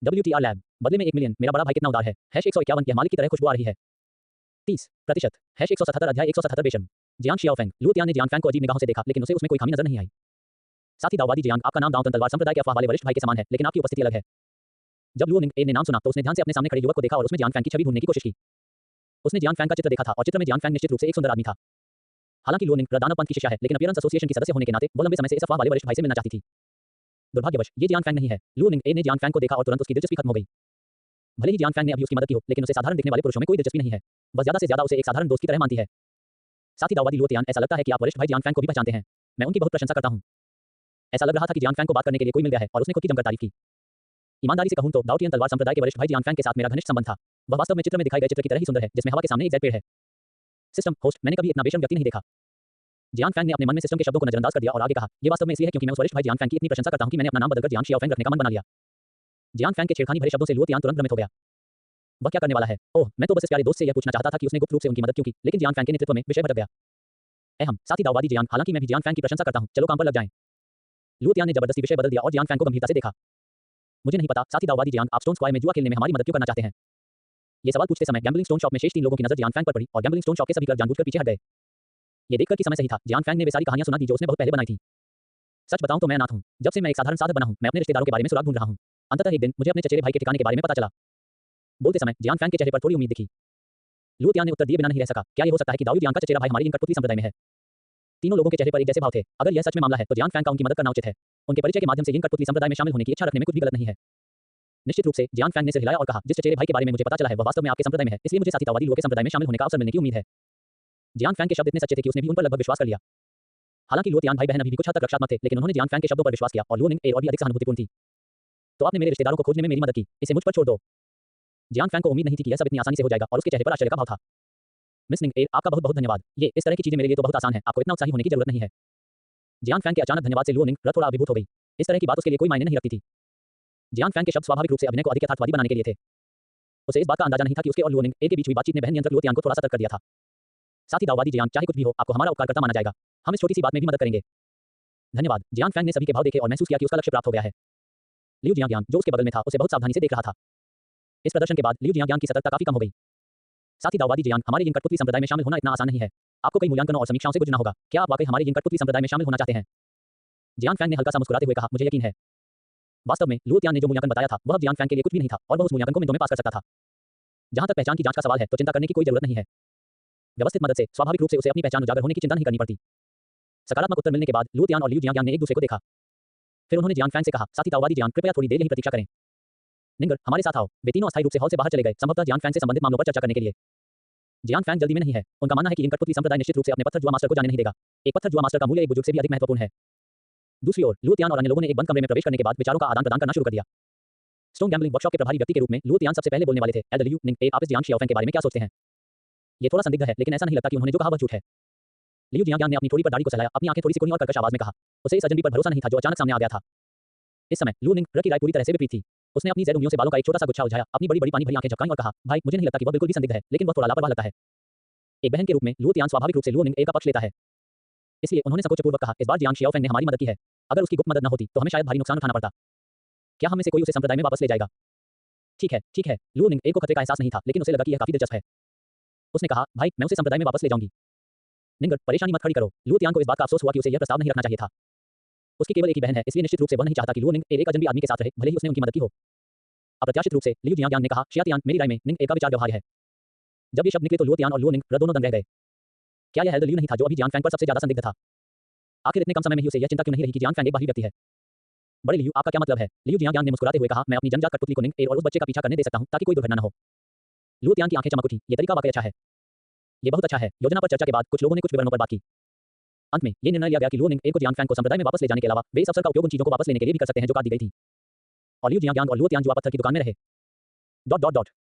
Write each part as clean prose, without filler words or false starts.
WTR lab. बदले में 1 million, मेरा बड़ा भाई कितना उदार है। #151 यह मालिक की तरह खुशबू आ रही है। 30% #177 अध्याय 177 बेशर्म। जियांग शियाओफेंग। लू तियान ने जियांग फैंग को अजीब निगाहों से देखा, लेकिन उसे उसमें कोई खामी नजर नहीं आई। साथ ही दाओवादी जियांग, आपका नाम दांव तलवार संप्रदाय के अफवाह वाले वरिष्ठ भाई के समान है, लेकिन आपकी उपस्थिति अलग है। जब लू निंग ए ने नाम सुना, तो उसने ध्यान से अपने सामने खड़े युवक को देखा और उसमें जियांग फैंग की छवि ढूंढने की कोशिश की। उसने जियांग फैंग का चित्र देखा था और चित्र में जियांग फैंग निश्चित रूप से एक सुंदर आदमी था। हालांकि लू निंग दानव पंथ की शिष्या है, लेकिन अपीयरेंस एसोसिएशन की सदस्य होने के नाते वो लंबे समय से इस अफवाह वाले वरिष्ठ भाई से मिलना चाहती थी। दुर्भाग्यवश ये जियांग फैंग नहीं है। लू निंग ए ने जियांग फैंग को देखा और तुरंत उसकी दिलचस्पी खत्म हो गई। भले ही जियांग फैंग ने अभी उसकी मदद की हो, लेकिन उसे साधारण दिखने वाले पुरुषों में कोई दिलचस्पी नहीं है। बस ज्यादा से ज्यादा उसे एक साधारण दोस्त की तरह मानती है। साथ ही दाओवादी लू तियान, ऐसा लगता है कि आप वरिष्ठ भाई जियांग फैंग को भी पहचानते हैं। मैं उनकी बहुत प्रशंसा करता हूं। ऐसा लग रहा था कि जियांग फैंग को बात करने के लिए कोई मिल गया है और उसने खुद की जमकर तारीफ की। ईमानदारी से कहूं तो दाओ टियन तलवार संप्रदाय के वरिष्ठ भाई जियांग फैंग के साथ मेरा घनिष्ठ संबंध था। वह वास्तव में चित्र में दिखाए गए चित्र की तरह ही सुंदर है, जिसमें हवा के सामने एक पेड़ है। सिस्टम होस्ट, मैंने कभी इतना बेशर्म व्यक्ति नहीं देखा। जियांग फैंग ने अपने मन में सिस्टम के शब्दों को नजरअंदाज कर दिया और आगे कहा, यह वास्तव में इसलिए है क्योंकि मैं उस वरिष्ठ भाई जियांग फैंग की इतनी प्रशंसा करता हूं कि मैंने अपना नाम बदलकर जियांग शियाओफेंग रखने का मन बना लिया। जियांग फैंग के छेड़खानी भरे शब्दों से लू तियान तुरंत भ्रमित हो गया। वह क्या करने वाला है? ओह, मैं तो बस इस प्यारे दोस्त से यह पूछना चाहता था कि उसने गुप्त रूप से उनकी मदद क्यों की, लेकिन जियांग फैंग के नेतृत्व में विषय भटक गया। अहम साथी दाओवादी जियांग, हालांकि मैं भी जियांग फैंग की प्रशंसा करता हूं, चलो काम पर लग जाएं। लू तियान ने जबरदस्ती विषय बदल दिया और जियांग फैंग को गंभीरता से देखा। मुझे नहीं पता साथी दाओवादी जियांग, आप स्टोन स्क्वायर में जुआ खेलने में हमारी मदद क्यों करना चाहते हैं? ये सवाल पूछते समय गैम्बलिंग स्टोन शॉप में शेष 3 लोगों की नजर जियांग फैंग पर पड़ी और गैम्बलिंग स्टोन शॉप के सभी क्लर्क जानबूझकर पीछे हट गए। ये देखकर कि समय सही था, जियांग फैंग ने वे सारी कहानियां सुना दी जो उसने बहुत पहले बनाई थी। सच बताऊं तो मैं अनाथ हूं। जब से मैं एक साधारण साधक बना हूं, मैं अपने रिश्तेदारों के बारे में सुराग ढूंढ रहा हूं। अंततः एक दिन मुझे अपने चचेरे भाई के ठिकाने के बारे में पता चला। बोलते समय जियांग फैंग के चेहरे पर थोड़ी उम्मीद दिखी। लू तियान ने उत्तर दिए बिना नहीं रह सका। क्या यह हो सकता है कि दाऊ जियांग का चचेरा भाई हमारी इन कठपुतली संप्रदाय में है? तीनों लोगों के चेहरे पर एक जैसे भाव थे। अगर यह सच में मामला है, तो जियांग फैंग का उनकी मदद करना उचित है। उनके परिचय के माध्यम से इन कठपुतली संप्रदाय में शामिल होने की इच्छा रखने में कुछ भी गलत नहीं है। निश्चित रूप से जियांग फैंग ने सिर हिलाया और कहा, जिस चचेरे भाई के बारे में मुझे पता चला है वह वास्तव में आपके संप्रदाय में है, इसलिए मुझे साथी दाओवादी लू के संप्रदाय में शामिल होने का अवसर मिलने की उम्मीद है। जियांग फैंग के शब्द इतने सच्चे थे कि उसने भी उन पर लगभग विश्वास कर लिया। हालांकि लू तियान भाई बहन अभी भी कुछ हद तक रक्षात्मक थे, लेकिन उन्होंने जियांग फैंग के शब्दों पर विश्वास किया और लू निंग ए और भी अधिक सहानुभूतिपूर्ण थी। तो आपने मेरे रिश्तेदारों को खोजने में मेरी मदद की, इसे मुझ पर छोड़ दो। जियांग फैंग को उम्मीद नहीं थी कि यह सब इतनी आसानी से हो जाएगा और उसके चेहरे पर आश्चर्य का भाव था। मिस निंग ए, आपका बहुत बहुत धन्यवाद। ये इस तरह की चीजें मेरे लिए तो बहुत आसान है, आपको इतना उत्साही होने की जरूरत नहीं है। जियांग फैंग के अचानक धन्यवाद से लू निंग थोड़ा अभिभूत हो गई। इस तरह की बात उसके लिए कोई मायने नहीं रखती थी। जियांग फैंग के शब्द स्वाभाविक रूप से अभिनय को अधिक यथार्थवादी बनाने के लिए थे। उसे इस बात का अंदाजा नहीं था कि उसके और लू निंग ए के बीच हुई बातचीत ने बहन नियंत्रक लू तियान को थोड़ा सतर्क कर दिया था। साथ ही दाओवादी जियांग, चाहे कुछ भी हो, आपको हमारा उपकारकर्ता माना जाएगा। हम इस छोटी सी बात में भी मदद करेंगे। धन्यवाद। जियांग फैंग ने सभी के भाव देखे और महसूस किया कि उसका लक्ष्य प्राप्त हो गया है। लिu जियांग, जो उसके बगल में था, उसे बहुत सावधानी से देख रहा था। इस प्रदर्शन के बाद लिu जियांग की सतर्कता काफी कम हो गई। साथ ही दाओवादी जियांग, हमारे इन कठपुतली संप्रदाय में शामिल होना इतना आसान नहीं है। आपको कई मूल्यांकनों और समीक्षाओं से गुजरना होगा। क्या आप वाकई हमारे इन कठपुतली संप्रदाय में शामिल होना चाहते हैं? जियांग फैंग ने हल्का सा मुस्कुराते हुए कहा, मुझे यकीन है। वास्तव में लू तियान ने जो मूल्यांकन बताया था वह जियांग फैंग के लिए कुछ भी नहीं था और वह उस मूल्यांकन को मिनटों में पास कर सकता था। जहां तक पहचान की जांच का सवाल है, तो चिंता करने की कोई जरूरत नहीं है। व्यवस्थित मदद से स्वाभाविक रूप से उसे अपनी पहचान उजागर होने की चिंता नहीं करनी पड़ती। सकारात्मक उत्तर मिलने के बाद लू तियान और लिu जियांग ने एक दूसरे को देखा। फिर उन्होंने जियांग फैंग से कहा, साथी दाओवादी जियांग, कृपया थोड़ी देर यहीं प्रतीक्षा करें। निंगर, हमारे साथ आओ। वे तीनों अस्थायी रूप से हॉल से बाहर चले गए, संभवतः जियांग फैंग से संबंधित मामलों पर चर्चा करने के लिए। जियांग फैंग जल्दी में नहीं है। उनका मानना है कि इन कठपुतली संप्रदाय निश्चित रूप से अपने पत्थर जुआ मास्टर को जाने नहीं देगा। एक पत्थर जुआ मास्टर का मूल्य एक बुजुर्ग से भी अधिक महत्वपूर्ण है। दूसरी ओर लू तियान और अन्य लोगों ने एक बंद कमरे में प्रवेश करने के बाद विचारों का आदान प्रदान करना शुरू कर दिया। स्टोन गैम्बलिंग वर्कशॉप के प्रभारी व्यक्ति के रूप में लू तियान सबसे पहले बोलने वाले थे। एल्डर लिu निंग ए, आप इस जियांग शियाओफेंग के बारे में क्या सोचते हैं? ये थोड़ा संदिग्ध है, लेकिन ऐसा नहीं लगता कि उन्होंने जो कहा वह झूठ है। लिu जियांग ने अपनी थोड़ी पर दाढ़ी को सहलाया, अपनी आंखें थोड़ी सी खुली और कर्कश आवाज में कहा। उसे इस अजनबी पर भरोसा नहीं था जो अचानक सामने आ गया था। इस समय लू निंग की राय पूरी तरह से विपरीत थी। उसने अपनी ज़ेड उंगलियों से बालों का एक छोटा सा गुच्छा उलझाया, अपनी बड़ी-बड़ी पानी भरी आंखें झपकाईं और कहा, भाई, मुझे नहीं लगता कि वह बिल्कुल भी संदिग्ध है, लेकिन वह थोड़ा लापरवाह लगता है। एक बहन के रूप में लू तियान स्वाभाविक रूप से लू निंग ए का पक्ष लेता है। इसलिए उन्होंने संकोचपूर्वक कहा, इस बार जियांग शियाओफेंग ने हमारी मदद की है। अगर उसकी गुप्त मदद न होती तो हमें शायद भारी नुकसान उठाना पड़ता। क्या हम में से कोई उसे संप्रदाय में वापस ले जाएगा? ठीक है। लू निंग ए को खतरे का एहसास नहीं था, लेकिन उसे लगा कि यह काफी दिलचस्प है। उसने कहा, भाई, मैं उसे संप्रदाय में वापस ले जाऊंगी। निंगर, परेशानी मत खड़ी करो। लू तियान को इस बात का अफसोस हुआ कि उसे यह प्रस्ताव नहीं रखना चाहिए था। उसकी केवल एक ही बहन है, इसलिए निश्चित रूप से वह नहीं चाहता कि लू निंग एक अजनबी आदमी के साथ रहे, भले ही उसने उनकी मदद की हो। अप्रत्याशित रूप से लिu जियांग ने कहा, शिया तियान, मेरी राय में निंग ए का विचार व्यवहार्य है। जब ये शब्द निकले तो लू तियान और लू निंग दोनों दंग रह गए। क्या यह एल्डर लिu नहीं था जो अभी जियांग फैंग पर सबसे ज्यादा संदिग्ध था? आखिर इतने कम समय में ही उसे यह चिंता क्यों नहीं रही कि जियांग फैंग एक बाहरी व्यक्ति है? बड़े लिu, आपका क्या मतलब है? लिu जियांग ने मुस्कुराते हुए कहा, मैं अपनी जन्मजात कठपुतली को निंग ए और उस बच्चे का पीछा करने दे सकता हूं ताकि कोई दुर्घटना न हो। लू तियान की आंखें चमक उठी। ये तरीका वाकई अच्छा है। ये बहुत अच्छा है। योजना पर चर्चा के बाद कुछ लोगों ने कुछ विवरणों पर बात की। अंत में ये निर्णय लिया गया कि लू निंग ए को जियांग फैंग को संप्रदाय में वापस ले जाने के अलावा वे इस अवसर का उपयोग उन चीजों को वापस लेने के लिए भी कर सकते हैं जो काट दी गई थी। और लिu जियांग और लू तियान जुआ पत्थर की दुकान में रहे।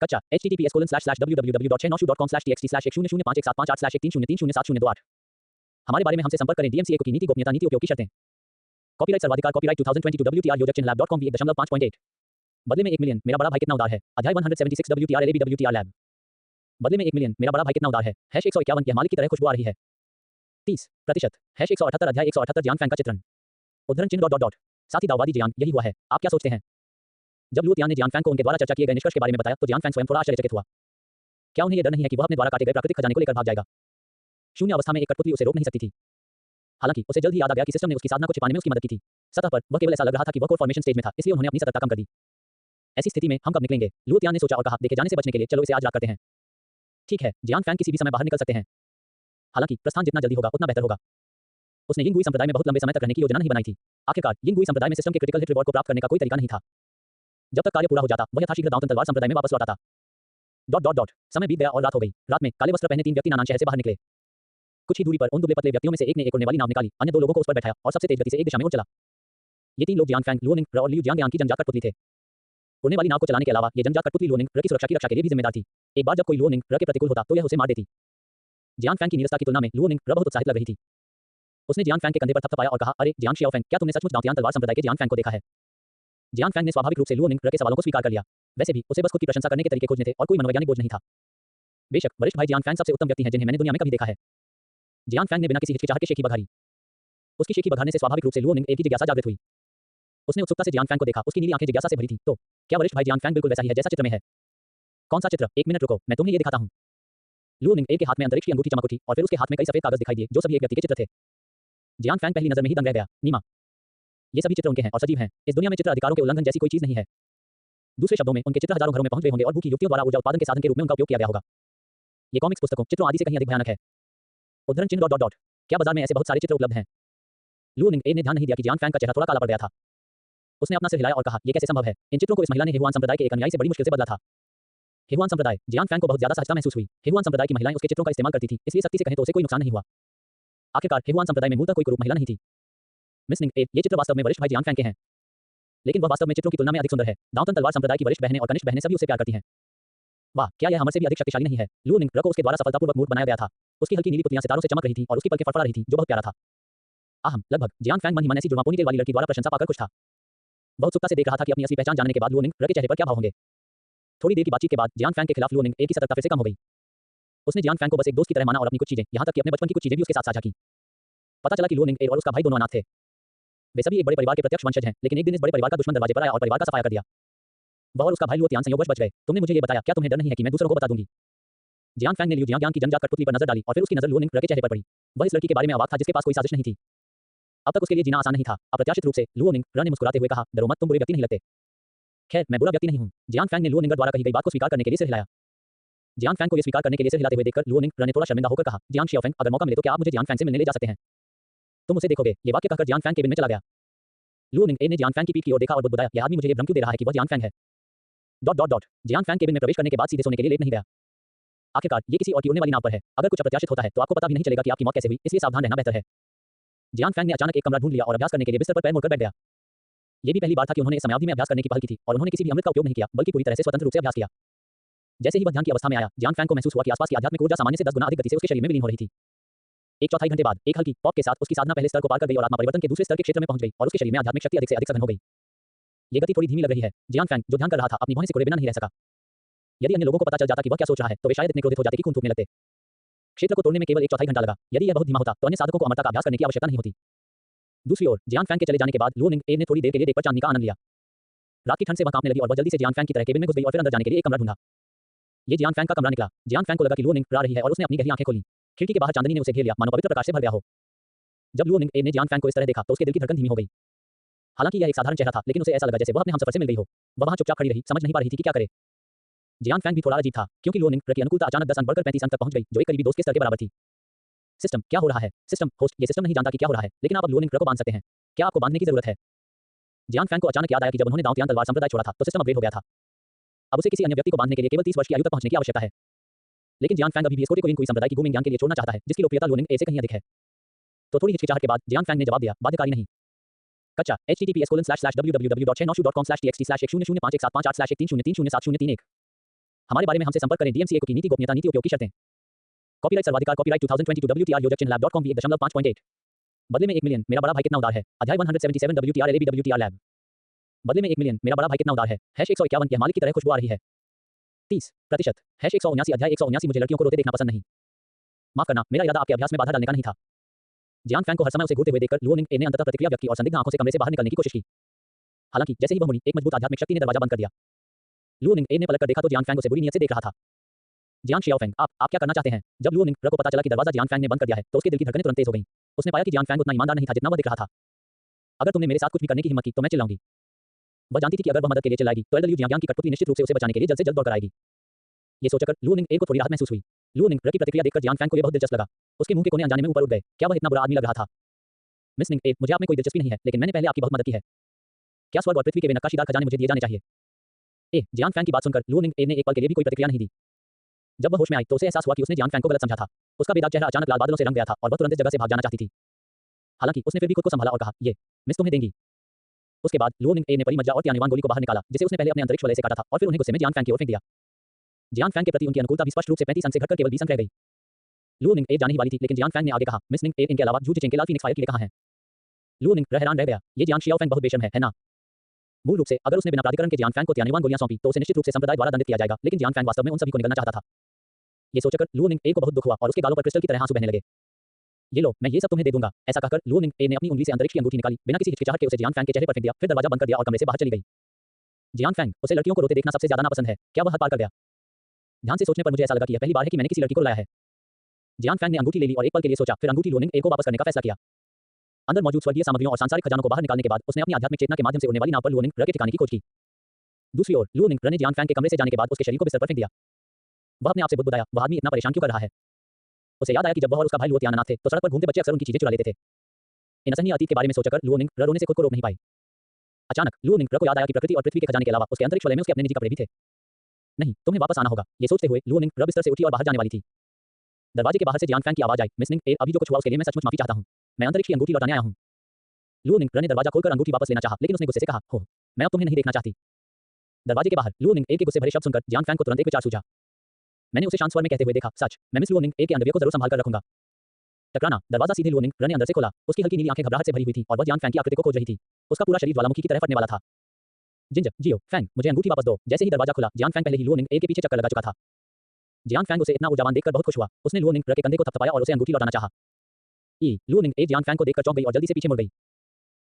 कच्चा https://www.chenosu.com/txt/10051758/130051758 हमारे बारे में हमसे संपर्क करें। DMCA की नीति गोपनीयता नीति उपयोग की शर्तें। कॉपीराइट सर्वाधिकार कॉपीराइट 2022 WTR योजक चिन्ह lab.com 1.8 बदले में 1 मिलियन, मेरा बड़ा भाई कितना उदार है। अध्याय 176 WTR LAB WTR लैब। बदले में 1 मिलियन, मेरा बड़ा भाई कितना उदार है। #151 यह मालिक की तरह खुशबू आ रही है। 30% #178 अध्याय 178 जियांग फैंग का चित्रण। उद्धरण चिन्ह ... साथी दाओवादी जियांग, यही हुआ है। आप क्या सोचते हैं? जब लू तियान ने जियान फैंग को उनके द्वारा चर्चा किए गए निष्कर्ष के बारे में बताया तो जियान फैंग स्वयं थोड़ा आश्चर्यचकित हुआ। क्या उन्हें यह डर नहीं है कि वह अपने द्वारा काटे गए प्राकृतिक खजाने को लेकर भाग जाएगा? शून्य अवस्था में एक कठपुतली उसे रोक नहीं सकती थी। हालांकि उसे जल्द ही याद आ गया कि सिस्टम ने उसकी साधना को छिपाने में उसकी मदद की थी। सतह पर वह केवल ऐसा लग रहा था कि वह कोर फॉर्मेशन स्टेज में था, इसलिए उन्होंने अपनी सतर्कता कम कर दी। ऐसी स्थिति में हम कब निकलेंगे? लू तियान ने सोचा और कहा, देखे जाने से बचने के लिए चलो इसे आज रात करते हैं। ठीक है, जियान फैंग किसी भी समय बाहर निकल सकते हैं। हालांकि प्रस्थान जितना जल्दी होगा उतना बेहतर होगा। उसने यिंगुई संप्रदाय में बहुत लंबे समय तक रहने की योजना नहीं बनाई थी। आखिरकार यिंगुई संप्रदाय में सिस्टम के क्रिटिकल हिट रिवॉर्ड को प्राप्त करने का कोई तरीका नहीं था। जब तक कार्य पूरा हो जाता वह यथाशीघ्र दांतन तलवार संप्रदाय में वापस लौट आता। समय बीत गया और रात हो गई। रात में काले वस्त्र पहने 3 व्यक्ति नानान शहर से बाहर निकले। कुछ ही दूरी पर उन दुबले पतले व्यक्तियों में से एक ने एक उड़ने वाली नाव निकाली, अन्य 2 लोगों को उस पर बैठाया और सबसे तेज गति से एक दिशा में उड़ चला। ये 3 लोग जियान फैंग, लुओनिंग और लिu जियांग की जनजात कठपुतली थे। उड़ने वाली नाव को चलाने के अलावा ये जनजात कठपुतली लुओनिंग की सुरक्षा की रक्षा के लिए भी जिम्मेदार थी। एक बार जब कोई लुओनिंग के प्रतिकूल होता तो यह उसे मार देती। जियान फैंग की नीरसता की तुलना में लुओनिंग बहुत उत्साहित लग रही थी। उसने जियान फैंग के कंधे पर थपथपाया और कहा, अरे जियांग शियाओफेंग, क्या तुमने सचमुच दांतियान तलवार संप्रदाय के जियान फैंग को देखा है? जियान फैंग ने स्वाभाविक रूप से लुओनिंग के सवालों को स्वीकार कर लिया। वैसे भी उसे बस खुद की प्रशंसा करने के तरीके खोजने थे और कोई मनोवैज्ञानिक बोझ नहीं था। बेशक वरिष्ठ भाई जियान फैंग सबसे उत्तम व्यक्ति हैं जिन्हें मैंने दुनिया में कभी देखा है। जियान फैंग ने बिना किसी हिचकिचाहट के शेखी बघारी। उसकी शेखी बघारने से स्वाभाविक रूप से लुओनिंग की जिज्ञासा जागृत हुई। उसने उत्सुकता से जियान फैंग को देखा, उसकी नीली आंखें जिज्ञासा से भरी थी। तो क्या वरिष्ठ भाई जियान फैंग बिल्कुल वैसा ही है जैसा चित्र में है? कौन सा चित्र? 1 मिनट रुको, मैं तुम्हें ये दिखाता हूँ। लुओनिंग के हाथ में अंतरिक्ष की अंगूठी चमक उठी और फिर उसके हाथ में कई सफेद कागज दिखाई दिए जो सभी एक व्यक्ति के चित्र थे। जियान फैंग पहली नजर में ही दंग रह गया। नीमा, ये सभी चित्र उनके हैं और सजीव हैं। इस दुनिया में चित्र अधिकारों के उल्लंघन जैसी कोई चीज नहीं है। दूसरे शब्दों में उनके चित्र हजारों घरों में पहुंच गए होंगे और भूखी युवतियों द्वारा ऊर्जा उत्पादन के साधन के रूप में उनका उपयोग किया गया होगा। ये कॉमिक्स पुस्तकों, चित्रों आदि से कहीं अधिक भयानक है। उद्धरण चिन्ह ... क्या बाजार में ऐसे बहुत सारे चित्र उपलब्ध हैं? लुओनिंग ने ध्यान नहीं दिया कि जियान फैंग का चेहरा थोड़ा काला पड़ गया था। उसने अपना सिर हिलाया और कहा, यह कैसे संभव है? इन चित्रों को इस महिला ने हेहुआन संप्रदाय के एक अनुयायी से बड़ी मुश्किल से बदला था। हेहुआन संप्रदाय, जियान फैंग को बहुत ज्यादा सहजता महसूस हुई। हेहुआन संप्रदाय की महिलाएं उसके चित्रों का इस्तेमाल करती थी, इसलिए सख्ती से कहें तो उसे कोई नुकसान नहीं हुआ। आखिरकार हेहुआन संप्रदाय में मूलतः कोई कुरूप महिला नहीं थी। मिस निंग, ये चित्र वास्तव में वरिष्ठ भाई जियान फैंग के हैं, लेकिन वह वास्तव में चित्रों की तुलना में अधिक सुंदर है। दांतन तलवार संप्रदाय की वरिष्ठ बहनें और कनिष्ठ बहनें सभी उसे प्यार करती हैं। वाह, क्या यह हमर से भी अधिक शक्तिशाली नहीं है? लुओनिंग को उसके द्वारा सफलतापूर्वक मूर्त बनाया गया था। उसकी हल्की नीली पुतलियां सितारों से चमक रही थी और उसकी पलकें फड़फड़ा रही थी जो बहुत प्यारा था। लगभग जियान फैंग मन ही मन ऐसी जुड़वा पोनीटेल वाली लड़की द्वारा प्रशंसा पाकर खुश था। बहुत उत्सुकता से देख रहा था कि अपनी असली पहचान जानने के बाद लुओनिंग के चेहरे पर क्या भाव होंगे। थोड़ी देर की बातचीत के बाद जियान फैंग के खिलाफ लुओनिंग की सतर्कता फिर से कम हो गई। उसने जियान फैंग को बस एक दोस्त की तरह माना और अपनी कुछ चीजें, यहाँ तक कि अपने बचपन की कुछ चीजें भी उसके साथ साझा की। पता चला कि लुओनिंग और उसका भाई दोनों अनाथ थे। वे सभी एक बड़े परिवार के प्रत्यक्ष वंशज हैं, लेकिन एक दिन इस बड़े परिवार का दुश्मन दरवाजे पर आया और परिवार का सफाया कर दिया। वह और उसका भाई लुओ तियान संयोगवश बच गए। तुमने मुझे ये बताया, क्या तुम्हें डर नहीं है कि मैं दूसरों को बता दूंगी? जियान फैंग ने लिu जियांग की जनजात कठपुतली पर नजर डाली और फिर उसकी नजर लुओनिंग के चेहरे पर पड़ी। वह इस लड़की के बारे में अवाक था जिसके पास कोई साजिश नहीं थी। अब तक उसके लिए जीना आसान नहीं था। अप्रत्याशित रूप से लुओनिंग ने मुस्कुराते हुए कहा, डरो मत, तुम बुरे व्यक्ति नहीं लगते। खैर, मैं बुरा व्यक्ति नहीं हूँ। जियान फैंग ने लुओनिंग द्वारा कही गई बात को स्वीकार करने के लिए सिर हिलाया। जियान फैंग को यह स्वीकार करने के लिए सिर हिलाते हुए देखकर लुओनिंग ने थोड़ा शर्मिंदा होकर कहा, जियांग शियाओफेंग, अगर मौका मिले तो क्या आप मुझे जियान फैंग से मिलने ले जा सकते हैं? तुम उसे देखोगे। ये वाक्य कहकर जियान फैंग केबिन में चला गया। लुओनिंग ने जियान फैंग की पीठ की ओर देखा और बुदबुदाया, यह आदमी मुझे ये भ्रम क्यों दे रहा है कि वह जियान फैंग है? ... जियान फैंग केबिन में प्रवेश करने के बाद सीधे सोने के लिए लेट नहीं गया। आखिरकार ये किसी और की उड़ने वाली नाव पर है। अगर कुछ अप्रत्याशित होता है तो आपको पता भी नहीं चलेगा कि आपकी मौत कैसे हुई, इसलिए सावधान रहना बेहतर है। जियान फैंग ने अचानक एक कमरा ढूंढ लिया और अभ्यास करने के लिए बिस्तर पर पैर मोड़कर बैठ गया। ये भी पहली बार था कि उन्होंने इस समयावधि में अभ्यास करने की पहल की थी और उन्होंने किसी भी अमृत का उपयोग नहीं किया, बल्कि पूरी तरह से स्वतंत्र रूप से अभ्यास किया। जैसे ही वह ध्यान की अवस्था में आया, जियान फैंग को महसूस हुआ कि आसपास की आध्यात्मिक ऊर्जा सामान्य से 10 गुना अधिक गति से उसके शरीर में विलीन हो रही थी। 1/4 घंटे बाद एक हल्की पॉप के साथ उसकी साधना पहले स्तर को पार कर गई और आत्मा परिवर्तन के दूसरे स्तर के क्षेत्र में पहुंच गई और उसके शरीर में आध्यात्मिक शक्ति अधिक से अधिक सघन हो गई। ये गति थोड़ी धीमी लग रही है। जियान फैंग, जो ध्यान कर रहा था, अपनी भौहें सिकोड़े बिना नहीं रह सका। यदि अन्य लोगों को पता चल जाता कि वह क्या सोच रहा है तो वे शायद इतने क्रोधित हो जाते कि खून थूकने लगते। क्षेत्र को तोड़ने में केवल 1/4 घंटा लगा। यदि यह बहुत धीमा होता तो अन्य साधकों को अमरता का अभ्यास करने की आवश्यकता नहीं होती। दूसरी ओर जियान फैंग के चले जाने के बाद लुओनिंग ने थोड़ी देर के लिए देख पर चांदनी का आनंद लिया। रात की ठंड से वह कांपने लगी और वह जल्दी से जियान फैंग की तरह केबिन में घुस गई और फिर अंदर जाने के लिए एक कमरा ढूंढा। ये जियान फैंग का कमरा निकला। जियान फैंग को लगा कि लुओनिंग आ रही है और उसने अपनी गहरी आंखें खोली। खिड़की के बाहर चांदनी ने उसे घेर लिया, मानो पवित्र प्रकाश से भर गया हो। जब लुओनिंग ने जियान फैंग को इस तरह देखा तो उसके दिल की धड़कन धीमी हो गई। हालांकि यह एक साधारण चेहरा था, लेकिन उसे ऐसा लगा जैसे वह अपने हमसफर से मिल गई हो। वह वहां चुपचाप खड़ी रही, समझ नहीं पा रही थी कि क्या करे। जियान फैंग भी थोड़ा अजीब था, क्योंकि लुओनिंग की अनुकूलता अचानक 10 अंक बढ़कर 35 अंक तक पहुंच गई, जो एक करीबी दोस्त के स्तर के बराबर थी। सिस्टम, क्या हो रहा है? सिस्टम होस्ट, ये सिस्टम नहीं जानता कि क्या हो रहा है, लेकिन आप अब लुओनिंग को बांध सकते हैं। क्या आपको बांधने की जरूरत है? जियान फैंग को अचानक याद आया कि जब उन्होंने दांतियान तलवार संप्रदाय छोड़ा था तो सिस्टम अपग्रेड हो गया था। अब उसे किसी अन्य व्यक्ति को बांधने के लिए केवल 30 वर्ष की आयु तक पहुंचने की आवश्यकता है। लेकिन जियान फैंग अभी भी इस कोई संप्रदाय की गुमिंग ज्ञान के लिए छोड़ना चाहता है, जिसकी लोकप्रियता लुओनिंग से कहीं अधिक है। तो थोड़ी हिचकिचाहट के बाद जियान फैंग ने जवाब दिया, बाध्यकारी नहीं। कच्चा https://www.chenosu.com/txt/1051758/130303701 हमारे बारे में हमसे संपर्क करें। DMCA की नीति गोपनीयता नीति उपयोग की शर्तें। कॉपीराइट सर्वाधिकार कॉपीराइट 2022 WTR योजक lab.com 1.5.8 बदले में 1 मिलियन मेरा बड़ा भाई कितना उदार है। अध्याय 177 WTR LAB WTR लैब बदले में 1 मिलियन मेरा बड़ा भाई कितना उदार है। #151 यह मालिक की तरह खुशबू आ रही है। 30% #179 अध्याय 179 मुझे लड़कियों को रोते देखना पसंद नहीं। माफ करना, मेरा इरादा आपके अभ्यास में बाधा डालने का नहीं था। जियान फैंग को हर समय उसे घूरते हुए देखकर लुओनिंग ने अंततः प्रतिक्रिया व्यक्त की और संदिग्ध आंखों से कमरे से बाहर निकलने की कोशिश की। हालांकि जैसे ही वह मुड़ी, एक मजबूत आध्यात्मिक शक्ति ने दरवाजा बंद कर दिया। लू निंग ए ने पलटकर देखा तो जियांग फैंग उसे बुरी नीयत से देख रहा था। जियांग शियाओफेंग, आप क्या करना चाहते हैं? जब लू निंग को पता चला कि दरवाजा जियांग फैंग ने बंद कर दिया है, तो उसके दिल की धड़कनें तुरंत तेज हो गईं। उसने पाया कि जियांग फैंग उतना ईमानदार नहीं था जितना वह दिख रहा था। अगर तुमने मेरे साथ कुछ भी करने की हिम्मत की तो मैं चिल्लाऊंगी। वह जानती थी कि अगर वह मदद के लिए चिल्लाएगी तो एल्डरल्यू जियांग की कठपुतली निश्चित रूप से उसे बचाने के लिए जल्द से जल्द दौड़ कर आएगी। ये सोचकर लू निंग को थोड़ी राहत महसूस हुई। लू निंग की प्रतिक्रिया देखकर जियांग फैंग को यह बहुत दिलचस्प लगा। उसके मुंह के कोने अनजाने में ऊपर उठ गए। क्या वह इतना बुरा आदमी लग रहा था? मिस निंग, मुझे आप में कोई दिलचस्पी नहीं है, लेकिन मैंने पहले आपकी बहुत मदद की है। क्या स्वर्ग और पृथ्वी के वे नक्काशीदार खजाने मुझे दिए जाने चाहिए? जियांग फैंग की बात सुनकर लू निंग ने एक पल के लिए भी कोई प्रतिक्रिया नहीं दी। जब वह होश में आई तो उसे एहसास हुआ कि उसने जियांग फैंग को गलत समझा था। उसका बेदाग चेहरा अचानक लाल बादलों से रंग गया था और वह तुरंत इस जगह से भाग जाना चाहती थी। हालांकि उसने फिर भी खुद को संभाला और कहा, ये मिस तुम्हें देंगी। उसके बाद लू निंग ने परी मज्जा और त्यानिवांग गोली को बाहर निकाला, जिसे उसने पहले अपने अंतरिक्ष वलय से काटा था और फिर उन्हें गुस्से में जियांग फैंग की ओर फेंक दिया। जियांग फैंग के प्रति उनकी अनुकूलता भी स्पष्ट रूप से 35 अंक से घटकर केवल 20 अंक रह गई। लू निंग जाने ही वाली थी, लेकिन जियांग फैंग ने आगे कहा, मिस निंग इनके अलावा जू जिचेंग के लाल फीनिक्स फायर के लिए कहां है? लू निंग हैरान रह गया। ये जियांग शियाओफेंग बहुत बेशर्म है ना? मूल रूप से अगर उसने बिना प्राधिकरण के जियांग फैंग को त्यानिवांग गोलियां सौंपी तो उसे निश्चित रूप से संप्रदाय द्वारा दंडित किया जाएगा, लेकिन जियांग फैंग वास्तव में उन सभी को निगलना चाहता था। ये सोचकर लू निंग को बहुत दुख हुआ और उसके गालों पर क्रिस्टल की तरह आंसू बहने लगे। ये लो, मैं ये सब तुम्हें दे दूंगा। ऐसा कहकर लू निंग ने अपनी उंगली से अंतरिक्ष की अंगूठी निकाली, बिना किसी हिचकिचाहट के उसे जियांग फैंग के चेहरे पर फेंक दिया, फिर दरवाजा बंद कर दिया और कमरे से बाहर चली गई। जियांग फैंग, उसे लड़कियों को रोते देखना सबसे ज्यादा नापसंद है। क्या वह हद पार कर गया? ध्यान से सोचने पर मुझे ऐसा लगा कि यह पहली बार है कि मैंने किसी लड़की को लाया है। जियांग फैंग ने अंगूठी ले ली और एक पल के लिए सोचा, फिर अंगूठी लू निंग को वापस करने का फैसला किया। अंदर मौजूद स्वर्गीय सामग्रियों और सांसारिक खजानों को बाहर निकालने के बाद उसने अपनी आध्यात्मिक चेतना के माध्यम से उड़ने वाली नाव पर लू निंग के ठिकाने की खोज की। दूसरी ओर लू निंग ने जियांग फैंग के कमरे से जाने के बाद उसके शरीर को बिस्तर पर फेंक दिया। वह अपने आप से बुदबुदाया, वह आदमी इतना परेशान क्यों कर रहा है? उसे याद आया कि जब वह और उसका भाई लुओ तियानानाथ थे तो सड़क पर घूमते बच्चे अक्सर उनकी चीजें चुरा लेते थे। इन असहनीय अतीत के बारे में सोचकर लू निंग रोने से खुद को रोक नहीं पाई। अचानक लू निंग को याद आया कि प्रकृति और पृथ्वी के खजाने के अलावा उसके अंतरिक्ष वलय में उसके अपने निजी कपड़े भी थे। नहीं, तुम्हें वापस आना होगा। ये सोचते हुए लू निंग बिस्तर से उठी और बाहर जाने वाली थी। दरवाजे के बाहर से जियांग फैंग की आवाज आई, मिस निंग अभी जो कुछ हुआ उसके लिए मैं सचमुच माफी चाहता हूं। मैं अंतरिक्ष की अंगूठी लौटाने आया हूं। लू निंग ने दरवाजा खोलकर अंगूठी वापस लेना चाहा, लेकिन उसने गुस्से से कहा, हो, मैं अब तुम्हें नहीं देखना चाहती। दरवाजे के बाहर लू निंग के गुस्से भरे शब्द सुनकर जियांग फैंग को तुरंत एक विचार सूझा। मैंने उसे शांत स्वर में कहते हुए देखा, सच, मैं मिस लू निंग के अंडरवियर को जरूर संभाल कर रखूंगा। टकराना, दरवाजा सीधे लू निंग ने अंदर से खोला। उसकी हल्की नीली आंखें घबराहट से भरी हुई थी और वह जियांग फैंग की आकृति को खोज रही थी। उसका पूरा शरीर ज्वालामुखी की तरह फटने वाला था। जिंजर, जियो, फैंग, मुझे अंगूठी वापस दो। जैसे ही दरवाजा खुला, जियांग फैंग पहले ही लू निंग के पीछे चक्कर लगा चुका था। जियांग फैंग उसे इतना ऊर्जावान देखकर बहुत खुश हुआ। उसने लू निंग के कंधे को थपथपाया और उसे अंगूठी लौटाना चाहा। लू निंग जियांग फैंग को देखकर चौंक गई और जल्दी से पीछे मुड़ गई।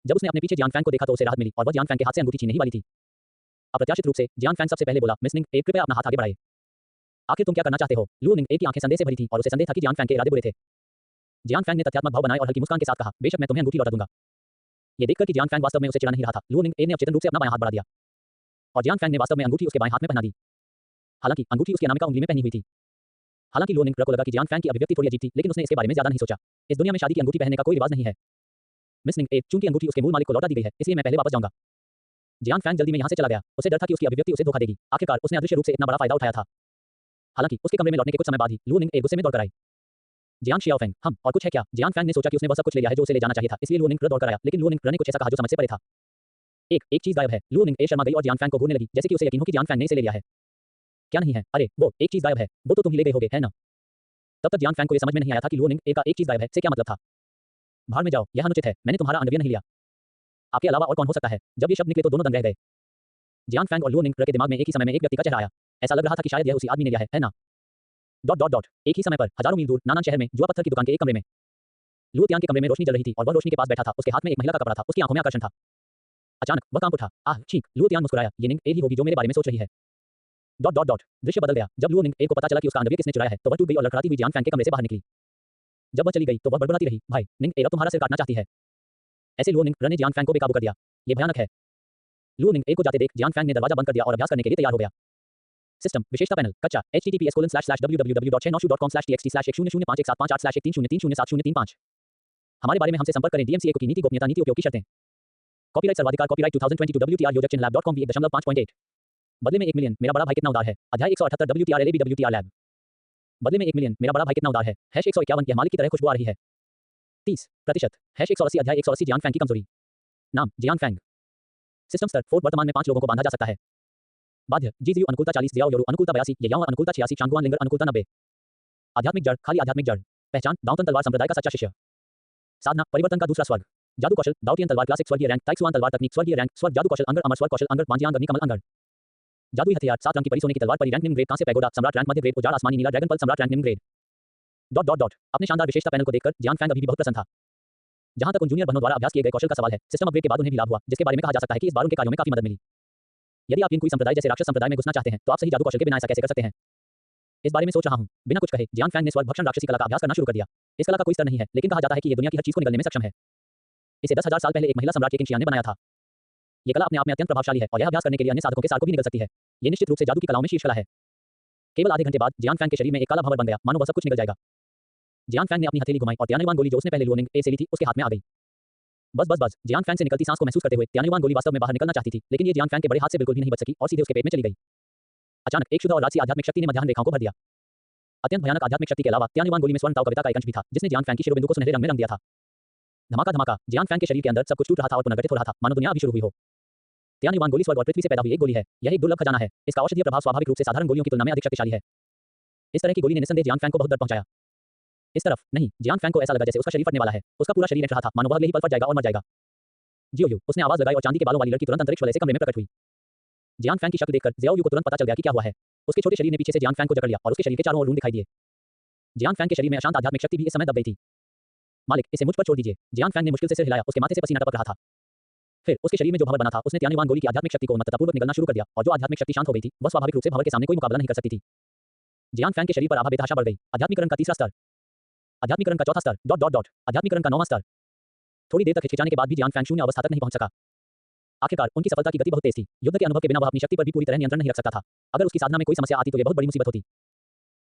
जब उसने अपने पीछे जियांग फैंग को देखा तो उसे राहत मिली और वह जियांग फैंग के हाथ से अंगूठी छीनने ही वाली थी। अप्रत्याशित रूप से जियांग फैंग सबसे पहले बोला, मिस निंग कृपया अपना हाथ आगे बढ़ाइए। आखिर तुम क्या करना चाहते हो? लू निंग की आंखें संदेह से भरी थी और उसे संदेह था कि जियांग फैंग के इरादे बुरे थे। जियांग फैंग ने तथ्यात्मक भाव बनाए और हल्की मुस्कान के साथ कहा, बेशक मैं तुम्हें अंगूठी लौटा दूंगा। ये देखकर कि जियांग फैंग वास्तव में उसे चिढ़ा नहीं रहा था, लू निंग ने अचेतन रूप से अपना बायां हाथ बढ़ा दिया और जियांग फैंग ने वास्तव में अंगूठी उसके बाएं हाथ में पहना दी। हालांकि अंगूठी उसकी अनामिका उंगली में पहनी हुई थी। हालांकि लू निंग को लगा कि जियांग फैंग की अभिव्यक्ति थोड़ी अजीब थी, लेकिन उसने इसके बारे में ज्यादा नहीं सोचा। इस दुनिया में शादी की अंगूठी पहनने का कोई रिवाज नहीं है। मिस निंग चूंकि अंगूठी उसके मूल मालिक को लौटा दी गई है, इसलिए मैं पहले वापस जाऊंगा। जियांग फैंग जल्दी में यहां से चला गया। उसे डर था कि उसकी अभिव्यक्ति उसे धोखा देगी। आखिरकार उसने अदृश्य रूप से इतना बड़ा फायदा उठाया था। हालांकि उसके कमरे में लौटने के कुछ समय बाद ही लू निंग गुस्से में दौड़कर आई। जियांग शियाओफेंग, हम और कुछ है क्या? जियांग फैंग ने सोचा कि उसने वह सब कुछ ले लिया है जो उसे ले जाना चाहिए था, इसलिए लू निंग दौड़कर आया, लेकिन लू निंग ने कुछ ऐसा कहा जो समझ से परे था। एक चीज गायब है। लू निंग शर्मा गई और जियांग फैंग को घूरने लगी, जैसे कि उसे यकीन हो कि जियांग फैंग ने इसे ले लिया है। क्या नहीं है? अरे वो एक चीज गायब है, वो तो तुम ही ले गए होगे, है ना? तब तक जियांग फैंग को यह समझ में नहीं आया था कि लू निंग का एक चीज गायब है से क्या मतलब था। भाड़ में जाओ, यह अनुचित है। मैंने तुम्हारा अंडरवियर नहीं लिया। आपके अलावा और कौन हो सकता है? जब ये शब्द निकले तो दोनों दंग रह गए। जियांग फैंग और लू निंग के दिमाग में एक ही समय में एक व्यक्ति का चेहरा आया। ऐसा लग रहा था कि शायद यह उसी आदमी ने लिया है ना? डॉट डॉट डॉट एक ही समय पर हजारों मील दूर नानान शहर में जुआ पत्थर की दुकान के एक कमरे में लू तियांग के कमरे में रोशनी जल रही थी और वह रोशनी के पास बैठा था। उसके हाथ में एक महिला का कपड़ा था। उसकी आंखों में आकर्षण था। अचानक वह कांप उठा। आह ठीक, लू तियांग मुस्कुराया, ये निंग ही होगी जो मेरे बारे में सोच रही है। डॉट डॉट डॉट दृश्य बदल गया। जब लू निंग को पता चला कि उसका अंडरवियर किसने चुराया है तो वह टूट गई और लड़खड़ाती हुई जियांग फैंग के कमरे से बाहर निकली। जब वह चली गई तो वह बड़बड़ाती रही, भाई निंग अब तुम्हारा सिर काटना चाहती है। ऐसे लू निंग ने जियांग फैंग को बेकाबू कर दिया। ये भयानक है। लू निंग को जाते देख जियांग फैंग ने दरवाजा बंद कर दिया और अभ्यास करने के लिए तैयार हो गया। सिस्टम विशेषता पैनल कच्चा https://www.696.com/txt/10517581303075 हमारे बारे में हमसे संपर्क करें। डीएमसीए की नीति गोपनीयता नीति उपयोग की शर्तें कॉपीराइट सर्वाधिकार कॉपीराइट 2022 WTR योजक चिन्ह lab.com v1.5.8 बदले में 1 मिलियन मेरा बड़ा भाई कितना उदार है। अध्याय 178 WTR LAB WTR लैब बदले में 1 मिलियन मेरा बड़ा भाई कितना उदार है। #151 यह मालिक की तरह खुशबू आ रही है। 30% #180 अध्याय 180 जियांग फैंग की कमजोरी नाम जियांग फैंग सिस्टम स्तर 4 वर्तमान में 5 लोगों को बांधा जा सकता है। बाध्य जीजीयू अनुकूलता 40 जियाओ योरू अनुकूलता 82 येयाओ अनुकूलता 86 चांगुआन लिंगर अनुकूलता 90 आध्यात्मिक जड़ खाली आध्यात्मिक जड़ पहचान दाउतन तलवार संप्रदाय का सच्चा शिष्य साधना परिवर्तन का दूसरा स्वर्ग जादू कौशल दाउतियन तलवार क्लासिक स्वर्गीय रैंक ताइक्सुआन तलवार तकनीक स्वर्गीय रैंक स्वर्ग जादू कौशल अंगर अमर स्वर्ग कौशल अंगर वांजियांग अग्नि कमल अंगर जादुई हथियार 7 रंग की परी सोने की तलवार परी रैंक निम्न ग्रेड कांस्य पैगोडा सम्राट रैंक मध्य ग्रेड उजाड़ आसमानी नीला ड्रैगन पल सम्राट रैंक निम्न ग्रेड डॉट डॉट डॉट अपने शानदार विशेषता पैनल को देखकर जियांग फैंग अभी भी बहुत प्रसन्न था। जहां तक उन जूनियर बहनों द्वारा अभ्यास किए गए कौशल का सवाल है, सिस्टम अपग्रेड के बाद उन्हें भी लाभ हुआ, जिसके बारे में कहा जा सकता है कि इस बार उनके कार्यों में काफी मदद मिली। यदि आप कोई संप्रदाय जैसे राक्षस संप्रदाय में घुसना चाहते हैं, तो आप सही जादू कौशल के बिना ऐसा कैसे कर सकते हैं? इस बारे में सोच रहा हूं। बिना कुछ कहे जियांग फैंग ने स्वर्ग भक्षण राक्षसी कला का अभ्यास करना शुरू कर दिया। इस कला का कोई स्तर नहीं है, लेकिन कहा जाता है कि ये दुनिया की हर चीज को निगलने में सक्षम है। इसे 10,000 साल पहले एक महिला सम्राट किंशिया ने बनाया था। ये कला अपने आप में अत्यंत प्रभावशाली है और यह अभ्यास करने के लिए अन्य साधकों के सार को भी निगल सकती है। ये निश्चित रूप से जादू की कलाओं में शीर्ष कला है। केवल आधे घंटे बाद जियांग फैंग के शरीर में एक काला भंवर बन गया, मानो वह सब कुछ निगल जाएगा। जियांग फैंग ने अपनी हथेली घुमाई और त्यानुवान गोली जो उसने पहले लुओनिंग ए से ली थी, उसके हाथ में आ गई। बस जियांग फैंग से निकलती सांस को महसूस करते हुए त्यानुवान गोली वास्तव में बाहर निकलना चाहती थी, लेकिन ये जियांग फैंग के बड़े हाथ से बिल्कुल भी नहीं बच सकी और सीधे उसके पेट में चली गई। अचानक एक शुद्ध और राजसी आध्यात्मिक शक्ति ने मध्याह्न रेखाओं को भर दिया। अत्यंत भयानक आध्यात्मिक शक्ति के अलावा त्यानुवान गोली में स्वर्ण ताव कविता का एक अंश भी था, जिसने जियांग फैंग की शिरोबिंदु को सुनहरे रंग में रंग दिया था। धमाका जियांग फैंग के शरीर के अंदर सब कुछ टूट रहा था और पुनर्गठित हो रहा था, मानो दुनिया अभी शुरू हुई हो। त्यानुवान गोली स्वर्ग और पृथ्वी से पैदा हुई एक गोली है। यह एक दुर्लभ खजाना है। इसका औषधीय प्रभाव स्वाभाविक रूप से साधारण गोलियों की तुलना में अधिक शक्तिशाली है। इस तरह की गोली ने निस्संदेह जियांग फैंग को बहुत दर्द पहुंचाया। इस तरफ नहीं, जियांग फैंग को ऐसा लगा जैसे उसका शरीर फटने वाला है। उसका पूरा शरीर हिल रहा था, मानो वह अगले ही पल फट जाएगा और मर जाएगा। जियो यू, उसने आवाज लगाई और चांदी के बालों वाली लड़की तुरंत अंतरिक्ष वलय से कमरे में प्रकट हुई। जियांग फैंग की शक्ल देखकर जियाओ यू को तुरंत पता चल गया कि क्या हुआ है। उसके छोटे शरीर ने पीछे से जियांग फैंग को जकड़ लिया और उसके शरीर के चारों ओर रून दिखाई दिए। जियांग फैंग के शरीर में अशांत आध्यात्मिक शक्ति भी इस समय दब गई थी। मालिक, इसे मुझ पर छोड़ दीजिए। जियांग फैंग ने मुश्किल से सिर हिलाया, उसके माथे से पसीना टपक रहा था। फिर उसके शरीर में जो भंवर बना था, उसने त्यानुवान गोली की आध्यात्मिक शक्ति को उन्मत्ततापूर्वक निगलना शुरू कर दिया और जो आध्यात्मिक शक्ति शांत हो गई थी, वह स्वाभाविक रूप से भंवर के सामने कोई मुकाबला नहीं कर सकती थी। जियांग फैंग के शरीर पर आभा बेतहाशा बढ़ गई। आध्यात्मिकरण का तीसरा स्तर, आध्यात्मिकरण का चौथा स्तर, आध्यात्मिकरण का 9वां स्तर। थोड़ी देर तक हिचकिचाने के बाद भी जियांग फैंग शून्य अवस्था तक नहीं पहुंच सका। आखिरकार उनकी सफलता की गति बहुत तेज थी। युद्ध के अनुभव के बिना वह अपनी शक्ति पर भी पूरी तरह नियंत्रण नहीं रख सकता था। अगर उसकी साधना में कोई समस्या आती तो यह बहुत बड़ी मुसीबत होती।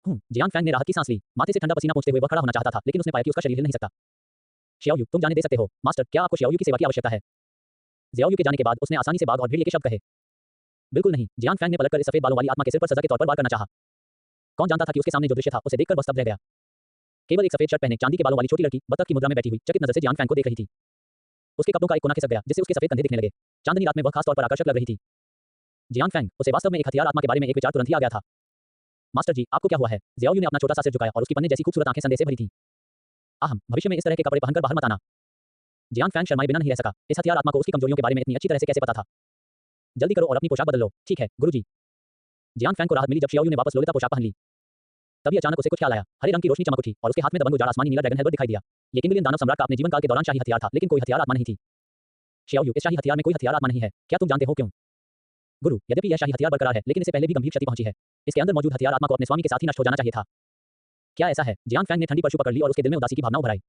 जियांग फैंग ने राहत की सांस ली। माथे से ठंडा पसीना पोंछते हुए वह खड़ा होना चाहता था, लेकिन उसने पाया कि उसका शरीर हिल नहीं सकता। शियाओ यू, तुम जाने दे सकते हो। मास्टर, क्या आपको शियाओ यू की सेवा की आवश्यकता है? जियाओ यू के जाने के बाद उसने आसानी से बाघ और भेड़िए के शब्द कहे। बिल्कुल नहीं। जियांग फैंग ने पलटकर इस सफेद बालों वाली आत्मा के सिर पर सजा के तौर पर वार करना चाहा। कौन जानता था कि उसके सामने जो दृश्य था, उसे देखकर वह स्तब्ध रह गया। केवल एक सफेद शर्ट पहने चांदी के बालों वाली छोटी लड़की बतख की मुद्रा में बैठी हुई चकित नजर से जियांग फैंग को देख रही थी। उसके कपड़ों का एक कोना खिसक गया, जिससे उसके सफेद कंधे दिखने लगे। चांदनी रात में वह खास तौर पर आकर्षक लग रही थी। जियांग फैंग, उसे वास्तव में एक हथियार आत्मा के बारे में एक विचार तुरंत ही आ गया था। मास्टर जी, आपको क्या हुआ है? जियाओ यू ने अपना छोटा सा सिर झुकाया और उसकी पन्ने जैसी खूबसूरत आंखें संदेह से भरी थीं। आहम, भविष्य में इस तरह के कपड़े पहनकर बाहर मत आना। जियांग फैंग शर्माए बिना नहीं रह सका। इस हथियार आत्मा को उसकी कमजोरियों के बारे में इतनी अच्छी तरह से कैसे पता था? जल्दी करो और अपनी पोशाक बदल लो। ठीक है, गुरुजी। जियांग फैंग को राहत मिली जब शियाओ यू ने वापस लोलिता पोशाक पहन ली। तभी अचानक उसे कुछ ख्याल आया। हरे रंग की रोशनी चमक उठी और उसके हाथ में दबंग उजाड़ आसमानी नीला ड्रैगन हेडबर्ड दिखाई दिया। ये किंगलियन दानव सम्राट का अपने जीवन काल के दौरान शाही हथियार था, लेकिन कोई हथियार आत्मा नहीं थी। शियाओ यू, इस शाही हथियार में कोई हथियार आत्मा नहीं है। क्या तुम जानते हो क्यों? गुरु, यद्यपि यह शाही हथियार बरकरार है, लेकिन इससे पहले भी गंभीर क्षति पहुंची है। इसके अंदर मौजूद हथियार आत्मा को अपने स्वामी के साथ ही नष्ट हो जाना चाहिए था। क्या ऐसा है? जियांग फैंग ने ठंडी परशु पकड़ ली और उसके दिल में उदासी की भावना उभर आई।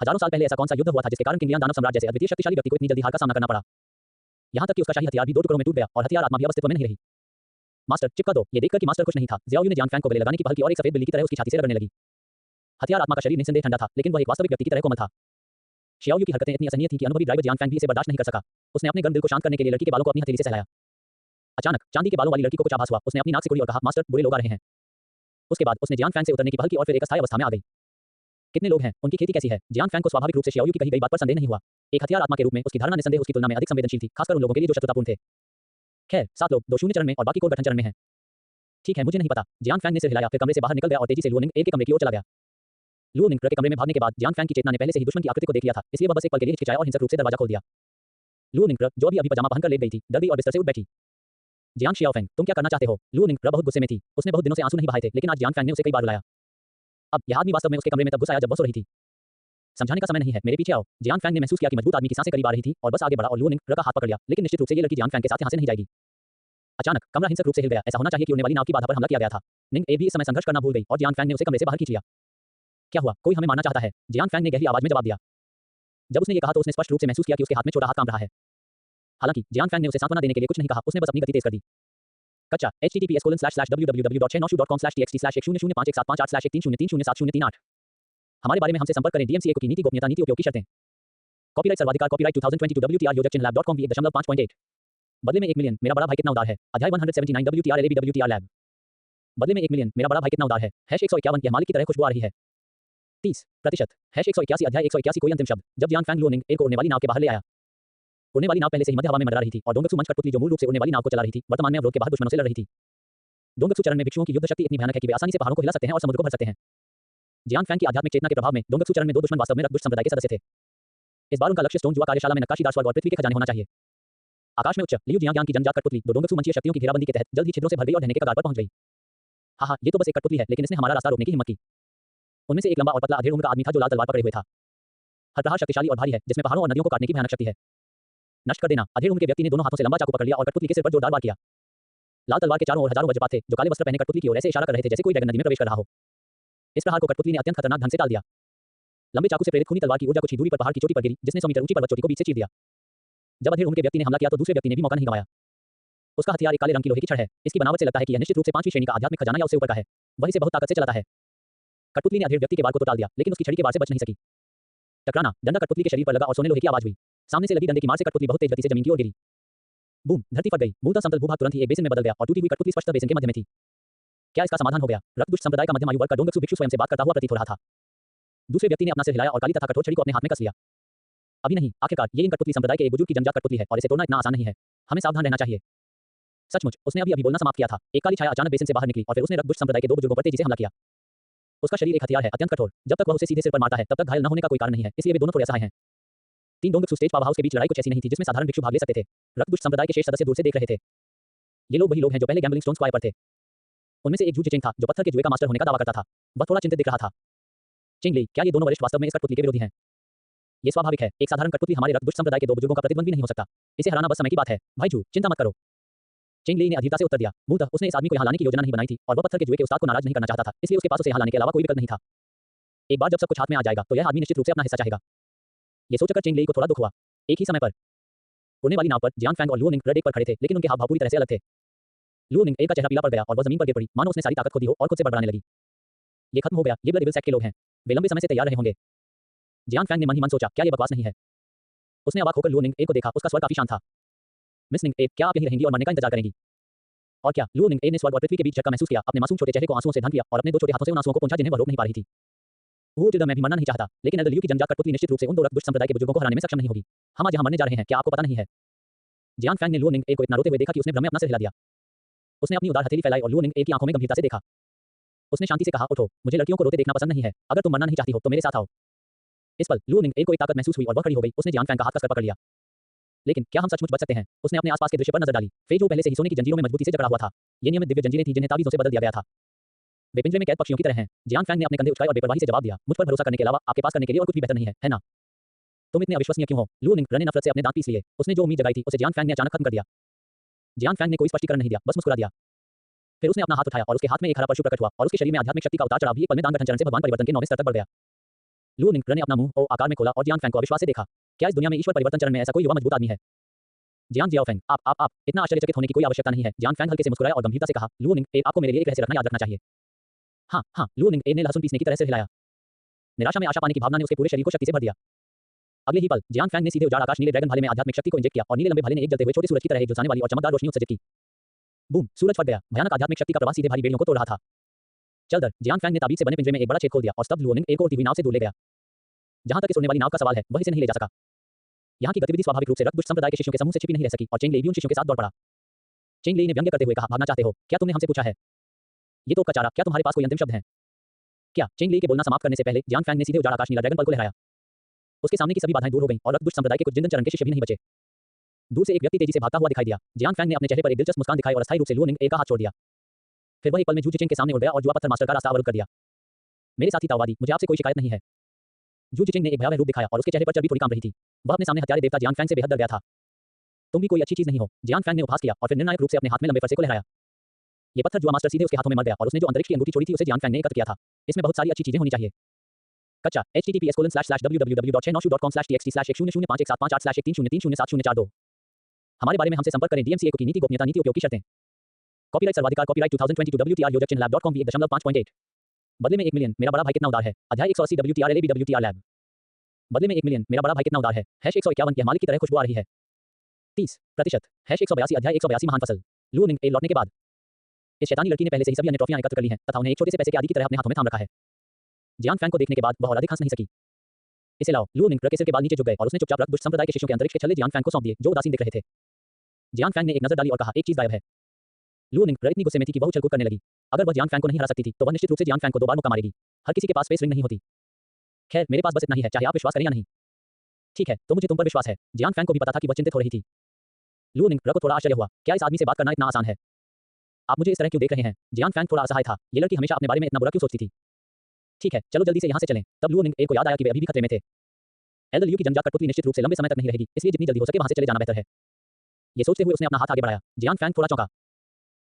हजारों साल पहले ऐसा कौन सा युद्ध हुआ था जिसके कारण किंगलियन दानव सम्राट जैसे अद्वितीय शक्तिशाली व्यक्ति को इतनी जल्दी हार का सामना करना पड़ा? यहाँ तक कि उसका शाही हथियार भी 2 टुकड़ों में टूट गया और हथियार आत्मा भी अब अस्तित्व में नहीं रही। मास्टर, चिपका दो। ये देखकर कि मास्टर खुश नहीं था, जियाओ यू ने जियांग फैंग को गले लगाने की पहल की और एक सफेद बिल्ली की तरह उसकी छाती से रगड़ने लगी। हथियार आत्मा का शरीर निस्संदेह ठंडा था, लेकिन वह एक वास्तविक व्यक्ति की तरह कोमल था। शियाओ यू की हरकतें इतनी असहनीय थीं कि अनुभवी ड्राइवर जियांग फैंग भी इसे बर्दाश्त नहीं कर सका। उसने अपने गर्म दिल को शांत करने के लिए लड़की के बालों को अपनी हथेली से सहलाया। अचानक चांदी के बालों वाली लड़की को कुछ आभास हुआ। उसने अपनी नाक सिकुड़ी और कहा, मास्टर, बुरे लोग आ रहे हैं। उसके बाद उसने जियांग फैंग से उतरने की पहल की और फिर एक अस्थायी अवस्था में आ गई। कितने लोग हैं? उनकी खेती कैसी है? जियांग फैंग को स्वाभाविक रूप से शियाओ यू की कही गई बात पर संदेह नहीं हुआ। एक हथियार आत्मा के रूप में उसकी धारणा निस्संदेह उसकी तुलना में अधिक संवेदनशील थी, खासकर उन लोगों के लिए जो शत्रुतापूर्ण थे। खैर, 7 लोग 2 शून्य चरण में और बाकी कोर गठन चरण में हैं। ठीक है, मुझे नहीं पता। जियांग फैंग ने सिर हिलाया, फिर कमरे से बाहर निकल गया और तेजी से लुओनिंग ए के कमरे की ओर चला गया। लुओनिंग के कमरे में भागने के बाद जियांग फैंग की चेतना ने पहले से ही दुश्मन की आकृति को देख लिया था, इसलिए वह बस एक पल के लिए हिचकिचाया और हिंसक रूप से दरवाजा खोल दिया। लुओनिंग, जो अभी पजामा पहनकर लेट गई थी, डर गई और बिस्तर से उठ बैठी। जियांग शियाओफेंग, तुम क्या करना चाहते हो? लुओनिंग बहुत गुस्से में थी। उसने बहुत दिनों से आंसू नहीं बहाए थे, लेकिन आज जियांग फैंग ने उसे कई बार बुलाया। अब यह आदमी वास्तव में उसके कमरे में तब घुस आया जब वह सो रही थी। समझाने का समय नहीं है, मेरे पीछे आओ। जियांग फैंग ने महसूस किया कि मजबूत आदमी की सांसें करीब आ रही थी और बस आगे बढ़ा और लुओनिंग का हाथ पकड़ लिया, लेकिन निश्चित रूप से ये लड़की जियांग फैंग के साथ यहाँ से नहीं जाएगी। अचानक कमरा हिंसक रूप से हिल गया। ऐसा होना चाहिए कि उड़ने वाली नाव की बाधा पर हमला किया गया था। निंग ए भी इस समय संघर्ष करना भूल गई और जियांग फैंग ने उसे कमरे से बाहर खींच लिया। क्या हुआ? कोई हमें मारना चाहता है। जियांग फैंग ने गहरी आवाज में जवाब दिया। जब उसने ये कहा तो उसने स्पष्ट रूप से महसूस किया कि उसके हाथ में छोटा हाथ काम रहा है। हालांकि जियांग फैंग ने उसे सांत्वना देने के लिए कुछ नहीं कहा, उसने बस अपनी गति तेज कर दी। कच्चा https://www.shenosu.com/txt/100158585813030370308। हमारे बारे में हमसे संपर्क करें। डीएमसीए की नीति गोपनीयता नीति उपयोग की शर्तें। कॉपीराइट सर्वाधिकार कॉपीराइट 2022 WTR योजक चिन्ह lab.com v1.5.8। बदले में 1 मिलियन मेरा बड़ा भाई कितना उदार है। अध्याय 179 WTR LAB WTR लैब। बदले में 1 मिलियन मेरा बड़ा भाई कितना उदार है। #151 यह मालिक की तरह खुशबू आ रही है। 30% #181 अध्याय 181 कोई अंतिम शब्द। जब जियांग फैंग लुओनिंग ए को उड़ने वाली नाव के बाहर ले आया। उड़ने वाली नाव पहले से ही मध्य हवा में मंडरा रही थी और डोंगत्सु मंच कठपुतली जो मूल रूप से उड़ने वाली नाव को चला रही थी, वर्तमान में अवरोध के बाहर दुश्मनों से लड़ रही थी। डोंगत्सु चरण में भिक्षुओं की युद्ध शक्ति इतनी भयानक है कि वे आसानी से पहाड़ों को हिला सकते हैं और समुद्र को भर सकते हैं। जियांग फैंग की आध्यात्मिक चेतना के प्रभाव में डोंगत्सु चरण में 2 दुश्मन वास्तव में रक्तबुश संप्रदाय के सदस्य थे। इस बार उनका लक्ष्य स्टोन जुआ कार्यशाला में नक्काशीदार स्वर्ग और पृथ्वी के खजाने होना चाहिए। आकाश में उच्च लियू जियांग की जन्मजात कठपुतली दो डोंगत्सु मंचीय शक्तियों की घेराबंदी के तहत जल्द ही छिद्रों से भर गई और ढहने के कगार पर पहुंच गई। हाँ, ये तो बस एक कठपुतली है, लेकिन इसने हमारा रास्ता रोकने की हिम्मत की। उनमें से एक लंबा और पतला अधेड़ उम्र का आदमी था जो लाल तलवार पकड़े हुए था। हर प्रहार शक्तिशाली और भारी है, जिसमें पहाड़ों और नदियों को काटने की भयानक शक्ति है। नष्ट कर देना। अधेड़ उम्र के व्यक्ति ने दोनों हाथों से लंबा चाकू पकड़ लिया और कठपुतली के सिर पर जोरदार वार किया। लाल तलवार के चारों ओर हजारों वज्रपात थे, जो काले वस्त्र पहने कठपुतली की ओर ऐसे इशारा कर रहे थे जैसे कोई ड्रैगन नदी में प्रवेश कर रहा हो। इस प्रहार को कठपुतली ने अत्यंत खतरनाक ढंग से टाल दिया। लंबे चाकू से प्रेरित खूनी तलवार की ऊर्जा कुछ ही दूरी पर पहाड़ की चोटी पर गिरी, जिसने 100 मीटर ऊंची पर्वत चोटी को बीच से चीर दिया। जब अधेड़ उम्र के व्यक्ति ने हमला किया तो दूसरे व्यक्ति ने भी मौका नहीं गंवाया। उसका हथियार एक काले रंग की लोहे की छड़ है। इसकी बनावट से लगता है कि यह निश्चित रूप से 5वीं श्रेणी का आध्यात्मिक खजाना या उससे ऊपर का है। वह इसे बहुत ताकत से चलाता है। कठपुतली ने अधेड़ व्यक्ति के बाल को तो टाल दिया, लेकिन उसकी छड़ी के वार से बच नहीं सकी। टकराना। डंडा कठपुतली के शरीर पर लगा और सोने लोहे की आवाज हुई। सामने से लगी डंडे की मार से कठपुतली बहुत तेज गति से जमीन की ओर गिरी। बूम! धरती फट गई। मूलतः समतल भूभाग तुरंत ही एक बेसिन में बदल गया और टूटी हुई कठपुतली स्पष्टतः बेसिन के मध्य में थी। क्या इसका समाधान हो गया? रक्तदुष्ट संप्रदाय का मध्यम आयु वर्ग का डोंगकसु भिक्षु स्वयं से बात करता हुआ प्रतीत हो रहा था। दूसरे व्यक्ति ने अपना सिर हिलाया और काली तथा कठोर छड़ी को अपने हाथ में कस लिया। अभी नहीं, आखिरकार ये इन कठपुतली संप्रदाय के एक बुजुर्ग की जन्मजात कठपुतली है और इसे तोड़ना इतना आसान नहीं है। हमें सावधान रहना चाहिए। सचमुच, उसने अभी बोलना समाप्त किया था। एक काली छाया अचानक बेसिन से बाहर निकली और फिर उसने रक्तदुष्ट संप्रदाय के दो बुजुर्गों पर तेजी से हमला किया। उसका शरीर एक हथियार है, अत्यंत कठोर। जब तक वह उसे सीधे सिर पर मारता है, तब तक घायल न होने का कोई कारण नहीं है, इसलिए वे दोनों थोड़े असहाय हैं। 3 डोंगकसु स्टेज पावर हाउस के बीच लड़ाई कुछ ऐसी नहीं थी जिसमें साधारण भिक्षु भाग ले सकते थे। रक्तदुष्ट संप्रदाय के शेष सदस्य दूर से देख रहे थे। ये लोग वही लोग हैं जो पहले गैम्बलिंग स्टोन स्क्वायर पर थे। उनमें से एक जू जिचेंग था, जो पत्थर के जुए का मास्टर होने का दावा करता था। वह थोड़ा चिंतित दिख रहा था। चिंगली, क्या ये दोनों वरिष्ठ वास्तव में इस कठपुतली के विरोधी हैं? ये स्वाभाविक है। एक साधारण कठपुतली हमारे रक्तदुष्ट संप्रदाय के दो बुजुर्गों का प्रतिद्वंदी नहीं हो सकता। इसे हराना बस समय की बात है। भाई जू, चिंता मत करो। चिंगली ने अधीरता से उत्तर दिया। मूलतः उसने इस आदमी को यहाँ लाने की योजना नहीं बनाई थी और वह पत्थर के जुए के उस्ताद को नाराज नहीं करना चाहता था, इसलिए उसके पास उसे यहाँ लाने के अलावा कोई विकल्प नहीं था। एक बार जब सब कुछ हाथ में आ जाएगा, तो यह आदमी निश्चित रूप से अपना हिस्सा चाहेगा। ये सोचकर चिंगली को थोड़ा दुख हुआ। एक ही समय पर उड़ने वाली नाव पर जियांग फैंग और लुओ निंग रेड एक पर खड़े थे, लेकिन उनके हाव भाव पूरी तरह से अलग थे। लुओ निंग एक का चेहरा पीला पड़ गया और वह जमीन पर गिर पड़ी, मानो उसने सारी ताकत खो दी हो और खुद से बड़बड़ाने लगी। ये खत्म हो गया। ये ब्लड डेविल सेक्ट के लोग हैं। वे लंबे समय से तैयार रहे होंगे। जियांग फैंग ने मन ही मन सोचा, क्या ये बकवास नहीं है? उसने अवाक होकर लुओ निंग को देखा। उसका स्वर काफी शांत था। मिस निंग, क्या आप यहीं रहेंगी और मरने का इंतजार करेंगी? और क्या? लुओ निंग ने स्वर्ग और पृथ्वी के बीच झटका महसूस किया, अपने मासूम छोटे चेहरे को आंसुओं से ढक लिया और अपने दो छोटे हाथों से उन आंसुओं को पोंछा जिन्हें वह रोक नहीं पा रही थी। मैं भी मरना नहीं चाहता, लेकिन एल्डर लियू की जन्मजात कठपुतली निश्चित रूप से उन दो रक्तदुष्ट संप्रदाय के बुजुर्गों को हराने में सक्षम नहीं होगी। हम आज यहाँ मरने जा रहे हैं, क्या आपको पता नहीं है? जियांग फैंग ने लुओ निंग को इतना रोते हुए देखा कि उसने भ्रम में अपना सिर हिला दिया। उसने अपनी उदार हथेली फैलाई और लुओ निंग की आंखों में गंभीरता से देखा। उसने शांति से कहा, उठो, मुझे लड़कियों को रोते देखना पसंद नहीं है। अगर तुम मरना नहीं चाहती हो तो मेरे साथ आओ। इस पल लुओ निंग को एक ताकत महसूस हुई और वह खड़ी हो गई। उसने जियांग फैंग का हाथ कसकर पकड़ लिया। लेकिन क्या हम सचमुच बच सकते हैं? उसने अपने आसपास के दृश्य पर नजर डाली। फे जो पहले से ही सोने की जंजीरों में मजबूती से जकड़ा हुआ था। ये नियमित दिव्य जंजीरें थी जिन्हें ताबीजों से बदल दिया गया था। वे पिंजरे में कैद पक्षियों की तरह हैं। जियांग फैंग ने अपने कंधे उठाए और बेपरवाही से जवाब दिया, मुझ पर भरोसा करने के अलावा आपके पास करने के लिए और कुछ भी बेहतर नहीं है, है ना? तुम इतने अविश्वसनीय क्यों हो? लुओ निंग ने नफरत से अपने दांत पीस लिए। उसने जो उम्मीद जगाई थी उसे जियांग फैंग ने अचानक खत्म कर दिया। जियांग फैंग ने कोई स्पष्टीकरण नहीं दिया, बस मुस्कुरा दिया। फिर उसने अपना हाथ उठाया और उसके हाथ में एक हरा परशु प्रकट हुआ और उसके शरीर में आध्यात्मिक शक्ति का उतार चढ़ाव भी एक पल में दान गठन चरण से भगवान परिवर्तन के 9वें स्तर तक बढ़ गया। लुओ निंग ने अपना मुंह ओ आकार में खोला और जियांग फैंग को अविश्वास से देखा। क्या इस दुनिया में ईश्वर परिवर्तन चरण में ऐसा कोई युवा मजबूत आदमी है? जियांग जियाओफेंग, आप इतना आश्चर्यचकित होने की कोई आवश्यकता नहीं है। जियांग फैंग हल्के से मुस्कुराया और गंभीरता से कहा, लुओ निंग, आपको मेरे लिए एक रहस्य रखना याद रखना चाहिए। हाँ, लुओ निंग ने लहसुन पीसने की तरह से हिलाया। निराशा में आशा पाने की भावना ने उसके पूरे शरीर को शक्ति से भर दिया। अगले ही पल जियांग फैंग ने सीधे उजाड़ आकाश नीले ड्रैगन भाले में आध्यात्मिक शक्ति को इंजेक्ट किया और नीले लंबे भाले ने एक जलते हुए छोटे सूरज की तरह एक झुलसाने वाली और चमकदार रोशनी उत्सर्जित की। बूम! सूरज फट गया। भयानक आध्यात्मिक शक्ति का प्रवाह सीधे भारी बेड़ियों को तोड़ रहा था। चल दर, जियांग फैंग ने ताबीज से बने पिंजरे में एक बड़ा छेद खोल दिया और स्तब्ध लुओ निंग को उड़ती हुई नाव से दूर ले गया। जहां तक इस उड़ने वाली नाव का सवाल है, वह इसे नहीं ले जा सका। यहाँ की गतिविधि स्वाभाविक रूप से रक्तदुष्ट संप्रदाय के शिष्यों के समूह से छिपी नहीं रह सकी और चेंगली भी उन शिष्यों के साथ दौड़ पड़ा। चेंगली ने व्यंग्य करते हुए कहा, भागना चाहते हो? क्या तुमने हमसे पूछा है? ये तो कचारा, क्या तुम्हारे पास कोई अंतिम शब्द है? क्या? चेंगली के बोलना समाप्त करने से पहले जियांग फैंग ने सीधे उजाड़ आकाश नीला ड्रैगन बल को लहराया। उसके सामने की सभी बाधाएं दूर हो गईं और रक्तदुष्ट संप्रदाय के कुछ जिंदन चरण के शिष्य भी नहीं बचे। दूर से एक व्यक्ति तेजी से भागता हुआ दिखाई दिया। जियांग फैंग ने अपने चेहरे पर एक दिलचस्प मुस्कान दिखाई और अस्थायी रूप से लुओ निंग का हाथ छोड़ दिया। फिर वह एक पल में जू जिचेंग के सामने उड़ गया और जुआ पत्थर मास्टर का रास्ता अवरुद्ध कर दिया। मेरे साथी ताओवादी, मुझे आपसे कोई शिकायत नहीं है। जू जिचेंग ने एक भयावह रूप दिखाया और उसके चेहरे पर चर्बी थोड़ी काम रही थी। वह अपने सामने हत्यारे देवता जियांग फैंग से बेहद डर गया था। तुम भी कोई अच्छी चीज नहीं हो, जियांग फैंग ने उपहास किया और फिर निर्णायक रूप से अपने हाथ में लंबे फरसे को लहराया। ये पत्थर जुआ मास्टर सीधे उसके हाथों में मर गया और उसने जो अंतरिक्ष की अंगूठी छोड़ी थी उसे जियांग फैंग ने एकत्र किया था। इसमें बहुत सारी अच्छी चीजें होनी चाहिए। कच्चा https://www.chenoshub.com/txt/10981758830303704 हमारे बारे में हमसे संपर्क करें। DMCA की नीति गोपनीयता नीति उपयोग की शर्तें। कॉपीराइट सर्वाधिकार कॉपीराइट 2022 WTR योजक चिन्ह lab.com 1.8 बदले में 1 मिलियन मेरा बड़ा भाई कितना उदार है। अध्याय 180 WTR LAB WTR लैब बदले में 1 मिलियन मेरा बड़ा भाई कितना उदार है। #151 के मालिक की तरह खुशबू आ रही है। 30% #182 अध्याय 182 महान फसल। लुओ निंग लौटने के बाद इस शैतानी लड़की ने पहले से ही सभी अन्य ट्रॉफियां एकत्र कर ली हैं तथा उन्हें एक छोटे से पैसे के आदि की तरह अपने हाथों में थाम रखा है। जियांग फैंग को देखने के बाद वह और अधिक हंस नहीं सकी। इसे लाओ। लुओ निंग के सिर के बाल नीचे झुक गए और उसने चुपचाप रक्तदुष्ट संप्रदाय के शिष्यों के अंतरिक्ष के छल्ले जियांग फैंग को सौंप दिए, जो उदासीन दिख रहे थे। जियांग फैंग ने एक नजर डाली और कहा, एक चीज गायब है। लुओ निंग इतनी गुस्से में थी कि वह उछल-कूद करने लगी। अगर वह जियांग फैंग को नहीं हरा सकती थी, तो वह निश्चित रूप से जियांग फैंग को 2 बार मुक्का मारेगी। हर किसी के पास स्पेस रिंग नहीं होती। खैर, मेरे पास बस इतना ही है, चाहे आप विश्वास करें या नहीं। ठीक है, तो मुझे तुम पर विश्वास है। जियांग फैंग को भी पता था कि वह चिंतित हो रही थी। लुओ निंग को थोड़ा आश्चर्य हुआ, क्या इस आदमी से बात करना इतना आसान है? आप मुझे इस तरह क्यों देख रहे हैं? जियांग फैंग थोड़ा असहाय था। ये लड़की हमेशा अपने बारे में इतना बुरा क्यों सोचती थी? ठीक है, चलो जल्दी से यहाँ से चलें। तब लुओ निंग को याद आया कि वे अभी भी खतरे में थे। एल्डर लियू की जंगजात कठपुतली निश्चित रूप से लंबे समय तक नहीं रहेगी, इसलिए जितनी जल्दी हो सके वहां से चले जाना बेहतर है। ये सोचते हुए उसने अपना हाथ आगे बढ़ाया। जियांग फैंग थोड़ा चौंका।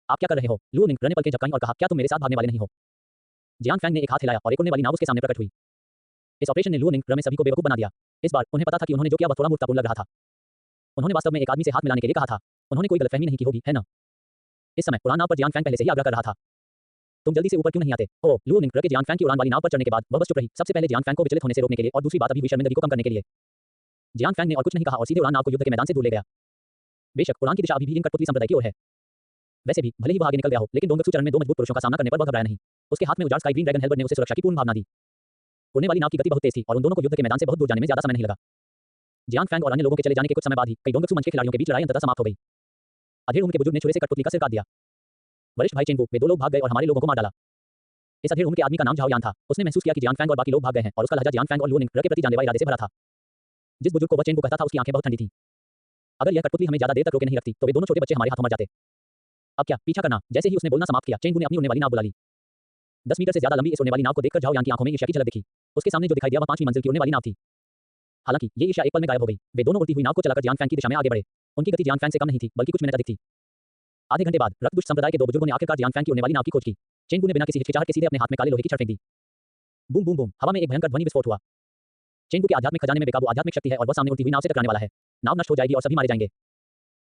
आप क्या कर रहे हो? लुओ निंग ने पलकें झपकाईं और कहा, क्या तुम मेरे साथ भागने वाले नहीं हो? जियांग फैंग ने एक हाथ हिलाया और एक उड़ने वाली नाव उसके सामने प्रकट हुई। इस ऑपरेशन ने लुओ निंग में सभी को बेवकूफ बना दिया। इस बार उन्हें पता था कि उन्होंने जो किया वह थोड़ा मूर्खतापूर्ण लग रहा था। उन्होंने वास्तव में एक आदमी से हाथ मिलाने के लिए कहा था। उन्होंने कोई गलतफहमी नहीं की होगी, है ना? इस समय उड़ान नाव पर जियांग फैंग पहले से ही आग्रह कर रहा था। तुम जल्दी से ऊपर क्यों नहीं आते? ओह, लुओ निंग के जियांग फैंग की उड़ान वाली नाव पर चढ़ने के बाद वह बस चुप रही। सबसे पहले जियांग फैंग को विचलित होने से रोकने के लिए और दूसरी बात अभी हुई शर्मिंदगी को कम करने के लिए। जियांग फैंग ने और कुछ नहीं कहा और सीधे उड़ान नाव को युद्ध के मैदान से दूर ले गया। बेशक उड़ान की दिशा अभी भी कठपुतली संप्रदाय की ओर है। वैसे भी भले ही वह आगे निकल गया हो, लेकिन डोंगत्सु चरण में दो मजबूत पुरुषों का सामना करने पर वह घबराया नहीं। उसके हाथ में उजाड़ स्काई ग्रीन ड्रैगन हेल्मेट ने उसे सुरक्षा की पूर्ण भावना दी। उड़ने वाली नाव की गति बहुत तेज थी और उन दोनों को युद्ध के मैदान से बहुत दूर जाने में ज्यादा समय नहीं लगा। जियांग फैंग और अन्य लोगों के चले जाने के कुछ समय बाद ही कई डोंगत्सु मंच के खिलाड़ियों के बीच लड़ाई अंततः समाप्त हो गई। अधेड़ उम्र के बुजुर्ग ने छुरे से कठपुतली का सिर काट दिया। वरिष्ठ भाई चेंगू, वे दो लोग भाग गए और हमारे लोगों को मार डाला। इस अधेड़ उम्र के आदमी का नाम झाओ यान था। उसने महसूस किया कि जियांग फैंग और बाकी लोग भाग गए हैं और उसका लहजा जियांग फैंग और लुओ निंग के प्रति जानलेवा इरादे से भरा था। जिस बुजुर्ग को वह चेंगू कहता था उसकी आंखें बहुत ठंडी थीं। अगर यह कठपुतली हमें ज्यादा देर तक रोके नहीं रखती तो वे दोनों छोटे बच्चे हमारे हाथों मर जाते। अब क्या पीछा करना? जैसे ही उसने बोलना समाप्त किया, चेंगू ने अपनी उड़ने वाली नाव बुला ली। 10 मीटर से ज्यादा लंबी इस उड़ने वाली नाव को देखकर झाओ यान की आंखों में ईर्ष्या की झलक दिखी। उसके सामने जो दिखाई दिया वह 5वीं मंजिल की उड़ने वाली नाव थी। हालांकि ये ईर्ष्या एक पल में गायब हो गई। वे दोनों उड़ती हुई नाव को चलाकर जियांग फैंग की दिशा में आगे बढ़े। उनकी गति जियांग फैंग से कम नहीं थी, बल्कि कुछ मिनट अधिक थी। आधे घंटे बाद रक्तदुष्ट संप्रदाय के दो बुजुर्गों ने आखिरकार जियांग फैंग की उड़ने वाली नाव की खोज की। चेंगू ने बिना किसी हिचकिचाहट के सीधे अपने हाथ में काले लोहे की छड़ फेंक दी। बूम बूम बूम, हवा में एक भयंकर ध्वनि विस्फोट हुआ। चेंगू के आध्यात्मिक खजाने में बेकाबू आध्यात्मिक शक्ति है और वह सामने उड़ती हुई नाव से टकराने वाला है। नाव नष्ट हो जाएगी और सभी मारे जाएंगे।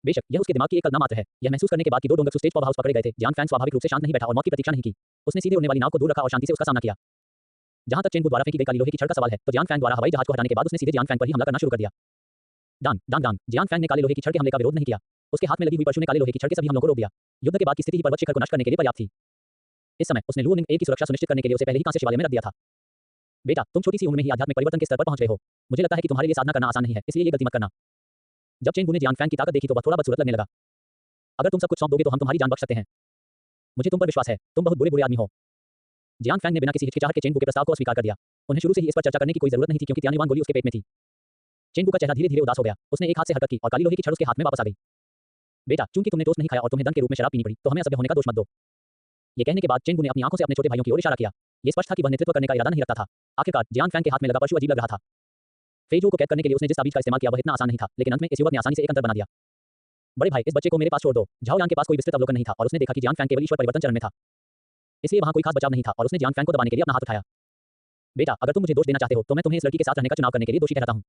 बेशक यह उसके दिमाग की एक कल्पना मात्र है। यह महसूस करने के बाद कि दो डोंगत्सु स्टेज पावर हाउस पकड़े गए थे, जियांग फैंग स्वाभाविक रूप से शांत नहीं बैठा और मौत की प्रतीक्षा नहीं की। उसने सीधे उड़ने वाली नाव को दूर रखा और शांति से उसका सामना किया। जहां तक चेंगू द्वारा फेंकी गई काली लोहे की छड़ का सवाल है, तो जियांग फैंग द्वारा हवाई जहाज को हटाने के बाद उसने सीधे जियांग फैंग पर ही हमला करना शुरू कर दिया। डांग डांग डांग, जियांग फैंग ने काले लोहे की छड़ के हमले का विरोध नहीं किया। उसके हाथ में लगी हुई परशु ने काले लोहे की छड़ के सभी हमलों को रोक दिया। युद्ध के बाद की स्थिति ही पर्वत शिखर को नष्ट करने के लिए पर्याप्त थी। इस समय उसने लुओ निंग की सुरक्षा सुनिश्चित करने के लिए उसे पहले ही कांस्य शिवालय में रख दिया था। बेटा, तुम छोटी सी उम्र में ही आध्यात्मिक परिवर्तन के स्तर पर पहुंच गए हो। मुझे लगता है कि तुम्हारे लिए साधना करना आसान नहीं है, इसलिए ये गलती मत करना। जब चेंगू ने जियांग फैंग की ताकत देखी तो वह थोड़ा बदसूरत लगने लगा। अगर तुम सब कुछ सौंप दोगे तो हम तुम्हारी जान बख्श सकते हैं। मुझे तुम पर विश्वास है, तुम बहुत बुरे आदमी हो। जियांग फैंग ने बिना किसी हिचकिचाहट के चेंगू के प्रस्ताव को अस्वीकार कर दिया। उन्हें शुरू से ही इस पर चर्चा करने की कोई जरूरत नहीं थी क्योंकि त्यानिवान गोली उसके पेट में थी। चेंगू का चेहरा धीरे धीरे उदास हो गया। उसने एक हाथ से हरकत की और काली लोहे की छड़ उसके हाथ में वापस आ गई। बेटा, चूंकि तुमने टोस्ट नहीं खाया और तुम्हें दंड के रूप में शराब पीनी पड़ी, तो हमें असभ्य होने का दोष मत दो। ये कहने के बाद चेंगू ने अपनी आंखों से अपने छोटे भाइयों की ओर इशारा किया। ये स्पष्ट था कि वह नेतृत्व करने का इरादा नहीं रखता था। आखिरकार जियांग फैंग के हाथ में लगा परशु अजीब लग रहा था। फेजू को कैद करने के लिए उसने जिस ताबीज का इस्तेमाल किया वह इतना आसान नहीं था, लेकिन अंत में इस युवक ने आसानी से एक अंतर बना दिया। बड़े भाई, इस बच्चे को मेरे पास छोड़ दो। झाओ यान के पास कोई विस्तृत अवलोकन नहीं था और उसने देखा कि जियांग फैंग केवल ईश्वर परिवर्तन चरण में था। इसलिए वहां कोई खास बचाव नहीं था और उसने जियांग फैंग को दबाने के लिए अपना हाथ उठाया। बेटा, अगर तुम मुझे दोष देना चाहते हो तो मैं तुम्हें इस लड़की के साथ रहने का चुनाव करने के लिए दोषी ठहराता हूं।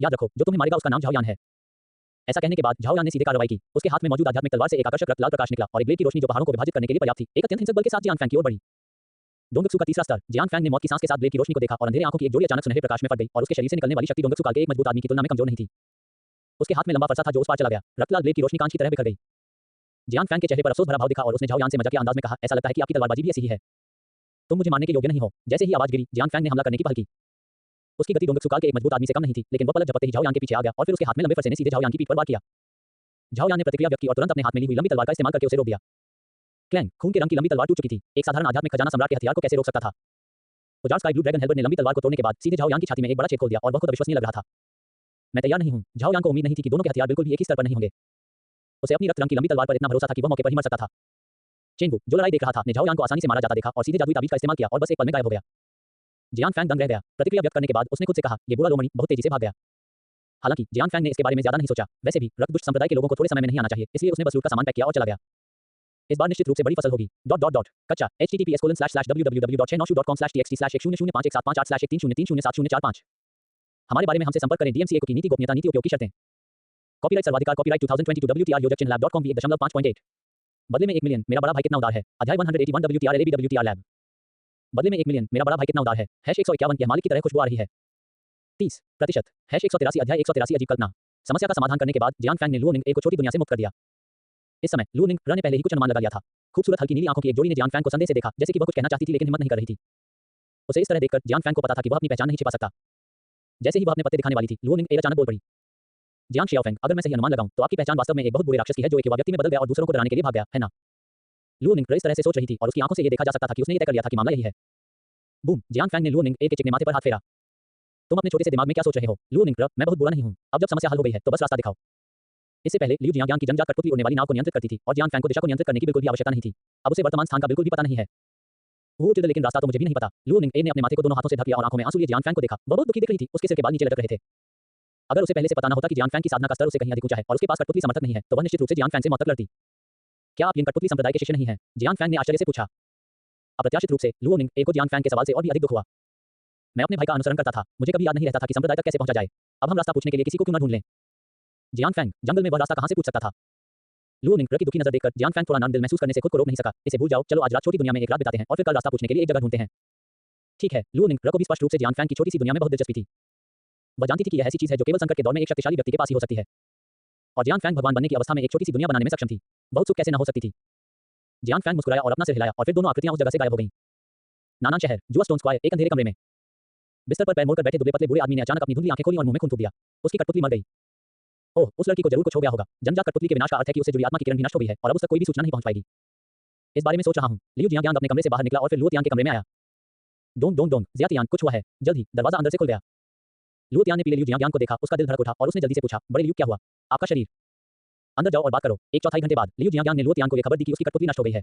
याद रखो, जो तुम्हें मारेगा उसका नाम झाओ यान है। ऐसा कहने के बाद झाओ यान ने सीधे कार्रवाई की। उसके हाथ में मौजूद आध्यात्मिक तलवार से एक आकर्षक रक्त लाल प्रकाश निकला और एक ब्लेड की रोशनी जो पहाड़ों को विभाजित करने के लिए पर्याप्त थी, एक अत्यंत हिंसक बल के साथ जियांग फैंग की ओर बढ़ी। डोंगत्सु का तीसरा स्तर। जियांग फैंग ने मौत की सांस के साथ ब्लेड की रोशनी को देखा और अंधेरे आंखों की एक जोड़ी अचानक सुनहरे प्रकाश में फट गई और उसके शरीर से निकलने वाली शक्ति डोंगत्सु काल के एक मजबूत आदमी की तुलना में कमजोर नहीं थी। उसके हाथ में लंबा फरसा था जो उस पार चला गया। रक्तलाल ब्लेड की रोशनी कांच की तरह बिखर गई। जियांग फैंग के चेहरे पर अफसोस भरा भाव दिखा और उसने झाओ यान से मजाकिया अंदाज में कहा, ऐसा लगता है कि आपकी तलवारबाजी भी ऐसी ही है। तुम मुझे मारने के योग्य नहीं हो। जैसे ही आवाज गिरी, जियांग फैंग ने हमला करने की पहल की। उसकी गति डोंगत्सु काल के एक मजबूत आदमी से कम नहीं थी, लेकिन वह पलक झपकते ही झाओ यान के पीछे आ गया और फिर उसके हाथ में लंबे फरसे ने सीधे झाओ यान की पीठ पर वार किया। झाओ यान ने प्रतिक्रिया व्यक्त की और तुरंत अपने हाथ में ली हुई लंबी तलवार का इस्तेमाल करके उसे रोक दिया। क्लैंग, खून के रंग की लंबी तलवार टूट चुकी थी। एक साधारण आध्यात्मिक खजाना सम्राट के हथियार को कैसे रोक सकता था? उजाड़ स्काई ब्लू ड्रैगन हेल्मेट ने लंबी तलवार को तोड़ने के बाद सीधे झाओ यान की छाती में एक बड़ा छेद खोल दिया और वह खुद अविश्वसनीय लग रहा था। मैं तैयार नहीं हूं। झाओ यान को उम्मीद नहीं थी कि दोनों के हथियार बिल्कुल भी एक ही स्तर पर नहीं होंगे। उसे अपनी रक्त रंग की लंबी तलवार पर इतना भरोसा था कि वह मौके पर ही मर सकता था। चेंगू, जो लड़ाई देख रहा था, ने झाओ यान को आसानी से मारा जाता देखा और सीधे जादुई ताबीज का इस्तेमाल किया और बस एक पल में गायब हो गया। जियांग फैंग दंग रह गया। प्रतिक्रिया व्यक्त करने के बाद उसने खुद से कहा, ये बुरा लोमड़ी बहुत तेजी से भाग गया। हालांकि जियांग फैंग ने इसके बारे में ज्यादा नहीं सोचा। वैसे भी रक्तदुष्ट संप्रदाय के लोगों को थोड़े समय में नहीं आना चाहिए, इसलिए उसने बस लूट का सामान पैक किया और चला गया। इस बार निश्चित रूप से बड़ी फसल होगी। कच्चा https://www.chenoshu.com/txt/109shu.com/txt/10308/130303704 हमारे बारे में हमसे संपर्क करें। DMCA को की नीति गोपनीयता नीति उपयोग की शर्तें। कॉपीराइट सर्वाधिकार कॉपीराइट 2022 WTR योजक चिन्ह lab.com भी 1.5.8 बदले में 1 मिलियन मेरा बड़ा भाई कितना उदार है। अध्याय 181 WTR LAB WTR लैब। बदले में 1 मिलियन मेरा बड़ा भाई कितना उदार है। #151 यह मालिक की तरह खुशबू आ रही है। 30% #183 अध्याय 183 अजीब कल्पना। समस्या का समाधान करने के बाद जियांग फैंग ने लुओ निंग को छोटी दुनिया से मुक्त कर दिया। इस समय लुओ निंग ने पहले ही कुछ अनुमान लगा लिया था। खूबसूरत हल्की नीली आंखों की एक जोड़ी ने जियांग फैंग को संदेह से देखा, जैसे कि वह कुछ कहना चाहती थी लेकिन हिम्मत नहीं कर रही थी। उसे इस तरह देखकर जियांग फैंग को पता था कि वह अपनी पहचान नहीं छिपा सकता। जैसे ही वह अपने पत्ते दिखाने वाली थी, लुओ निंग अचानक बोल पड़ी। जियांग शियाओफेंग, अगर मैं सही अनुमान लगाऊं तो आपकी पहचान वास्तव में एक बहुत बुरे राक्षस की है जो एक युवा व्यक्ति में बदल गया और दूसरों को डराने के लिए भाग गया, है ना? लुओ निंग इस तरह से सोच रही थी और उसकी आंखों से ये देखा जा सकता था कि उसने ये तय कर लिया था कि मामला यही है। बूम, जियांग फैंग ने लुओ निंग के चिकने माथे पर हाथ फेरा। तुम अपने छोटे से दिमाग में क्या सोच रहे हो? लुओ निंग, मैं बहुत बुरा नहीं हूं। अब जब समस्या हल हो गई है तो बस रास्ता दिखाओ। इससे पहले लियू जियांग की जंगजात कठपुतली उड़ने वाली नाव को नियंत्रित करती थी और जियांग फैंग को दिशा को नियंत्रित करने की बिल्कुल भी आवश्यकता नहीं थी। अब उसे वर्तमान स्थान का बिल्कुल भी पता नहीं है। वो चिल्ला लेकिन रास्ता तो मुझे भी नहीं पता। लू निंग ए ने अपने माथे को दोनों हाथों से ढक लिया और आंखों में आंसू लिए जियान फैंग को देखा। वह बहुत दुखी दिख रही थी। उसके सिर के बाल नीचे लटक रहे थे। अगर उसे पहले से पता न होता कि जियान फैंग की साधना का स्तर उससे कहीं अधिक ऊंचा है और उसके पास कठपुतली समर्थक नहीं है, तो वह निश्चित रूप से जियान फैंग से मौत तक लड़ती। क्या आप इन कठपुतली संप्रदाय के शिष्य नहीं हैं? जियान फैंग ने आश्चर्य से पूछा। अप्रत्याशित रूप से लू निंग ए को जियान फैंग के सवाल से और भी अधिक दुख हुआ। मैं अपने भाई का अनुसरण करता था, मुझे कभी याद नहीं रहता था कि संप्रदाय तक कैसे पहुंचा जाए। अब हम रास्ता पूछने के लिए किसी को क्यों न ढूंढ लें? जियान फैंग, जंगल में वह रास्ता कहां से पूछ सकता था? लू निंग की दुखी नजर देखकर जियान फैंग थोड़ा नर्म दिल महसूस करने से खुद को रोक नहीं सका। इसे भूल जाओ, चलो आज रात छोटी दुनिया में एक रात बिताते हैं और फिर कल रास्ता पूछने के लिए एक जगह ढूंढते हैं। ठीक है। लू निंग को भी स्पष्ट रूप से जियान फैंग की छोटी सी दुनिया में बहुत दिलचस्पी थी। वह जानती थी कि यह ऐसी चीज है जो केवल संकट के दौर में एक शक्तिशाली व्यक्ति के पास ही हो सकती है। और जियान फैंग भगवान बनने की अवस्था में एक छोटी सी दुनिया बनाने में सक्षम थी। बहुत सुख कैसे न हो सकती थी। जियान फैंग मुस्कुराया और अपना सिर हिलाया और फिर दोनों आकृतियां उस जगह से गायब हो गईं। नानान शहर, जुआ स्टोन स्क्वायर, एक अंधेरे कमरे में। बिस्तर पर पैर मोड़कर बैठे दुबले पतले बूढ़े आदमी ने अचानक अपनी धुंधली आंखें खोली और मुंह में खून थूक दिया। उसकी कठपुतली मर गई। ओह, उस लड़की को जरूर कुछ हो गया होगा। जन्मजात कठपुतली के विनाश का अर्थ है कि उससे जुड़ी आत्मा की किरण भी नष्ट हो गई है और अब उस तक कोई भी सूचना नहीं पहुंच पाएगी। इस बारे में सोच रहा हूं। लियू जियांग अपने कमरे से बाहर निकला और फिर लुओ तियान के कमरे में आया। डोंग डोंग डोंग, ज़ियातियान, कुछ हुआ है? जल्द ही दरवाजा अंदर से खुल गया। लुओ तियान ने पीले लियू जियांग को देखा, उसका दिल धड़क उठा और उसने जल्दी से पूछा, बड़े लियू क्या हुआ? आपका शरीर? अंदर जाओ और बात करो। एक चौथाई घंटे बाद लियू जियांग ने लुओ तियान को यह खबर दी कि उसकी कठपुतली नष्ट हो गई है।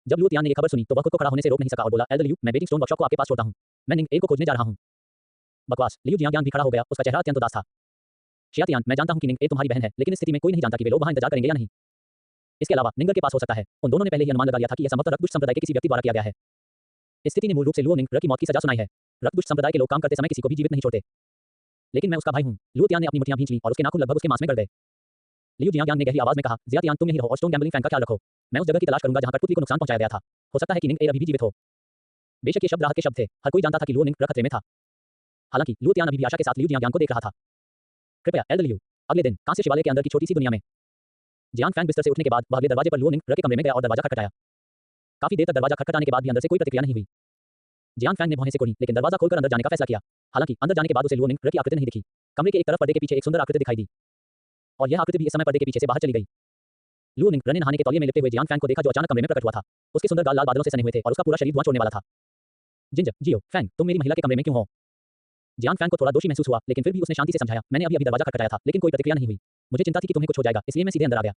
जब लुओ तियान ने यह खबर सुनी तो वह खुद को खड़ा होने से रोक नहीं सका और बोला, एल्डर लियू, मैं बेटिंग स्टोन वर्कशॉप को आपके पास छोड़ता हूं। मैं निंग ए को खोजने जा रहा हूं। बकवास। लियू जियांग भी खड़ा हो गया, उसका चेहरा अत्यंत उदास था। शियातियान, मैं जानता हूं कि निंग ए तुम्हारी बहन है, लेकिन इस स्थिति में कोई नहीं जानता कि वे लोग वहां इंतजार करेंगे या नहीं। इसके अलावा निंगर के पास हो सकता है। उन दोनों ने पहले ही अनुमान लगा लिया था कि यह संभवतः रक्तदुष्ट संप्रदाय के किसी व्यक्ति द्वारा किया गया है। इस स्थिति ने मूल रूप से लुओ निंग की मौत की सजा सुनाई है। रक्तदुष्ट संप्रदाय के लोग काम करते समय किसी को भी जीवित नहीं छोड़ते। लेकिन मैं उसका भाई हूं। लुओ तियान ने अपनी मुट्ठियां भींच लीं और उसके नाखून लगभग उसके मांस में गड़ गए। लियू जियांग ने गहरी आवाज में कहा, ज़ियातियान, तुम यहीं रहो और स्टोन गैम्बलिंग फैंग का ख्याल रखो। मैं उस जगह की तलाश करूंगा जहां कठपुतली को नुकसान पहुंचाया गया था। हो सकता है कि निंग ए अभी भी जीवित हो। बेशक ये शब्द राहत के शब्द थे। हर कोई जानता था कि लुओ निंग खतरे में था। हालांकि लुओ तियान अभी भी आशा के साथ लियू जियांग को देख रहा था। कृपया, एल्डर लियू। अगले दिन कांस्य शिवालय के अंदर की छोटी सी दुनिया में जियांग फैंग बिस्तर से उठने के बाद वह अगले दरवाजे पर लुओ निंग के कमरे में गया और दरवाजा खटखटाया। काफी देर तक दरवाजा खटखटाने के बाद भी अंदर से कोई प्रतिक्रिया नहीं हुई। जियांग फैंग ने भौहें से कुड़ी, लेकिन दरवाजा खोलकर अंदर जाने का फैसला किया। हालांकि अंदर जाने के बाद उसे लुओ निंग की आकृति नहीं दिखी। कमरे के एक तरफ पर्दे के पीछे एक सुंदर आकृति दिखाई दी और यह आकृति भी इस समय पर्दे के पीछे से बाहर चली गई। लुओ निंग ने नहाने के तौलिए में लिपटे हुए जियांग फैंग को देखा जो अचानक कमरे में प्रकट हुआ था। उसके सुंदर गाल लाल बादलों से सने हुए थे और उसका पूरा शरीर धुआं छोड़ने वाला था। जिंजर, जियो, फैंग, तुम मेरी महिला के कमरे में क्यों हो? जियांग फैंग को थोड़ा दोषी महसूस हुआ, लेकिन फिर भी उसने शांति से समझाया, मैंने अभी दरवाजा खटखटाया था, लेकिन कोई प्रतिक्रिया नहीं हुई। मुझे चिंता थी कि तुम्हें कुछ हो जाएगा, इसलिए मैं सीधे अंदर आ गया।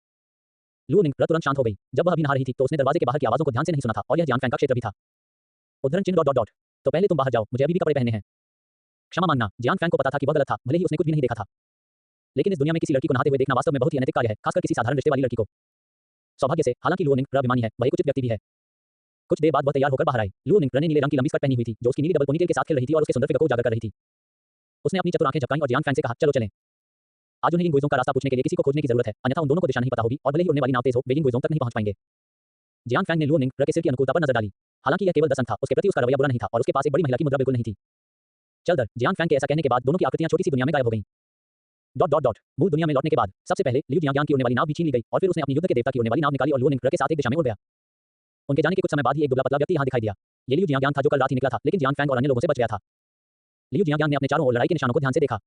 लुओ निंग तुरंत शांत हो गई। जब वह अभी नहा रही थी तो उसने दरवाजे के बाहर की आवाजों को ध्यान से नहीं सुना था और यह जियांग फैंग का क्षेत्र भी था। उद्धरण चिन्ह डॉट डॉट। तो पहले तुम बाहर जाओ, मुझे अभी भी कपड़े पहनने हैं। क्षमा मांगना। जियांग फैंग को पता था कि वह गलत था, भले ही उसने कुछ भी नहीं देखा था। लेकिन इस दुनिया में किसी लड़की को नहाते हुए देखना वास्तव में बहुत ही अनैतिक कार्य है, खासकर किसी साधारण रिश्ते वाली लड़की को। सौभाग्य से, हालांकि लुओ निंग अभिमानी है, वह एक उचित व्यक्ति भी है। कुछ देर बाद वह तैयार होकर बाहर आई। लुओ निंग ने नीले रंग की लंबी स्कर्ट पहनी हुई थी जो उसकी नीली डबल पोनीटेल के साथ खेल रही थी और उसके सुंदर फिगर को उजागर कर रही थी। उसने अपनी चतुर आंखें झपकाईं और जियांग फैंग से कहा, चलो चलें। आज उन्हें इन गुइजों का रास्ता पूछने के लिए किसी को खोजने की जरूरत है, अन्यथा उन दोनों को दिशा नहीं पता होगी और भले ही उड़ने वाली नाव तेज हो, वे इन गुइजों तक नहीं पहुंच पाएंगे। जियांग फैंग ने लुओ निंग के सिर की अनुकूलता पर नजर डाली। हालांकि यह केवल दर्शन था, उसके प्रति उसका रवैया बुरा नहीं था और उसके पास एक बड़ी महिला की मुद्रा बिल्कुल नहीं थी। चल दर, जियांग फैंग के ऐसा कहने के बाद दोनों की आकृतियां छोटी सी दुनिया में गायब हो गईं। Dot dot dot. मूल दुनिया में लौटने के बाद सबसे पहले लियू जियांग की उड़ने वाली नाव भी छीन ली गई और फिर उसने अपनी युद्ध के देवता की उड़ने वाली नाव निकाली और लुओ निंग के साथ एक दिशा में उड़ गया। उनके जाने के कुछ समय बाद ही एक दुबला पतला व्यक्ति यहां दिखाई दिया। ये लियू जियांग था जो कल रात ही निकला था, लेकिन जियांग फैंग और अन्य लोगों से बच गया था। लियू जियांग ने अपने चारों ओर लड़ाई के निशानों को ध्यान से देखा।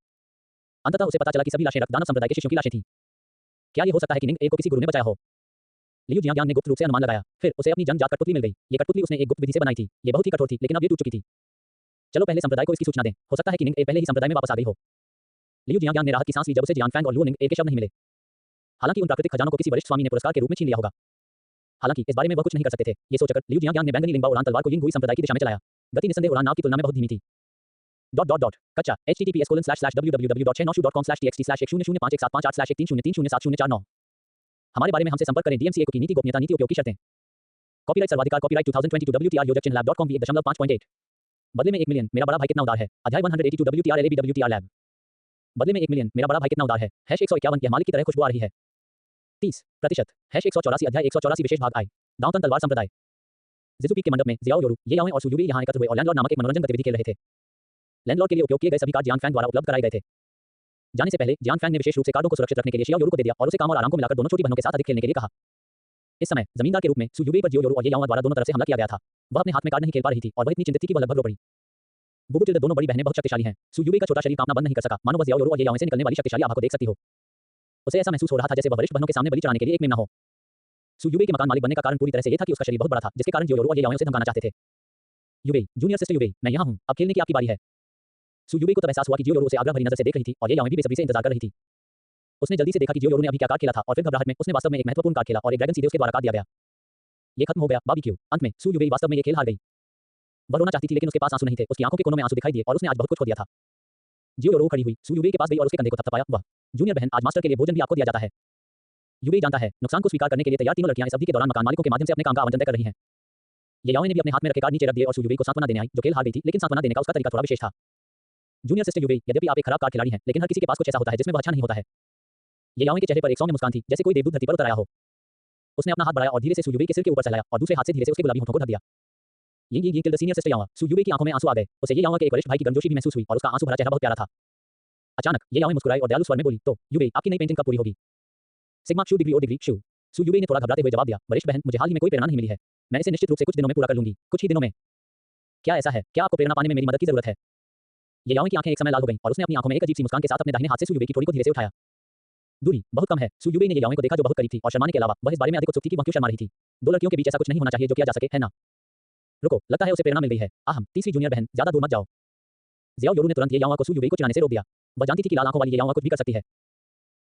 अंततः उसे पता चला कि सभी लाशें रक्तदानव संप्रदाय के शिष्यों की लाशें थीं। क्या ये हो सकता है कि निंग ए को किसी गुरु ने बचाया हो? लियू जियांग ने गुप्त रूप से अनुमान लगाया। फिर उसे अपनी जंगजात कठपुतली मिल गई। ये कठपुतली उसने एक गुप्त विधि से बनाई थी। ये बहुत ही कठोर थी, लेकिन अब ये टूट चुकी थी। चलो पहले संप्रदाय को इसकी सूचना दें। हो सकता है कि निंग ए पहले ही संप्रदाय में वापस आ गई हो। लियू जियांग ने राहत की सांस ली जब उसे जियांग फैंग और लुओ निंग ए के शब्द नहीं मिले। हालांकि उन प्राकृतिक खजानों को किसी वरिष्ठ स्वामी ने पुरस्कार के रूप में छीन लिया होगा। हालांकि इस बारे में वह कुछ नहीं कर सकते थे। ये सोचकर लियू जियांग ने बैंगनी लिंबा उड़ान तलवार को यिंग गुई संप्रदाय की दिशा में चलाया। गति निसंदेह उड़ान नाव की तुलना में बहुत धीमी थी। Dot dot dot. कच्चा https://www.696.com/txt/109 हमारे बारे में हमसे संपर्क करें। DMCA की नीति गोपनीयता नीति उपयोग की शर्तें। कॉपीराइट सर्वाधिकार कॉपीराइट 2022 WTR योजक चिन्ह lab.com 1.5.8 बदले में 1 मिलियन मेरा बड़ा भाई कितना उदार है। अध्याय 182 WTR LAB WTR लैब। बदले में 1 मिलियन मेरा बड़ा भाई कितना उदार है। #151 यह मालिक की तरह खुशबू आ रही है। 30% #184 अध्याय 184 विशेष भाग आई। दांतन तलवार संप्रदाय। जिजुपी के मंडप में जियाओ योरू, ये याओ और सु युबी यहां एकत्र हुए और लैंडलॉर्ड नामक एक मनोरंजन गतिविधि खेल रहे थे। लैंडलॉर्ड के लिए उपयोग किए गए सभी कार्ड जियांग फैंग द्वारा उपलब्ध कराए गए थे। जाने से पहले जियांग फैंग ने विशेष रूप से कार्डों को सुरक्षित रखने के लिए शियाओ योरू को दे दिया और उसे काम और आराम को मिलाकर दोनों छोटी बहनों के साथ अधिक खेलने के लिए कहा। इस समय जमींदार के रूप में सु युबी पर जियो योरू और ये याओ द्वारा दोनों तरफ से हमला किया गया था। वह अपने हाथ में कार्ड नहीं खेल पा रही थी और वह इतनी चिंतित थी कि वह लगभग रो पड़ी। बुबू टिल्डे दोनों बड़ी बहनें बहुत शक्तिशाली हैं। सु युबी का छोटा शरीर कांपना बंद नहीं कर सका, मानो वह जियाओ योरू और ये याओ से निकलने वाली शक्तिशाली आभा को देख सकती हो। उसे ऐसा महसूस हो रहा था जैसे वह वरिष्ठ बहनों के सामने बलि चढ़ाने के लिए एक मेम न हो। सु युबी के मकान मालिक बनने का कारण पूरी तरह से ये था कि उसका शरीर बहुत बड़ा था, जिसके कारण जियो योरू और ये याओ से धमकाना चाहते थे। युबी, जूनियर सिस्टर युबी, मैं यहाँ हूँ, अब खेलने की आपकी बारी है। सु युबी को तब एहसास हुआ कि जियो योरू उसे आग्रह भरी नजर से देख रही थी और ये याओ भी बेसब्री से इंतजार कर रही थी। उसने जल्दी से देखा कि जियो योरू ने अभी क्या कार्ड खेला था और फिर घबराहट में उसने वास्तव में एक महत्वपूर्ण कार्ड खेला और एक ड्रैगन सीधे उसके द्वारा काट दिया गया। ये खत्म हो गया बारबेक्यू। अंत में सु युबी वास्तव में ये खेल हार गई। वह रोना चाहती थी लेकिन उसके पास आंसू नहीं थे। उसकी आंखों के कोनों में आंसू दिखाई दिए और उसने आज बहुत कुछ खो दिया था। जियो योरो खड़ी हुई सू यूबेई के पास गई और उसके कंधे को थपथपाया। वह जूनियर बहन, आज मास्टर के लिए भोजन भी आपको दिया जाता है। यूबेई जानता है, नुकसान को स्वीकार करने के लिए तैयार तीनों लड़कियां इस अवधि के दौरान मकान मालिकों के माध्यम से अपने काम का आवंटन तय कर रही हैं। ये याओ ने भी अपने हाथ में रखे कार्ड नीचे रख दिए और सू यूबेई को सांत्वना देने आई, जो खेल हार गई थी, लेकिन सांत्वना देने का उसका तरीका थोड़ा विशेष था। जूनियर सिस्टर यूबेई, यद्यपि आप एक खराब कार्ड खिलाड़ी हैं, लेकिन हर किसी के पास कुछ ऐसा होता है जिसमें वह अच्छा नहीं होता है। ये याओ के चेहरे पर एक सौम्य मुस्कान थी, जैसे कोई देवदूत धरती पर उतर आया हो। उसने अपना हाथ बढ़ाया और धीरे से सू यूबेई के सिर के ऊपर सहलाया और दूसरे हाथ से धीरे से उसके गुलाबी होठों को ढक दिया। ये टिल द सीनियर सिस्टर याओ। सू यूबेई की आंखों में आंसू आ गए। उसे ये याओ के एक वरिष्ठ भाई की गर्मजोशी भी महसूस हुई और उसका आंसू भरा चेहरा बहुत प्यारा था। अचानक ये याओ मुस्कुराई और दयालु स्वर में बोली, तो यूबेई, आपकी नई पेंटिंग कब पूरी होगी? सिग्मा शू डिग्री ओ डिग्री शू। सू यूबेई ने थोड़ा घबराते हुए जवाब दिया, वरिष्ठ बहन, मुझे हाल ही में कोई प्रेरणा नहीं मिली है। मैं इसे निश्चित रूप से कुछ दिनों में पूरा कर लूंगी, कुछ ही दिनों में। क्या ऐसा है? क्या आपको प्रेरणा पाने में मेरी मदद की जरूरत है? ये याओ की आंखें एक समय लाल हो गईं और उसने अपनी आंखों में एक अजीब सी मुस्कान के साथ अपने दाहिने हाथ से सू यूबेई की ठोड़ी को धीरे से उठाया। दूरी बहुत कम है। सू यूबेई ने ये याओ को देखा जो बहुत करीब थी और शर्माने के अलावा वह इस बारे में अधिक उत्सुक थी कि वह क्यों शर्मा रही थी। दो लड़कियों के बीच ऐसा कुछ नहीं होना चाहिए जो किया जा सके, है ना? रुको, लगता है उसे प्रेरणा मिल गई है। आहम, तीसरी जूनियर बहन, ज्यादा दूर मत जाओ। जियाओ योरू ने तुरंत ये याओ को सू यूबेई को चिढ़ाने से रोक दिया। वह जानती थी कि लाल आंखों वाली ये याओ कुछ भी कर सकती है।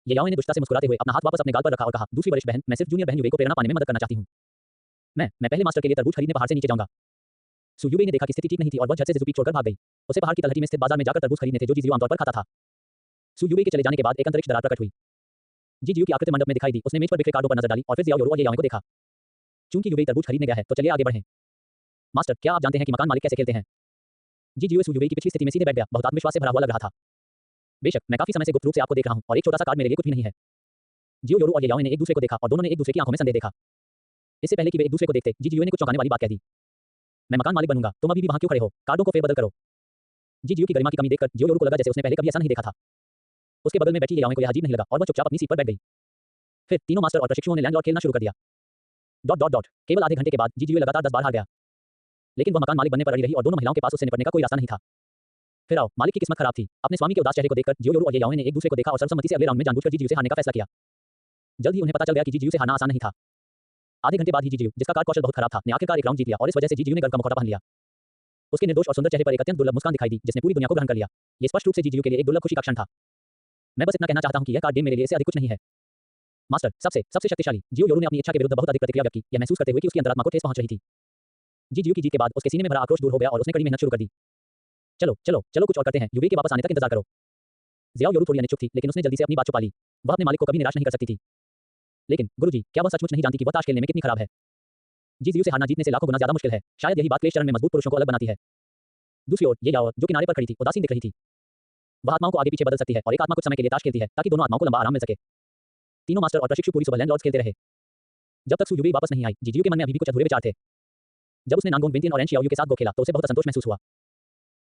ये याओ ने दुष्टता से मुस्कुराते हुए अपना हाथ वापस अपने गाल पर रखा और कहा, दूसरी वरिष्ठ बहन, मैं सिर्फ जूनियर बहन यूबेई को प्रेरणा पाने में मदद करना चाहती हूँ। मैं पहले मास्टर के लिए तरबूज खरीदने पहाड़ से नीचे जाऊंगा। सू यूबेई ने देखा कि स्थिति ठीक नहीं थी और वह झट से ज़ुपीक छोड़कर भाग गई। उसे पहाड़ की तलहटी में स्थित बाजार में जाकर तरबूज खरीदने थे जो जीजीयू आमतौर पर खाता था। सू यूबेई के चले जाने के बाद एक अंतरिक्ष दरार प्रकट हुई। जीजीयू की आकृति मंडप में दिखाई दी। उसने मेज पर बिखरे कार्डों पर नजर डाली और फिर जियाओ योरू और ये याओ को देखा। चूंकि यूबेई तरबूज खरीदने गया है, तो चलिए आगे बढ़ें। मास्टर, क्या आप जानते हैं कि मकान मालिक कैसे खेलते हैं? जीजीयू सू यूबेई की पिछली स्थिति में सीधे बैठ गया, बहुत आत्मविश्वास से भरा हुआ लग रहा था। बेशक, मैं काफी समय से गुप्त रूप से आपको देख रहा हूं और एक छोटा सा कार्ड मेरे लिए कुछ भी नहीं है। जियो योरू और ये याओ ने एक दूसरे को देखा और दोनों ने एक दूसरे की आंखों में संदेह देखा। इससे पहले कि वे एक दूसरे को देखते, जीजीयू ने कुछ चौंकाने वाली बात कह दी। मैं मकान मालिक बनूंगा, तुम अभी भी वहां क्यों खड़े हो? कार्डों को फेरबदल करो। जीजीयू की गरिमा की कमी देखकर जियो योरू को लगा जैसे उसने पहले कभी ऐसा नहीं देखा था। उसके बगल में बैठी ये याओ को यह अजीब नहीं लगा और वह चुपचाप अपनी सीट पर बैठ गई। फिर तीनों मास्टर और प्रशिक्षुओं ने लैंडलॉर्ड खेलना शुरू कर दिया। केवल आधे घंटे के बाद जीजीयू लगातार 10 बार हार गया, लेकिन वह मकान मालिक बनने पर अड़ी रही और दोनों महिलाओं के पास उससे निपटने का कोई रास्ता नहीं था। फिर आओ, मालिक की किस्मत खराब थी। अपने स्वामी के उदास चेहरे को देखकर जियो योरू और ये याओ ने एक दूसरे को देखा और सर्वसम्मति से अगले राउंड में जानबूझकर जीजीयू से हारने का फैसला किया। जल्द ही उन्हें पता चल गया कि जीजीयू से हारना आसान नहीं था। आधे घंटे बाद ही जीजीयू, जिसका कार्ड कौशल बहुत खराब था, ने आखिरकार एक राउंड जीत लिया और इस वजह से जीजीयू ने गर्व का मुखौटा पहन लिया। उसके निर्दोष और सुंदर चेहरे पर एक अत्यंत दुर्लभ मुस्कान दिखाई दी, जिसने पूरी दुनिया को ग्रहण कर लिया। ये स्पष्ट रूप से जीजीयू के लिए एक दुर्लभ खुशी का क्षण था। मैं बस इतना कहना चाहता हूं कि यह कार्ड गेम मेरे लिए इससे अधिक कुछ नहीं है। मास्टर, सबसे शक्तिशाली। जियो योरू ने अपनी इच्छा के विरुद्ध बहुत अधिक प्रतिक्रिया व्यक्त की, यह महसूस करते हुए कि उसकी अंतरात्मा को ठेस पहुंच रही थी। जीजीयू की जीत के बाद उसके सीने में भरा आक्रोश दूर हो गया और उसने कड़ी मेहनत शुरू कर दी। चलो कुछ और करते हैं, यूबेई के वापस आने तक इंतजार करो। जियाओ योरू थोड़ी अनिच्छुक थी, लेकिन उसने जल्दी से अपनी बात छुपा ली। वह अपने मालिक को कभी निराश नहीं कर सकती थी। लेकिन गुरुजी, क्या वह सचमुच नहीं जानती कि वह ताश खेलने में कितनी खराब है? जीजीयू से हारना जीतने से लाखों गुना ज्यादा मुश्किल है। शायद यही बात क्लेश चरण में मजबूत पुरुषों को अलग बनाती है। दूसरी ओर ये याओ, जो किनारे पर खड़ी थी, उदासीन दिख रही थी। वह आत्माओं को आगे पीछे बदल सकती है और एक आत्मा कुछ समय के लिए ताश खेलती है ताकि दोनों आत्माओं को लंबा आराम मिल सके। तीनों मास्टर और प्रशिक्षु पूरी सुबह लैंडलॉर्ड्स खेलते रहे। जब तक सू यूबेई वापस नहीं आई, जीजीयू के मन में अभी भी कुछ अधूरे विचार थे। जब उसने नांगोंग विंतियन और एन शियाओयू के साथ गो खेला तो उसे बहुत असंतोष महसूस हुआ।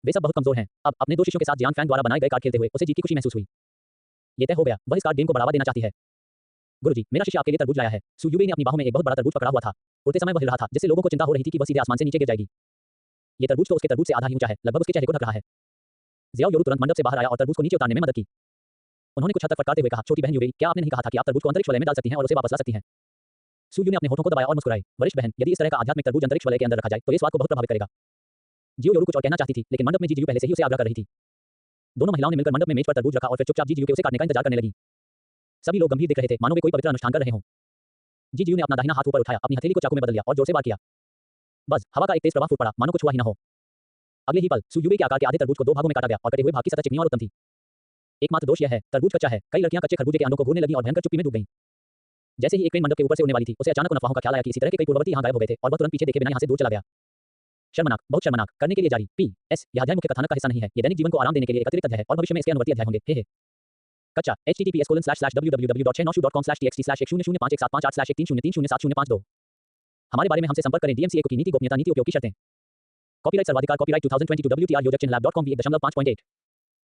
वे सब बहुत कमजोर हैं। अब अपने दो शिष्यों के साथ जियांग फैंग द्वारा बनाए गए कार्ड खेलते हुए उसे जीत की खुशी महसूस हुई। ये तय हो गया, वह इस कार्ड गेम को बढ़ावा देना चाहती है। गुरुजी, मेरा शिष्य आपके लिए तरबूज लाया है। सू यूबेई ने अपनी बाहों में एक बहुत बड़ा तरबूज पकड़ा हुआ था। उड़ते समय वह हिल रहा था, जिससे लोगों को चिंता हो रही थी कि वह सीधे आसमान से नीचे गिर जाएगी। ये तरबूज तो उसके तरबूज से आधा ही ऊंचा है, लगभग उसके चेहरे को ढक रहा है। जियाओ योरू तुरंत मंडप से बाहर आया और तरबूज को नीचे उतारने में मदद की। उन्होंने कुछ हद तक फटकारते हुए कहा, छोटी बहन यूबेई, क्या आपने नहीं कहा था कि आप तरबूज को अंतरिक्ष वलय में डाल सकती हैं और उसे वापस ला सकती हैं? सू यू ने अपने होठों को दबाया और मुस्कुराई। वरिष्ठ बहन, यदि इस तरह का आध्यात्मिक तरबूज अंतरिक्ष वलय के अंदर रखा जाए तो ये स्वाद को बहुत प्रभावित करेगा। जियो योरू कुछ और कहना चाहती थी, लेकिन मंडप में जीजीयू पहले से ही उसे आग्रह कर रही थी। दोनों महिलाओं ने मिलकर मंडप में मेज पर तरबूज रखा और फिर चुपचाप जीजीयू के उसे काटने का इंतजार करने लगी। सभी लोग गंभीर दिख रहे थे, मानो वे कोई पवित्र अनुष्ठान कर रहे हों। जीजीयू ने अपना दाहिना हाथ ऊपर उठाया, अपनी हथेली को चाकू में बदल लिया और जोर से वार किया। बस हवा का एक तेज प्रवाह फूट पड़ा, मानो कुछ हुआ ही न हो। अगले ही पल सू यूबेई के आकार के आधे तरबूज को दो भागों में काटा गया और कटे हुए भाग की सतह चिकनी और उत्तम थी। एकमात्र दोष यह है, तरबूज कच्चा है। कई लड़कियां कच्चे खरबूजे के अंडों को घूरने लगीं और भयंकर चुप्पी में डूब गईं। जैसे ही एक ट्रेन मंडप के ऊपर से उड़ने वाली थी, उसे अचानक उन अफवाहों का ख्याल आया कि इसी तरह के कई पूर्ववर्ती यहां गायब हो गए थे और वह तुरंत पीछे देखे बिना यहां से दूर चला गया। शर्मनाक, बहुत शर्मनाक। करने के लिए जारी। PS, यह अध्याय मुख्य कथानक का हिस्सा नहीं है। ये दैनिक जीवन को आराम देने के लिए एक अतिरिक्त अध्याय है और भविष्य में इसके अनुवर्ती अध्याय होंगे। हे। कच्चा https://www.shenosu.com/txt/10517581303070552। हमारे बारे में हमसे संपर्क करें। DMCA की नीति गोपनीयता नीति उपयोग की शर्तें। कॉपीराइट सर्वाधिकार कॉपीराइट 2022 WTR योगक्षन lab.com 1.5.8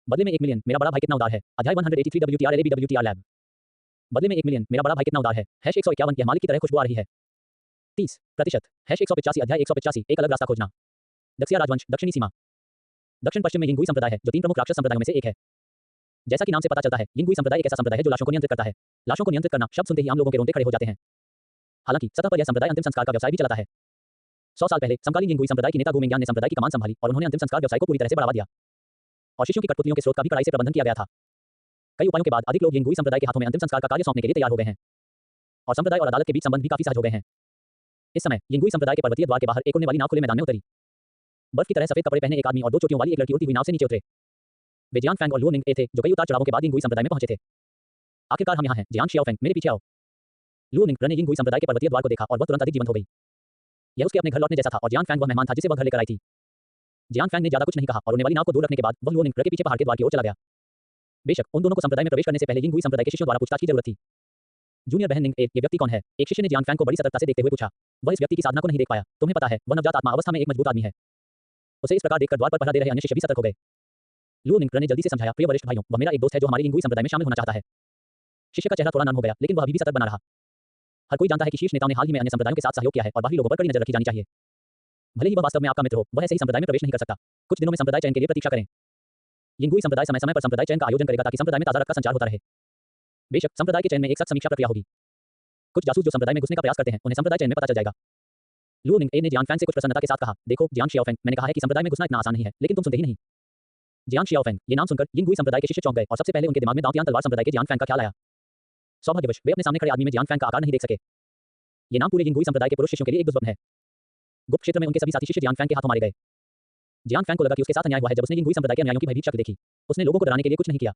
बदले में 1 मिलियन मेरा बड़ा भाई कितना उदार है। अध्याय 183 WTR LAB WTR लैब। बदले में 1 मिलियन मेरा बड़ा भाई कितना उदार है। #151 यह मालिक की तरह खुशबू आ रही है। 30% #185 अध्याय 185 एक अलग रास्ता खोजना। दक्षिया राजवंश दक्षिणी सीमा। दक्षिण पश्चिम में यिंगुई संप्रदाय है जो 3 प्रमुख राक्षस संप्रदायों में से एक है। जैसा कि नाम से पता चलता है, यिंगुई संप्रदाय एक ऐसा संप्रदाय है जो लाशों को नियंत्रित करता है। लाशों को नियंत्रित करना शब्द सुनते ही आम लोगों के रोंगटे खड़े हो जाते हैं। हालांकि सतह पर यह संप्रदाय अंतिम संस्कार का व्यवसाय भी चलाता है। 100 साल पहले समकालीन यिंगुई संप्रदाय की नेता गु मेंग्यान ने संप्रदाय की कमान संभाली और उन्होंने अंतिम संस्कार व्यवसाय को पूरी तरह से बढ़ावा दिया। और शिष्यों की कठपुतलियों के स्रोत का भी कड़ाई से प्रबंधन किया गया था। कई उपायों के बाद अधिक लोग यिंगुई संप्रदाय के हाथों में अंतिम संस्कार का कार्य सौंपने के लिए तैयार हो गए हैं। और संप्रदाय और अदालत के बीच संबंध भी काफी सहज हो गए हैं। इस समय यिंगुई संप्रदाय के पर्वतीय द्वार के बाहर एक उड़ने वाली नाव खुले मैदान में उतरी। बर्फ की तरह सफेद कपड़े पहने एक आदमी और दो चोटियों वाली एक लड़की उड़ती हुई नाव से नीचे उतरे। वे जियांग फैंग और लुओ निंग ए थे जो कई उतार चढ़ावों के बाद यिंग गुई संप्रदाय में पहुंचे थे। आखिरकार हम यहाँ हैं, जियांग शियाओफेंग, मेरे पीछे आओ। लुओ निंग ने यिंग गुई संप्रदाय के पर्वतीय द्वार को देखा और वह तुरंत अधिक जीवंत हो गई। यह उसके अपने घर लौटने जैसा था और जियांग फैंग वह मेहमान था जिसे वह घर लेकर आई थी। जियांग फैंग ने ज्यादा कुछ नहीं कहा और उड़ने वाली नाव को दूर रखने के बाद वह लुओ निंग के पीछे पहाड़ के द्वार की ओर चला गया। बेशक उन दोनों को संप्रदाय में प्रवेश करने से पहले यिंग गुई संप्रदाय के शिष्यों द्वारा पूछताछ की जरूरत थी। जूनियर बहन निंग ए, ये व्यक्ति कौन है? एक शिष्य ने जियांग फैंग को बड़ी सतर्कता से देखते हुए पूछा। वह इस व्यक्ति की साधना को नहीं देख पाया। तुम्हें पता है, वह नवजात आत्मा अवस्था में एक मजबूत आदमी है। उसे इस प्रकार देखकर द्वार पर पहरा दे रहे अन्य शिष्य भी सतर्क हो गए। लुओ निंग ने जल्दी से समझाया, प्रिय वरिष्ठ भाइयों, वह मेरा एक दोस्त है जो हमारी यिंग गुई संप्रदाय में शामिल होना चाहता है। शिष्य का चेहरा थोड़ा नर्म हो गया, लेकिन वह अभी भी सतर्क बना रहा। हर कोई जानता है कि शीर्ष नेताओं ने हाल ही में अन्य संप्रदायों के साथ सहयोग किया है और बाहरी लोगों पर कड़ी नजर रखी जानी चाहिए। भले ही वह वास्तव में आपका मित्र हो, वह ऐसे ही संप्रदाय में प्रवेश नहीं कर सकता। कुछ दिनों में संप्रदाय चयन के लिए प्रतीक्षा करें। यिंग गुई संप्रदाय समय समय पर संप्रदाय चयन का आयोजन करेगा ताकि संप्रदाय में ताजा रक्त का संचार होता रहे। बेशक संप्रदाय के चयन में एक सख्त समीक्षा प्रक्रिया होगी। कुछ जासूस जो संप्रदाय में घुसने का प्रयास करते हैं, उन्हें संप्रदाय चयन में पता चल जाएगा। लुओ निंग ए ने जियांग फैंग से कुछ प्रसन्नता के साथ कहा, देखो जियांग शियाओफेंग, मैंने कहा है कि संप्रदाय में घुसना इतना आसान नहीं है, लेकिन तुम सुनते ही नहीं। जियांग शियाओफेंग, ये नाम सुनकर यिंग गुई संप्रदाय के शिष्य चौंक गए और सबसे पहले उनके दिमाग में दांतियान तलवार संप्रदाय के जियांग फैंग का ख्याल आया। सौभाग्यवश वे अपने सामने खड़े आदमी में जियांग फैंग का आकार नहीं देख सके। ये नाम पूरे यिंग गुई संप्रदाय के पुरुष शिष्यों के लिए एक दुष्स्वप्न है। गुप्त क्षेत्र में उनके सभी साथी शिष्य जियांग फैंग के हाथों मारे गए। जियांग फैंग को लगा कि उसके साथ अन्याय हुआ है जब उसने यिंग गुई संप्रदाय के अन्यायों की भयभीत शक्ल देखी। उसने लोगों को डराने के लिए कुछ नहीं किया।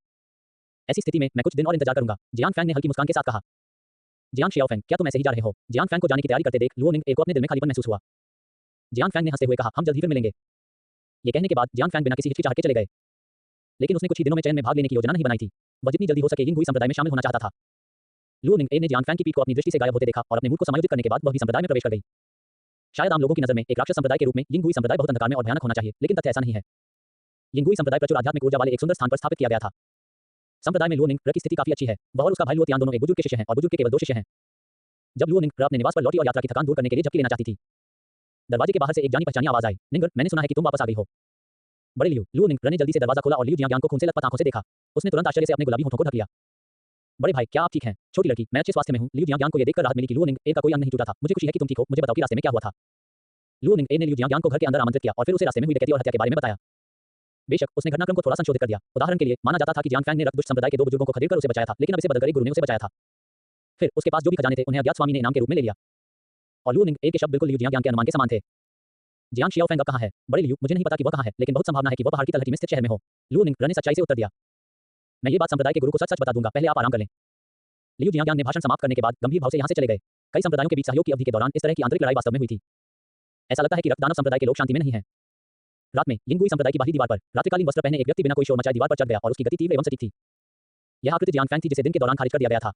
ऐसी स्थिति में मैं कुछ दिन और इंतजार करूंगा, जियांग फैंग ने हल्की मुस्कान के साथ कहा। जियांग शियाओफेंग, क्या तुम ऐसे ही जा रहे हो? जियांग फैंग को जाने की तैयारी करते देख लुओ निंग ए को अपने दिल में खालीपन महसूस हुआ। जियांग फैंग ने हंसते हुए कहा, हम जल्द ही फिर मिलेंगे। ये कहने के बाद जियांग फैंग बिना किसी हिचकिचाहट के चले गए। लेकिन उसने कुछ ही दिनों में चयन में भाग लेने की योजना नहीं बनाई थी। वह जितनी जल्दी हो सके यिंग गुई संप्रदाय में शामिल होना चाहता था। लुओ निंग ए ने जियांग फैंग की पीठ को अपनी दृष्टि से गायब होते देखा और अपने मूड को समायोजित करने के बाद वह भी संप्रदाय में प्रवेश कर गई। शायद आम लोगों की नजर में एक राक्षस संप्रदाय के रूप में यिंग गुई संप्रदाय बहुत अंधकार में और भयानक होना चाहिए, लेकिन तथ्य ऐसा नहीं है। यिंग गुई संप्रदाय प्रचुर आध्यात्मिक ऊर्जा वाले एक सुंदर स्थान पर स्थापित किया गया था। संप्रदाय में लुओ निंग की स्थिति काफी अच्छी है। वह और उसका भाई लुओ तियान दोनों एक बुजुर्ग के शिष्य हैं और बुजुर्ग के केवल दो शिष्य हैं। जब लुओ निंग अपने निवास पर लौटी और यात्रा की थकान दूर करने के लिए झपकी लेना चाहती थी, दरवाजे के बाहर से एक जानी पहचानी आवाज आई, निंग, मैंने सुना है कि तुम वापस आ गई हो। बड़े लुओ निंग ने जल्दी से दरवाजा खोला और लियू जियांग को खून से लथपथ आंखों से देखा। उसने तुरंत आश्चर्य से अपने गुलाबी होठों को ढक लिया। बड़े भाई, क्या आप ठीक हैं? छोटी लड़की, मैं अच्छे स्वास्थ्य में हूं। लियू जियांग को यह देखकर राहत मिली कि लुओ निंग ए का कोई अंग नहीं टूटा था। मुझे खुशी है कि तुम ठीक हो। मुझे बताओ कि रास्ते में क्या हुआ था? लुओ निंग ए ने लियू जियांग को घर के अंदर आमंत्रित किया और फिर उसे रास्ते में हुई डकैती और हत्या के बारे में बताया। बेशक उसने घटनाक्रम को थोड़ा संशोधित कर दिया। उदाहरण के लिए माना जाता था कि जियांग फैंग ने रक्तदुष्ट संप्रदाय के दो बुजुर्गों को खदेड़कर उसे बचाया था, लेकिन अब इसे बदलकर एक गुरु ने उसे बचाया था। फिर उसके पास जो भी खजाने थे उन्हें अज्ञात स्वामी ने इनाम के रूप में ले लिया। और लुओ निंग ए के शब्द बिल्कुल लियू जियांग के अनुमान के समान थे। जियांग शियाओफेंग अब कहाँ है? बड़े लियू, मुझे नहीं पता कि वह कहाँ है, लेकिन बहुत संभावना है कि वह पहाड़ की तलहटी में स्थित शहर में हो। लुओ निंग ने सच्चाई से उत्तर दिया। मैं ये बात संप्रदाय के गुरु को सच सच बता दूंगा, पहले आप आराम कर लें। लियू जियांग ने भाषण समाप्त करने के बाद गंभीर भाव से यहाँ से चले गए। कई संप्रदायों के बीच सहयोग की अवधि के दौरान इस तरह की आंतरिक लड़ाई वास्तव में हुई थी। ऐसा लगता है कि रक्तदानव संप्रदाय के लोग शांति में नहीं हैं। रात में यिंग गुई संप्रदाय की बाहरी दीवार पर रात्रिकालीन वस्त्र पहने एक व्यक्ति बिना कोई शोर मचाए दीवार पर चढ़ गया और उसकी गति तीव्र एवं सटीक थी। यह आकृति जियांग फैंग थी जिसे दिन के दौरान खारिज कर दिया गया था।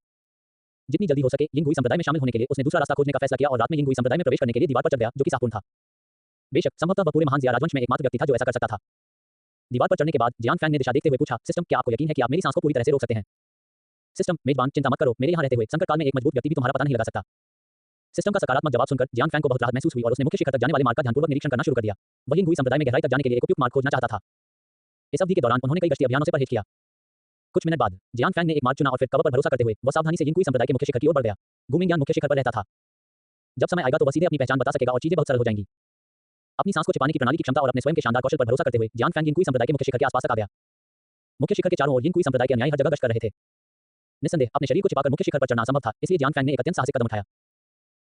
जितनी जल्दी हो सके यिंग गुई संप्रदाय में शामिल होने के लिए उसने दूसरा रास्ता खोजने का फैसला किया और रात में यिंग गुई संप्रदाय में प्रवेश करने के लिए दीवार पर चढ़ गया, जो कि साहपूर्ण था। बेशक संभवतः वह पूरे महान जिया राजवंश में एकमात्र व्यक्ति था जो ऐसा कर सकता था। दीवार पर चढ़ने के बाद जियांग फैंग ने दिशा देखते हुए पूछा, सिस्टम, क्या आपको यकीन है कि आप मेरी सांस को पूरी तरह से रोक सकते हैं? सिस्टम, मेजबान, चिंता मत करो, मेरे यहाँ रहते हुए संकट काल में एक मजबूत व्यक्ति भी तुम्हारा पता नहीं लगा सकता। सिस्टम का सकारात्मक जवाब सुनकर जियांग फैंग को बहुत राहत महसूस हुई और उसने मुख्य शिखर तक जाने वाले मार्ग का ध्यानपूर्वक निरीक्षण करना शुरू कर दिया। वह यिंग गुई संप्रदाय में गहराई तक जाने के लिए एक उपयुक्त मार्ग खोजना चाहता था। इस अवधि के दौरान उन्होंने कई गश्ती अभियानों से परहेज किया। कुछ मिनट बाद जियांग फैंग ने एक मार्ग चुना और फिर कवर पर भरोसा करते हुए वह सावधानी से यिंग गुई संप्रदाय के मुख्य शिखर की ओर बढ़ गया। गुमिंग मुख्य शिखर पर रहता था। जब समय आएगा तो वह सीधे अपनी पहचान बता सकेगा और चीजें बहुत सरल हो जाएंगी। अपनी सांस को छिपाने की प्रणाली की क्षमता और अपने स्वयं के शानदार कौशल पर भरोसा करते हुए जियांग फैंग यिंग गुई संप्रदाय के मुख्य शिखर के आसपास तक आ गया। मुख्य शिखर के चारों ओर यिंग गुई संप्रदाय के अनुयायी हर जगह गश्त कर रहे थे। निस्संदेह अपने शरीर को छिपाकर मुख्य शिखर पर चढ़ना असंभव था, इसलिए जियांग फैंग ने एक अत्यंत साहसिक कदम उठाया।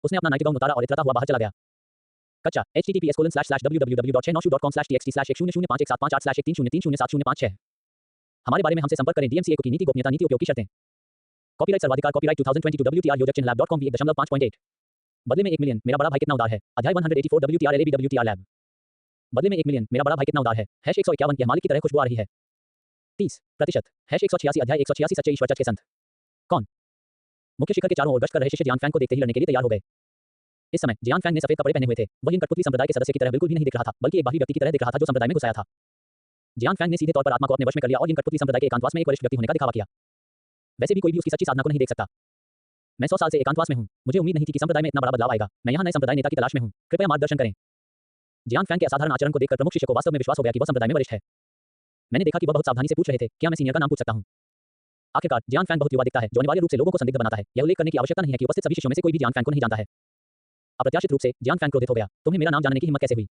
उसने अपना नाइट गाउन उतारा और इतराता हुआ बाहर चला गया। कच्चा https://www.696.com/txt/109.com/txt/10308/13030705 हमारे बारे में हमसे संपर्क करें। DMCA की नीति गोपनीयता नीति उपयोग की शर्तें। कॉपीराइट सर्वाधिकार कॉपीराइट 2022 WTR योजक चिन्ह lab.com भी 1.5.8 बदले में 1 मिलियन मेरा बड़ा भाई कितना उदार है। अध्याय 184 WTR LAB WTR लैब। बदले में 1 मिलियन मेरा बड़ा भाई कितना उदार है। #151 यह मालिक की तरह खुशबू आ रही है। 30% #186 अध्याय 186 सच्चे ईश्वर चर्च के संत कौन? मुख्य शिखर के चारों ओर गश्त कर रहे शिष्य जियांग फैंग को देखते ही लड़ने के लिए तैयार हो गए। इस समय जियांग फैंग ने सफेद कपड़े पहने हुए थे। वह इन कठपुतली संप्रदाय के सदस्य की तरह बिल्कुल भी नहीं दिख रहा था, बल्कि एक बाहरी व्यक्ति की तरह दिख रहा था जो संप्रदाय में घुसाया था। जियांग फैंग ने सीधे तौर पर आत्मा को अपने वश में कर लिया और इन कठपुतली संप्रदाय के एकांतवास में एक वरिष्ठ व्यक्ति होने का दिखावा किया। वैसे भी कोई भी उसकी सच्ची साधना को नहीं देख सकता। मैं 100 साल से एकांतवास में हूं। मुझे उम्मीद नहीं थी कि संप्रदाय में इतना बड़ा बदलाव आएगा। मैं यहाँ नए संप्रदाय नेता की तलाश में हूं। कृपया मार्गदर्शन करें। जियांग फैंग के असाधारण आचरण को देखकर प्रमुख शिष्य को वास्तव में विश्वास हो गया कि वह संप्रदाय में वरिष्ठ है। मैंने देखा कि वह बहुत सावधानी से पूछ रहे थे, क्या मैं सीनियर का नाम पूछ सकता हूं? आखिरकार जियांग फैंग बहुत युवा दिखता है, जो अनिवार्य रूप से लोगों को संदिग्ध बनाता है। यह उल्लेख करने की आवश्यकता नहीं है कि उपस्थित सभी शिष्यों में से कोई भी जियांग फैंग को नहीं जानता है। अप्रत्याशित रूप से जियांग फैंग क्रोधित हो गया। तुम्हें मेरा नाम जानने की हिम्मत कैसे हुई?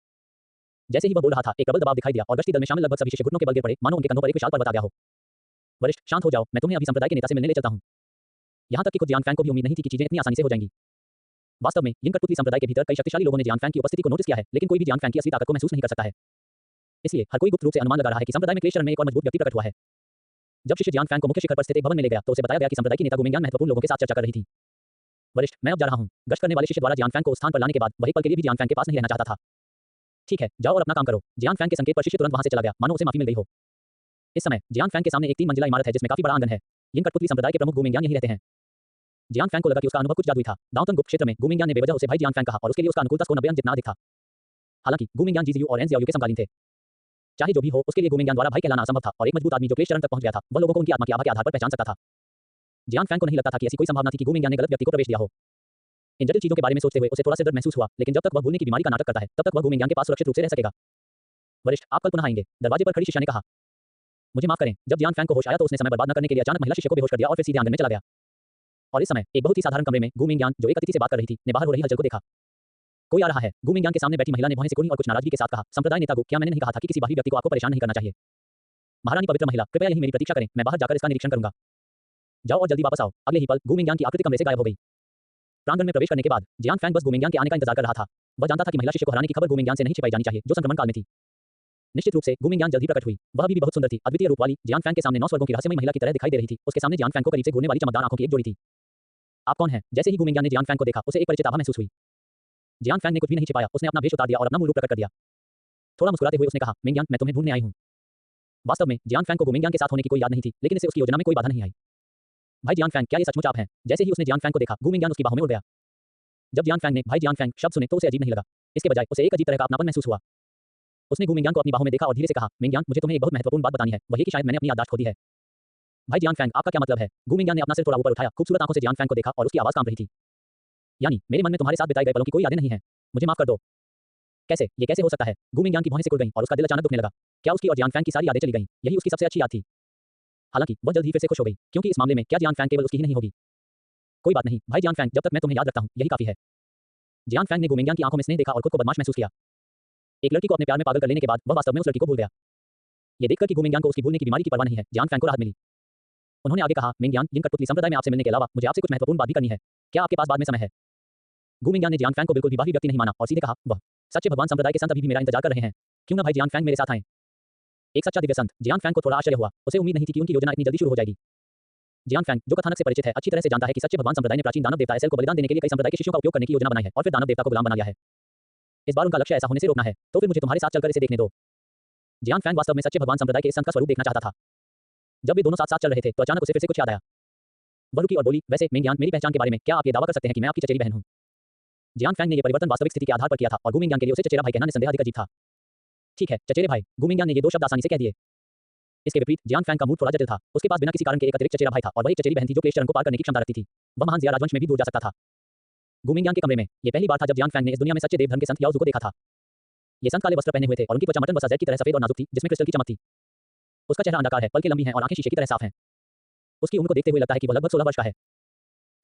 जैसे ही वह बोल रहा था, एक प्रबल दबाव दिखाई दिया और गश्ती दल में शामिल लगभग सभी शिष्य घुटनों के बल गिर पड़े, मानो उनके कंधों पर एक विशाल पर्वत आ गया हो। वरिष्ठ, शांत हो जाओ, मैं तुम्हें अभी संप्रदाय के नेता से मिलने ले चलता हूं। यहां तक कि खुद जियांग फैंग को भी उम्मीद नहीं थी कि चीजें इतनी आसानी से हो जाएंगी। वास्तव में यिन कठपुतली संप्रदाय के भीतर कई शक्तिशाली लोगों ने जियान फैंग की उपस्थिति को नोटिस किया है, लेकिन कोई भी जियान फैंग की असली ताकत को महसूस नहीं कर सकता है। इसलिए हर कोई गुप्त रूप से अनुमान लगा रहा है कि संप्रदाय में क्लेश चरण में एक और मजबूत व्यक्ति प्रकट हुआ है। जब शिष्य जियान फैंग को मुख्य शिखर पर स्थित एक भवन में ले गया तो उसे बताया गया कि संप्रदाय की नेता गुमिंगयान महत्वपूर्ण लोगों के साथ चर्चा कर रही थी। वरिष्ठ, मैं अब जा रहा हूँ। गश्त करने वाले शिष्य द्वारा जियान फैंग को उस स्थान पर लाने के बाद वह एक पल के लिए भी जियान फैंग के पास नहीं रहना चाहता था। ठीक है, जाओ और अपना काम करो। जियान फैंग के संकेत पर शिष्य तुरंत वहां से चला गया, मानो उसे माफी मिल गई हो। इस समय जियान फैंग के सामने एक 3 मंजिला इमारत है जिसमें काफी बड़ा आंगन है। यिन कठपुतली संप्रदाय के प्रमुख गुमिंगयान यहीं रहते हैं। जियान फैंग को लगा कि उसका अनुभव कुछ जादुई था। दाउतन गुप्त क्षेत्र में गुमिंगयान ने बेवजह उसे भाई जियान फैंग कहा और उसके लिए उसका अनुकूलता स्कोर 90 अंक जितना अधिक था। हालांकि गुमिंगयान जीजियू और एनजियाओ के समकालीन थे। चाहे जो भी हो, उसके लिए गुमिंगयान द्वारा भाई कहलाना असंभव था और एक मजबूत आदमी जो क्लेश चरण तक पहुंच गया था, वह लोगों को उनकी आत्मा की आभा के आधार पर पहचान सकता था। जियान फैंग को नहीं लगता था कि ऐसी कोई संभावना थी कि गुमिंगयान ने गलत व्यक्ति को प्रवेश दिया हो। इन जटिल चीजों के बारे में सोचते हुए उसे थोड़ा सा दर्द महसूस हुआ, लेकिन जब तक वह भूलने की बीमारी का नाटक करता है, तब तक वह गुमिंगयान के पास सुरक्षित रूप से रह सकेगा। वरिष्ठ, आप कल पुनः आएंगे। दरवाजे पर खड़ी शिष्या ने कहा। मुझे माफ करें। जब जियान फैंग को होश आया तो उसने समय बर्बाद न करने के लिए अचानक महिला शिष्य को बेहोश कर दिया और फिर सीधे आंगन में चला गया। और इस समय एक बहुत ही साधारण कमरे में गुमिंगयान, जो एक अतिथि से बात कर रही थी, ने बाहर हो रही हलचल को देखा। कोई आ रहा है। गुमिंगयान के सामने बैठी महिला ने भौहें सिकुड़ी और कुछ नाराजगी के साथ कहा, संप्रदाय नेता गु, क्या मैंने नहीं कहा था कि किसी बाहरी व्यक्ति को आपको परेशान नहीं करना चाहिए? महारानी पवित्र महिला, कृपया यहीं मेरी प्रतीक्षा करें, मैं बाहर जाकर इसका निरीक्षण करूंगा। जाओ और जल्दी वापस आओ। अगले ही पल गुमिंगयान की आकृति कमरे से गायब हो गई। प्रांगण में प्रवेश करने के बाद जियान फैंग बस गुमिंगयान के आने का इंतजार कर रहा था। वह जानता था कि महिला शिष्य को हराने की खबर गुमिंगयान से नहीं छिपाई जानी चाहिए, जो संक्रमण काल में थी। निश्चित रूप से गुमिंगयान जल्द ही प्रकट हुई। वह भी बहुत सुंदर थी, अद्वितीय रूप वाली। जियान फैंग के सामने 9 स्वर्गों की रहस्यमयी महिला की तरह दिखाई दे रही थी। उसके सामने जियान फैंग को करीब से घूरने वाली चमकदार आंखों की एक जोड़ी थी। आप कौन हैं? जैसे ही गुमिंगयान ने जियान फैंग को देखा, उसे एक परिचित आभा महसूस हुई। जियान फैंग ने कुछ भी नहीं छिपाया, उसने अपना वेश उतार दिया और अपना मूल रूप प्रकट कर दिया। थोड़ा मुस्कुराते हुए उसने कहा, मिंगयान, मैं तुम्हें ढूंढने आई हूं। वास्तव में जियान फैंग को गुमिंगयान के साथ होने की कोई याद नहीं थी, लेकिन इससे उसकी योजना में कोई बाधा नहीं आई। भाई जियान फैंग, क्या ये सचमुच आप हैं? जैसे ही उसने जियान फैंग को देखा, गुमिंगयान उसकी बाहों में उड़ गया। जब जियान फैंग ने भाई जियान फैंग शब्द सुने तो उसे अजीब नहीं लगा। इसके बजाय उसे एक अजीब तरह का अपनापन महसूस हुआ। उसने गुमिंगयान को अपनी बाहों में देखा और धीरे से कहा, मिंगयान, मुझे तुम्हें एक बहुत महत्वपूर्ण बात बतानी है, वह ये कि शायद मैंने अपनी याददाश्त खो दी है। भाई जियान फैंग, आपका क्या मतलब है? गुमिंगयान ने अपना सिर थोड़ा ऊपर उठाया, खूबसूरत आंखों से जियान फैंग को देखा और उसकी आवाज कांप रही थी। यानी मेरे मन में तुम्हारे साथ बिताए गए पलों की कोई यादें नहीं है। मुझे माफ कर दो। कैसे? ये कैसे हो सकता है? गुमिंगयान की भौहें सिकुड़ गईं और उसका दिल अचानक दुखने लगा। क्या उसकी और जियान फैंग की सारी यादें चली गईं? यही उसकी सबसे अच्छी याद थी। हालांकि वह जल्द ही फिर से खुश हो गई, क्योंकि इस मामले में क्या जियान फैंग केवल उसकी ही नहीं होगी? कोई बात नहीं भाई जियान फैंग, जब तक मैं तुम्हें याद रखता हूं, यही काफी है। जियान फैंग ने गुमिंगयान की आंखों में स्नेह देखा और खुद को बदमाश महसूस किया। एक लड़की को अपने प्यार में पागल कर लेने के बाद वह वास्तव में उस लड़की को भूल गया। ये देखकर कि गुमिंगयान को उसकी भूलने की बीमारी की परवाह नहीं है, जियान फैंग को राहत मिली। उन्होंने आगे कहा, मिंगयान, यिन कठपुतली संप्रदाय में आपसे मिलने के अलावा मुझे आपसे कुछ महत्वपूर्ण बात भी करनी है। क्या आपके पास बाद में समय है? गुमिंगयान ने जियान फैंग को बिल्कुल भी बाहरी व्यक्ति नहीं माना और सीधे कहा, वह सच्चे भगवान संप्रदाय के संत अभी भी मेरा इंतजार कर रहे हैं। क्यों ना भाई जियान फैंग मेरे साथ आएं? एक सच्चा दिव्य संत। जियान फैंग को थोड़ा आश्चर्य हुआ, उसे उम्मीद नहीं थी कि उनकी योजना इतनी जल्दी शुरू हो जाएगी। जियान फैंग, जो कथानक से परिचित है, अच्छी तरह से जानता है कि सच्चे भगवान संप्रदाय ने प्राचीन दानव देवता एसेल को बलिदान देने के लिए कई संप्रदाय के शिष्यों का उपयोग करने की योजना बनाई है और फिर दानव देवता को गुलाम बना लिया है। इस बार उनका लक्ष्य ऐसा होने से रोकना है, तो फिर मुझे तुम्हारे साथ चलकर इसे देखने दो। जियान फैंग वास्तव में सच्चे भगवान संप्रदाय के इस संत का स्वरूप देखना चाहता था। जब वे दोनों साथ साथ चल रहे थे तो अचानक उसे फिर से कुछ याद आया। वह रुकी और बोली, वैसे मिंगयान, मेरी पहचान के बारे में क्या आप ये दावा कर सकते हैं कि मैं आपकी चचेरी बहन हूं? जियान फैंग ने यह परिवर्तन वास्तविक स्थिति के आधार पर किया था और गुमिंगयान के लिए उसे चचेरा भाई कहना निसंदेह अधिक अजीब था। ठीक है, चचेरे भाई। गुमिंगयान ने ये 2 शब्द आसानी से कह दिए। इसके विपरीत जियान फैंग का मूड थोड़ा जटिल था। उसके पास बिना किसी कारण के एक अतिरिक्त चचेरा भाई था और वही चचेरी बहन थी जो क्लेश चरण को पार करने की क्षमता रखती थी। वह महान जिया राजवंश में भी दूर जा सकता था। गुमिंगयान के कमरे में यह पहली बार था जब जियान फैंग ने इस दुनिया में सच्चे देव धर्म के संत याओ को देखा था। ये संत काले वस्त्र पहने हुए थे और उनकी त्वचा मटन बसा की तरह सफेद और नाजुक थी, जिसमें क्रिस्टल की चमक थी। उसका चेहरा अंडाकार है, पलकें लंबी हैं और आंखें शीशे की तरह साफ हैं। उसकी उम्र को देखते हुए लगता है कि वह लगभग 16 वर्ष का है।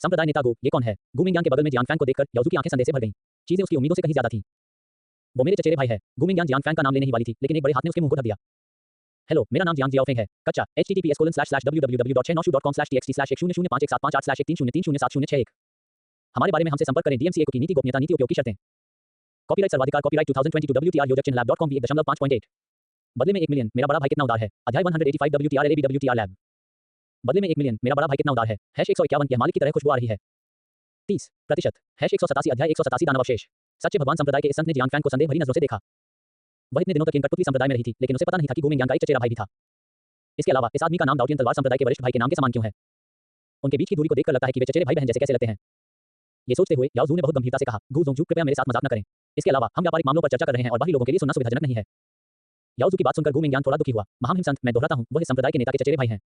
संप्रदाय नेता गो, ये कौन है? गुमिंगयान के बगल में जियान फैंग को देखकर याओ की आंखें संदेह से भर गईं। चीजें उसकी उम्मीदों से कहीं ज्यादा थीं। वो मेरे चचेरे भाई है। गुमिंगयान जियान फैंग का नाम लेने ही वाली थी, लेकिन एक बड़े हाथ ने उसके मुंह को ढक दिया। हेलो, मेरा नाम जियांग जियाओफेंग है। कच्चा https://www.696.com/txt/109shoe.com/txt/130307071 हमारे बारे में हमसे संपर्क करें। डीएमसीए की नीति गोपनीयता नीति उपयोग की शर्तें। कॉपीराइट सर्वाधिकार कॉपीराइट 2022 WTR योजक चिन्ह lab.com 1.5.8 बदले में 1 मिलियन मेरा बड़ा भाई कितना उदार है। अध्याय 185 WTR LAB WTR लैब। बदले में 1 मिलियन मेरा बड़ा भाई कितना उदार है। #151 की मालिक की तरह खुशबू आ रही है। 30% #187 अध्याय 187 दानव अवशेष। सच्चे भगवान संप्रदाय के इस संत ने जियान फैंग को संदेह भरी नजरों से देखा। वह इतने दिनों तक इन कठपुतली संप्रदाय में रही थी, लेकिन उसे पता नहीं था कि गुमिंगयान का एक चचेरा भाई भी था। इसके अलावा इस आदमी का नाम दाउटियन तलवार संप्रदाय के वरिष्ठ भाई के नाम के समान क्यों है? उनके बीच की दूरी को देखकर लगता है कि वे चचेरे भाई बहन जैसे कैसे लगते हैं। ये सोचते हुए याओ ने बहुत गंभीरता से कहा, गुजोंग, कृपया मेरे साथ मजाक न करें। इसके अलावा हम व्यापारिक मामलों पर चर्चा कर रहे हैं और बाकी लोगों के लिए सुनना सुविधाजनक नहीं है। याओ की बात सुनकर गुमिंगयान थोड़ा दुखी हुआ। महामहिम संत, मैं दोहराता हूं, वह इस संप्रदाय के नेता के चचेरे भाई हैं।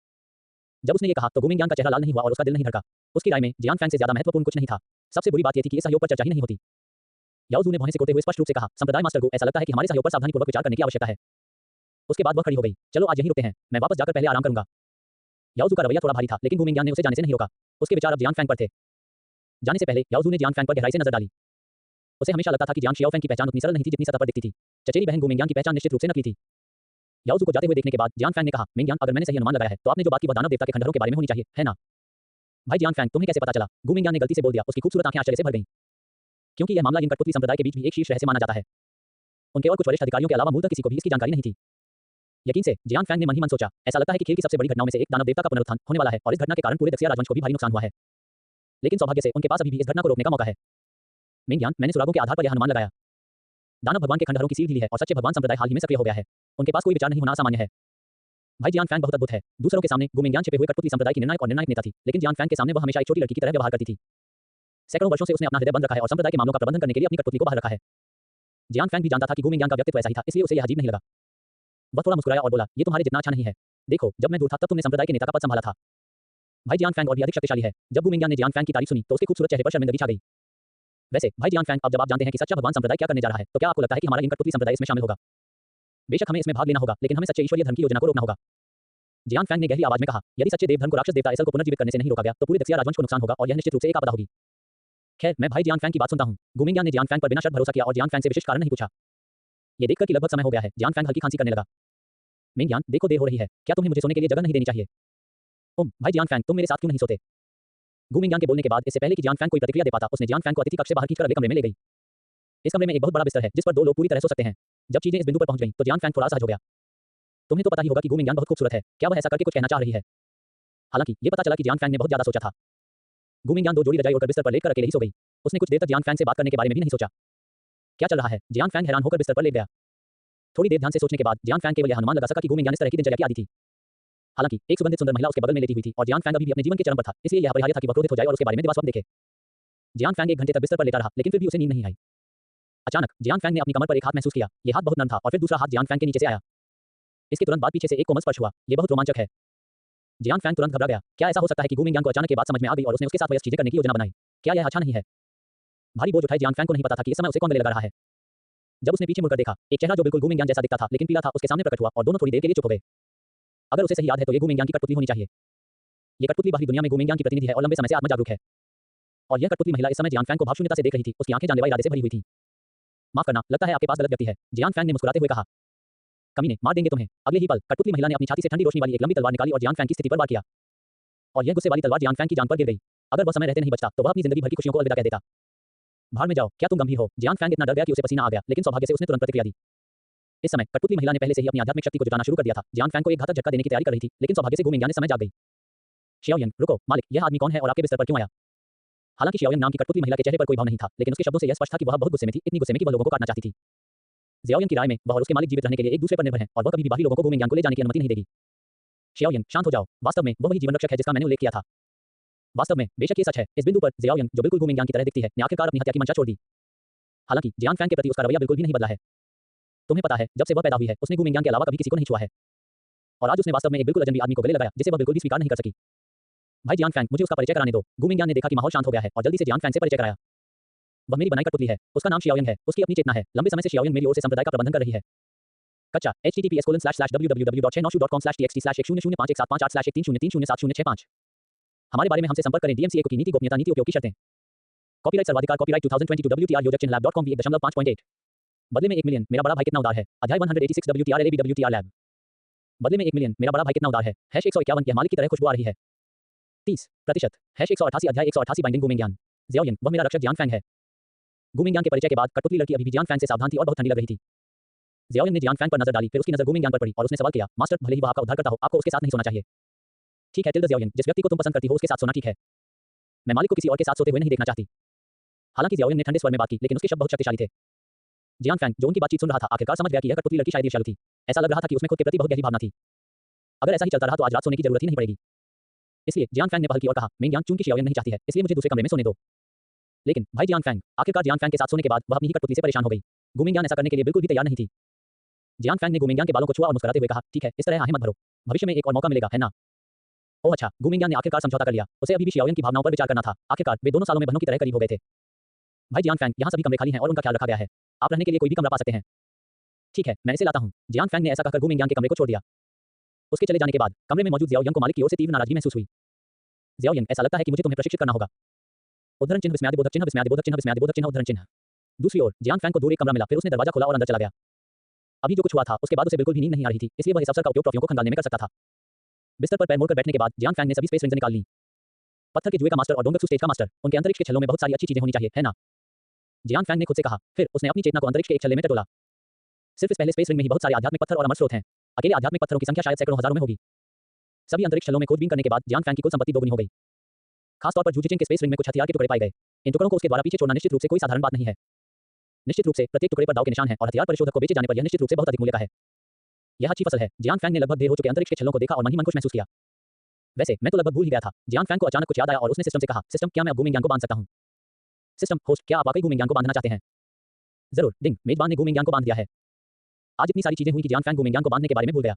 जब उसने ये कहा तो गुमिंगयान का चेहरा लाल नहीं हुआ और उसका दिल नहीं धड़का। उसकी राय में जियान फैंग से ज्यादा महत्वपूर्ण कुछ नहीं था। सबसे बुरी बात यह थी कि इस सहयोग पर चर्चा ही नहीं होती। याओ ने भौहें सिकोड़ते हुए स्पष्ट रूप से कहा, संप्रदाय मास्टर को ऐसा लगता है कि हमारे सहयोग पर सावधानीपूर्वक विचार करने की आवश्यकता है। उसके बाद वह खड़ी हो गई। चलो आज यहीं रुकते हैं, मैं वापस जाकर पहले आराम करूंगा। याओ का रवैया थोड़ा भारी था, लेकिन गुमिंगयान ने उसे जाने से नहीं रोका। उसके विचार अब जियान फैंग पर थे। जाने से पहले याओ ने जियान फैंग पर गहराई से नजर डाली। उसे हमेशा लगता था कि जियान शियाओफेंग की पहचान उतनी सरल नहीं थी जितनी सतह पर दिखती थी। चचेरी बहन गुमिंगयान की पहचान निश्चित रूप से नकली थी। याओ को जाते हुए देखने के बाद जियान फैंग ने कहा, मिंगयान, अगर मैंने सही अनुमान लगाया है तो आपने जो बात की वह दानव देवता के खंडहरों के बारे में होनी चाहिए, है ना? भाई जियान फैंग, तुम्हें कैसे पता चला? गुमिंगयान ने गलती से बोल दिया। उसकी खूबसूरत आंखें आश्चर्य से भर गईं। क्योंकि यह मामला इन कठपुतली संप्रदाय के बीच भी एक शीर्ष रहस्य माना जाता है। उनके और कुछ वरिष्ठ अधिकारियों के अलावा मूलतः किसी को भी इसकी जानकारी नहीं थी। यकीन से जियांग फैंग ने मन ही मन सोचा, ऐसा लगता है कि खेल की सबसे बड़ी घटनाओं में से एक दानव देवता का पुनरुत्थान होने वाला है और इस घटना के कारण पूरे दक्षिया राजवंश को भी भारी नुकसान हुआ है। लेकिन सौभाग्य से उनके पास अभी भी इस घटना को रोकने का मौका है। मेंग्यान, मैंने सुरागों के आधार पर यह अनुमान लगाया। दानव भगवान के खंडहरों की सील ढीली है और सच्चे भगवान संप्रदाय हाल ही में सक्रिय हो गया है। उनके पास कोई विचार नहीं होना असामान्य है। भाई जियान फैंग बहुत अद्भुत है। दूसरों के सामने गु मेंग्यान छिपे हुए कठपुतली संप्रदाय की निर्णायक और निर्णायक नेता थी, लेकिन जियान फैंग के सामने वह हमेशा एक छोटी लड़की की तरह व्यवहार करती थी। सैकड़ों वर्षों से उसने अपना हृदय बंद रखा है और संप्रदाय के मामलों का प्रबंधन करने के लिए अपनी कठपुतली को बाहर रखा है। जियान फैंग भी जानता था कि गु मेंग्यान का व्यक्तित्व ऐसा ही था, इसलिए उसे यह अजीब नहीं लगा। वह थोड़ा मुस्कुराया और बोला, ये तुम्हारे जितना अच्छा नहीं है। देखो, जब मैं दूर था तब तुमने संप्रदाय के नेता का पद संभाला था। भाई जियान फैंग और भी अधिक शक्तिशाली है। जब गु मेंग्यान ने जियान फैंग की तारीफ सुनी तो उसके खूबसूरत चेहरे पर शर्मिंदगी छा गई। वैसे भाई जियान फैंग, अब जब आप जानते हैं कि सच्चा भगवान संप्रदाय क्या करने जा रहा है, तो क्या आपको लगता है कि हमारा इन कठपुतली संप्रदाय इसमें शामिल होगा? बेशक हमें इसमें भाग लेना होगा, लेकिन हमें सच्चे ईश्वरीय धर्म की योजना को रोकना होगा। जियान फैंग ने गहरी आवाज में कहा, यदि सच्चे देव धर्म को राक्षस देवता एसल को पुनर्जीवित करने से नहीं रोका गया तो पूरे दक्षिया राजवंश को नुकसान होगा और यह निश्चित रूप से एक आपदा होगी। खैर, मैं भाई जियान फैंग की बात सुनता हूँ। गु मेंग्यान ने जियान फैंग पर बिना शर्त भरोसा किया और जियान फैंग से विशिष्ट कारण नहीं पूछा। ये देखकर कि लगभग समय हो गया है, जियान फैंग हल्की खांसी करने लगा। मेंग्यान, देखो देर हो रही है, क्या तुम्हें मुझे सोने के लिए जगह नहीं देनी चाहिए? भाई जियान फैंग, तुम मेरे साथ क्यों नहीं सोते? गु मेंग्यान के बोलने के बाद इससे पहले कि जियान फैंग कोई प्रतिक्रिया दे पाता, उसने जियान फैंग को अतिथि कक्ष से बाहर खींचकर अगले कमरे में ले गई। इस कमरे में एक बहुत बड़ा बिस्तर है जिस पर दो लोग पूरी तरह सो सकते हैं। जब चीजें इस बिंदु पर पहुंच गईं, तो जियान फैंग थोड़ा असहज हो गया। तुम्हें तो पता ही होगा कि गु मेंग्यान बहुत खूबसूरत है, क्या वह ऐसा करके कुछ कहना चाह रही है? हालांकि ये पता चला कि जियान फैंग ने बहुत ज्यादा सोचा था। गु मेंग्यान दो जोड़ी रजाई ओढ़कर बिस्तर पर लेटकर अकेले ही सो गई। उसने कुछ देर तक जियान फैंग से बात करने के बारे में भी नहीं सोचा। क्या चल रहा है? जियान फैंग हैरान होकर बिस्तर पर लेट गया। थोड़ी देर ध्यान से सोचने के बाद जियान फैंग केवल यह अनुमान लगा सका कि गु मेंग्यान इस तरह की दिनचर्या की आदी थी। हालांकि एक सुगंधित सुंदर महिला उसके बगल में लेटी हुई थी और जियान फैंग अभी भी अपने जीवन के चरम पर था, इसलिए यह अपरिहार्य था कि वह क्रोधित हो जाए और उसके बारे में दिवा स्वप्न देखे। जियान फैंग 1 घंटे तक बिस्तर पर लेटा रहा, लेकिन फिर भी उसे नींद नहीं आई। अचानक जियान फैंग ने अपनी कमर पर एक हाथ महसूस किया। यह हाथ बहुत नरम था और फिर दूसरा हाथ जियान फैंग के नीचे से आया। इसके तुरंत बाद पीछे से एक कोमल स्पर्श हुआ। यह बहुत रोमांचक है। जियान फैंग तुरंत घबरा गया। क्या ऐसा हो सकता है कि गु मेंग्यान को अचानक ये बात समझ में आ गई और उसने उसके साथ वयस्क चीजें करने की योजना बनाई? क्या यह अच्छा नहीं है? भारी बोझ उठाए जियान फैंग को नहीं पता था कि इस समय उसे कौन गले लगा रहा है। जब उसने पीछे मुड़कर देखा, एक चेहरा जो बिल्कुल गु मेंग्यान जैसा दिखता था लेकिन पीला था उसके सामने प्रकट हुआ और दोनों थोड़ी देर के लिए चुप हो गए। अगर उसे सही याद है तो ये गु मेंग्यान की कठपुतली होनी चाहिए। ये कठपुतली बाहरी दुनिया में गु मेंग्यान की प्रतिनिधि है और लंबे समय से आत्म जागरूक है। और यह कठपुतली महिला इस समय जियान फैंग को भावशून्यता से देख रही थी। उसकी आंखें जानलेवा इरादे से भरी हुई थी। माफ करना, लगता है आपके पास गलत व्यक्ति है, जियान फैंग ने मुस्कुराते हुए कहा। कमीने, मार देंगे तुम्हें। अगले ही पल कठपुतली महिला ने अपनी छाती से ठंडी रोशनी वाली एक लंबी तलवार निकाली और जियान फैंग की स्थिति पर वार किया। और यह गुस्से वाली तलवार जियान फैंग की जान पर गिर गई। अगर वह समय रहते नहीं बचता तो वह अपनी जिंदगी भर की खुशियों को अलविदा कह देता। भाड़ में जाओ, क्या तुम गंभीर हो? जियान फैंग इतना डर गया कि उसे पसीना आ गया, लेकिन सौभाग्य से उसने तुरंत प्रतिक्रिया दी। इस समय कठपुतली महिला ने पहले से ही अपनी आध्यात्मिक शक्ति को जुटाना शुरू कर दिया था। जियान फैंग को एक घातक झटका देने की तैयारी कर रही थी, लेकिन सौभाग्य से गु मेंग्यान ने समय जाग गई। शियाओयंग, रुको, मालिक, यह आदमी कौन है और आपके बिस्तर पर क्यों आया? हालांकि शियाओयंग नाम की कठपुतली महिला के चेहरे पर कोई भाव नहीं था, लेकिन उसके शब्दों से यह स्पष्ट था कि वह बहुत गुस्से में थी, इतनी गुस्से में कि वह लोगों को काटना चाहती थी। जियाओयंग की राय में वह और उसके मालिक जीवित रहने के लिए एक दूसरे पर निर्भर हैं और वह कभी भी बाहरी लोगों को गु मेंग्यान को ले जाने की अनुमति नहीं देगी। शियाओयंग, शांत हो जाओ। वास्तव में वही जीवन रक्षक है जिसका मैंने उल्लेख किया था। वास्तव में बेशक ये सच है। इस बिंदु पर जियाओयंग, जो बिल्कुल गु मेंग्यान की तरह दिखती है, ने आखिरकार अपनी हत्या की मंशा छोड़ दी। हालांकि जियान फैंग के प्रति उसका रवैया बिल्कुल भी नहीं बदला है। तुम्हें पता है, जब से वह पैदा हुई है उसने गु मेंग्यान के अलावा कभी किसी को नहीं छुआ है। और आज उसने वास्तव में एक बिल्कुल अजनबी आदमी को गले लगाया जिसे वह बिल्कुल भी स्वीकार नहीं कर सकी। भाई जियान फैंग, मुझे उसका परिचय कराने दो। गु मेंग्यान ने देखा कि माहौल शांत हो गया है और जल्दी से जियान फैंग से परिचय कराया। वह मेरी बनाई कठपुतली है, उसका नाम शियाओयंग है, उसकी अपनी चेतना है। लंबे समय से शियाओयंग मेरी ओर से संप्रदाय का प्रबंधन कर रही है। कच्चा https://www.696.com/txt/109.com/txt/103058130300705। हमारे बारे में हमसे संपर्क करें। डीएमसीए की नीति गोपनीयता नीति उपयोग की शर्तें। कॉपीराइट सर्वाधिकार कॉपीराइट 2022 WTR योजक चिन्ह lab.com 1.5.8। बदले में 1 मिलियन, मेरा बड़ा भाई कितना उदार है। अध्याय 186 WTR LAB WTR लैब। बदले में 1 मिलियन, मेरा बड़ा भाई कितना उदार है। #151, यह मालिक की तरह खुशबू आ रही है। 30% #188 अध्याय 188 बाइंडिंग गु मेंग्यान। जियाओयंग, वह मेरा रक्षक जियान फैंग है। गु मेंग्यान के परिचय के बाद कठपुतली लड़की अभी भी जियान फैंग से सावधान थी और बहुत ठंडी लग रही थी। जियाओयंग ने जियान फैंग पर नजर डाली, फिर उसकी नजर गु मेंग्यान पर पड़ी और उसने सवाल किया, मास्टर, भले ही वह आपका उद्धार करता हो, आपको उसके साथ नहीं सोना चाहिए। ठीक है जियाओयंग, जिस व्यक्ति को तुम पसंद करती हो उसके साथ सोना ठीक है। मैं मालिक को किसी और के साथ सोते हुए नहीं देखना चाहती। हालांकि जियाओयंग ने ठंडे स्वर में बात की, लेकिन उसके शब्द बहुत शक्तिशाली थे। जियान फैंग, जो उनकी बातचीत सुन रहा था, आखिरकार समझ गया कि यह कठपुतली लड़की शायद ईर्ष्यालु थी। ऐसा लग रहा था कि उसमें खुद के प्रति बहुत गहरी भावना थी। अगर ऐसा ही चलता रहा तो आज रात सोने की जरूरत ही नहीं पड़ेगी। इसलिए जियान फैंग ने पहल की और कहा, मेंग्यान, चूंकि शियाओयंग नहीं चाहती है, इसलिए मुझे दूसरे कमरे में सोने दो। लेकिन भाई जियान फैंग, आखिरकार जियान फैंग के साथ सोने के बाद वह अपनी ही कठपुतली से परेशान हो गई। गु मेंग्यान ऐसा करने के लिए बिल्कुल भी तैयार नहीं थी। जियान फैंग ने गु मेंग्यान के बालों को छुआ और मुस्कुराते हुए कहा, ठीक है, इस तरह आहें मत भरो, भविष्य में एक और मौका मिलेगा, है ना? ओह अच्छा, गु मेंग्यान ने आखिरकार समझौता कर लिया। उसे अभी भी शियाओयंग की भावनाओं पर विचार करना था। आखिरकार वे दोनों सालों में बहनों की तरह करीब हो गए थे। भाई जियान फैंग, यहाँ सभी कमरे खाली हैं और उनका ख्याल रखा गया है। आप रहने के लिए कोई भी कमरा पा सकते हैं। ठीक है, मैं इसे लाता हूँ। जियान फैंग ने ऐसा कहकर गु मेंग्यान के कमरे को छोड़ दिया। उसके चले जाने के बाद कमरे में मौजूद जियाओयंग को मालिक की ओर से तीव्र नाराजगी महसूस हुई। जियाओयंग, ऐसा लगता है कि मुझे तुम्हें प्रशिक्षित करना होगा। उद्धरण चिन्ह विस्मयादिबोधक चिन्ह विस्मयादिबोधक चिन्ह विस्मयादिबोधक चिन्ह उद्धरण चिन्ह। दूसरी ओर जियान फैंग को दूर एक कमरा मिला, फिर उसने दरवाजा खोला और अंदर चला गया। अभी जो कुछ हुआ था उसके बाद उसे बिल्कुल भी नींद नहीं आ रही थी, इसलिए वह इस अवसर का उपयोग ट्रॉफियों को खंगालने में कर सकता था। बिस्तर पर पैर मोड़कर बैठने के बाद जियान फैंग ने सभी स्पेस रिंग्स निकाल ली। पत्थर के जुए का मास्टर और डोंगत्सु स्टेज का मास्टर, उनके अंतरिक्ष के छल्लों में बहुत सारी अच्छी चीजें होनी चाहिए, है ना? जियांग फैंग ने खुद से कहा। फिर उसने अपनी चेतना को अंतरिक्ष के एक छल्ले में टटोला। सिर्फ इस पहले स्पेस रिंग में ही बहुत सारे आध्यात्मिक पत्थर और अमर स्रोत हैं। अकेले आध्यात्मिक पत्थरों की संख्या शायद सैकड़ों हजारों में होगी। सभी अंतरिक्ष छल्लों में खोजबीन करने के बाद जियांग फैंग की कुल संपत्ति दोगुनी हो गई। खासतौर पर जूजिचिन के स्पेस रिंग में कुछ हथियार के टुकड़े पाए गए। इन टुकड़ों को उसके द्वारा पीछे छोड़ना निश्चित रूप से कोई साधारण बात नहीं है। निश्चित रूप से प्रत्येक टुकड़े पर दांव के निशान हैं और हथियार परिशोधक को बेचे जाने पर यह निश्चित रूप से बहुत अधिक मूल्य का है। यह अच्छी फसल है। जियांग फैंग ने लगभग ढेर हो चुके अंतरिक्ष के छल्लों को देखा और मन ही मन खुश महसूस किया। वैसे मैं तो लगभग भूल ही गया था। जियांग फैंग को अचानक कुछ याद आया और उसने सिस्टम से कहा, सिस्टम, क्या मैं अब गुमिंग यांग को बांध सकता हूं? सिस्टम होस्ट, क्या आप वाकई गुमिंग यांग को बांधना चाहते हैं? जरूर, डिंग, मेजबान ने गुमिंग यांग को बांध दिया है। आज इतनी सारी चीजें हुई कि जियांग फैंग गुमिंग यांग को बांधने के बारे में भूल गया।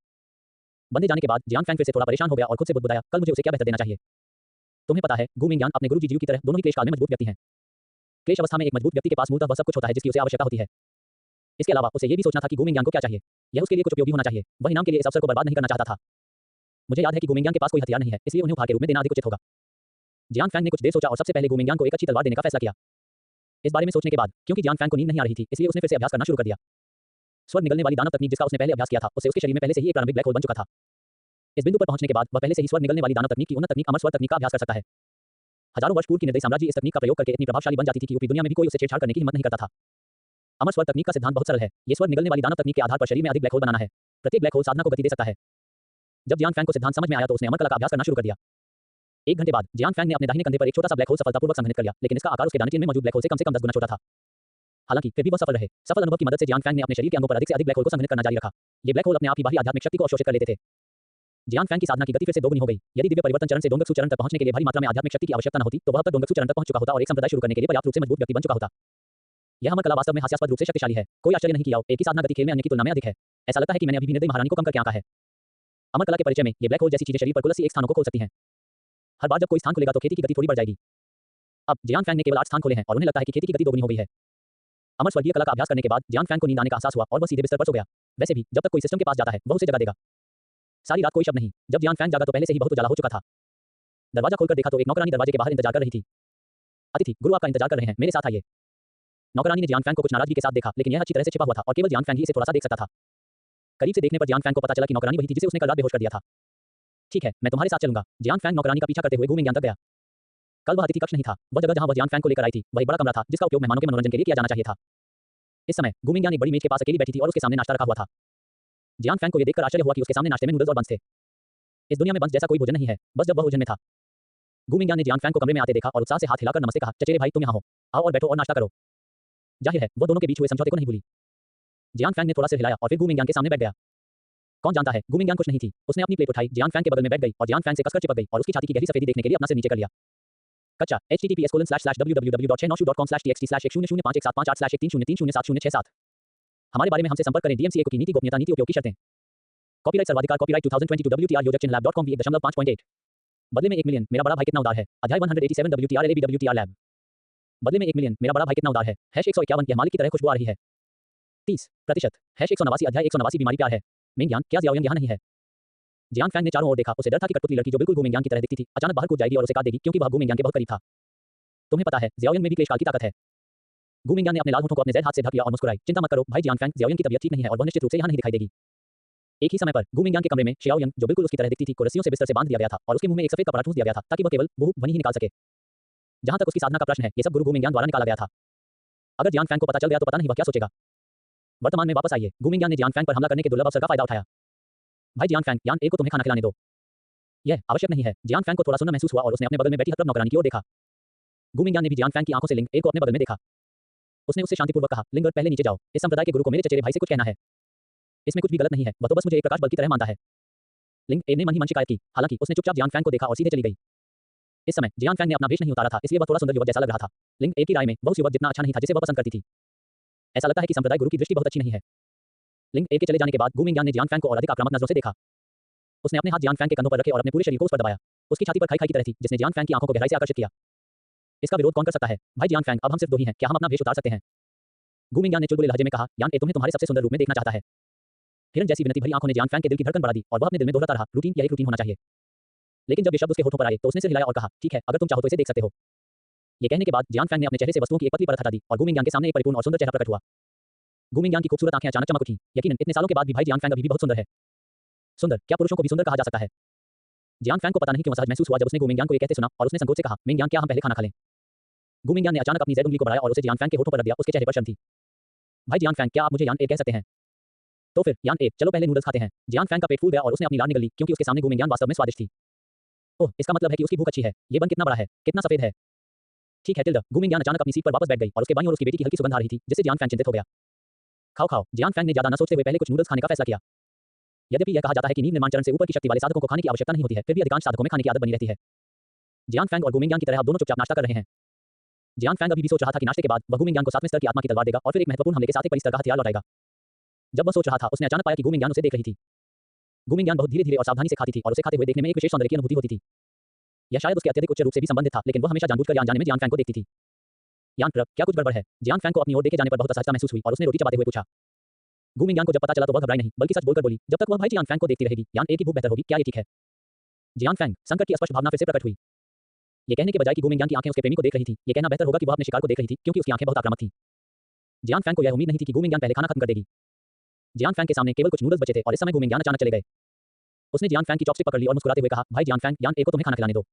बंधे जाने के बाद जियांग फैंग फिर से थोड़ा परेशान हो गया और खुद से बुदबुदाया, कल मुझे उसे क्या बेहतर देना चाहिए? तुम्हें पता है, गुमिंग यांग अपने गुरु जी जियू की तरह दोनों ही क्लेश काल में मजबूत व्यक्ति हैं। क्लेश अवस्था में एक मजबूत व्यक्ति के पास मूलतः वह सब कुछ होता है जिसकी उसे आवश्यकता होती है। इसके अलावा उसे यह भी सोचना था कि गुमिंग यांग को क्या चाहिए। यह उसके लिए कुछ उपयोगी होना चाहिए। वह इनाम के लिए इस अवसर को बर्बाद नहीं करना चाहता था। मुझे याद है कि गुमिंग यांग के पास कोई हथियार नहीं है, इसलिए उन्हें उपहार के रूप में देना अधिक उचित होगा। जियांग फैंग ने कुछ देर सोचा और सबसे पहले गुमिंग यांग को एक अच्छी तलवार देने का फैसला किया। इस बारे में सोचने के बाद, क्योंकि जियांग फैंग को नींद नहीं आ रही थी, इसलिए उसने फिर से अभ्यास करना शुरू कर दिया। स्वर्ग निगलने वाली दानव तकनीक जिसका उसने पहले अभ्यास किया था, उससे उसके शरीर में पहले से ही एक प्रारंभिक ब्लैक होल बन चुका था। इस बिंदु पर पहुंचने के बाद वह पहले से ही स्वर्ग निगलने वाली दानव तकनीक की उन्नत तकनीक अमर स्वर्ग तकनीक का अभ्यास कर सकता है। हजारों वर्ष पूर्व की निर्दयी साम्राज्य इस तकनीक का प्रयोग करके इतनी प्रभावशाली बन जाती थी कि ऊपरी दुनिया में भी कोई उसे छेड़छाड़ करने की हिम्मत नहीं करता था। अमर स्वर्ग तकनीक का सिद्धांत बहुत सरल है। ये स्वर्ग निगलने वाली दानव तकनीक के आधार पर शरीर में अधिक ब्लैक होल बनाना है। प्रत्येक ब्लैक होल साधना को गति दे सकता है। जब जियांग फैंग को सिद्धांत समझ में आया तो उसने अमर कला का अभ्यास करना शुरू कर दिया। 1 घंटे बाद जियांग फैंग ने अपने दाहिने कंधे पर एक छोटा सा ब्लैक होल सफलतापूर्वक संघनित कर लिया, लेकिन इसका आकार उसके दाहिने में मौजूद ब्लैक होल से कम 10 गुना छोटा था। हालांकि फिर भी वह सफल रहे। सफल अनुभव की मदद से जियांग फैंग ने अपने शरीर के अंगों पर अधिक से अधिक ब्लैक होल को संघनित करना जारी रखा। ये ब्लैक होल अपने आप ही बाहरी आध्यात्मिक शक्ति को अवशोषित कर लेते थे। जियांग फैंग की साधना की गति फिर से दोगुनी हो गई। यदि दिव्य परिवर्तन चरण से डोंगत्सु चरण तक पहुंचने के लिए भारी मात्रा में आध्यात्मिक शक्ति की आवश्यकता न होती, तो वह अब तक डोंगत्सु चरण तक पहुंच चुका होता और एक संप्रदाय शुरू करने के लिए पर्याप्त रूप से मजबूत व्यक्ति बन चुका होता। यह अमर कला वास्तव में हास्यास्पद रूप से शक्तिशाली है। कोई आश्चर्य नहीं कि एक ही साधना गति खेल में अन्य की तुलना में अधिक है। ऐसा लगता है कि मैंने अभी भी निर्दयी महारानी को कम करके आंका है। अमर कला के परिचय में ये ब्लैक होल जैसी चीजें शरीर पर कुल 81 स्थानों को खोल सकती हैं। हर बार जब कोई स्थान खुलेगा तो खेती की गति थोड़ी बढ़ जाएगी। अब जियांग फैंग ने केवल 8 स्थान खोले हैं और उन्हें लगता है कि खेती की गति दोगुनी हो गई है। अमर स्वर्गीय कला का अभ्यास करने के बाद जियांग फैंग को नींद आने का एहसास हुआ और वह सीधे बिस्तर पर सो गया। वैसे भी जब तक कोई सिस्टम के पास जाता है वह उसे जगा देगा। सारी रात कोई शब्द नहीं। जब जियांग फैंग जागा तो पहले से ही बहुत उजाला हो चुका था। दरवाजा खोलकर देखा तो एक नौकरानी दरवाजे के बाहर इंतजार कर रही थी। अतिथि, गुरु आपका इंतजार कर रहे हैं, मेरे साथ आइए। नौकरानी ने जियांग फैंग को कुछ नाराजगी के साथ देखा, लेकिन यह अच्छी तरह से छिपा हुआ था और केवल जियांग फैंग ही इसे थोड़ा सा देख सकता था। करीब से देखने पर जियांग फैंग को पता चला कि नौकरानी वही थी जिसे उसने कल रात बेहोश कर दिया था। ठीक है, मैं तुम्हारे साथ चलूंगा। जियांग फैंग नौकरानी का पीछा करते हुए गुमिंग यांग तक गया। कल वह अतिथि कक्ष नहीं था। वह जगह जहां वह जियांग फैंग को लेकर आई थी, वही बड़ा कमरा था जिसका उपयोग मेहमानों के मनोरंजन के लिए किया जाना चाहिए था। इस समय गुमिंग यांग एक बड़ी मेज के पास अकेली बैठी थी और उसके सामने नाश्ता रखा हुआ था। जियांग फैंग को यह देखकर आश्चर्य हुआ कि उसके सामने नाश्ते में नूडल्स और बंस थे। इस दुनिया में बंस जैसा कोई भोजन नहीं है, बस जब वह उलझन में था। गुमिंग यांग ने जियांग फैंग को कमरे में आते देखा और उत्साह से हाथ हिलाकर नमस्ते कहा, चचेरे भाई तुम यहाँ हो, आओ और बैठो और नाश्ता करो। जाहिर है वो दोनों के बीच हुए समझौते को नहीं भूली। जियांग फैंग ने थोड़ा सिर हिलाया और फिर गुमिंग यांग के सामने बैठ गया। कौन जानता है, गुमिंग यांग कुछ नहीं थी। उसने अपनी प्लेट उठाई, जियांग फैंग के बगल में बैठ गई और जियांग फैंग से कसकर चिपक गई और उसकी छाती की गहरी सफेदी देखने के लिए अपना सिर नीचे कर लिया। कच्चा https://www.696.com/txt/1051758/130300707 हमारे बारे में हमसे संपर्क करें। DMCA की नीति गोपनीयता नीति उपयोग की शर्तें। कॉपीराइट सर्वाधिकार कॉपीराइट 2022 WTR योजकचिन्ह lab.com 1.5.8 बदले में 1 मिलियन मेरा बड़ा भाई कितना उदार है। अध्याय 187 WTR LAB WTR लैब बदले में 1 मिलियन मेरा बड़ा भाई कितना उदार है। #151 यह मालिक की तरह खुशबू आ रही है। 30% #189 अध्याय 189 बीमारी प्यार है। मिंग यांग, क्या ज़ियाओयंग यहाँ नहीं है? जियांग फैंग ने चारों ओर देखा। उसे डर था कि कठपुतली लड़की जो बिल्कुल गुमिंग यांग की तरह दिखती थी अचानक बाहर कूद जाएगी और उसे काट देगी, क्योंकि वह गुमिंग यांग के बहुत करीब था। तुम्हें पता है, ज़ियाओयंग में भी क्लेश काल की ताकत है। गुमिंग यांग ने अपने लाल होठों को अपने ज़ैद हाथ से ढक लिया और मुस्कुराई। चिंता मत करो भाई जियांग फैंग, ज़ियाओयंग की तबीयत ठीक नहीं है और वह निश्चित रूप से यहाँ नहीं दिखाई देगी। एक ही समय पर गुमिंग यांग के कमरे में शियाओयंग, जो बिल्कुल उसकी तरह दिखती थी, को रस्सियों से बिस्तर से बांध दिया गया था और उसके मुंह में एक सफेद कपड़ा ठूंस दिया गया था ताकि वह केवल बूह ध्वनि ही निकाल सके। जहां तक उसकी साधना का प्रश्न है, ये सब गुरु गुमिंग यांग द्वारा निकाला गया था। अगर जियांग फैंग को पता चल गया तो पता नहीं वह क्या सोचेगा। वर्तमान में वापस आइए। गुमिंग यांग ने जियांग फैंग पर हमला करने के दुर्लभ अवसर का फायदा उठाया। भाई जियांग फैंग, यान ए को तुम्हें खाना खिलाने दो। यह आवश्यक नहीं है। जियांग फैंग को थोड़ा सुन्न महसूस हुआ और उसने अपने बगल में बैठी हतप्रभ नौकरानी की ओर देखा। गुमिंग यांग ने भी जियांग फैंग की आंखों से लिंग ए को अपने बगल में देखा। उसने उससे शांतिपूर्वक कहा, लिंगर, पहले नीचे जाओ। इस संप्रदाय के गुरु को मेरे चचेरे भाई से कुछ कहना है। इसमें कुछ भी गलत नहीं है, वह तो बस मुझे एक प्रकाश बल की तरह मानता है। लिंग ए ने मन ही मन शिकायत की। हालांकि उसने चुपचाप जियांग फैंग को देखा और सीधे चली गई। इस समय जियांग फैंग ने अपना वेश नहीं उतारा था, इसलिए वह थोड़ा सुंदर युवक जैसा लग रहा था। लिंग ए की राय में वह उस युवक जितना अच्छा नहीं था जिसे वह पसंद करती थी। ऐसा लगता है कि संप्रदाय गुरु की दृष्टि बहुत अच्छी नहीं है। लिंग ए के चले जाने के बाद गुमिंग यांग ने जियांग फैंग को और अधिक आक्रामक नजरों से देखा। उसने अपने हाथ जियांग फैंग के कंधों पर रखे और अपने पूरे शरीर को उस पर दबाया। उसकी छाती पर खाई खाई की तरह थी, जिसने जियांग फैंग की आंखों को गहराई से आकर्षित किया। इसका विरोध कौन कर सकता है? भाई जियांग फैंग, अब हम सिर्फ दो ही हैं, क्या हम अपना वेश उतार सकते हैं? गुमिंग यांग ने चुलबुले लहजे में कहा, यान ए तुम्हें तुम्हारे सबसे सुंदर रूप में देखना चाहता है। हिरन जैसी विनती भरी आंखों ने जियांग फैंग के दिल की धड़कन बढ़ा दी और वह अपने दिल में दोहराता रहा, रूटीन, यह एक रूटीन होना चाहिए। लेकिन जब ये शब्द उसके होठों पर आए तो उसने सिर हिलाया और कहा, ठीक है, अगर तुम चाहो तो इसे देख सकते हो। ये कहने के बाद जियांग फैंग ने अपने चेहरे से वस्तुओं की एक पतली परत हटा दी और गुमिंग यांग के सामने एक परिपूर्ण और सुंदर चेहरा प्रकट हुआ। गुमिंग यांग की खूबसूरत आंखें अचानक चमक उठीं। यकीनन इतने सालों के बाद भी भाई जियांग फैंग अभी भी बहुत सुंदर है। सुंदर, क्या पुरुषों को भी सुंदर कहा जा सकता है? जियांग फैंग को पता नहीं क्यों असहज महसूस हुआ जब उसने गुमिंग यांग को ये कहते सुना और उसने संकोच से कहा, मिंग यांग, क्या हम पहले खाना खा लें? गु मिंगयान ने अचानक अपनी ज़ेड उंगली को बढ़ाया और उसे जियान फैंग के होठों पर रख दिया। उसके चेहरे पर शर्म थी। भाई जियान फैंग, क्या आप मुझे यान ए कह सकते हैं? तो फिर यान ए, चलो पहले नूडल्स खाते हैं। जियान फैंग का पेट फूल गया और उसने अपनी लार निगल ली क्योंकि उसके सामने गु मिंगयान वास्तव में स्वादिष्ट थी। ओह, इसका मतलब है कि उसकी भूख अच्छी है। ये बन कितना बड़ा है, कितना सफेद है। ठीक है टिल्डा। गु मिंगयान अचानक अपनी सीट पर वापस बैठ गई और उसके बाईं ओर उसकी बेटी की हल्की सुगंध आ रही थी, जिससे जियान फैंग चिंतित हो गया। खाओ खाओ। जियान फैंग ने ज्यादा न सोचते हुए पहले कुछ नूडल्स खाने का फैसला किया। यद्यपि यह कहा जाता है कि नींव निर्माण चरण से ऊपर की शक्ति वाले साधकों को खाने की आवश्यकता नहीं होती है, फिर भी अधिकांश साधकों में खाने की आदत बनी रहती है। जियान फैंग और गु मिंगयान की तरह अब दोनों चुपचाप नाश्ता कर रहे हैं। जियान फैंग अभी भी सोच रहा था कि नाश्ते के बाद वह गु मिंगयान को 7वें स्तर की आत्मा की तलवार देगा और फिर एक महत्वपूर्ण हमले के साथ एक बड़ी स्तर का हथियार लौटाएगा। जब वह सोच रहा था, उसने अचानक पाया कि गु मिंगयान उसे देख रही थी। गु मिंगयान बहुत धीरे-धीरे और सावधानी से खाती थी और उसे खाते हुए देखने में एक विशेष सौंदर्य की अनुभूति होती थी। यह शायद उसके अत्यधिक उच्च रूप से भी संबंधित था, लेकिन वह हमेशा जानबूझकर यान जाने में जियान फैंग को देखती थी। यान प्रभ, क्या कुछ गड़बड़ है? जियान फैंग को अपनी ओर देखे जाने पर बहुत असहजता महसूस हुई और उसने रोटी चबाते हुए पूछा। गु मिंगयान को जब पता चला तो वह घबराई नहीं, बल्कि सच बोलकर बोली, जब तक वह भाई जियान फैंग को देखती रहेगी, यान ए की भूख बेहतर होगी, क्या ये ठीक है? जियान फैंग, संकट की स्पष्ट भावना फिर से प्रकट हुई। ये कहने के बजाय कि गु मिंगयान की आंखें उसके प्रेमी को देख रही थी, ये कहना बेहतर होगा कि वह अपने शिकार को देख रही थी, क्योंकि उसकी आंखें बहुत आक्रामक थीं। जियान फैंग को यह उम्मीद नहीं थी कि गु मिंगयान पहले खाना खत्म कर देगी। जियान फैंग के सामने केवल कुछ नूडल्स बचे थे और इस समय गु मिंगयान अचानक चले गए। उसने जियान फैंग की चॉपस्टिक पकड़ ली और मुस्कुराते हुए कहा, भाई जियान फैंग, यान ए को तुम्हें खाना खिलाने दो।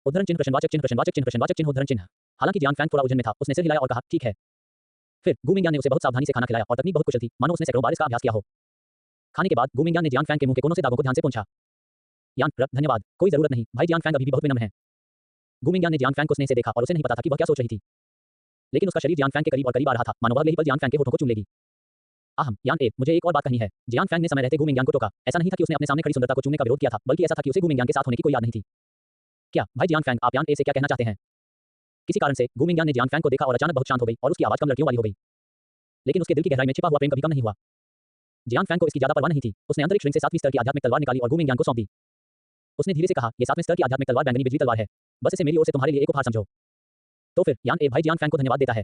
उद्धरण चिन्ह प्रश्नवाचक चिन्ह प्रश्नवाचक चिन्ह प्रश्नवाचक चिन्ह उद्धरण चिन्ह। हालांकि जियान फैंग थोड़ा उलझन में था, उसने सिर हिलाया और कहा, ठीक है। फिर गु मिंगयान ने उसे बहुत सावधानी से खाना खिलाया और तकनीक बहुत कुशल थी, मानो उसने सैकड़ों बार इसका अभ्यास किया हो। खाने के बाद गु मिंगयान ने जियान फैंग के मुंह के कोनों से दागों को ध्यान से पोंछा। यान प्रभ, धन्यवाद, कोई जरूरत नहीं। भाई जियान फैंग अभी भी बहुत विनम्र है। गु मिंगयान ने जियान फैंग को स्नेह से देखा और उसे नहीं पता था कि वह क्या सोच रही थी। लेकिन उसका शरीर जियान फैंग के करीब और करीब आ रहा था, मानो वह अगले ही पल जियान फैंग के होठों को चूम लेगी। आहम, यान ए, मुझे एक और बात कहनी है। जियान फैंग ने समय रहते गु मिंगयान को टोका। ऐसा नहीं था कि उसने अपने सामने खड़ी सुंदरता को चूमने का विरोध किया था, बल्कि ऐसा था कि उसे गु मिंगयान के साथ होने की कोई याद नहीं थी। क्या, भाई जियान फैंग, आप यान ए से क्या कहना चाहते हैं? किसी कारण से गु मिंगयान ने जियान फैंग को देखा और अचानक बहुत शांत हो गई और उसकी आवाज कम लड़कियों वाली हो गई। लेकिन उसके दिल की गहराई में छिपा हुआ प्रेम कभी कम नहीं हुआ। जियान फैंग को इसकी ज्यादा परवाह नहीं थी। उसने अंतरिक्ष रिंग से 7वीं स्तर की आध्यात्मिक तलवार निकाली और गु मिंगयान को सौंप दी। उसने धीरे से कहा, ये 7वें स्तर की आध्यात्मिक तलवार बैंगनी बिजली तलवार है। बस इसे मेरी ओर से तुम्हारे लिए एक उपहार समझो। तो फिर यान ए भाई जियान फैंग को धन्यवाद देता है।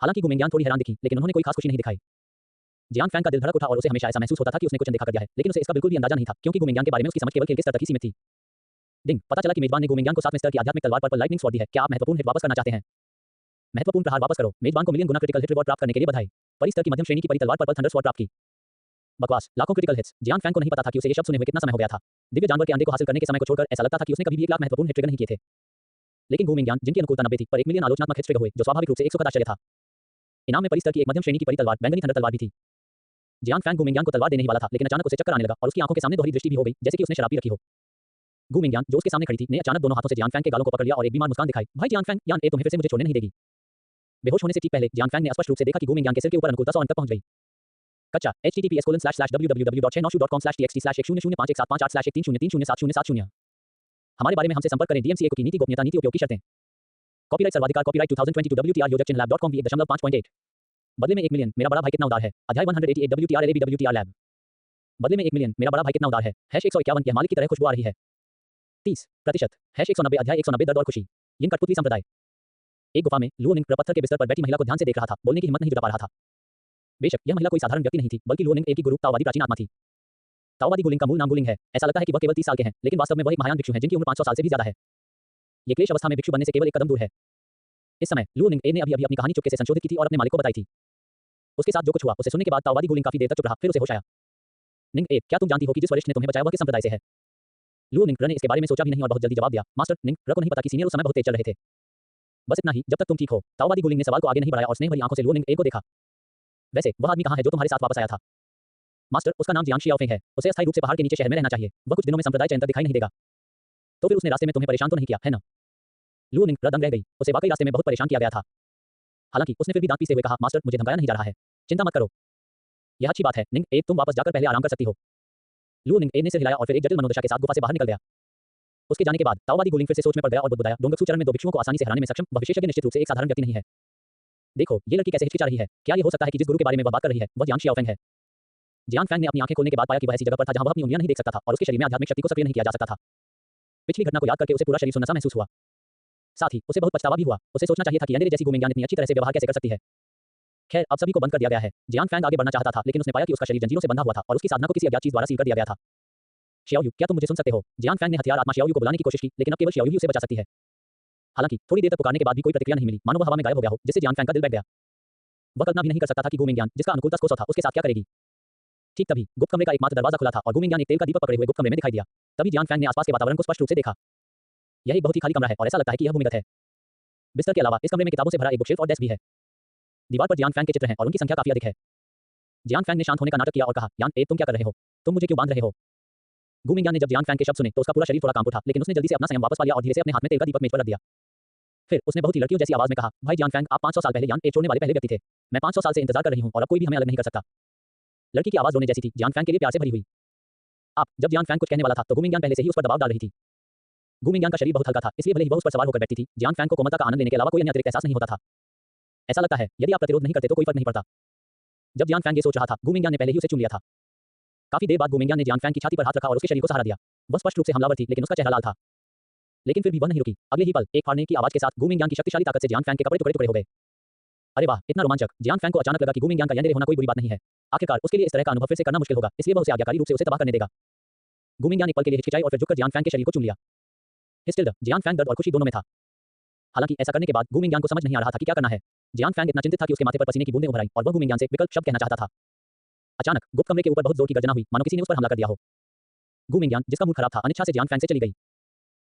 हालांकि गु मिंगयान थोड़ी हैरान दिखी, लेकिन उन्होंने कोई खास खुशी नहीं दिखाई। जियान फैंग का दिल धड़क उठा और उसे हमेशा ऐसा महसूस होता था कि उसने कुछ अनदेखा कर दिया है, लेकिन उसे इसका बिल्कुल भी अंदाजा नहीं था, क्योंकि गु मिंगयान के बारे में उसकी समझ केवल खेल के स्तर तक ही सीमित थी। डिंग, पता चला कि मेजबान ने गु मिंगयान को 7वें स्तर की आध्यात्मिक तलवार पर लाइटनिंग स्वॉर्ड दी है। क्या आप महत्वपूर्ण हिट वापस करना चाहते हैं? महत्वपूर्ण प्रहार वापस करो। मेजबान को मिलियन गुना क्रिटिकल हिट रिवॉर्ड प्राप्त करने के लिए बधाई। परी स्तर की मध्यम श्रेणी की परी तलवार पर थंडर स्वॉर्ड प्राप्त की। बकवास, लाखों क्रिटिकल हिट्स। जियान फैंग को नहीं पता था कि उसे ये शब्द सुने हुए कितना समय हो गया था। दिव्य जानवर के अंडे को हासिल करने के समय को छोड़कर ऐसा लगता था कि उसने कभी भी 1 लाख महत्वपूर्ण हिट ट्रिगर नहीं किए थे। लेकिन गु मिंगयान, जिनकी अनुकूलता 90 थी, पर 1 मिलियन आलोचनात्मक हिट्स ट्रिगर हुए, जो स्वाभाविक रूप से एक सुखद आश्चर्य था। इनाम में परी स्तर की एक मध्यम श्रेणी की परी तलवार, बैंगनी थंडर तलवार भी थी। जियान फैंग गु मिंगयान को तलवार देने ही वाला था, लेकिन अचानक उसे चक्कर आने लगा और उसकी आंखों के सामने दोहरी दृष्टि भी हो गई, जैसे कि उसने शराब पी रखी हो। गु मिंगयान, जो उसके सामने खड़ी थी, ने अचानक दोनों हाथों से जियान फैंग के गालों को पकड़ लिया और एक बीमार मुस्कान दिखाई। भाई जियान फैंग, यान ए तुम्हें फिर से मुझे छोड़ने नहीं देगी। बेहोश होने से ठीक पहले जियान फैंग ने स्पष्ट रूप से देखा कि गु मिंगयान के सिर के ऊपर अनुकूलता 100 अंक तक पहुंच गई। कच्चा https://www.696.txt/1097858/130300707 हमारे बारे में हमसे संपर्क करें। DMCA की नीति गोपनीयता नीति उपयोग की शर्तें। कॉपीराइट सर्वाधिकार कॉपीराइट 2022 WTR योजक चिन्ह lab.com भी 1.5.8 बदले में 1 मिलियन मेरा बड़ा भाई कितना उदार है। अध्याय 188 WTR LAB WTR लैब। बदले में 1 मिलियन मेरा बड़ा भाई कितना उदार है। #151 की मालिक की तरह खुशबू आ रही है। 30% #190 अध्याय 190 दर्द और खुशी। यिन कठपुतली संप्रदाय। एक गुफा में लुओनिंग पत्थर के बिस्तर पर बैठी महिला को ध्यान से देख रहा था, बोलने की हिम्मत नहीं जुटा पा रहा था। बेशक यह महिला कोई साधारण व्यक्ति नहीं थी, बल्कि लुओनिंग एक की गुरु ताओवादी प्राचीन आत्मा थी। ताओवादी गुलिंग का मूल नाम गुलिंग है। ऐसा लगता है कि वह केवल 30 साल के हैं, लेकिन वास्तव में वह एक महायान भिक्षु हैं जिनकी उम्र 500 साल से भी ज्यादा है। ये क्लेश अवस्था में भिक्षु बनने से केवल एक कदम दूर है। इस समय लुओनिंग ए ने अभी अपनी कहानी चुपके से संशोधित की थी और अपने मालिक को बताई थी। उसके साथ जो कुछ हुआ उसे सुनने के बाद ताओवादी गुलिंग काफी देर तक चुप रहा, फिर उसे होश आया। निंग ए, क्या तुम जानती हो कि जिस वरिष्ठ ने तुम्हें बचाया वह किस संप्रदाय से है? लुओनिंग र ने इसके बारे में सोचा भी नहीं और बहुत जल्दी जवाब दिया, मास्टर निंग र को नहीं पता कि सीनियर उस समय बहुत तेज चल रहे थे। बस इतना ही, जब तक तुम ठीक हो। ताओवादी गुलिंग ने सवाल को आगे नहीं बढ़ाया और स्नेह भरी आंखों से लुओनिंग ए को देखा। वैसे वह आदमी कहाँ है जो तुम्हारे साथ वापस आया था? मास्टर, उसका नाम जियांग शियाओफेंग है। उसे अस्थायी रूप से पहाड़ के नीचे शहर में रहना चाहिए। वह कुछ दिनों में संप्रदाय चयन तक दिखाई नहीं देगा। तो फिर उसने रास्ते में तुम्हें परेशान तो नहीं किया, है ना? लुओनिंग दंग रह गई। उसे वाकई रास्ते में बहुत परेशान किया गया था। हालांकि उसने फिर भी दांत पीसते हुए कहा, मास्टर मुझे धमकाया नहीं जा रहा है, चिंता मत करो। यह अच्छी बात है। निंग ए, तुम वापस जाकर पहले आराम कर सकती हो। लुओनिंग ए ने सिर हिलाया और फिर एक जटिल मनोदशा के साथ गुफा से बाहर निकल गया। उसके जाने के बाद ताओवादी गुलिंग फिर से सोच में पड़ गया और बुदबुदाया, डोंगत्सु चरण में 2 भिक्षुओं को आसानी से हराने में सक्षम वह विशेषज्ञ निश्चित रूप से एक साधारण व्यक्ति नहीं है। देखो ये लड़की कैसे हिचकिचा रही है। क्या ये हो सकता है कि जिस गुरु के बारे में वह बात कर रही है वह जियांग शियाओफेंग है? जियांग फैंग ने अपनी आंखें खोलने के बाद पाया कि वह ऐसी जगह पर था जहां वह अपनी उंगलियां नहीं देख सकता था और उसके शरीर में आध्यात्मिक शक्ति को सक्रिय नहीं किया जा सकता था। पिछली घटना को याद करके उसे पूरा शरीर सुन्न सा महसूस हुआ। साथ ही उसे बहुत पछतावा भी हुआ। उसे सोचना चाहिए था कि अंधेरे जैसी गु मिंगयान इतनी अच्छी तरह से व्यवहार कैसे कर सकती है। खैर अब सभी को बंद कर दिया गया है। जियांग फैंग आगे बढ़ना चाहता था, लेकिन उसने पाया कि उसका शरीर जंजीरों से बंधा हुआ था और उसकी साधना को किसी अज्ञात चीज द्वारा सील कर दिया गया था। शियाओयू, क्या तुम मुझे सुन सकते हो? जियांग फैंग ने हथियार आत्मा शियाओयू को बुलाने की कोशिश की, लेकिन अब केवल शियाओयू उसे बचा सकती है। हालांकि थोड़ी देर तक पुकारने के बाद भी कोई प्रतिक्रिया नहीं मिली, मानो वह हवा में गायब हो गया हो, जिससे जियांग फैंग का दिल बैठ गया। वह कल्पना भी नहीं कर सकता था कि गु मिंगयान, जिसका अनुकूलता स्कोर 100 था, उसके साथ क्या करेगी। ठीक तभी गुप्त कमरे का एकमात्र दरवाजा खुला था और गु मिंगयान एक तेल का दीपक पकड़े हुए गुप्त कमरे में दिखाई दिया। तभी जियांग फैंग ने आसपास के वातावरण को स्पष्ट रूप से देखा। यह एक बहुत ही खाली कमरा है और ऐसा लगता है कि यह भूमिगत है। बिस्तर के अलावा इस कमरे में किताबों से भरा एक बुकशेल्फ और डेस्क भी है। दीवार पर जियान फैंग के चित्र हैं और उनकी संख्या काफी अधिक है। जियान फैंग ने शांत होने का नाटक किया और कहा, यान ए तुम क्या कर रहे हो? तुम मुझे क्यों बांध रहे हो? गु मिंगयान ने जब जियान फैंग के शब्द सुने तो उसका पूरा शरीर थोड़ा कांप उठा, लेकिन उसने जल्दी से अपना संयम वापस पा लिया और धीरे से अपने हाथ में तेल का दीपक मेज पर रख दिया। फिर उसने बहुत ही लड़कियों जैसी आवाज में कहा, भाई जियान फैंग, आप 500 साल पहले यान ए छोड़ने वाले पहले व्यक्ति थे। मैं 500 साल से इंतजार कर रही हूँ और अब कोई भी हमें अलग नहीं कर सकता। लड़की की आवाज रोने जैसी थी, जियान फैंग के लिए प्यार से भरी हुई। आप जब जियान फैंग कुछ कहने वाला था तो गु मिंगयान पहले से ही उस पर दबाव डाल रही थी। गु मिंगयान का शरीर बहुत हल्का था, इसलिए भले ही वह उस पर सवार होकर बैठती थी, जियान फैंग को कोमलता का आनंद लेने के अलावा कोई अन्य अतिरिक्त एहसास नहीं होता था। ऐसा लगता है यदि आप प्रतिरोध नहीं करते तो कोई फर्क नहीं पड़ता। जब जियान फैंग ये सोच रहा था, गु मिंगयान ने पहले ही उसे चुन लिया था। काफी देर बाद गु मिंगयान ने जियान फैंग की छाती पर हाथ रखा और उसके शरीर को सहारा दिया। वह स्पष्ट रूप से हमलावर थी, लेकिन उसका चेहरा लाल था। लेकिन फिर भी वह नहीं रुकी। अगले ही पल एक फाड़ने की आवाज के साथ गु मिंगयान की शक्तिशाली ताकत से जियान फैंग के कपड़े टुकड़े टुकड़े हो गए। अरे वाह, इतना रोमांचक! जियान फैंग को अचानक लगा कि गु मिंगयान का यंदे होना कोई बुरी बात नहीं है। आखिरकार उसके लिए इस तरह का अनुभव फिर से करना मुश्किल होगा, इसलिए वह उसे आज्ञाकारी रूप से उसे तबाह करने देगा। गु मिंगयान एक पल के लिए हिचकिचाई और फिर झुककर जियान फैंग के शरीर को चूम लिया। हिस्टिल्ड, जियान फैंग दर्द और खुशी दोनों में था। हालांकि ऐसा करने के बाद गु मिंगयान को समझ नहीं आ रहा था कि क्या करना है। जियान फैंग इतना चिंतित था कि उसके माथे पर पसीने की बूंदें उभर आईं और वह गु मिंगयान से विकल्प शब्द कहना चाहता था। अचानक गुप्त कमरे के ऊपर बहुत जोर की गर्जना हुई, मानो किसी ने उस पर हमला कर दिया हो। गु मिंगयान, जिसका मूड खराब था, अनिच्छा से जियान फैंग से चली गई।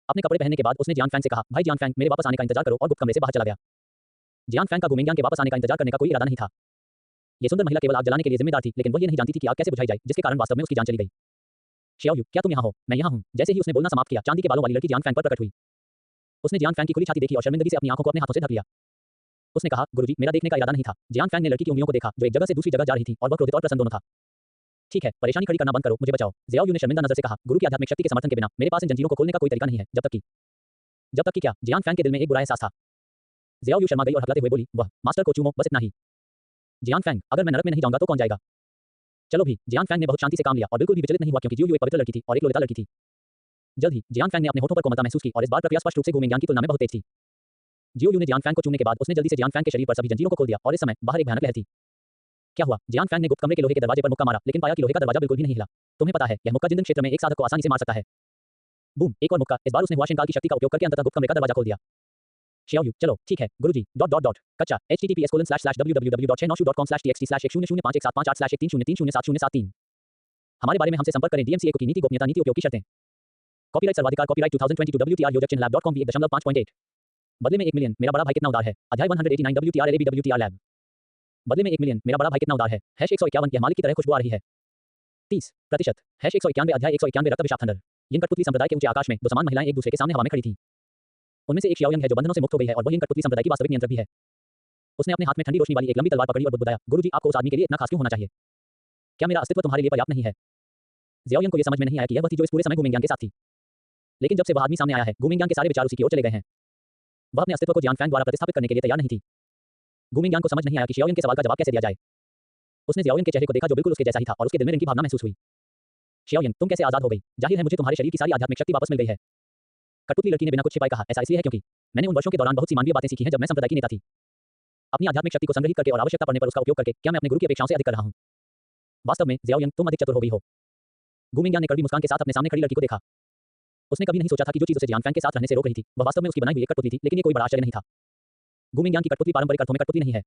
अपने कपड़े पहनने के बाद उसने जियान फैंग से कहा, भाई जियान फैंग, मेरे वापस आने का इंतजार करो, और गुप्त कमरे से बाहर चला गया। जियान फैंग का गु मिंगयान के वापस आने का इंतजार करने का कोई इरादा नहीं था। ये सुंदर महिला केवल आग जलाने के लिए जिम्मेदार थी, लेकिन वह ये नहीं जानती थी कि आग कैसे बुझाई जाए, जिसके कारण वास्तव में उसकी जान चली गई। शियाओयू, क्या तुम यहाँ हो? मैं यहाँ हूँ। जैसे ही उसने बोलना समाप्त किया, चांदी के बालों वाली लड़की जियान फैंग पर प्रकट हुई। उसने जियान फैंग की खुली छाती देखी और शर्मिंदगी से अपनी आंखों को अपने हाथों से ढक लिया। उसने कहा, गुरुजी, मेरा देखने का इरादा नहीं था। जियान फैंग ने लड़की की उंगलियों को देखा, जो एक जगह से दूसरी जगह जा रही थी, और वह क्रोधित और प्रसन्न दोनों था। ठीक है, परेशानी खड़ी करना बंद करो, मुझे बचाओ। ज़ियाओयू ने शर्मिंदा नजर से कहा, गुरु की आध्यात्मिक शक्ति के समर्थन के बिना मेरे पास इन जंजीरों को खोलने का कोई तरीका नहीं है, जब तक कि क्या? जियान फैंग के दिल में एक बुरा एहसास था। ज़ियाओयू शर्मा गई और हकलाते हुए बोली, वह मास्टर को चूमो, बस इतना ही। जियान फैंग, अगर मैं नरक में नहीं जाऊंगा तो कौन जाएगा? चलो भी। जियान फैंग ने बहुत शांति से काम लिया और बिल्कुल भी विचलित नहीं हुआ, क्योंकि जियोयू एक पवित्र लड़की थी और एक लोलिता लड़की थी। जल्द ही जियान फैंग ने अपने होठों पर कोमलता महसूस की और इस बार प्रक्रिया स्पष्ट रूप से गु मिंगयान की तुलना में बहुत तेज थी। जियोयू ने जियान फैंग को चूमने के बाद उसने जल्दी से जियान फैंग के शरीर पर सभी जंजीरों को खोल दिया और इस समय बाहर एक भयानक लहर थी। क्या हुआ? जियान फैंग ने गुप्त कमरे के लोहे के दरवाजे पर मुक्का मारा, लेकिन पाया कि लोहे का दरवाजा बिल्कुल भी नहीं हिला। तुम्हें पता है, यह मुक्का जिंदन क्षेत्र में एक साधक को आसानी से मार सकता है। बूम, एक और मुक्का। इस बार उसने हुआशंकाल की शक्ति का उपयोग करके अंततः गुप्त कमरे का दरवाजा खोल दिया। शियाओयू, चलो ठीक है गुरुजी। कच्चा https://www.noshu.com/txt/1030175817158/13030730703 हमारे बारे में हमसे संपर्क करें। DMCA की नीति गोपनीयता नीति उपयोग की शर्तें। कॉपीराइट सर्वाधिकार कॉपीराइट 2022 WTR योजकचिन्ह lab.com v1.5.8 बदले में 1 मिलियन मेरा बड़ा भाई कितना उदार है। अध्याय 189 WTR LAB WTR लैब। बदले में 1 मिलियन मेरा बड़ा भाई कितना उदार है। #151 यह मालिक की तरह खुशबू आ रही है। 30% #191 अध्याय 191 रक्त विषाक्त थंडर। यिन कठपुतली संप्रदाय के ऊंचे आकाश में दो समान महिलाएं एक दूसरे के सामने हवा में खड़ी थीं। उनमें से एक शियाओयंग है जो बंधनों से मुक्त हो गई है और वह यिन कठपुतली संप्रदाय की वास्तविक नियंत्रक भी है। उसने अपने हाथ में ठंडी रोशनी वाली एक लंबी तलवार पकड़ी और बुदबुदाया, गुरुजी, आपको उस आदमी के लिए इतना खास क्यों होना चाहिए? क्या मेरा अस्तित्व तुम्हारे लिए पर्याप्त नहीं है? ज़ियाओयंग को यह समझ में नहीं आया कि यह वह थी जो इस पूरे समय गु मिंगयान के साथ थी। लेकिन जब से वह आदमी सामने आया है, गु मिंगयान के सारे विचार उसी की ओर चले गए हैं। वह अपने अस्तित्व को जियान फैंग द्वारा प्रतिस्थापित करने के लिए तैयार नहीं थी। गु मिंगयान को समझ नहीं आया कि शियाओयंग के सवाल का जवाब कैसे दिया जाए। उसने ज़ियाओयंग के चेहरे को देखा जो बिल्कुल उसके जैसा ही था और उसके दिल में रिंग की भावना महसूस हुई। शियाओयंग, तुम कैसे आजाद हो गई? जाहिर है मुझे तुम्हारे शरीर की सारी आध्यात्मिक शक्ति वापस मिल गई है। कठपुतली लड़की ने बिना कुछ छिपाए कहा, ऐसा इसलिए है क्योंकि मैंने उन वर्षों के दौरान बहुत सी मानवीय बातें सीखी हैं जब मैं संप्रदाय की नेता थी। अपनी आध्यात्मिक शक्ति को संग्रहित करके और आवश्यकता पड़ने पर उसका उपयोग करके क्या मैं अपने गुरु की अपेक्षाओं से अधिक कर रहा हूं? वास्तव में ज़ियाओयंग, तुम अधिक चतुर हो गई हो। गु मिंगयान ने कड़वी मुस्कान के साथ अपने सामने खड़ी लड़की को देखा। उसने कभी नहीं सोचा था कि जो चीज उसे जियान फैंग के साथ रहने से रोक रही थी, वह वास्तव में उसकी बनाई हुई एक कठपुतली थी, लेकिन ये कोई बड़ा आश्चर्य नहीं था। गु मिंगयान की कठपुतली पारंपरिक अर्थों में कठपुतली नहीं है।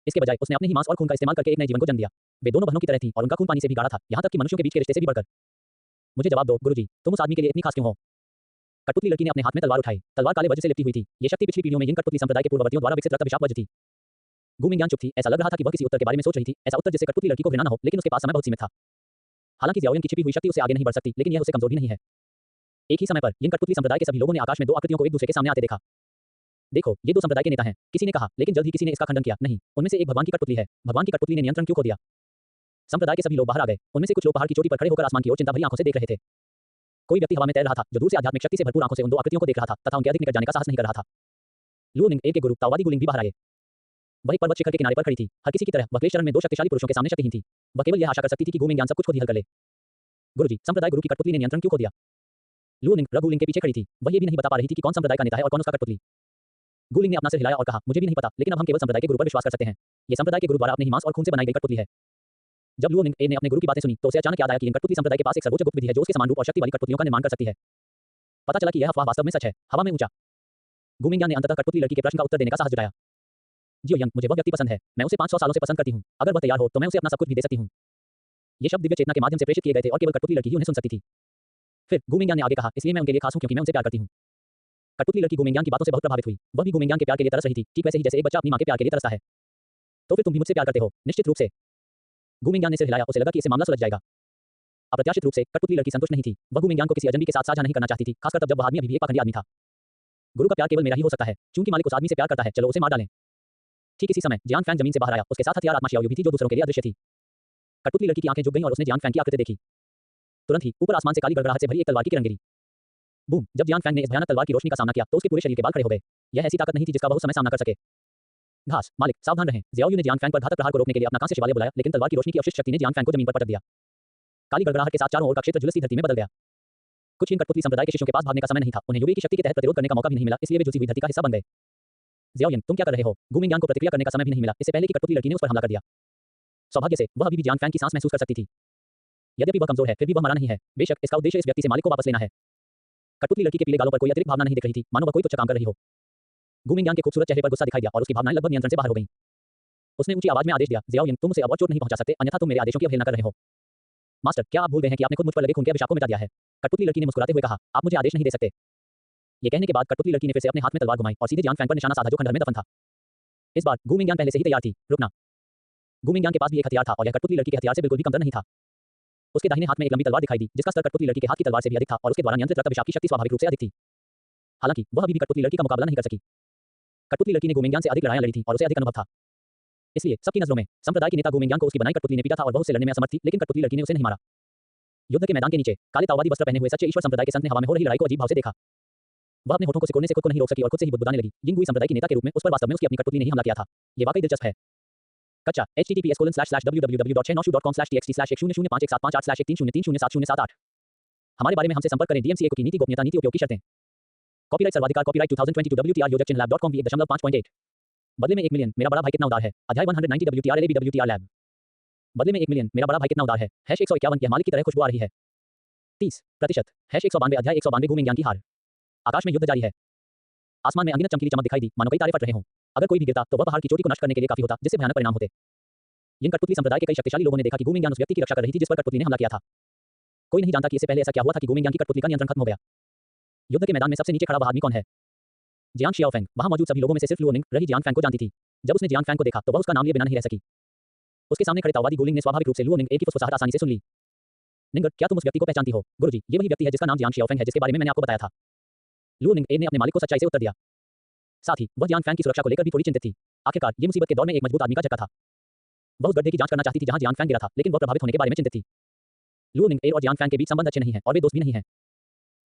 इसके बजाय उसने अपने ही मांस और खून का इस्तेमाल करके एक नए जीवन को जन्म दिया। वे दोनों बहनों की तरह थीं और उनका खून पानी से भी गाढ़ा था, यहाँ तक कि मनुष्यों के बीच के रिश्ते से भी बढ़कर। मुझे जवाब दो गुरुजी, तुम उस आदमी के लिए इतनी खास क्यों हो? कठपुतली लड़की ने अपने हाथ में तलवार उठाई। तलवार काले वज्र से लिपटी हुई थी। ये शक्ति पिछली पीढ़ियों में यिन कठपुतली संप्रदाय के पूर्ववर्तियों द्वारा विकसित रक्त विशाक्त वज्र थी। गु मिंगयान चुप थी। ऐसा लग रहा था कि वह किसी उत्तर के बारे में सोच रही थी, ऐसा उत्तर जिससे कठपुतली लड़की को घृणा न हो, लेकिन उसके पास समय बहुत सीमित था। हालांकि ज़ियाओयंग की छिपी हुई शक्ति उससे आगे नहीं बढ़ सकती, लेकिन यह उससे कमजोर भी नहीं है। एक ही समय पर यिन कठपुतली संप्रदाय के सभी लोगों ने आकाश में दो आकृतियों को एक दूसरे के सामने आते देखा। देखो, ये दो संप्रदाय के नेता हैं, किसी ने कहा, लेकिन जल्द ही किसी ने इसका खंडन किया, नहीं, उनमें से एक भगवान की कठपुतली है। भगवान की कठपुतली ने नियंत्रण क्यों खो दिया? संप्रदाय के सभी लोग बाहर आ गए। उनमें से कुछ लोग पहाड़ की चोटी पर खड़े होकर आसमान की ओर चिंता भरी आंखों से देख रहे थे। कोई व्यक्ति हवा में तैर रहा था, जो दूर से आध्यात्मिक शक्ति से भरपूर आंखों से उन दो आकृतियों को देख रहा था तथा उनके अधिक निकट जाने का साहस नहीं कर रहा था। लुओनिंग एक के गुरु ताओवादी गुलिंग भी बाहर आए। वही पर्वत शिखर के किनारे पर खड़ी थी। हर किसी की तरह वह क्लेश चरण में दो शक्तिशाली पुरुषों के सामने शक्तिहीन थी। वह केवल यह आशा कर सकती थी कि गु मिंगयान सब कुछ खुद ही हल कर ले। गुरुजी, संप्रदाय गुरु की कठपुतली ने नियंत्रण क्यों खो दिया? लुओनिंग रघुलिंग के पीछे खड़ी थी। वह ये भी नहीं बता पा रही थी कि कौन संप्रदाय का नेता है और कौन उसका कठपुतली। गुलिंग ने अपना सिर हिलाया और कहा, मुझे भी नहीं पता, लेकिन अब हम केवल संप्रदाय के गुरु पर विश्वास कर सकते हैं। ये संप्रदाय के गुरु द्वारा अपने ही मांस और खून से बनाई गई कठपुतली है। जब लुओनिंग ने अपने गुरु की बातें सुनी तो उसे अचानक याद आया कि इन कठपुतली संप्रदाय के पास एक सर्वोच्च गुप्त विधि है जो उसके समान रूप और शक्ति वाली कठपुतलियों का निर्माण कर सकती है। पता चला कि यह अफवाह वास्तव में सच है। हवा में ऊंचा। गु मिंगयान ने अंततः कठपुतली लड़की के प्रश्न का उत्तर देने का साहस जुटाया। ज़ियाओयंग, मुझे वह व्यक्ति पसंद है। मैं उसे 500 सालों से पसंद करती हूँ। अगर वह तैयार हो तो मैं उसे अपना सब कुछ भी दे सकती हूँ। ये शब्द दिव्य चेतना के माध्यम से प्रेषित किए गए थे और केवल कठपुतली लड़की ही उन्हें सुन सकती थी। फिर गु मिंगयान ने आगे कहा, इसलिए मैं उनके लिए खास हूँ क्योंकि मैं उनसे प्यार करती हूँ। कठपुतली लड़की गुमिंग्यांग की बातों से बहुत प्रभावित हुई। वह भी गुमिंग्यांग के प्यार के लिए तरस रही थी, ठीक वैसे ही जैसे एक बच्चा अपनी मां के प्यार के लिए तरसता है। तो फिर तुम भी मुझसे प्यार करते हो? निश्चित रूप से। गुमिंग्यांग ने सिर हिलाया, उसे लगा कि इससे मामला सुलझ जाएगा। अप्रत्याशित रूप से कठपुतली लड़की संतुष्ट नहीं थी। वह गुमिंग्यांग को किसी अजनबी के साथ साझा नहीं करना चाहती थी, खासकर तब जब वह आदमी अभी भी एक पाखंडी आदमी था। गुरु का प्यार केवल मेरा ही हो सकता है। चूंकि मालिक उस आदमी से प्यार करता है, चलो उसे मार डालें। ठीक इसी समय जियांग फैंग जमीन से बाहर आया। उसके साथ हथियार आत्मा शियाओ यू भी थी, जो दूसरों के लिए अदृश्य थी। कठपुतली लड़की की आंखें झुक गईं और उसने जियांग फैंग की आकृति देखी। तुरंत ही ऊपर आसमान से काली गड़गड़ाहट से भरी एक तलवार की किरण गिरी। बूम! जब जियांग फैंग ने इस भयानक तलवार की रोशनी का सामना किया, तो उसके पूरे शरीर के बाल खड़े हो गए। यह ऐसी ताकत नहीं थी जिसका वह उस समय सामना कर सके। घास मालिक, सावधान रहें। जियाओ यू ने जियांग फैंग पर घातक प्रहार को रोकने के लिए अपना कांस्य शिवालय बुलाया, लेकिन तलवार की रोशनी की अवशिष्ट शक्ति ने जियांग फैंग को जमीन पर पटक दिया। काली गड़गड़ाहट के साथ चारों ओर का क्षेत्र झुलसी धरती में बदल गया। कुछ हीन कठपुतली संप्रदाय के शिष्यों के पास भागने का समय नहीं था। उन्हें युगे की शक्ति के तहत प्रतिरोध करने का मौका भी नहीं मिला, इसलिए वे झुलसी हुई धरती का हिस्सा बन गए। जियाओ तुम क्या कर रहे हो? गुमिंग्यांग को प्रतिक्रिया करने का समय भी नहीं मिला, इससे पहले कि कठपुतली लड़की ने उस पर हमला कर दिया। सौभाग्य से वह अभी भी जियांग फैंग की सांस महसूस कर सकती थी। यद्यपि वह कमजोर है, फिर भी वह मरा नहीं है। बेशक इसका उद्देश्य इस व्यक्ति से मालिक को वापस लेना है। कठपुतली लड़की के पीले गालों पर कोई अतिरिक्त भावना नहीं दिख रही थी, मानो वह कोई तुच्छ काम कर रही हो। गुमिंग्यांग के खूबसूरत चेहरे पर गुस्सा दिखाई दिया और उसकी भावनाएं लगभग नियंत्रण से बाहर हो गईं। उसने ऊंची आवाज में आदेश दिया, जियाओ तुम उसे अब और चोट नहीं पहुंचा सकते, अन्यथा तुम मेरे आदेशों की अवहेलना कर रहे हो। मास्टर, क्या आप भूल गए हैं कि आपने खुद मुझ पर लगे खून के अभिशाप को मिटा दिया है? कठपुतली लड़की ने मुस्कुराते हुए कहा, आप मुझे आदेश नहीं दे सकते। ये कहने के बाद कठपुतली लड़की ने फिर से अपने हाथ में तलवार घुमाई और सीधे जियांग फैंग पर निशाना साधा, जो खंडहर में दफन था। इस बार गुमिंग्यांग पहले से ही तैयार थी। रुकना। गुमिंग्यांग के पास भी एक हथियार था और यह कठपुतली लड़की के हथियार से बिल्कुल भी कमतर नहीं था। उसके दाहिने हाथ में एक लंबी तलवार दिखाई दी, जिसका स्तर कठपुतली लड़की के हाथ की तलवार से भी अधिक था और उसके द्वारा नियंत्रित रक्त अभिशाप की शक्ति स्वाभाविक रूप से अधिक थी। हालांकि वह अभी भी कठपुतली लड़की का मुकाबला नहीं कर सकी। कठपुतली लड़की ने गुमिंग्यांग से अधिक लड़ाइयां लड़ी थी और उसे अधिक अनुभव था। इसलिए सबकी नजरों में संप्रदाय की नेता गुमिंग्यांग को उसकी बनाई कठपुतली ने पीटा था और वह उससे लड़ने में असमर्थ थी, लेकिन कठपुतली लड़की ने उसे नहीं मारा। युद्ध के मैदान के नीचे काले ताओवादी वस्त्र पहने हुए सच्चे ईश्वर संप्रदाय के संत ने हवा में हो रही लड़ाई को अजीब भाव से देखा। वह अपने होठों को सिकोड़ने से खुद को नहीं रोक सकी और खुद से ही बुदबुदाने लगी। यिंगुई संप्रदाय की नेता के रूप में उस पर वास्तव में उसकी अपनी कठपुतली ने ही हमला किया था। ये वाकई दिलचस्प है। कच्चा https://www.chainoshu.com/txt/1051758/130303708 हमारे बारे में हमसे संपर्क करें। DMCA की नीति गोपनीयता नीति उपयोग की शर्तें। कॉपीराइट सर्वाधिकार कॉपीराइट 2022 WTR योजक चिन्ह lab.com भी 1.5.8 बदले में 1 मिलियन मेरा बड़ा भाई कितना उदार है। अध्याय 190 WTR LAB WTR लैब। बदले में 1 मिलियन मेरा बड़ा भाई कितना उदार है। #151 की मालिक की तरह खुशबू आ रही है। 30% #192 अध्याय 192 गुमिंग्यांग की हार। आकाश में युद्ध जारी है। आसमान में अनगिनत चमकीली चमक दिखाई दी, मानो कई तारे फट रहे हों। अगर कोई भी गिरता तो वह पहाड़ की चोटी को नष्ट करने के लिए काफी होता, जिससे भयानक परिणाम होते। इन कठपुतली संप्रदाय के कई शक्तिशाली लोगों ने देखा कि गुमिंग्यांग उस व्यक्ति की रक्षा कर रही थी जिस पर कठपुतली ने हमला किया था। कोई नहीं जानता कि इससे पहले ऐसा क्या हुआ था कि गुमिंग्यांग की कठपुतली का नियंत्रण खत्म हो गया। युद्ध के मैदान में सबसे नीचे खड़ा वह आदमी कौन है? जियांग शियाओफेंग। वहां मौजूद सभी लोगों में से सिर्फ लुओनिंग रही जियांग फैंग को जानती थी। जब उसने जियांग फैंग को देखा तो वह उसका नाम लिए बिना नहीं रह सकी। उसके सामने खड़े ताओवादी गुलिंग ने स्वाभाविक रूप से लुओनिंग एक की फुसफुसाहट आसानी से सुन ली। निंगट, क्या तुम उस व्यक्ति को पहचानती हो? गुरुजी, ये वही व्यक्ति है जिसका नाम जियांग शियाओफेंग है, जिसके बारे में मैंने आपको बताया था। लुओनिंग ने अपने मालिक को सच्चाई से उत्तर दिया। साथ ही वह जियांग फैंग की सुरक्षा को लेकर भी थोड़ी चिंतित थी। आखिरकार ये मुसीबत के दौर में एक मजबूत आदमी का झटका था। वह उस गड्ढे की जांच करना चाहती थी जहां जियांग फैंग गिरा था, लेकिन वह प्रभावित होने के बारे में चिंतित थी। लुओनिंग और जियांग फैंग के बीच संबंध अच्छे नहीं है और वे दोस्त भी नहीं हैं।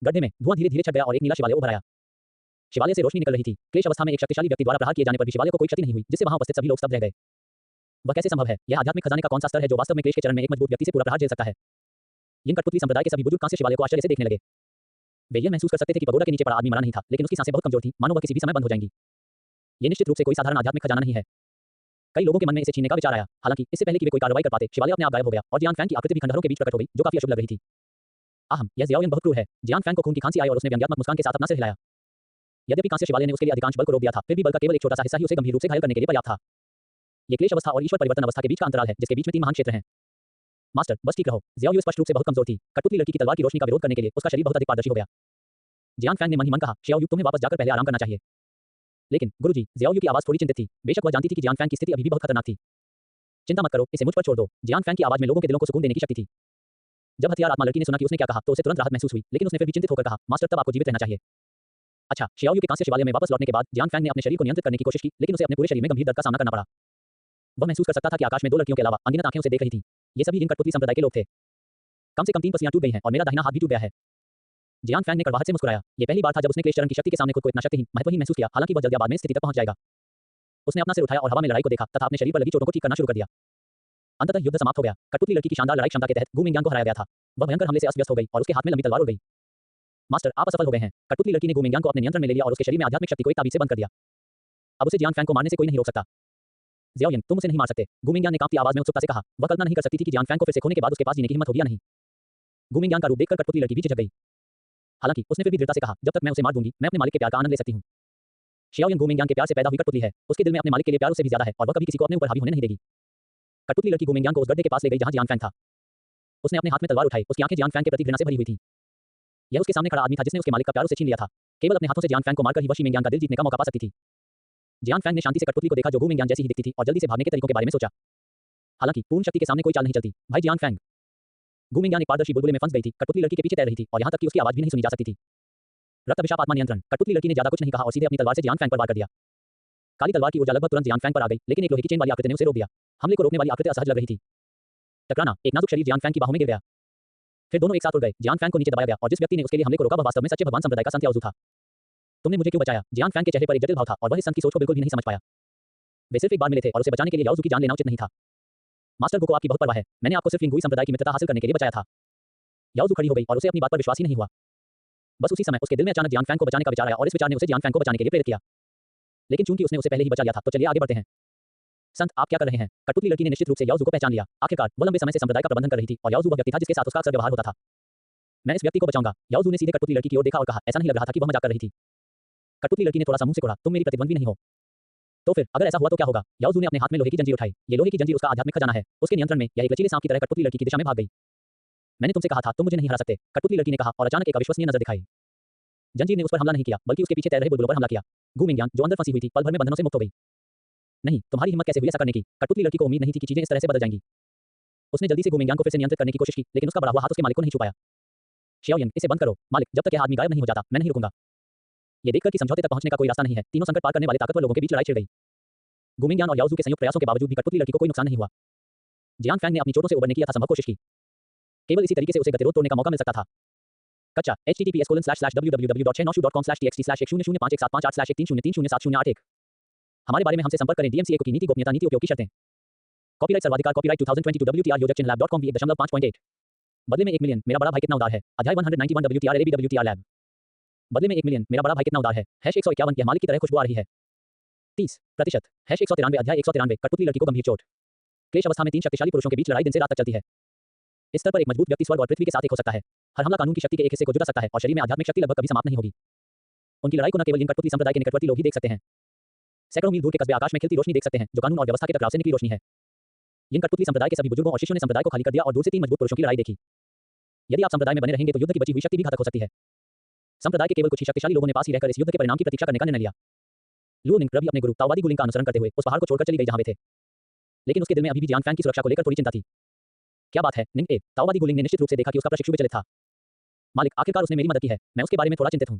गड्ढे में धुआं धीरे धीरे छट गया और एक नीला शिवालय उभर आया। शिवालय से रोशनी निकल रही थी। क्लेश अवस्था में एक शक्तिशाली व्यक्ति द्वारा प्रहार किए जाने पर भी शिवालय को कोई क्षति नहीं हुई, जिससे वहां उपस्थित सभी लोग स्तब्ध रह गए। वह कैसे संभव है? यह आध्यात्मिक खजाने का कौन सा स्तर है जो वास्तव में क्लेश के चरण में एक मजबूत व्यक्ति से पूरा प्रहार झेल सकता है? इन कठपुतली संप्रदाय के सभी बुजुर्ग कांस्य शिवालय को आश्चर्य से देखने लगे। वे यह महसूस कर सकते थे कि पगोडा के नीचे पड़ा आदमी मरा नहीं था, लेकिन उसकी सांसें बहुत कमजोर थी, मानो वह किसी भी समय बंद हो जाएंगी। ये निश्चित रूप से कोई साधारण आध्यात्मिक खजाना नहीं है। कई लोगों के मन में इसे छीनने का विचार आया। हालांकि इससे पहले कि वे कोई कार्रवाई कर पाते, शिवालय अपने आप गायब हो गया और जियांग फैंग की आकृति भी खंडहरों के बीच प्रकट हो गई, जो काफी अशुभ लग रही थी। आहम, यह जियाओ बहुत क्रूर है। जियांग फैंग को खून की खांसी आई और उसने व्यंग्यात्मक मुस्कान के साथ अपना सिर हिलाया। यद्यपि कांस्य शिवालय ने उसके लिए अधिकांश बल को रोक दिया था, फिर भी बल का केवल एक छोटा सा हिस्सा ही उसे गंभीर रूप से घायल करने के लिए पर्याप्त था। ये क्लेश अवस्था और ईश्वर परिवर्तन अवस्था के बीच का अंतराल है, जिसके बीच में 3 महान क्षेत्र हैं। मास्टर, बस ठीक रहो। जियाओ स्पष्ट रूप से बहुत कमजोर थी। कठपुतली लड़की की तलवार की रोशनी का विरोध करने के लिए उसका शरीर बहुत अधिक पारदर्शी हो गया। जियांग फैंग ने मन ही मन कहा, शियाओ तुम्हें वापस जाकर पहले आराम करना चाहिए। लेकिन गुरुजी, जियाओ की आवाज थोड़ी चिंतित थी। बेशक वह जानती थी कि जियांग फैंग की स्थिति अभी भी बहुत खतरनाक थी। चिंता मत करो, इसे मुझ पर छोड़ दो। जियांग फैंग की आवाज में लोगों के दिलों को सुकून देने की शक्ति थी। जब हथियार आत्मा लड़की ने सुना कि उसने क्या कहा तो उसे तुरंत राहत महसूस हुई, लेकिन उसने फिर भी चिंतित होकर कहा, मास्टर तब आपको जीवित रहना चाहिए। अच्छा, शियाओ के कांस्य शिवालय में वापस लौटने के बाद जियांग फैंग ने अपने शरीर को नियंत्रित करने की कोशिश की, लेकिन उसे अपने पूरे शरीर में गंभीर दर्द का सामना करना पड़ा। वह महसूस कर सकता था कि आकाश में 2 लड़कियों के अलावा अनगिनत आंखें उसे देख रही थीं। ये सभी इन कठपुतली संप्रदाय के लोग थे। कम से कम 3 पसलियां टूट गई हैं और मेरा दाहिना हाथ भी टूट गया है। जियांग फैंग ने कड़वाहट से मुस्कुराया। ये पहली बार था जब उसने क्लेश चरण की शक्ति के सामने खुद को इतना शक्तिहीन, महत्वहीन महसूस किया। हालांकि वह जल्द या बाद में स्थिति तक पहुंच जाएगा। उसने अपना सिर उठाया और हवा में लड़ाई को देखा तथा अपने शरीर पर लगी चोटों को ठीक करना शुरू कर दिया। अंततः युद्ध समाप्त हो गया। कठपुतली लड़की की शानदार लड़ाई क्षमता के तहत गुमिंग्यांग को हराया गया था। वह भयंकर हमले से अस्त व्यस्त हो गई और उसके हाथ में लंबी तलवार उड़ गई। मास्टर, आप असफल हो गए हैं। कठपुतली लड़की ने गुमिंग्यांग को अपने नियंत्रण में ले लिया और उसके शरीर में आध्यात्मिक शक्ति को एक ताबीज से बंद कर दिया। अब उसे जियांग फैंग को मारने से कोई नहीं रोक सकता। जियाओ तुम उसे नहीं मार सकते, गुमिंग्यांग ने कांपती आवाज में उत्सुकता से कहा। वह कल्पना नहीं कर सकती थी कि जियांग फैंग को फिर से खोने के बाद उसके पास जीने की हिम्मत होगी या नहीं। गुमिंग्यांग का रूप देखकर कठपुतली लड़की भी झिझक गई। हालांकि उसने फिर भी दृढ़ता से कहा, जब तक मैं उसे मार दूंगी, मैं अपने मालिक के प्यार का आनंद ले सकती हूँ। शियाओ गुमिंग्यांग के प्यार से पैदा हुई कठपुतली है। उसके दिल में अपने मालिक के लिए प्यार उससे भी ज्यादा है और वह कभी किसी को अपने ऊपर हावी होने नहीं देगी। कठपुतली लड़की गुमिंग्यांग को उस गड्ढे के पास ले गई जहां जियांग फैंग था। उसने अपने हाथ में तलवार उठाई। उसकी आंखें जियांग फैंग के प्रति घृणा से भरी हुई थीं। यह उसके सामने खड़ा आदमी था जिसने उसके मालिक का प्यार उसे छीन लिया था। केवल अपने हाथों से जियांग फैंग को मारकर ही वह शी मिंगयान का दिल जीतने का मौका पा सकती थी। जियांग फैंग ने शांति से कठपुतली को देखा जो गु मिंगयान जैसी ही दिखती थी और जल्दी से भागने के तरीकों के बारे में सोचा। हालांकि पूर्ण शक्ति के सामने कोई चाल नहीं चलती। भाई जियांग फैंग। गु मिंगयान एक पारदर्शी बुलबुले में फंस गई थी। कठपुतली लड़की के पीछे तैर रही थी और यहां तक कि उसकी आवाज भी नहीं सुनी जा सकती थी। रक्त अभिशाप आत्मा नियंत्रण। कठपुतली लड़की ने ज्यादा कुछ नहीं कहा और सीधे अपनी तलवार से जियांग फैंग पर वार कर दिया। काली तलवार की ऊर्जा लगभग तुरंत जियांग फैंग पर आ गई, लेकिन एक लोहे की चेन वाली आकृति ने उसे रोक दिया। हमले को रोकने वाली आकृति असहज लग रही थी। टकराना, एक नाजुक शरीर जियांग फैंग की बाहों में गिर गया। फिर दोनों एक साथ उड़ गए। जियांग फैंग को नीचे दबाया गया और जिस व्यक्ति ने उसके लिए हमले को रोका वह वास्तव में सच्चे भगवान संप्रदाय का संत याओजू था। तुमने मुझे क्यों बचाया? जियांग फैंग के चेहरे पर एक जटिल भाव था और वह इस संत की सोच को बिल्कुल भी नहीं समझ पाया। वे सिर्फ एक बार मिले थे और उसे बचाने के लिए याओजू की जान लेना उचित नहीं था। मास्टर गो को आपकी बहुत परवाह है। मैंने आपको सिर्फ लिंगुई संप्रदाय की मित्रता हासिल करने के लिए बचाया था। याओजू खड़ी हो गई और उसे अपनी बात पर विश्वास ही नहीं हुआ। बस उसी समय उसके दिल में अचानक जियांग फैंग को बचाने का विचार आया और इस विचार ने उसे जियांग फैंग को बचाने के लिए प्रेरित किया। लेकिन चूंकि उसने उसे पहले ही बचा लिया था, तो चलिए आगे बढ़ते हैं। संत, आप क्या कर रहे हैं? कठपुतली लड़की ने निश्चित रूप से याओजू को पहचान लिया। आखिरकार वह लंबे समय से संप्रदाय का प्रबंधन कर रही थी और याओजू वह व्यक्ति था जिसके साथ उसका अक्सर व्यवहार होता था। मैं इस व्यक्ति को बचाऊंगा। याओजू ने सीधे कठपुतली लड़की की ओर देखा और कहा, ऐसा नहीं लग रहा था कि वह मजाक कर रही थी। कठपुतली लड़की ने थोड़ा सा मुंह से कहा, तुम मेरी प्रतिद्वंदी नहीं हो। तो फिर अगर ऐसा हुआ तो क्या होगा? याओजू ने अपने हाथ में लोहे की जंजीर उठाई। ये लोहे की जंजीर उसका आध्यात्मिक खजाना है। उसके नियंत्रण में यह एक लचीले सांप की तरह कठपुतली लड़की की दिशा में भाग गई। मैंने तुमसे कहा था तुम मुझे नहीं हरा सकते, कठपुतली लड़की ने कहा और अचानक एक अविश्वसनीय नजर दिखाई। जंजीर ने उस पर हमला नहीं किया, बल्कि उसके पीछे तैर रहे बुलबुलों पर हमला किया। गु मिंगयान, जो अंदर फंसी हुई थी, पल भर में बंधनों से मुक्त हो गई। नहीं, तुम्हारी हिम्मत कैसे हुई ऐसा करने की? कठपुतली लड़की को उम्मीद नहीं थी कि चीजें इस तरह से बदल जाएंगी। उसने जल्दी से गु मिंगयान को फिर से नियंत्रित करने की कोशिश की, लेकिन उसका बढ़ा हुआ हाथ उसके मालिक को नहीं छू पाया। शियाओयिंग, इसे बंद करो। मालिक, जब तक यह आदमी गायब नहीं हो जाता, मैं नहीं रुकूंगा। ये देखकर कि समझौते तक पहुंचने का कोई रास्ता नहीं है, तीनों संकट पार करने वाले ताकतवर लोगों के बीच लड़ाई छिड़ गई। गु मिंगयान और याओजू के संयुक्त प्रयासों के बावजूद भी कठपुतली लड़की को कोई नुकसान नहीं हुआ। जियांग फैंग ने अपनी चोटों से उबरने की यथासंभव कोशिश की। केवल इसी तरीके से उसे गतिरोध तोड़ने का मौका मिल सकता था। कच्चा https://www.696.com/txt/109.67588/13030358781 हमारे बारे में हमसे संपर्क करें। डीएमसीए की नीति गोपनीयता नीति उपयोग की शर्तें। कॉपीराइट सर्वाधिकार कॉपीराइट 2022 WTR योजक चिन्ह lab.com v1.5.8 बदले में 1 मिलियन मेरा बड़ा भाई कितना उदार है। अध्याय 191 WTR LAB WTR लैब। बदले में 1 मिलियन मेरा बड़ा भाई कितना उदार है। #151 यह मालिक की तरह खुशबू आ रही है। 30% #193 अध्याय 193 कठपुतली लड़की को गंभीर चोट। क्लेश अवस्था में तीन शक्तिशाली पुरुषों के बीच लड़ाई दिन से रात तक चलती है। इस स्तर पर एक मजबूत व्यक्ति स्वर्ग और पृथ्वी के साथ एक हो सकता है। हर हमला कानून की शक्ति के एक हिस्से को जुटा सकता है और शरीर में आध्यात्मिक शक्ति लगभग कभी समाप्त नहीं होगी। उनकी लड़ाई को न केवल इन कठपुतली संप्रदाय के निकटवर्ती लोग ही देख सकते हैं। सैकड़ों मील दूर के कस्बे आकाश में खिलती रोशनी देख सकते हैं, जो कानून और व्यवस्था के टकराव से निकली रोशनी है। इन कठपुतली संप्रदाय के सभी बुजुर्गों और शिष्यों ने संप्रदाय को खाली कर दिया और दूर से तीन मजबूत पुरुषों की लड़ाई देखी। यदि आप संप्रदाय में बने रहेंगे तो युद्ध की बची हुई शक्ति भी घातक हो सकती है। संप्रदाय के केवल कुछ ही शक्तिशाली लोगों ने पास ही रहकर इस युद्ध के परिणाम की प्रतीक्षा करने का निर्णय लिया। लुओ निंग रवि अपने गुरु ताओवादी गुलिंग का अनुसरण करते हुए उस पहाड़ को छोड़कर चली गई जहां वे थे। लेकिन उसके दिल में अभी भी जियांग फैंग की सुरक्षा को लेकर थोड़ी चिंता थी। क्या बात है निंग ए, ताओवादी गुलिंग ने निश्चित रूप से देखा कि उसका प्रशिक्षु विचलित था। मालिक, आखिरकार उसने मेरी मदद की है, मैं उसके बारे में थोड़ा चिंतित हूं।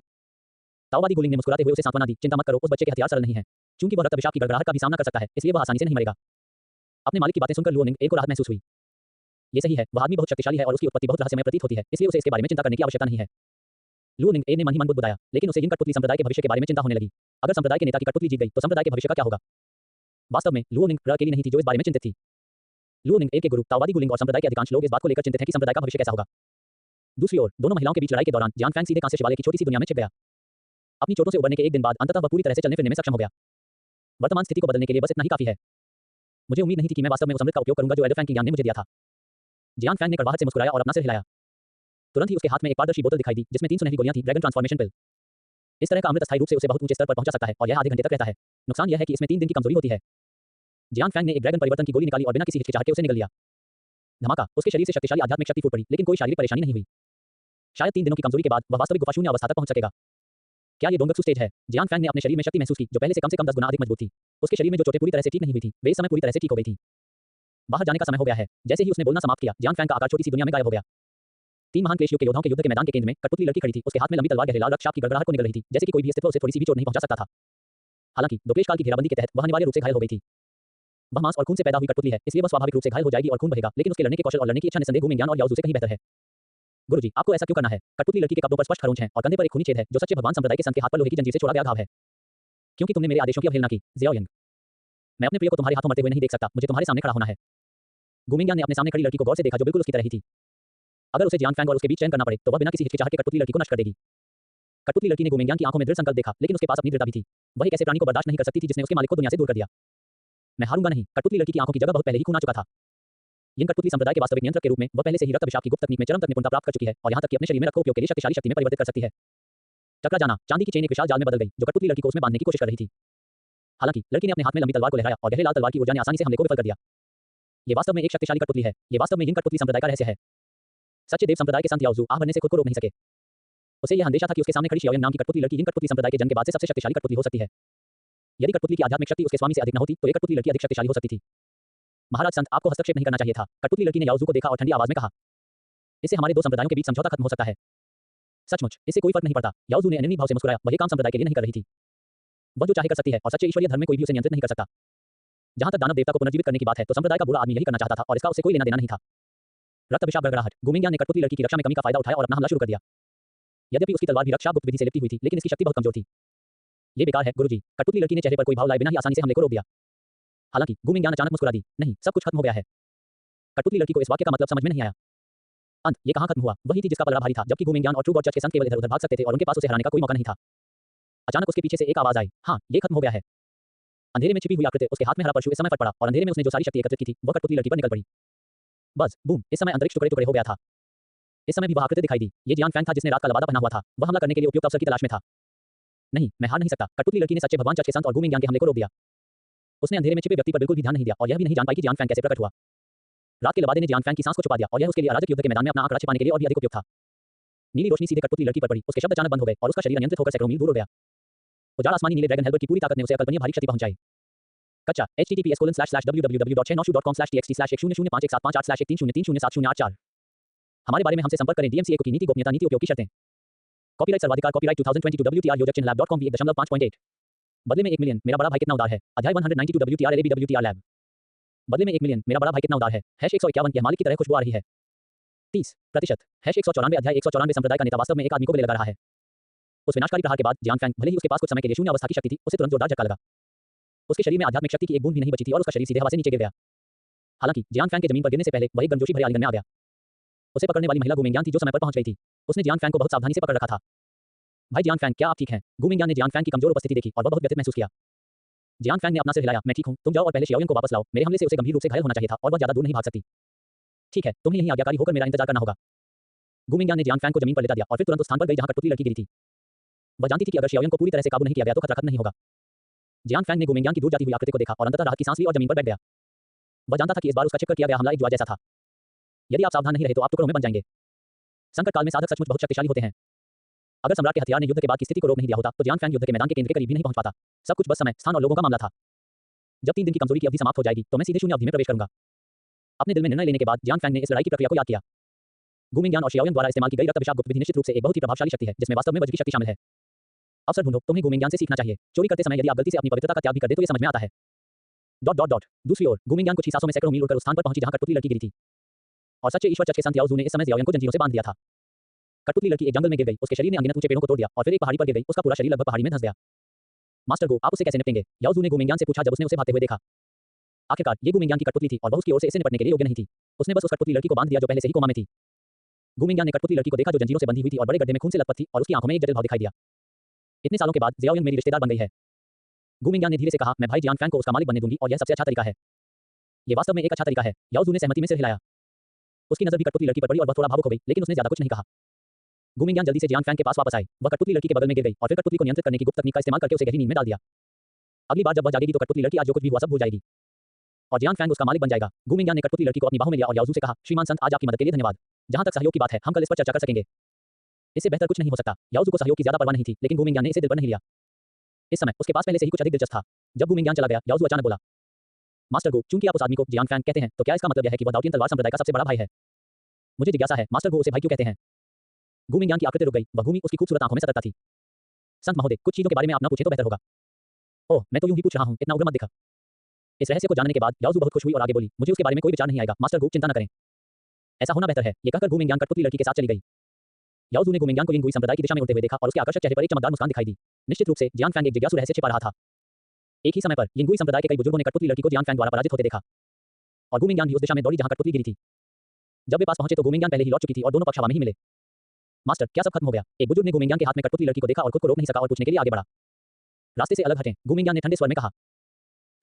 ताओवादी गुलिंग ने मुस्कुराते हुए उसे सांत्वना दी, चिंता मत करो, उस बच्चे के हथियार सरल नहीं है। चूंकि वह रक्त अभिशाप की गड़गड़ाहट का भी सामना कर सकता है, इसलिए वह आसानी से नहीं मरेगा। अपने मालिक की बातें सुनकर लुओ निंग ए को राहत महसूस हुई। ये सही है, वह आदमी बहुत शक्तिशाली है और उसकी उत्पत्ति बहुत रहस्यमय प्रतीत होती है, इसलिए उसे इसके बारे में चिंता करने की आवश्यकता नहीं है। लुओ निंग ए ने मन ही मन बुदबुदाया, लेकिन उसे इन कठपुतली संप्रदाय के भविष्य के बारे में चिंता होने लगी। अगर संप्रदाय के नेता की कठपुतली जीत गई तो संप्रदाय के भविष्य का क्या होगा? वास्तव में लुओ निंग अकेली नहीं थी जो इस बारे में चिंतित थी। लुओ निंग ए के गुरु ताओवादी गुलिंग और संप्रदाय के अधिकांश लोग इस बात को लेकर चिंतित हैं कि संप्रदाय का भविष्य कैसा होगा। दूसरी ओर दोनों महिलाओं के बीच लड़ाई के दौरान जियांग फैंग सीधे कांस्य शिवालय की छोटी सी दुनिया में छिप गया। अपनी चोटों से उबरने के एक दिन बाद अंततः वह पूरी तरह से चलने फिरने में सक्षम हो गया। वर्तमान स्थिति को बदलने के लिए बस इतना ही काफी है। मुझे उम्मीद नहीं थी कि मैं वास्तव में उस अमृत का उपयोग करूंगा जो एडर फैंग की ज्ञान ने मुझे दिया था। जियांग फैंग ने कड़वाहट से मुस्कुराया और अपना सिर हिलाया। तुरंत ही उसके हाथ में एक पारदर्शी बोतल दिखाई दी जिसमें 3 सुनहरी गोलियां थी, ड्रैगन ट्रांसफॉर्मेशन पिल। इस तरह का अमृत अस्थायी रूप से उसे बहुत ऊंचे स्तर पर पहुंचा सकता है और यह आधे घंटे तक रहता है। नुकसान यह है कि इसमें 3 दिन की कमजोरी होती है। जियांग फैंग ने एक ड्रैगन परिवर्तन की गोली निकाली और बिना किसी हिचकिचाहट के उसे निगल लिया। धमाका, उसके शरीर से शक्तिशाली आध्यात्मिक शक्ति फूट पड़ी, लेकिन कोई शारीरिक परेशानी नहीं हुई। शायद 3 दिनों की कमजोरी के बाद वह वास्तविक गुफा शून्य अवस्था तक पहुंच सकेगा। क्या ये डोंगत्सु स्टेज है? जियांग फैंग ने अपने शरीर में शक्ति महसूस की जो पहले से कम 10 गुना अधिक मजबूत थी। उसके शरीर में जो चोटें पूरी तरह से ठीक नहीं हुई थी, वे इस समय पूरी तरह से ठीक हो गई थी। बाहर जाने का समय हो गया है। जैसे ही उसने बोलना समाप्त किया, जियांग फैंग का आकार छोटी सी दुनिया में गायब हो गया। 3 महान क्लेश युग के योद्धाओं के युद्ध के मैदान के केंद्र में कठपुतली लड़की खड़ी थी। उसके हाथ में लंबी तलवार गहरे लाल रक्तचाप की गड़गड़ाहट को निगल रही थी, जैसे कि कोई भी अस्तित्व उसे थोड़ी सी भी चोट नहीं पहुंचा सकता था। हालांकि दो क्लेश काल की घेराबंदी के तहत वह अनिवार्य रूप से घायल हो गई थी। वह मांस और खून से पैदा हुई कठपुतली है, इसलिए वह स्वाभाविक रूप से घायल हो जाएगी और खून बहेगा, लेकिन उसके लड़ने के कौशल और लड़ने की इच्छा निसंदेह गु मिंगयान और याओजू से कहीं बेहतर है। गुरुजी, आपको ऐसा क्यों करना है? कठपुतली लड़की के कपड़ों पर स्पष्ट खरोंच है और कंधे पर एक खूनी छेद है जो सच्चे भगवान संप्रदाय के संत के हाथ पर लोहे की जंजीर से छोड़ा गया घाव है। क्योंकि तुमने मेरे आदेशों की अवहेलना की, जियाओयिंग। मैं अपने प्रिय को तुम्हारे हाथों मरते हुए नहीं देख सकता, मुझे तुम्हारे सामने खड़ा होना है। गु मिंगयान ने अपने सामने खड़ी लड़की को गौर से देखा जो बिल्कुल उसकी तरह ही थी। अगर उसे जियांग फैंग और उसके बीच चयन करना पड़े तो वह बिना किसी हिचकिचाहट के कठपुतली लड़की को नष्ट कर देगी। कठपुतली लड़की ने गु मिंगयान की आंखों में दृढ़ संकल्प देखा, लेकिन उसके पास अपनी दृढ़ता भी थी। वह एक ऐसे प्राणी को बर्दाश्त नहीं कर सकती थी जिसने उसके मालिक को दुनिया से दूर कर दिया। मैं हारूंगा नहीं। कठपुतली लड़की की आंखों की जगह बहुत पहले ही खून आ चुका था। इन कठपुतली संप्रदाय के वास्तविक नियंत्रक के रूप में वह पहले से ही रक्त अभिशाप की गुप्त तकनीक में चरम तक निपुणता प्राप्त कर चुकी है और यहां तक कि अपने शरीर में रक्त उपयोग के लिए शक्तिशाली शक्ति में परिवर्तित कर सकती है। टकरा जाना, चांदी की चेन एक विशाल जाल में बदल गई जो कठपुतली लड़की को उसमें बांधने की कोशिश कर रही थी। हालांकि लड़की ने अपने हाथ में लंबी तलवार को लहराया और गहरे लाल तलवार की ऊर्जा ने आसानी से हमले को विफल कर दिया। ये वास्तव में एक शक्तिशाली कठपुतली है। ये वास्तव में इन कठपुतली संप्रदाय का रहस्य है। सच्चे देव संप्रदाय के संत याओजू आह भरने से खुद को रोक नहीं सके। उसे यह अंदेशा था कि उसके सामने खड़ी शियाओयंग नाम की कठपुतली लड़की इन कठपुतली संप्रदाय के जन्म के बाद से सबसे शक्तिशाली कठपुतली हो सकती है। यदि कठपुतली की आध्यात्मिक शक्ति उसके स्वामी से अधिक न होती तो एक कठपुतली लड़की अधिक शक्तिशाली हो सकती थी। महाराज संत, आपको हस्तक्षेप नहीं करना चाहिए था। कठपुतली लड़की ने याओजू को देखा और ठंडी आवाज में कहा, इससे हमारे दो संप्रदायों के बीच समझौता खत्म हो सकता है। सचमुच इससे कोई फर्क नहीं पड़ता। याओजू ने अनिर्णीत भाव से मुस्कुराया। वह काम संप्रदाय के लिए नहीं कर रही थी। वह जो चाहे कर सकती है और सच्चे ईश्वरीय धर्म में कोई भी उसे नियंत्रित नहीं कर सकता। जहां तक दानव देवता को पुनर्जीवित करने की बात है तो संप्रदाय का बुरा आदमी यही करना चाहता था और इसका उसे कोई लेना देना नहीं था। रक्त अभिशाप गड़गड़ाहट। गुमिंग्यान ने कठपुतली लड़की की रक्षा में कमी का फायदा उठाया और अपना हमला शुरू कर दिया। यद्यपि उसकी तलवार भी रक्षा गुप्त विधि से लिपटी हुई थी लेकिन इसकी शक्ति बहुत कमजोर थी। ये बेकार है गुरुजी। कठपुतली लड़की ने चेहरे पर कोई भाव लाए बिना ही आसानी से हमले को रोक दिया। हालांकि गुमिंग्यान अचानक मुस्कुरा दी। नहीं, सब कुछ खत्म हो गया है। कठपुतली लड़की को इस वाक्य का मतलब समझ में नहीं आया। अंत ये कहां खत्म हुआ? वही थी जिसका पलड़ा भारी था जबकि गुमिंग्यान और ट्रू गॉड चर्च के संत केवल इधर-उधर भाग सकते थे और उनके पास उसे हराने का कोई मौका नहीं था। अचानक उसके पीछे से एक आवाज आई, हाँ, ये खत्म हो गया है। अंधेरे में छिपी हुई आकृति उसके हाथ में हरा परशु इस समय फट पड़ा और अंधेरे में उसने जो सारी शक्ति एकत्रित की थी वह कठपुतली लड़की पर निकल पड़ी। बस बूम, इस समय अंतरिक्ष टुकड़े-टुकड़े हो गया था। इस समय भी वह आकृति दिखाई दी। ये जियान फैंग था जिसने रात का लबादा पहना हुआ था। वह हमला करने के लिए उपयुक्त अवसर की तलाश में था। नहीं, मैं हार नहीं सकता। कठपुतली लड़की ने सच्चे भगवान चर्च के संत और गुमिंग्यान के हमले को रोक दिया। उसने अंधेरे में छिपे व्यक्ति पर बिल्कुल भी ध्यान नहीं दिया और यह भी नहीं जान पाई कि जियान फैंग कैसे प्रकट हुआ। रात के लबादे ने जियान फैंग की सांस को छुपा दिया और यह उसके लिए अराजक युद्ध के मैदान में अपना आंकड़ा छिपाने के लिए और भी अधिक उपयुक्त था। नीली रोशनी सीधे कठपुतली लड़की पर पड़ी। उसके शब्द अचानक बंद हो गए और उसका शरीर अनियंत्रित होकर सैकड़ों मील दूर उड़ गया। उजाड़ आसमानी नीले ड्रैगन हेल्बर्ट की पूरी ताकत ने उसे अकल्पनीय भारी क्षति पहुंचाई। कच्चा https://www.696.com/txt/10303578/130300758 हमारे बारे में हमसे संपर्क करें। DMCA को की नीति गोपनीयता नीति उपयोग की शर्तें। कॉपीराइट सर्वाधिकार कॉपीराइट 2022 WTR योजक चिन्ह lab.com भी 1.5.8 बदले में 1 मिलियन मेरा बड़ा भाई कितना उदार है। अध्याय 192 WTR LAB WTR लैब। बदले में 1 मिलियन मेरा बड़ा भाई कितना उदार है। #151 यह मालिक की तरह खुशबू आ रही है। 30% #194 अध्याय 194 संप्रदाय का नेता वास्तव में एक आदमी को गले लगा रहा है। उस विनाशकारी प्रहार के बाद जियान फैंग भले ही उसके पास कुछ समय के लिए शून्य अवस्था की शक्ति थी उसे तुरंत जोरदार झटका लगा। उसके शरीर में आध्यात्मिक शक्ति की एक बूंद भी नहीं बची थी और उसका शरीर सीधे हवा से नीचे गिर गया। हालांकि जियान फैंग के जमीन पर गिरने से पहले वह एक गर्मजोशी भरे आलिंगन में आ गया। उसे पकड़ने वाली महिला गुमिंग्यान थी जो समय पर पहुंच गई थी। उसने जियान फैंग को बहुत सावधानी से पकड़ रखा था। भाई जियान फैंग, क्या आप ठीक हैं? गुमिंग्यान ने जियान फैंग की कमजोर उपस्थिति देखी और वह बहुत व्यथित महसूस किया। जियान फैंग ने अपना सिर हिलाया। मैं ठीक हूं, तुम जाओ और पहले शियाओयंग को वापस लाओ। मेरे हमले से उसे गंभीर रूप से घायल होना चाहिए था और वह ज्यादा दूर नहीं भाग सकती। ठीक है, तुम्हें यहीं आज्ञाकारी होकर मेरा इंतजार करना होगा। गुमिंग्यान ने जियान फैंग को जमीन पर लेटा दिया और फिर तुरंत उस स्थान पर गई जहां कठपुतली लड़की गिरी थी। वह जानती थी कि अगर शियाओयंग को पूरी तरह से काबू नहीं किया गया तो खतरा खत्म नहीं होगा। जियान फैंग ने गुमिंग्यान की दूर जाती हुई आकृति को देखा और अंततः राहत की सांस ली और जमीन पर बैठ गया। वह जानता था कि इस बार उसका छिपकर किया गया हमला एक जुआ जैसा था। यदि आप सावधान नहीं रहे तो आप टुकड़ों में बन जाएंगे। संकट काल में साधक सचमुच बहुत शक्तिशाली होते हैं। अगर सम्राट के हथियार ने युद्ध के बाद की स्थिति को रोक नहीं दिया होता तो जियान फैंग युद्ध के मैदान के केंद्र के करीब भी नहीं पहुंच पाता। सब कुछ बस समय, स्थान और लोगों का मामला था। जब 3 दिन की कमजोरी की अवधि समाप्त हो जाएगी तो मैं सीधे शून्य अवधि में प्रवेश करूंगा। अपने दिल में निर्णय लेने के बाद जियान फैंग ने इस लड़ाई की प्रक्रिया को याद किया। गुमिंग्यान और शियाओयंग द्वारा इस्तेमाल की गई रक्त अभिशाप गुप्त विधि निश्चित रूप से एक बहुत ही प्रभावशाली शक्ति है जिसमें वास्तव में वज्र की शक्ति शामिल है। अवसर ढूंढो, तुम्हें गुमिंग्यान से सीखना चाहिए। चोरी करते समय यदि आप गलती से अपनी पवित्रता का त्याग भी कर दे तो ये समझ में आता है। दूसरी ओर गुमिंग्यान कुछ ही सांसों में सैकड़ों मील उड़कर उस स्थान पर पहुंची जहां कठपुतली लड़की गिरी थी और सच्चे ईश्वर चर्च के संत याओजू ने इस समय जियाओयंग को जंजीरों से बांध दिया था। कठपुतली लड़की एक जंगल में गिर गई। उसके शरीर ने अनगिनत ऊंचे पेड़ों को तोड़ दिया और फिर एक पहाड़ी पर गिर गई। उसका पूरा शरीर लगभग पहाड़ी में धंस गया। मास्टर गो, आप उसे कैसे निपटेंगे? याओजू ने गुमिंग्यान से पूछा जब उसने उसे भागते हुए देखा। आखिरकार ये गुमिंग्यान की कठपुतली थी और वह उसकी ओर से इससे निपटने के लिए योग्य नहीं थी। उसने बस उस कठपुतली लड़की को बांध दिया जो पहले से ही कोमा में थी। गुमिंग्यान ने कठपुतली लड़की को देखा जो जंजीरों से बंधी हुई थी और बड़े गड्ढे में खून से लथपथ थी और उसकी आंखों में एक जटिल भाव दिखाई दिया। इतने सालों के बाद जियाओयंग मेरी रिश्तेदार बन गई है। गुमिंग्यान ने धीरे से कहा, मैं भाई जियान फैंग को उसका मालिक बनने दूंगी और यह सबसे अच्छा तरीका है। यह वास्तव में एक अच्छा तरीका है। याओजू ने सहमति में सिर हिलाया। उसकी नजर भी कठपुतली लड़की पर पड़ी और वह थोड़ा भावुक हो गई लेकिन उसने ज्यादा कुछ नहीं कहा। गुमिंग्यान जल्दी से जियान फैंग के पास वापस आई। वह कठपुतली लड़की के बगल में गिर गई और फिर कठपुतली को नियंत्रित करने की गुप्त तकनीक का इस्तेमाल करके उसे गहरी नींद में डाल दिया। अगली बार जब वह जागेगी तो कठपुतली लड़की आज जो कुछ भी हुआ सब भूल जाएगी और जियान फैंग उसका मालिक बन जाएगा। गुमिंग्यान ने कठपुतली लड़की को अपनी बाहों में लिया और याओजू से कहा, श्रीमान संत, आज आपकी मदद के लिए धन्यवाद। जहां तक सहयोग की बात है हम कल इस पर चर्चा कर सकेंगे। इससे बेहतर कुछ नहीं हो सकता। याओजू को सहयोग की ज्यादा परवाह नहीं थी लेकिन गुमिंग्यान ने इसे दिल पर नहीं लिया। इस समय उसके पास पहले से ही कुछ अधिक दिलचस्प था। जब गुमिंग्यान चला गया याओजू अचानक बोला, मास्टर गो, चूंकि आप उस आदमी को जियान फैंग कहते हैं तो क्या इसका मतलब यह है कि वह दाओटियन तलवार संप्रदाय का सबसे बड़ा भाई है? मुझे जिज्ञासा है, मास्टर गो उसे भाई क्यों कहते हैं? गुमिंग्यान की आकृति रुक गई। वह घूमी, उसकी खूबसूरत आंखों में सतर्कता थी। संत महोदय, कुछ चीजों के बारे में आप न पूछें तो बेहतर होगा। ओह, मैं तो यूं ही पूछ रहा हूं, इतना उग्र मत दिखा। इस रहस्य को जानने के बाद याओजू बहुत खुश हुई और आगे बोली, मुझे उसके बारे में कोई विचार नहीं आएगा। मास्टर गो, चिंता न करें, ऐसा होना बेहतर है। ये कहकर गुमिंग्यान कठपुतली लड़की के साथ चली गई। याओजू ने गुमिंग्यान को यिंगुई संप्रदाय की दिशा में उड़ते हुए देखा और उसके आकर्षक चेहरे पर एक चमकदार मुस्कान दिखाई दी। निश्चित रूप से जियान फैंग एक जिज्ञासु रहस्य छिपा रहा था। एक ही समय पर यिंगुई संप्रदाय के कई बुजुर्गों ने कठपुतली लड़की को जियान फैंग द्वारा पराजित होते देखा और गुमिंग्यान भी उस दिशा में दौड़ी जहां कठपुतली गिरी थी। जब वे पास पहुंचे तो गुमिंग्यान पहले ही लौट चुकी थी और दोनों पक्ष हवा में ही मिले। मास्टर, क्या सब खत्म हो गया? एक बुजुर्ग ने गुमिंग्यान के हाथ में कठपुतली लड़की को देखा और खुद को रोक नहीं सका और पूछने के लिए आगे बढ़ा। रास्ते से अलग हटें, गुमिंग्यान ने ठंडे स्वर में कहा।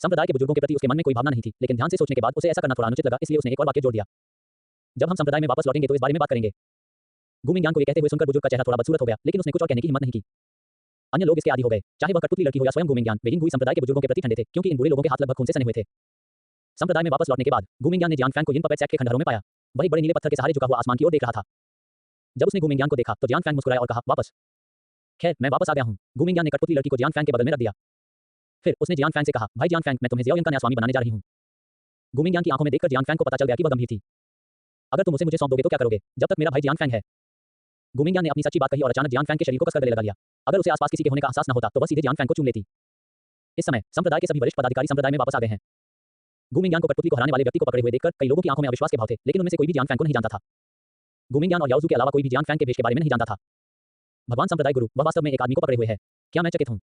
संप्रदाय के बुजुर्गों के प्रति उसके मन में कोई भावना नहीं थी लेकिन ध्यान से सोचने के बाद उसे ऐसा करना थोड़ा अनुचित लगा, इसलिए उसने एक और वाक्य जोड़ दिया, जब हम संप्रदाय में वापस लौटेंगे तो इस बारे में बात करेंगे। गुमिंग्यान को ये कहते हुए सुनकर बुजुर्ग का चेहरा थोड़ा बदसूरत हो गया लेकिन उसने कुछ और कहने की हिम्मत नहीं की। अन्य लोग इसके आदी हो गए, चाहे वह कठपुतली लड़की हो या स्वयं गुमिंग्यान। वे यिंगुई संप्रदाय के बुजुर्गों के प्रति ठंडे थे क्योंकि इन बुरे लोगों के हाथ लगभग खून से सने हुए थे। संप्रदाय में वापस लौटने के बाद गुमिंग्यान ने जियान फैंग को यिन पपेट सैक के खंडहरों में पाया। वही बड़े नीले पत्थर के सहारे झुका हुआ आसमान की ओर देख रहा था। जब उसने गुमिंग्यान को देखा तो जियान फैंग मुस्कुराया और कहा, वापस। खैर, मैं वापस आ गया हूँ। गुमिंग्यान ने कठपुतली लड़की को जियान फैंग के बगल में रख दिया। फिर उसने जियान फैंग से कहा, भाई जियान फैंग, मैं तुम्हें जियाओयिंग का नया स्वामी बनाने जा रही हूँ। गुमिंग्यान की आंखों में देखकर जियान फैंग को पता चल गया कि वह गंभीर थी। अगर तुम उसे मुझे सौंप दोगे तो क्या करोगे, जब तक मेरा भाई जियान फैंग है। गुमिंग्यान ने अपनी सच्ची बात कही और अचानक जियान फैंग के शरीर को कसकर गले लगा लिया। अगर उसे आसपास किसी के होने का एहसास न होता तो वह सीधे जियान फैंग को चूम लेती। इस समय संप्रदाय के सभी वरिष्ठ पदाधिकारी संप्रदाय में वापस आ गए हैं। गुमिंग्यान को कठपुतली को हराने वाले व्यक्ति को पकड़े हुए देखकर कई लोगों की आंखों में अविश्वास के भाव थे, लेकिन उनमें से कोई भी जियान फैंग को नहीं जानता था। गुमिंग्यान और याओजू के अलावा कोई भी जियान फैंग के भेष के बारे में नहीं जानता था। भगवान संप्रदाय गुरु, वह वास्तव में एक आदमी को पकड़े हुए है। क्या मैं चकित हूँ।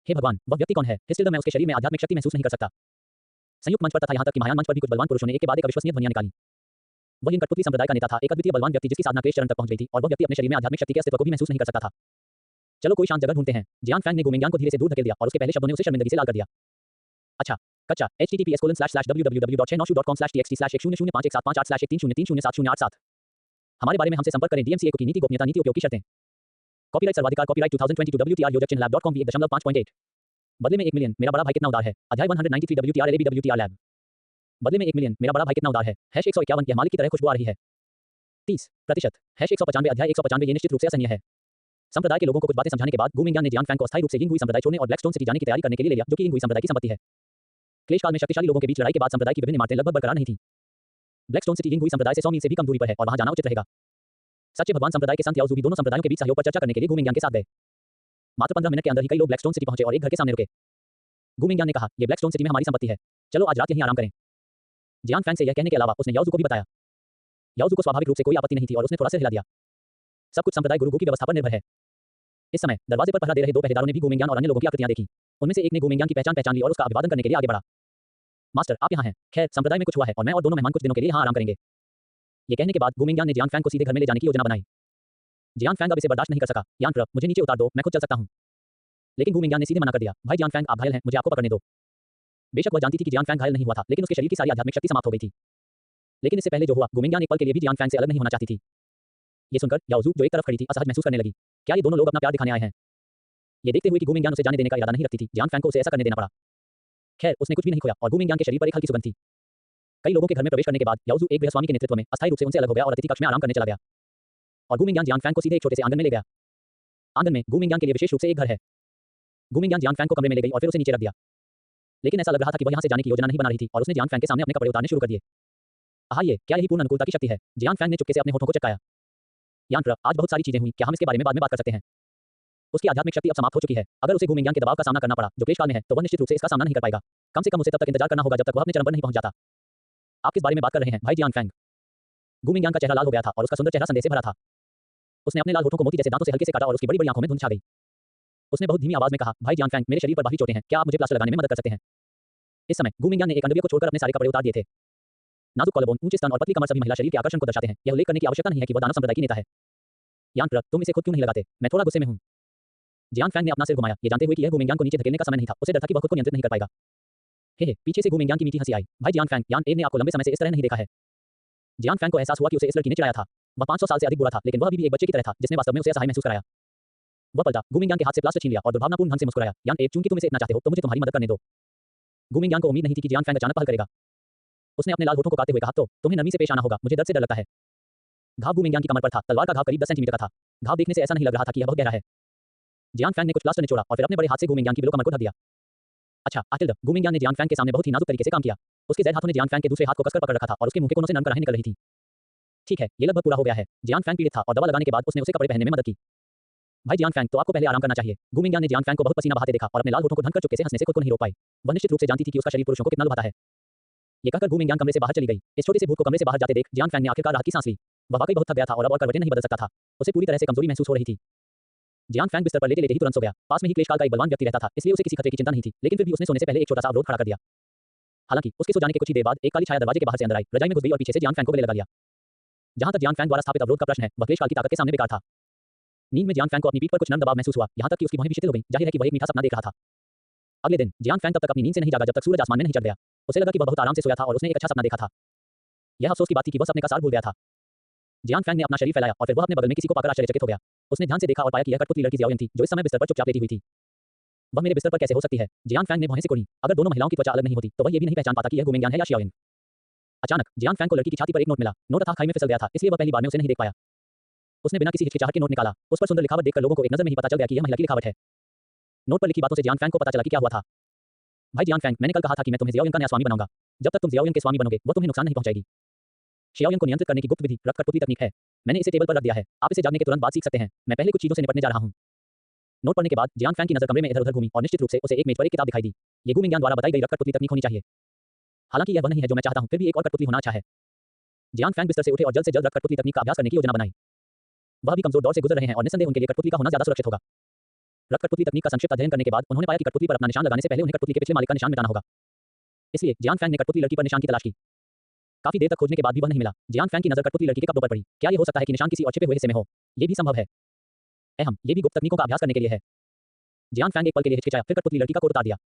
हे भगवान, वह व्यक्ति कौन है। हिस्टिल्ड, मैं उसके शरीर में आध्यात्मिक शक्ति महसूस नहीं कर सकता। संयुक्त मंच पर तथा यहाँ तक कि महायान मंच पर भी कुछ बलवान पुरुषों ने एक के बाद एक अविश्वसनीय ध्वनियां निकाली। वह इन कठपुतली संप्रदाय का नेता था, एक अद्वितीय बलवान व्यक्ति जिसकी साधना क्लेश चरण तक पहुंच गई थी और वह व्यक्ति अपने शरीर में आध्यात्मिक शक्ति के अस्तित्व को भी महसूस नहीं कर सकता था। चलो कोई शांत जगह ढूंढते हैं। जियान फैंग ने गुमिंग्यान को धीरे से दूर धकेल दिया और उसके पहले शब्दों ने उसे शर्मिंदगी से लाल कर दिया। अच्छा, कच्चा https://www.noshu.com/txt/1051758/130358750 हमारे बारे में हमसे संपर्क करें। डीएमसीए की नीति गोपनीयता नीति उपयोग की शर्तें। कॉपीराइट सर्वाधिकार कॉपीराइट 2022 WTR योजक चिन्ह lab.com भी 1.5.8 बदले में 1 मिलियन मेरा बड़ा भाई कितना उदार है। अध्याय 193 WTR LAB WTR लैब। बदले में 1 मिलियन मेरा बड़ा भाई कितना उदार है। #151 यह मालिक की तरह खुशबू आ रही है। 30% #195 अध्याय 195 ये निश्चित रूप से असहनीय है। संप्रदाय के लोगों को कुछ बातें समझाने के बाद गुमिंग्यान ने जियान फैंग को अस्थायी रूप से यिंग हुई संप्रदाय छोड़ने और ब्लैकस्टोन सिटी जाने की तैयारी करने के लिए ले लिया, जो कि यिंग हुई संप्रदाय की संपत्ति है। क्लेश काल में शक्तिशाली लोगों के बीच लड़ाई के बाद संप्रदाय की विभिन्न इमारतें लगभग बरकरार नहीं थी। ब्लैकस्टोन सिटी यिंग हुई संप्रदाय से 100 मील से भी कम दूरी पर है और वहां जाना उचित रहेगा। सच्चे भगवान संप्रदाय के संत याओजू भी दोनों संप्रदायों के बीच सहयोग पर चर्चा करने के लिए गुमिंग्यान के साथ गए। मात्र 15 मिनट के अंदर ही कई लोग ब्लैकस्टोन सिटी पहुंचे और एक घर के सामने रुके। गुमिंग्यान ने कहा, ये ब्लैकस्टोन सिटी में हमारी संपत्ति है, चलो आज रात यहीं आराम करें। जियान फैंग से यह कहने के अलावा उसने याओजू को भी बताया। याओजू को स्वाभाविक रूप से कोई आपत्ति नहीं थी और उसने थोड़ा सिर हिला दिया। सब कुछ संप्रदाय गुरु की व्यवस्था पर निर्भर है। इस समय दरवाजे पर पहरा दे रहे दो पहरेदारों ने भी गुमिंग्यान और अन्य लोगों की आकृतियां देखी। उनमें से एक ने गुमिंग्यान की पहचान ली और उसका अभिवादन करने के लिए आगे बढ़ा। मास्टर, आप यहाँ हैं। खैर, संप्रदाय में कुछ हुआ है और मैं और दोनों मेहमान कुछ दिनों के लिए यहाँ आराम करेंगे। ये कहने के बाद गुमिंग्यान ने जियान फैंग को सीधे घर में ले जाने की योजना बनाई। जियान फैंग अब इसे बर्दाश्त नहीं कर सका। यान प्रभ, मुझे नीचे उतार दो, मैं खुद चल सकता हूँ। लेकिन गुमिंग्यान ने सीधे मना कर दिया। भाई जियान फैंग, आप घायल हैं, मुझे आपको पकड़ने दो। बेशक वह जानती थी कि जियान फैंग घायल नहीं हुआ था, लेकिन उसके शरीर की सारी आध्यात्मिक शक्ति समाप्त हो गई थी। लेकिन इससे पहले जो हुआ, गुमिंग्यान एक पल के लिए भी जियान फैंग से अलग नहीं होना चाहती थी। ये सुनकर याओजू, जो एक तरफ खड़ी थी, असहज महसूस करने लगी। क्या ये दोनों लोग अपना प्यार दिखाने आए हैं। ये देखते हुए कि गुमिंग्यान उसे जाने देने का इरादा नहीं रखती थी, जियान फैंग को उसे ऐसा करने देना पड़ा। खैर, उसने कुछ भी नहीं खोया और गुमिंग्यान के शरीर पर एक हल्की सुगंध थी। कई लोगों के घर में प्रवेश करने के बाद याओजू एक गृहस्वामी के नेतृत्व में अस्थायी रूप से उनसे अलग हो गया और अतिथि कक्ष में आराम करने चला गया। और गुमिंग्यान जियान फैंग को सीधे एक छोटे से आंगन में ले गया। आंगन में गुमिंग्यान के लिए विशेष रूप से एक घर है। गुमिंग्यान जियान फैंग को कमरे में ले गई और फिर उसे नीचे रख दिया। लेकिन ऐसा लग रहा था कि वह यहाँ से जाने की योजना नहीं बना रही थी और उसने जियान फैंग के सामने अपने कपड़े उतारने शुरू कर दिए। ये क्या यही पूर्ण अनुकूलता की शक्ति है। जियान फैंग ने चुपके से अपने होठों को चटकाया। यान प्रभ, आज बहुत सारी चीजें हुई, क्या हम इसके बारे में बाद में बात कर सकते हैं। उसकी आध्यात्मिक शक्ति अब समाप्त हो चुकी है। अगर उसे गुमिंग्यान के दबाव का सामना करना पड़ा, जो क्लेश काल में है, तो वह निश्चित रूप से इसका सामना नहीं कर पाएगा। कम से कम उसे तब तक इंतजार करना होगा जब तक वह अपने चरम पर नहीं पहुंच जाता। आप किस बारे में बात कर रहे हैं, भाई जियान फैंग। गुमिंग्यान का चेहरा लाल हो गया था और उसका सुंदर चेहरा संदेह से भरा था। उसने अपने लाल होठों को मोती जैसे दांतों से हल्के से काटा और उसकी बड़ी बड़ी आंखों में धुंध छा गई। उसने बहुत धीमी आवाज में कहा, भाई जियान फैंग, मेरे शरीर पर बाहरी चोटें हैं, क्या आप मुझे प्लास्टर लगाने में मदद कर सकते हैं। इस समय गुमिंग्यान ने एक अंडरवियर को छोड़कर अपने सारे कपड़े उतार दिए थे। नाजुक कॉलरबोन, ऊंचे स्तन और पतली कमर सभी महिला शरीर के आकर्षण को दर्शाते हैं। यह उल्लेख करने की आवश्यकता नहीं है कि वह दानव संप्रदाय की नेता है। यान प्रभ, तुम इसे खुद क्यों नहीं लगाते, मैं थोड़ा गुस्से में हूं। जियान फैंग ने अपना सिर घुमाया, ये जानते हुए कि यह गुमिंग्यान को नीचे धकेलने का समय नहीं था। उसे डर था कि वह खुद को नियंत्रित नहीं कर पाएगा। हे, पीछे से गुमिंग्यान की मीठी हंसी आई। भाई जियान फैंग, यान एब ने आपको लंबे समय से इस तरह नहीं देखा है। जियान फैंग को एहसास हुआ कि उसे इस लड़की ने चिढ़ाया था। वह 500 साल से अधिक बुरा था, लेकिन वह अभी भी एक बच्चे की तरह था, जिसने वास्तव में उसे असहाय महसूस कराया। वह पलटा, गुमिंग्यान के हाथ से प्लास्टर छीन लिया और दुर्भावनापूर्ण ढंग से मुस्कुराया। यान एब, चूंकि तुम इसे इतना चाहते हो तो मुझे तुम्हारी मदद करने दो। गुमिंग्यान को उम्मीद नहीं थी कि जियान फैंग अचानक पहल करेगा। उसने अपने लाल होठों को काटते हुए कहा, तो तुम्हें नरमी से पेश आना होगा, मुझे दर्द से डर लगता है। घाव गुमिंग्यान की कमर पर था। तलवार का घाव करीब 10 सेंटीमीटर का था। घाव देखने से ऐसा नहीं लग रहा था कि यह बहुत गहरा है। जियान फैंग ने कुछ प्लास्टर निचोड़ा और फिर अपने बड़े हाथ से गुमिंग्यान की बिलो कमर को ढक दिया। अच्छा, आटिल्ड, गुमिंग्यान ने जियान फैंग के सामने बहुत ही नाजुक तरीके से काम किया। उसके ज़ैद हाथों ने जियान फैंग के दूसरे हाथ को कसकर पकड़ रखा था और उसके मुंह के कोनों से नम कराहें निकल रही थी। ठीक है, ये लगभग पूरा हो गया है। जियान फैंग पीड़ित था और दवा लगाने के बाद उसने उसे कपड़े पहनने में मदद की। भाई जियान फैंग, तो आपको पहले आराम करना चाहिए। गुमिंग्यान ने जियान फैंग को बहुत पसीना बहाते देखा और अपने लाल होठों को ढंककर चुपके से हंसने से खुद को नहीं रोक पाई। वह निश्चित रूप से जानती थी कि उसका शरीर पुरुषों को कितना लुभाता है। ये कहकर गुमिंग्यान कमरे से बाहर चली गई। इस छोटे से भूत को कमरे से बाहर जाते देख जियान फैंग ने आखिरकार राहत की सांस ली। वह वाकई बहुत थक गया था और अब करवटें नहीं बदल सकता था। उसे पूरी तरह से कमजोरी महसूस हो रही थी। जियान फैंग बिस्तर पर लेटे लेटे ही तुरंत सो गया। पास में ही क्लेश काल का एक बलवान व्यक्ति रहता था, इसलिए उसे किसी खतरे की चिंता नहीं थी, लेकिन फिर भी उसने सोने से पहले एक छोटा सा अवरोध खड़ा कर दिया। हालांकि उसके सो जाने के कुछ ही देर बाद एक काली छाया दरवाजे के बाहर से अंदर आई, रजाई में घुस गई और पीछे से जियान फैंग को गले लगा लिया। जहां तक जियान फैंग द्वारा स्थापित अवरोध का प्रश्न है, वह क्लेश काल की ताकत के सामने बेकार था। नींद में जियान फैंग को अपनी पीठ पर कुछ नर्म दबाव महसूस हुआ, यहां तक कि उसकी भौहें भी शिथिल हो गईं। जाहिर है कि वह एक मीठा सपना देख रहा था। अगले दिन जियान फैंग तब तक अपनी नींद से नहीं जागा जब तक सूरज आसमान में नहीं चढ़ गया। उसे लगा कि वह बहुत आराम से सोया था और उसने एक अच्छा सपना देखा था। यह अफसोस की बात थी कि वह सपने का सार भूल गया था। जियान फैंग ने अपना शरीर फैलाया और फिर वह अपने बगल में किसी को पाकर आश्चर्यचकित हो गया। उसने ध्यान से देखा और पाया कि यह कठपुतली लड़की जियाओयिंग थी, जो इस समय बिस्तर पर चुपचाप लेटी हुई थी। वह मेरे बिस्तर पर कैसे हो सकती है? जियान फैंग ने भौहें से कुड़ी। अगर दोनों महिलाओं की त्वचा अलग नहीं होती तो वह ये भी नहीं पहचान पाता कि यह गुमिंग्यान है या जियाओयिंग। अचानक जियान फैंग को लड़की की छाती पर एक नोट मिला। नोट था खाई में फिसल गया था, इसलिए वह पहली बार में उसे नहीं देख पाया। उसने बिना किसी हिचकिचाहट के नोट निकाला। उस पर सुंदर लिखावट देखकर लोगों को एक नजर में ही पता चल गया कि यह महिला की लिखावट है। नोट पर लिखी बातों से जियान फैंग को पता चला कि क्या हुआ था। भाई जियान फैंग, मैंने कल कहा था कि मैं तुम्हें ज़ियाओ यंग का नया स्वामी बनाऊंगा। जब तक तुम ज़ियाओ यंग के स्वामी बनोगे, वह तुम्हें नुकसान नहीं पहुंचाएगी। शियाओ यंग को नियंत्रित करने की गुप्त विधि रक्त कठपुतली तकनीक है। मैंने इसे टेबल पर रख दिया है। आप इसे जागने के तुरंत बाद सीख सकते हैं। मैं पहले कुछ चीजों से निपटने जा रहा हूं। नोट पढ़ने के बाद जियान फैंग की नजर कमरे में इधर-उधर घूमी और निश्चित रूप से उसे एक मेज पर एक किताब दिखाई दी। ये गु मिंगयान द्वारा बताई गई रक्त कठपुतली तकनीक होनी चाहिए। हालांकि यह वह नहीं है जो मैं चाहता हूं, फिर भी एक और कठपुतली होना अच्छा है। जियान फैंग बिस्तर से उठे और जल्द से जल्द रक्त कठपुतली तकनीक का अभ्यास करने की योजना बनाई। वह भी कमजोर दौर से गुजर रहे हैं और निस्संदेह उनके लिए कठपुतली का होना ज्यादा सुरक्षित होगा। रक्त कठपुतली तकनीक का संक्षिप्त अध्ययन करने के बाद उन्होंने पाया कि कठपुतली पर अपना निशान लगाने से पहले उन्हें कठपुतली के पिछले मालिक का निशान मिटाना होगा। इसलिए जियान फैंग ने कठपुतली लड़की पर निशान की तलाश की। काफी देर तक खोजने के बाद भी वह नहीं मिला। जियान फैंग की नजर कठपुतली लड़की के कपड़ों पर पड़ी। क्या ये हो सकता है कि निशान किसी और छिपे हुए हिस्से में हो? ये भी संभव है। ये भी गुप्त तकनीकों का अभ्यास करने के लिए है। जियान फैंग एक पल के लिए हिचकिचाया, फिर कठपुतली लड़की का कोट उतार दिया।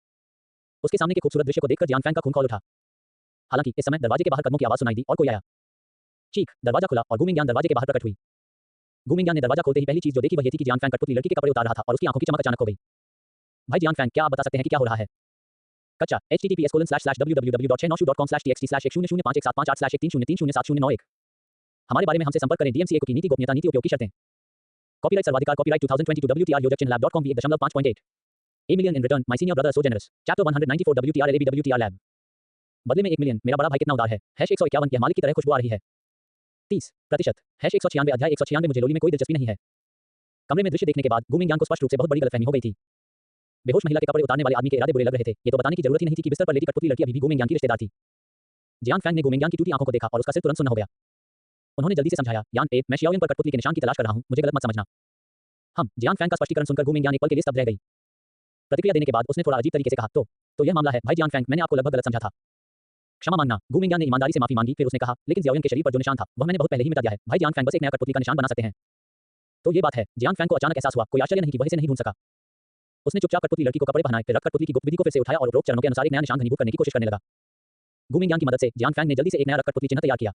उसके सामने के खूबसूरत दृश्य को देखकर जियान फैंग का खून खौल उठा। हालांकि इस समय दरवाजे के बाहर कदमों की आवाज सुनाई दी और कोई आया। चीख, दरवाजा खुला और गु मिंगयान दरवाजे के बाहर प्रकट हुई। गु मिंगयान ने दरवाजा खोलते ही पहली चीज जो देखी वह ये थी कि जियान फैंग कठपुतली लड़की के कपड़े उतार रहा था और उसकी आंखों की चमक अचानक हो गई। भाई जियान फैंग, क्या आप बता सकते हैं कि क्या हो रहा है? कच्चा https://www.9shu.com/txt/10981758130303709 हमारे बारे में हमसे संपर्क करें। DMCA की नीति गोपनीयता नीति उपयोग की शर्तें। कॉपीराइट सर्वाधिकार copyright 2022 WTR योजकचिन्ह lab.com v1.5.8 A million in return, my senior brother so generous. Chapter 194 WTR LAB WTR Lab. बदले में 1 मिलियन, मेरा बड़ा भाई कितना उदार है। #151 यह मालिक की तरह खुशबू आ रही है। 30% #196 अध्याय 196 मुझे लोली में कोई दिलचस्पी नहीं है। कमरे में दृश्य देखने के बाद गु मिंगयान को स्पष्ट रूप से बहुत बड़ी गलतफहमी हो गई थी। बेहोश महिला के कपड़े उतारने वाले आदमी के इरादे बुरे लग रहे थे। ये तो बताने की जरूरत ही नहीं थी कि बिस्तर पर लेटी कठपुतली लड़की अभी भी गु मिंगयान की रिश्तेदार थी। जियान फैंग ने गु मिंगयान की टूटी आंखों को देखा और उसका सिर तुरंत सुन्न हो गया। उन्होंने जल्दी से समझाया, यान ए, मैं शियाओ यंग पर कठपुतली के निशान की तलाश कर रहा हूं, मुझे गलत मत समझना। जियान फैंग का स्पष्टीकरण सुनकर गु मिंगयान एक पल के लिए स्तब्ध रह गई। प्रतिक्रिया देने के बाद उसने थोड़ा अजीब तरीके से कहा, तो यह मामला है भाई जियान फैंग, मैंने आपको लगभग गलत समझा था। क्षमा मांगना। गु मिंगयान ने ईमानदारी से माफी मांगी, फिर उसने कहा, लेकिन ज़ियाओ यंग के शरीर पर जो निशान था वह मैंने बहुत पहले ही मिटा दिया है। भाई जियान फैंग बस एक नया कठपुतली का निशान बना सकते हैं। तो ये बात है। जियान फैंग को अचानक एहसास हुआ, कोई आश्चर्य नहीं कि वह इसे नहीं ढूंढ सका। उसने चुपचाप कठपुतली लड़की को कपड़े पहनाए, फिर रक्त कठपुतली की गुप्त विधि को फिर से उठाया और उपरोक्त चरणों के अनुसार एक नया निशान घनीभूत करने की कोशिश करने लगा। गु मिंगयान की मदद से जियान फैंग ने जल्दी से एक नया रक्त कठपुतली चिन्ह तैयार किया।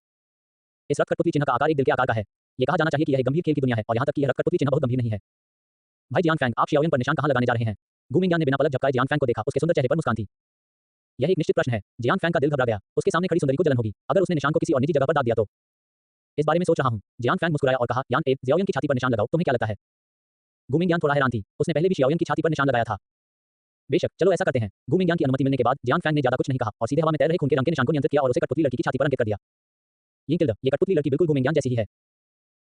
इस रक्त कठपुतली चिन्ह का आकार एक दिल के आकार का है। ये कहा जाना चाहिए कि यह एक गंभीर खेल की दुनिया है और यहाँ तक कि यह रक्त कठपुतली चिन्ह बहुत गंभीर नहीं है। भाई जियान फैंग, आप शियाओ यंग पर निशान कहाँ लगाने जा रहे हैं? गु मिंगयान ने बिना पलक झपकाए जियान फैंग को देखा, उसके सुंदर चेहरे पर मुस्कान थी। यह एक निश्चित प्रश्न है। जियान फैंग का दिल घबरा गया। उसके सामने खड़ी सुंदरी को जलन होगी अगर उसने निशान को किसी और निजी जगह पर दाग दिया तो। इस बारे में सोच रहा हूं। जियान फैंग मुस्कुराया और कहा, यान ए, ज़ियाओ यंग की छाती पर निशान लगाओ, तुम्हें क्या लगता है? गु मिंगयान थोड़ा हैरान थी। उसने पहले भी शियाओ यंग की छाती पर निशान लगाया था। बेशक, चलो ऐसा करते हैं। गु मिंगयान की अनुमति मिलने के बाद जियान फैंग ने ज्यादा कुछ नहीं कहा और सीधे हवा में तैर रहे खून के रंग के निशान को नियंत्रित किया और उसे कठपुतली लड़की की छाती पर अंकित कर दिया। ये कठपुतली लड़की बिल्कुल गु मिंगयान जैसी ही है।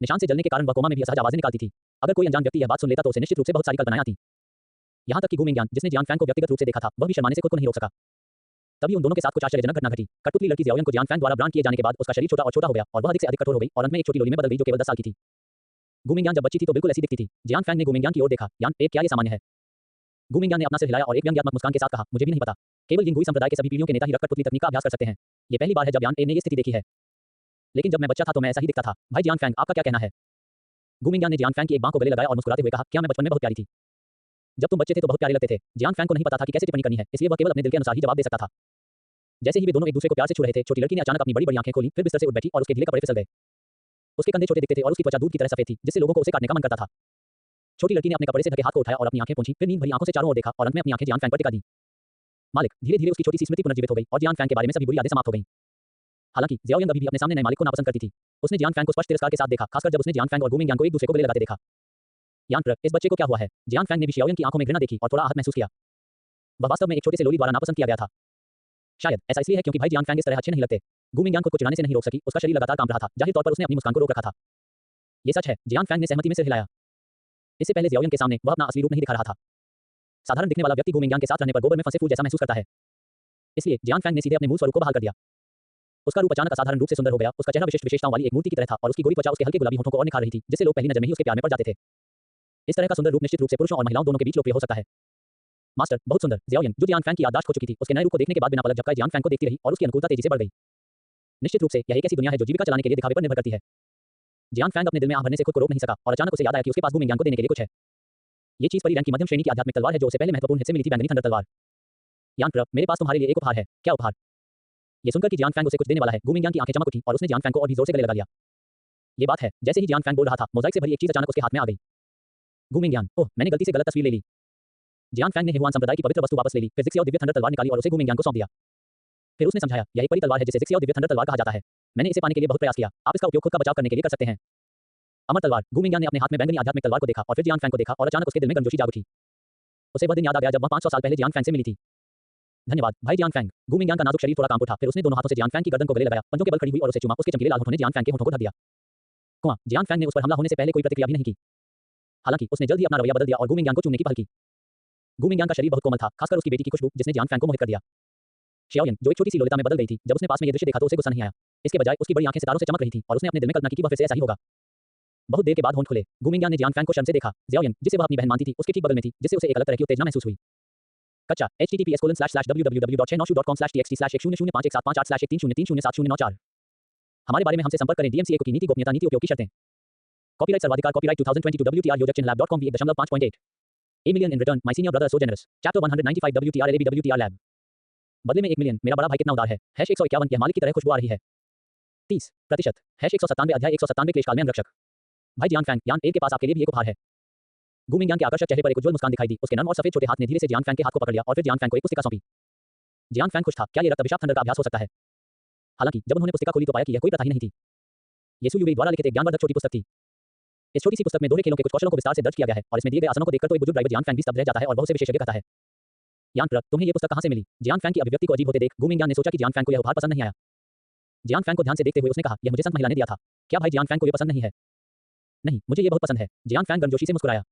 निशान से जलने के कारण वह कोमा में भी असहज आवाजें निकालती थी। अगर कोई अनजान व्यक्ति यह बात सुन लेता तो उसे निश्चित रूप से बहुत सारी कल्पनाएं आती। यहाँ तक कि गु मिंगयान, जिसने जियान फैंग को व्यक्तिगत रूप से देखा था, वह भी शर्माने से खुद को नहीं रोक सका। तभी उन दोनों के साथ कुछ आश्चर्यजनक घटना घटी। कठपुतली लड़की ज़ियाओ यंग को जियान फैंग द्वारा ब्रांड किए जाने के बाद उसका शरीर छोटा और छोटा हो गया और वह अधिक से अधिक कठोर हो गई और अंत में एक छोटी लोली में बदल गई जो केवल 10 साल की थी। गु मिंगयान जब बच्ची थी तो बिल्कुल ऐसी दिखती थी। जियान फैंग ने गु मिंगयान की ओर देखा, यान ए, क्या ये सामान्य है? गु मिंगयान ने अपना सिर हिलाया और एक व्यंग्यात्मक मुस्कान के साथ कहा, मुझे भी नहीं पता। केवल यिंगुई संप्रदाय के सभी पीढ़ियों के नेता ही रक्त कठपुतली तकनीक का अभ्यास कर सकते हैं। ये पहली बार है जब यान ए ने ये स्थिति देखी है। लेकिन जब मैं बच्चा था तो मैं ऐसा ही दिखता था। भाई जियान फैंग, आपका क्या कहना है? गु मिंगयान ने जियान फैंग की एक बांह को गले लगाया और मुस्कुराते हुए कहा, क्या मैं बचपन में बहुत प्यारी थी? जब तुम बच्चे थे तो बहुत प्यारे लगते थे। जियान फैंग को नहीं पता था कि कैसे टिप्पणी करनी है, इसलिए वह केवल अपने दिल के अनुसार ही जवाब दे सकता था। जैसे ही वे दोनों एक दूसरे को प्यार से छू रहे थे, छोटी लड़की ने अचानक अपनी बड़ी बड़ी आंखें खोली, फिर बिस्तर से उठ बैठी और उसके ढीले कपड़े फिसल गए। उसके कंधे छोटे दिखते थे और उसकी त्वचा दूध की तरह सफेद थी, जिससे लोगों को उसे काटने का मन करता था। छोटी लड़की ने अपने कपड़े से ढके हाथ को उठाया और अपनी आंखें पोंछी, फिर नींद भरी आंखों से चारों ओर देखा और अंत में अपनी आंखें जियान फैंग पर टिका दी। मालिक, धीरे धीरे उसकी छोटी सी स्मृति पुनर्जीवित हो गई और जियान फैंग के बारे में सभी बुरी यादें समाप्त हो गईं। हालांकि ज़ियाओ यंग अभी भी अपने सामने नए मालिक को नापसंद करती थी। उसने जियान फैंग को स्पष्ट तिरस्कार के साथ देखा, खासकर जब उसने जियान फैंग और गु मिंगयान को एक दूसरे को गले लगाते देखा। यान प्र, इस बच्चे को क्या हुआ है? जियान फैंग ने भी शियाओ यंग की आंखों में घृणा देखी और थोड़ा आहत महसूस किया। वह वास्तव में एक छोटे से लोली द्वारा नापसंद किया गया था। शायद ऐसा इसलिए है क्योंकि भाई जियान फैंग इस तरह अच्छे नहीं लगते। गु मिंगयान को चिढ़ाने से नहीं रोक सकी, उसका शरीर लगातार कांप रहा था। जाहिर तौर पर उसने अपनी मुस्कान को रोक रखा था। ये सच है। जियान फैंग ने सहमति में सिर हिलाया। इससे पहले ज़ियाओ यंग के सामने वह अपना असली रूप नहीं दिखा रहा था। साधारण दिखने वाला व्यक्ति गु मिंगयान के साथ रहने पर गोबर में फंसे फूल जैसा महसूस करता है। इसलिए जियान फैंग ने सीधे अपने मूल स्वरूप को बहाल कर दिया। उसका रूप अचानक असाधारण रूप से सुंदर हो गया। उसका चेहरा विशिष्ट विशेषताओं वाली एक मूर्ति की तरह था और उसकी गोरी त्वचा उसके हल्के गुलाबी होठों को और निखार रही थी, जिससे लोग पहली नजर में ही उसके प्यार में पड़ जाते थे। इस तरह का सुंदर रूप निश्चित रूप से पुरुषों और महिलाओं दोनों के बीच लोकप्रिय हो सकता है। मास्टर, बहुत सुंदर। ज़ियाओ यंग, जो जियान फैंग की याददाश्त खो चुकी थी, उसके नए रूप को देखने के बाद बिना पलक झपकाए जियान फैंग को देखती रही और उसकी अनुकूलता तेजी से बढ़ गई। निश्चित रूप से यह एक ऐसी दुनिया है जो जीविका चलाने के लिए दिखावे पर निर्भर करती है। जियान फैंग अपने दिल में आह भरने से खुद को रोक नहीं सका और अचानक उसे याद आया कि उसके पास गु मिंगयान को देने के लिए कुछ है। ये चीज परी रैंक की मध्यम श्रेणी की आध्यात्मिक तलवार है जो उसे पहले महत्वपूर्ण हिस्से मिली थी, बैंगनी थंडर तलवार। यान प्र, मेरे पास तुम्हारे लिए एक उपहार है। क्या उपहार? ये सुनकर कि जियान फैंग उसे कुछ देने वाला है, गु मिंगयान की आंखें चमक उठी और उसने जियान फैंग को और भी जोर से गले लगा लिया। ये बात है। जैसे ही जियान फैंग बोल रहा था, मोज़ाइक से भरी एक चीज अचानक उसके हाथ में आ गई। गु मिंगयान, ओह, मैंने गलती से गलत तस्वीर ले ली। जियान फैंग ने हेहुआन संप्रदाय की पवित्र वस्तु वापस ले ली, फिर ज़िक्सियाओ दिव्य थंडर तलवार निकाली और उसे गु मिंगयान को सौंप दिया। फिर उसने समझाया, यह एक परी तलवार है जिसे ज़िक्सियाओ दिव्य थंडर तलवार कहा जाता है। मैंने इसे पाने के लिए बहुत प्रयास किया। आप इसका उपयोग खुद का बचाव करने के लिए कर सकते हैं। अमर तलवार। गु मिंगयान ने अपने हाथ में बैंगनी आध्यात्मिक तलवार को देखा और फिर जियान फैंग को देखा और अचानक उसके दिल में गर्मजोशी जाग उठी। उसे वह दिन याद आ गया जब वह 500 साल पहले जियान फैंग से मिली थी। धन्यवाद भाई जियान फैंग। गु मिंगयान का नाजुक शरीर थोड़ा कांप उठा, फिर उसने दोनों हाथों से जियान फैंग की गर्दन को गले लगाया, पंजों के बल खड़ी हुई और उसे चूमा। उसके चमकीले लाल होठों ने जियान फैंग के होठों को ढक दिया। कुआं। जियान फैंग ने उस पर हमला होने से पहले कोई प्रतिक्रिया भी नहीं की। हालांकि उसने जल्द ही अपना रवैया बदल दिया और गु मिंगयान को चूमने की पहल की। गु मिंगयान का शरीर बहुत कोमल था, खासकर उसकी बेटी की खुशबू जिसने जियान फैंग को मोहित कर दिया। शियाओयन, जो एक छोटी सी लोलिता में बदल गई थी, जब उसने पास में ये दृश्य देखा तो उसे गुस्सा नहीं आया। इसके बजाय उसकी बड़ी आंखें सितारों से चमक रही थीं और उसने अपने दिल में कल्पना की कि वह फिर से ऐसा ही होगा। बहुत देर के बाद होंठ खुले। गु मिंगयान ने जियान फैंग को शर्म से देखा। ज़ियाओयन, जिसे वह अपनी बहन मानती थी, उसके ठीक बगल में थी, जिससे उसे एक अलग तरह की उत्तेजना महसूस हुई। कच्चा https://www.chenosu.com/txt/1051758/130303704 हमारे बारे में हमसे संपर्क करें। DMCA की नीति गोपनीयता नीति उपयोग की शर्तें। कॉपीराइट सर्वाधिकार कॉपीराइट 2022 WTR योजक चिन्ह lab.com v1.5.8 A million in return my senior brother so generous chapter 195 WTR LAB WTR lab बदले में 1 मिलियन मेरा बड़ा भाई कितना उदार है। #151 यह मालिक की तरह खुशबू आ रही है। 30% #197 अध्याय 197 क्लेश काल में अंगरक्षक। भाई जियान फैंग, यान ए के पास आपके लिए भी एक उपहार है। गु मिंगयान के आकर्षक चेहरे पर एक उज्जवल मुस्कान दिखाई दी। उसके नर्म और सफेद छोटे हाथ ने धीरे से जियान फैंग के हाथ को पकड़ लिया और फिर जियान फैंग को एक पुस्तिका सौंपी। जियान फैंग खुश था। क्या ये रक्त अभिशाप थंडर का अभ्यास हो सकता है? हालांकि जब उन्होंने पुस्तिका खोली तो पाया कि यह कोई प्रथा ही नहीं थी। येसु यूवेई द्वारा लिखित एक ज्ञानवर्धक छोटी पुस्तक थी। इस छोटी सी पुस्तक में दोहरे खेलों के कुछ कौशलों को विस्तार से दर्ज किया गया है और इसमें दिए गए आसनों को देखकर तो एक बुजुर्ग ड्राइवर जियान फैंग भी स्तब्ध रह जाता है और बहुत से विशेषज्ञ कहता है, यान प्र, तुम्हें ये पुस्तक कहां से मिली? जियान फैंग की अभिव्यक्ति को अजीब होते देख गु मिंगयान ने सोचा कि जियान फैंग को यह उपहार पसंद नहीं आया। जियान फैंग को ध्यान से देखते हुए उसने कहा, यह मुझे संत महिला ने दिया था। क्या भाई जियान फैंग को यह पसंद नहीं है? नहीं, मुझे ये बहुत पसंद है। जियान फैंग गर्मजोशी से मुस्कुराया।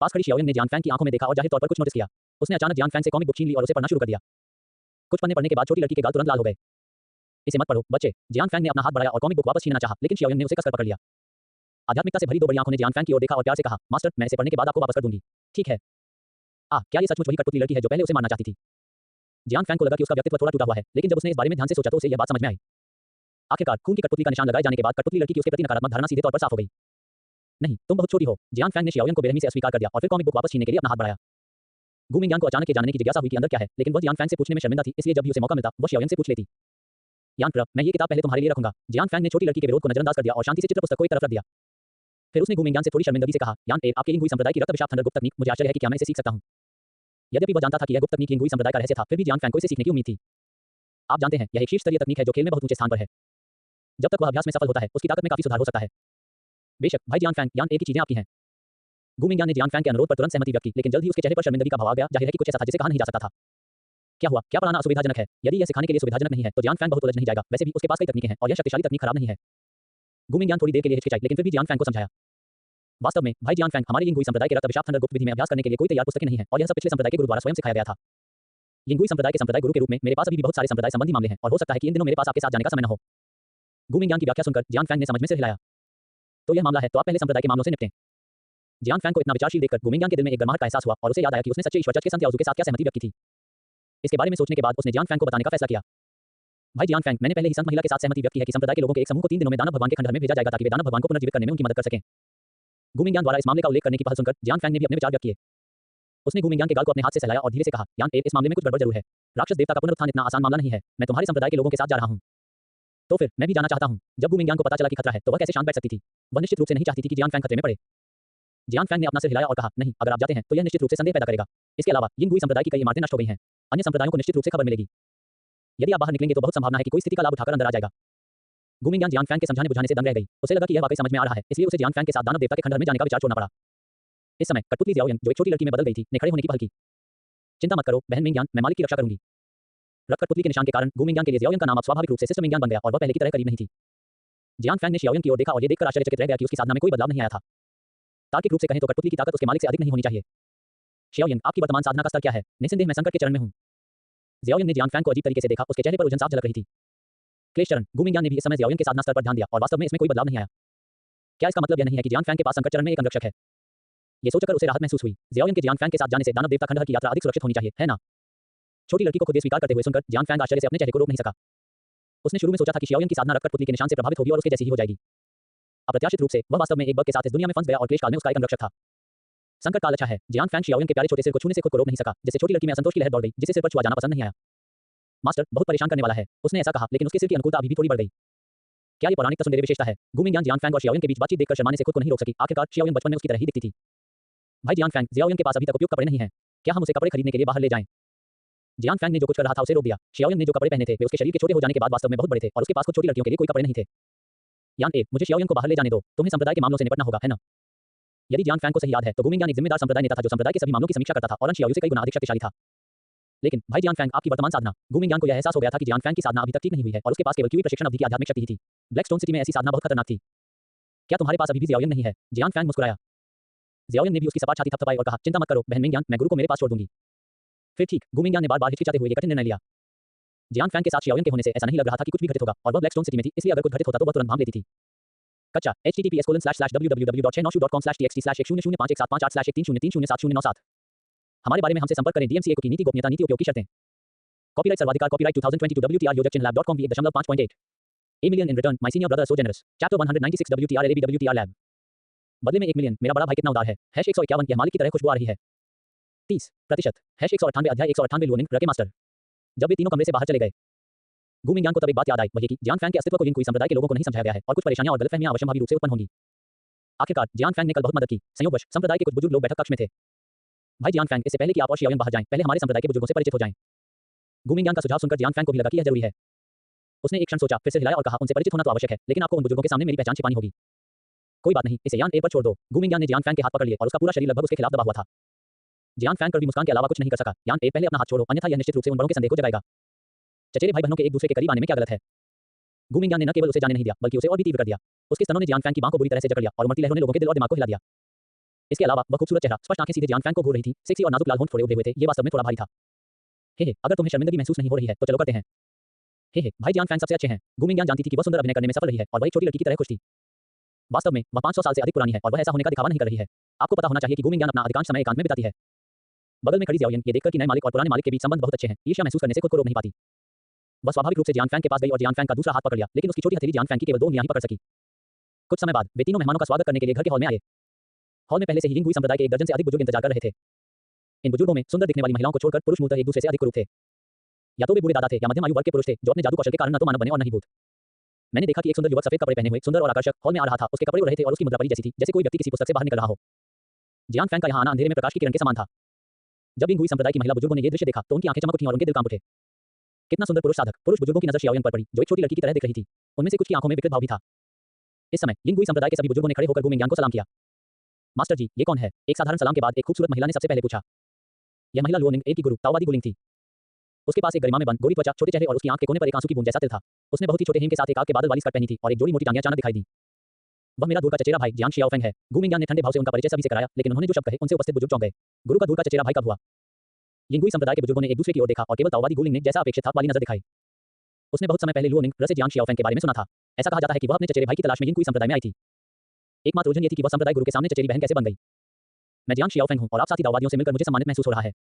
पास खड़ी शियाओयन ने जियान फैंग की आंखों में देखा और जाहिर तौर पर कुछ नोटिस किया। उसने अचानक जियान फैंग से कॉमिक बुक छीन ली और उसे पढ़ना शुरू कर दिया। कुछ पन्ने पढ़ने के बाद छोटी लड़की के गाल तुरंत लाल हो गए। इसे मत पढ़ो बच्चे। जियान फैंग ने अपना हाथ बढ़ाया और कॉमिक बुक वापस छीनना चाहा, लेकिन शियाओयन ने उसे कसकर पकड़ लिया। आध्यात्मिकता से भरी दो बड़ी आंखों ने जियान फैंग की ओर देखा और प्यार से कहा, मास्टर, मैं इसे पढ़ने के बाद आपको वापस कर दूंगी। ठीक है। क्या ये सचमुच वही कठपुतली लड़की है जो पहले उसे मारना चाहती थी? जियान फैंग को लगा कि उसका व्यक्तित्व थोड़ा टूटा हुआ है, लेकिन जब उसने इस बारे में ध्यान से सोचा तो उसे यह बात समझ में आई। आखिरकार खून की कठपुतली का निशान लगाए जाने के बाद कठपुतली लड़की की उसके प्रति नकारात्मक धारणा सीधे तौर पर साफ हो गई। नहीं, तुम बहुत छोटी हो। जियान फैंग ने शियाओयन को बेरहमी से अस्वीकार कर दिया और फिर कॉमिक बुक वापस छीनने के लिए अपना हाथ बढ़ाया। गु मिंगयान को अचानक ये जानने की जिज्ञासा हुई कि अंदर क्या है, लेकिन वह जियान फैंग से पूछने में शर्मिंदा थी, इसलिए जब भी उसे मौका मिलता वह शियाओयन से पूछ लेती। यान प्र, मैं ये किताब पहले तुम्हारे लिए रखूंगा। जियान फैंग ने छोटी लड़की के विरोध को नजरअंदाज कर दिया और शांति से चित्र पुस्तक को एक तरफ रख दिया। फिर उसने गु मिंगयान से थोड़ी शर्मिंदगी से कहा, यान ए, आपके लिंगुई संप्रदाय की रक्त अभिशाप थंडर गुप्त तकनीक, मुझे आश्चर्य है कि क्या मैं इसे सीख सकता हूं? यद्यपि वह जानता था कि यह गुप्त तकनीक लिंगुई संप्रदाय का रहस्य था, फिर भी जियान फैंग को इसे सीखने की उम्मीद थी। आप जानते हैं, यह एक शीर्ष स्तरीय तकनीक है जो खेल में बहुत ऊंचे स्थान पर है। जब तक वह अभ्यास में सफल होता है, उसकी ताकत में काफी सुधार हो सकता है। बेशक भाई जियान फैंग, यान ए की चीजें आपकी हैं। गु मिंगयान ने जियान फैंग के अनुरोध पर तुरंत सहमति व्यक्त की, लेकिन जल्द ही उसके चेहरे पर शर्मिंदगी का भाव आ गया। जाहिर है कि कुछ ऐसा था जिसे कहा नहीं जा सकता था। क्या हुआ? क्या पढ़ाना असुविधाजनक है? यदि यह सिखाने के लिए सुविधाजनक नहीं है तो जियान फैंग बहुत उलझ नहीं जाएगा। वैसे भी उसके पास कई तकनीकें हैं और यह शक्तिशाली तकनीक खराब नहीं है। गु मिंगयान थोड़ी देर के लिए हिचकिचाई, लेकिन फिर भी जियान फैंग को समझाया। वास्तव में भाई जियान फैंग, हमारे लिंगुई संप्रदाय के रक्त अभिशाप थंडर गुप्त विधि में अभ्यास करने के लिए कोई तैयार पुस्तकें नहीं है और यह सब पिछले संप्रदाय के गुरु द्वारा स्वयं सिखाया गया था। लिंगुई संप्रदाय के संप्रदाय गुरु के रूप में मेरे पास अभी भी बहुत सारे संप्रदाय संबंधी मामले हैं और हो सकता है कि इन दिनों मेरे पास आपके साथ जाने का समय न हो। गु मिंगयान की व्याख्या सुनकर जियान फैंग ने समझ में सिर हिलाया। तो यह मामला है, तो आप पहले संप्रदाय के मामलों से निपटें। जियान फैंग को इतना विचारशील देखकर गु मिंगयान के दिल में एक गर्माहट का एहसास हुआ और उसे याद आया कि उसने सच्चे ईश्वर चच के संत याओजू के साथ क्या सहमति व्यक्त की थी। इसके बारे में सोचने के बाद उसने जियान फैंग को बताने का फैसला किया। भाई जियान फैंग, मैंने पहले ही संत महिला के साथ सहमति व्यक्त की है कि संप्रदाय के लोगों के एक समूह को 3 दिनों में दानव भगवान के खंडहर में भेजा जाएगा ताकि वे दानव भगवान को पुनर्जीवित करने में उनकी मदद कर सकें। गु मिंगयान द्वारा इस मामले का उल्लेख करने की पहल सुनकर जियान फैंग ने भी अपने विचार व्यक्त किए। उसने गु मिंगयान के गाल को अपने हाथ से सहलाया और धीरे से कहा, यान ए, इस मामले में कुछ गड़बड़ जरूर है। राक्षस देवता का पुनरुत्थान इतना आसान मामला नहीं है। मैं तुम्हारे संप्रदाय के लोगों के साथ जा रहा हूं। तो फिर मैं भी जाना चाहता हूं। जब गु मिंगयान को पता चला कि खतरा है तो वह कैसे शांत बैठ सकती थी? वह निश्चित रूप से नहीं चाहती थी कि जियान फैंग खतरे में पड़े। जियान फैंग ने अपना सिर हिलाया और कहा, नहीं, अगर आप जाते हैं तो यह निश्चित रूप से संदेह पैदा करेगा। इसके अलावा लिंगुई संप्रदाय की कई इमारतें नष्ट हो गई हैं। अन्य संप्रदायों को निश्चित रूप से खबर मिलेगी। यदि आप बाहर निकलेंगे तो बहुत संभावना है कि कोई स्थिति का लाभ उठाकर अंदर आ जाएगा। गु मिंगयान जियान फैंग के समझाने बुझाने से दंग रह गई। उसे लगा कि यह वाकई समझ में आ रहा है, इसलिए उसे जियान फैंग के साथ दानव देवता के खंडहर में जाने का विचार छोड़ना पड़ा। इस समय कठपुतली ज़ियाओयन, जो एक छोटी लड़की में बदल गई थी, ने खड़े होने की पहल की। चिंता मत करो बहन मिंगयान, मैं मालिक की रक्षा करूंगी। रक्त कठपुतली के निशान के कारण गु मिंगयान के लिए ज़ियाओयन का नाम अब स्वाभाविक रूप से सिस्टर मिंगयान बन गया और वह पहले की तरह करीब नहीं थी। जियान फैंग ने शियाओयन की ओर देखा और यह देखकर आश्चर्यचकित रह गया कि उसकी साधना में कोई बदलाव नहीं आया था। तार्किक रूप से कहें तो कठपुतली की ताकत उसके मालिक से अधिक नहीं होनी चाहिए। शियाओयन, आपकी वर्तमान साधना का स्तर क्या है? निस्संदेह मैं संकट के चरण में हूं। ज़ियाओयन ने जियान फैंग को अजीब तरीके से देखा, उसके चेहरे पर उलझन साफ झलक रही थी। क्लेश चरण। गु मिंगयान ने भी इस समय ज़ियाओयन के साधना स्तर पर ध्यान दिया और वास्तव में इसमें कोई बदलाव नहीं आया। क्या इसका मतलब यह नहीं है कि जियान फैंग के पास संकट चरण में एक अंगरक्षक है? ये सोचकर उसे राहत महसूस हुई। ज़ियाओयन के जियान फैंग के साथ जाने से दानव देवता खंडहर की यात्रा अधिक सुरक्षित होनी चाहिए, है ना? छोटी लड़की को खुद स्वीकार करते हुए सुनकर जियान फैंग आश्चर्य से अपने चेहरे को रोक नहीं सका। उसने शुरू में सोचा था कि शियाओयन की साधना रक्त कठपुतली के निशान से प्रभावित होगी और उसके जैसी ही हो जाएगी। अप्रत्याशित रूप से वह वास्तव में एक बग के साथ इस दुनिया में फंस गया और क्लेश काल में उसका एक अंगरक्षक था। संकट काल अच्छा है। जियान फैंग शियाओयन के प्यारे छोटे सिर को छूने से खुद को रोक नहीं सका, जिससे छोटी लड़की में असंतोष की लहर दौड़ गई, जिसे सिर पर छुआ जाना पसंद नहीं आया। मास्टर, बहुत परेशान करने वाला है, उसने ऐसा कहा, लेकिन उसके सिर की अनुकूलता अभी भी थोड़ी बढ़ गई। क्या ये पौराणिक सुंदर विशेषता है? गु मिंगयान जियान फैंग और शियाओयन के बीच बातचीत देखकर शर्माने से खुद को नहीं रोक सकी। आखिरकार शियाओयन बचपन में उसकी तरह ही दिखती थी। भाई जियान फैंग, ज़ियाओयन के पास अभी तक उपयुक्त कपड़े नहीं हैं। क्या हम उसे कपड़े खरीदने के लिए बाहर ले जाएं? जियान फैंग ने जो कुछ कर रहा था उसे रोक दिया। शियाओयन ने जो कपड़े पहने थे वे उसके शरीर के छोटे हो जाने के बाद वास्तव में बहुत बड़े थे और उसके पास खुद छोटी लड़कियों के लिए कोई कपड़े नहीं थे। यान ए, मुझे शियाओयंग को बाहर ले जाने दो, तुम्हें संप्रदाय के मामलों से निपटना होगा, है ना? यदि जियान फैंग को सही याद है तो गुमिंग यान एक जिम्मेदार संप्रदाय नेता था जो संप्रदाय के सभी मामलों की समीक्षा करता था और शियाओयू से कई गुना अधिक शक्तिशाली था। लेकिन भाई जियान फैंग, आपकी वर्तमान साधना, गुमिंग यान को यह एहसास हो गया था कि जियान फैंग की साधना अभी तक ठीक नहीं हुई है और उसके पास केवल क्यूई प्रशिक्षण अवधि की आध्यात्मिक शक्ति ही थी। ब्लैकस्टोन सिटी में ऐसी साधना बहुत खतरनाक थी। क्या तुम्हारे पास अभी भी जियाओयंग नहीं है? जियान फैंग मुस्कुराया। जियाओयंग ने भी उसकी सपाट छाती थपथपाई और कहा, चिंता मत करो बहन मिंग यान, मैं गुरु को मेरे पास छोड़ दूंगी। फिर ठीक, गुमिंग यान ने बार-बार हिचकिचाते हुए एक कठिन निर्णय लिया। जियान फैंग के साथ शियाओयंग के होने से ऐसा नहीं लग रहा था कि कुछ भी घटित होगा और वह ब्लैकस्टोन सिटी में थी, इसलिए अगर कुछ घटित होता तो वह तुरंत भाग लेती थी। कच्चा https://www.696.com/txt/109su.com/txt/13038/130307 हमारे बारे में हमसे संपर्क करें डीएमसीए की नीति गोपनीयता नीति उपयोग की शर्तें। कॉपीराइट सर्वाधिकार कॉपीराइट 2022 WTR योजक चिन्ह lab.com 1.5.8 A million in return my senior brother so generous chapter 196 WTR LAB WTR lab बदले में 1 मिलियन मेरा बड़ा भाई कितना उदार है #151 यह मालिक की तरह खुशबू आ रही है 30% #198 अध्याय 198 लुओनिंग रके मास्टर जब वे तीनों कमरे से बाहर चले गए गुमिंग यान को तब एक बात याद आई वह कि जियान फैंग के अस्तित्व को यिन कुई संप्रदाय के लोगों को नहीं समझाया गया है और कुछ परेशानियां और गलतफहमियां अवश्यंभावी रूप से उत्पन्न होंगी। आखिरकार जियान फैंग ने कल बहुत मदद की। संयोगवश संप्रदाय के कुछ बुजुर्ग लोग बैठक कक्ष में थे। भाई जियान फैंग, इससे पहले कि आप और शियाओयंग बाहर जाएं, पहले हमारे संप्रदाय के बुजुर्गों से परिचित हो जाएं। गुमिंग यान का सुझाव सुनकर जियान फैंग को भी लगा कि यह जरूरी है। उसने एक क्षण सोचा, फिर से हिलाया और कहा, उनसे परिचित होना तो आवश्यक है, लेकिन आपको उन बुजुर्गों के सामने मेरी पहचान छिपानी होगी। कोई बात नहीं, इसे यान ए पर छोड़ दो। गुमिंग यान ने जियान फैंग के हाथ पकड़ लिए और उसका पूरा शरीर लगभग उसके खिलाफ दबा हुआ था। जियान फैंग कड़वी मुस्कान के अलावा कुछ नहीं कर सका। यान ए, पहले अपना हाथ छोड़ो, अन्यथा यह निश्चित रूप से उन बड़ों के संदेह को जगाएगा। चचेरे भाई बहनों के एक दूसरे के करीब आने में क्या गलत है? गुमिंग यान ने न केवल उसे जाने नहीं दिया, बल्कि उसे और भी तीव्र कर दिया। उसके स्तनों ने जियान फैंग की बांह को बुरी तरह से जकड़ लिया और उमड़ती लहरों ने लोगों के दिल और दिमाग को हिला दिया। इसके अलावा वह खूबसूरत चेहरा, स्पष्ट आंखें सीधे जियान फैंग को घूर रही थी, सेक्सी और नाजुक लाल होंठ थोड़े उभरे हुए थे, ये वास्तव में थोड़ा भारी था। हे, अगर तुम्हें शर्मिंदगी महसूस नहीं हो रही है तो चलो करते हैं। हे, भाई जियान फैंग सबसे अच्छे हैं। गुमिंग यान जानती थी कि वह सुंदर अभिनय करने में सफल रही है और वह एक छोटी लड़की की तरह खुश थी। वास्तव में वह 500 साल से अधिक पुरानी है और वह ऐसा होने का दिखावा नहीं कर रही है। आपको पता होना चाहिए कि गुमिंग यान अपना अधिकांश समय एकांत में बिताती है। बगल में खड़ी जियाओयंग ये देखकर कि नए मालिक और पुराने मालिक के बीच संबंध बहुत अच्छे हैं, ईर्ष्या महसूस करने से खुद को रोक नहीं पाती। वह स्वाभाविक रूप से जियान फैंग के पास गई और जियान फैंग का दूसरा हाथ पकड़ लिया, लेकिन उसकी छोटी हथेली जियान फैंग की केवल 2 उंगलियां ही पकड़ सकी। कुछ समय बाद वे तीनों मेहमानों का स्वागत करने के लिए घर के हॉल में आए। हॉल में पहले से ही यिंग हुई संप्रदाय के 1 दर्जन से अधिक बुजुर्ग इंतजार कर रहे थे। इन बुजुर्गों में सुंदर दिखने वाली महिलाओं को छोड़कर पुरुष मूलतः एक दूसरे से अधिक कुरूप थे। या तो वे बूढ़े दादा थे या मध्यम आयु वर्ग के पुरुष थे जो अपने जादू कौशल के कारण न तो मानव बने और न ही भूत। मैंने देखा कि एक सुंदर युवक सफेद कपड़े पहने हुए, सुंदर और आकर्षक, हॉल में आ रहा था। उसके कपड़े उड़ रहे थे और उसकी मुद्रा परी जैसी थी, जैसे कोई व्यक्ति किसी पुस्तक से बाहर निकल रहा हो। जियान फैंग का यहाँ आना अंधेरे में प्रकाश की किरण के समान था। जब यिंग हुई संप्रदाय की महिला बुजुर्गों ने ये दृश्य देखा तो उनकी आंखें चमक उठीं और उनके दिल कांप उठे। कितना सुंदर पुरुष साधक! पुरुष बुजुर्गों की नजर शियाओयंग पर पड़ी, जो एक छोटी लड़की की तरह दिख रही थी। उनमें से कुछ की आंखों में विकृत भाव भी था। इस समय यिंग हुई संप्रदाय के सभी बुजुर्गों ने खड़े होकर गुमिंग यान को सलाम किया। मास्टर जी, ये कौन है? एक साधारण सलाम के बाद एक खूबसूरत महिला ने सबसे पहले पूछा। यह महिला लुओनिंग ए की गुरु ताओवादी गुलिंग थी। उसके पास एक गरिमा में बंद गोरी त्वचा, छोटे चेहरे और उसकी आंख के कोने पर एक आंसू की बूंद जैसा तिल था। उसने बहुत ही छोटे हिम के साथ एक आग के बादल वाली स्कर्ट पहनी थी और एक जोड़ी मोटी टांगियां अचानक दिखाई दी। वह मेरा दूर का चचेरा भाई जियान शियाओफेंग है। गुमिंग यान ने ठंडे भाव से उनका परिचय सभी से कराया, लेकिन उन्होंने जो शब्द कहे उनसे उपस्थित बुजुर्ग चौंक गए। गुरु का दूर का चचेरा भाई कब हुआ? यिंग हुई संप्रदाय के बुजुर्गों ने एक दूसरे की ओर देखा और केवल ताओवादी गुलिंग ने जैसा अपेक्षित था वाली नजर दिखाई। उसने बहुत समय पहले लुओनिंग से जियान शियाओफेंग के बारे में सुना था। ऐसा कहा जाता है कि वह अपने चचेरे भाई की तलाश में यिंग हुई संप्रदाय में आई थी। एकमात्र उलझन ये थी कि वह संप्रदाय गुरु के सामने चचेरी बहन कैसे बन गई। मैं जियान शियाओफेंग हूं और आप साथी ताओवादियों से मिलकर मुझे सम्मानित महसूस हो रहा है।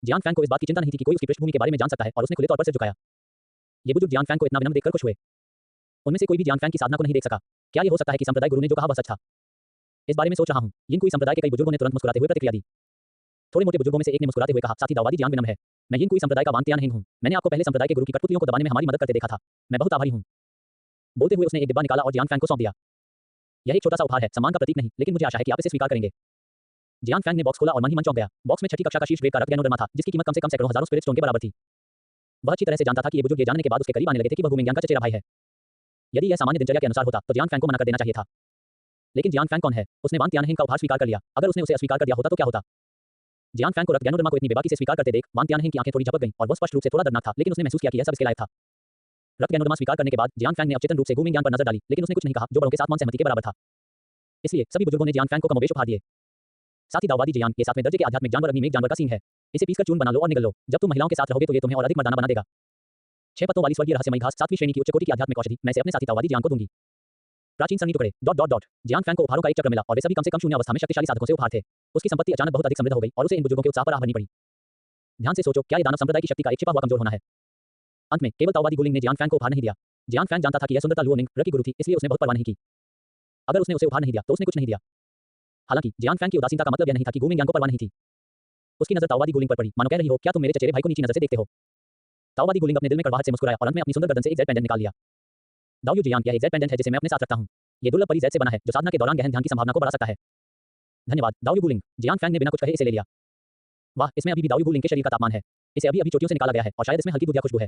जियान फैंग को इस बात की चिंता नहीं थी कि कोई उसकी पृष्ठभूमि के बारे में जान सकता है और उसने खुले तौर पर सिर झुकाया। ये बुजुर्ग जियान फैंग को इतना विनम्र देखकर खुश हुए। उनमें से कोई भी जियान फैंग की साधना को नहीं देख सका। क्या ये हो सकता है कि संप्रदाय गुरु ने जो कहा वह सच था? इस बारे में सोच रहा हूं। यिंग हुई संप्रदाय के कई बुजुर्गों ने तुरंत मुस्कुराते हुए प्रतिक्रिया दी। थोड़े मोटे बुजुर्गों में से एक ने मुस्कुराते हुए कहा, साथी ताओवादी जियान विनम्र है। मैं यिंग हुई संप्रदाय का वांगतियान हूं। मैंने आपको पहले संप्रदाय के गुरु की कठपुतलियों को दबाने में हमारी मदद करते देखा था। मैं बहुत आभारी हूं। बोलते हुए उसने एक डिब्बा निकाला और जियान फैंग को सौंप दिया। यह एक छोटा सा उपहार है, सम्मान का प्रतीक नहीं, लेकिन मुझे आशा है कि आप इसे स्वीकार करेंगे। जियान फैंग ने बॉक्स खोला और मन ही मन चौंक गया। बॉक्स में छठी कक्षा का शीर्ष ग्रेड का रक्त गैनोडर्मा था, जिसकी कीमत कम से कम सैकड़ों हजारों स्पिरिट स्टोन के बराबर थी। वह अच्छी तरह से जानता था कि ये बुजुर्ग ये जानने के बाद उसके करीब आने लगे थे कि वह गुमिंग यान का चचेरा भाई है। यदि यह सामान्य दिनचर्या के अनुसार होता तो जियान फैंग को मना कर देना चाहिए था। लेकिन जियान फैंग कौन है? उसने वांगतियानहेंग का उपहार स्वीकार कर लिया। अगर उसने उसे अस्वीकार कर दिया होता तो क्या होता? जियान फैंग को रक्त गैनोडर्मा को इतनी बेबाकी से स्वीकार करते देख वांगतियानहेंग की आंखें थोड़ी झपक गईं और वह स्पष्ट रूप से थोड़ा दर्दनाक था, लेकिन उसने महसूस किया कि यह सब इसके लायक था। रक्त गैनोडर्मा स्वीकार करने के बाद जियान फैंग ने अवचेतन रूप से गुमिंग यान पर नजर डाली, लेकिन उसने कुछ नहीं कहा, जो बड़ों के साथ मौन सहमति के बराबर था। इसलिए सभी बुजुर्गों ने जियान फैंग को कमोबेश उपहार दिए। साथ ही ताओवादी जियान के 7वें दर्जे के आध्यात्मिक जानवर अग्नि में एक जानवर का सींग है। इसे पीसकर चूर्ण बना लो और निगल लो। जब तुम महिलाओं के साथ रहोगे तो ये तुम्हें और अधिक मर्दाना बना देगा। 6 पत्तों वाली स्वर्गीय रहस्यमयी घास 7वीं श्रेणी की उच्च कोटि की आध्यात्मिक औषधि मैं इसे अपने साथी ताओवादी जियान को दूंगी। प्राचीन सरणी टुकड़े ... जियान फैंग को उपहारों का एक चक्र मिला और वे सभी कम से कम शून्य अवस्था में शक्तिशाली साधकों से उपहार थे। उसकी संपत्ति अचानक बहुत अधिक समृद्ध हो गई और उसे इन बुजुर्गों के उत्साह पर आह भरनी पड़ी। ध्यान से सोचो, क्या ये दानव संप्रदाय की शक्ति का एक छिपा हुआ कमजोर होना है? अंत में केवल ताओवादी गुलिंग ने जियान फैंग को उपहार नहीं दिया। जियान फैंग जानता था कि यह सुंदरता लुओनिंग की गुरु थी, इसलिए उसने बहुत परवाह नहीं की। अगर उसने उसे उपहार नहीं दिया तो उसने कुछ नहीं दिया। हालांकि जियान फैंग की उदासीनता का मतलब यह नहीं था कि गुमिंग यान को परवाह नहीं थी। उसकी नजर ताओवादी गुलिंग पर पड़ी, मानो कह रही हो, क्या तुम मेरे चचेरे भाई को नीची नजर से देखते हो? ताओवादी गुलिंग अपने दिल में कड़वाहट से मुस्कुराया और अंत में अपनी सुंदर गर्दन से एक जेड पेंडेंट निकाल लिया। दाओयू जियान, यह एक जेड पेंडेंट है जिसे मैं अपने साथ रखता हूं। ये दुर्लभ परी जेड से बना है जो साधना के दौरान गहन ध्यान की संभावना को बढ़ा सकता है। धन्यवाद दाओयू गुलिंग। जियान फैंग ने बिना कुछ कहे इसे ले लिया। वाह, इसमें अभी भी दाओयू गुलिंग के शरीर का तापमान है। इसे अभी अभी चोटियों से निकाला गया है और शायद इसमें हल्की दूधिया खुशबू है।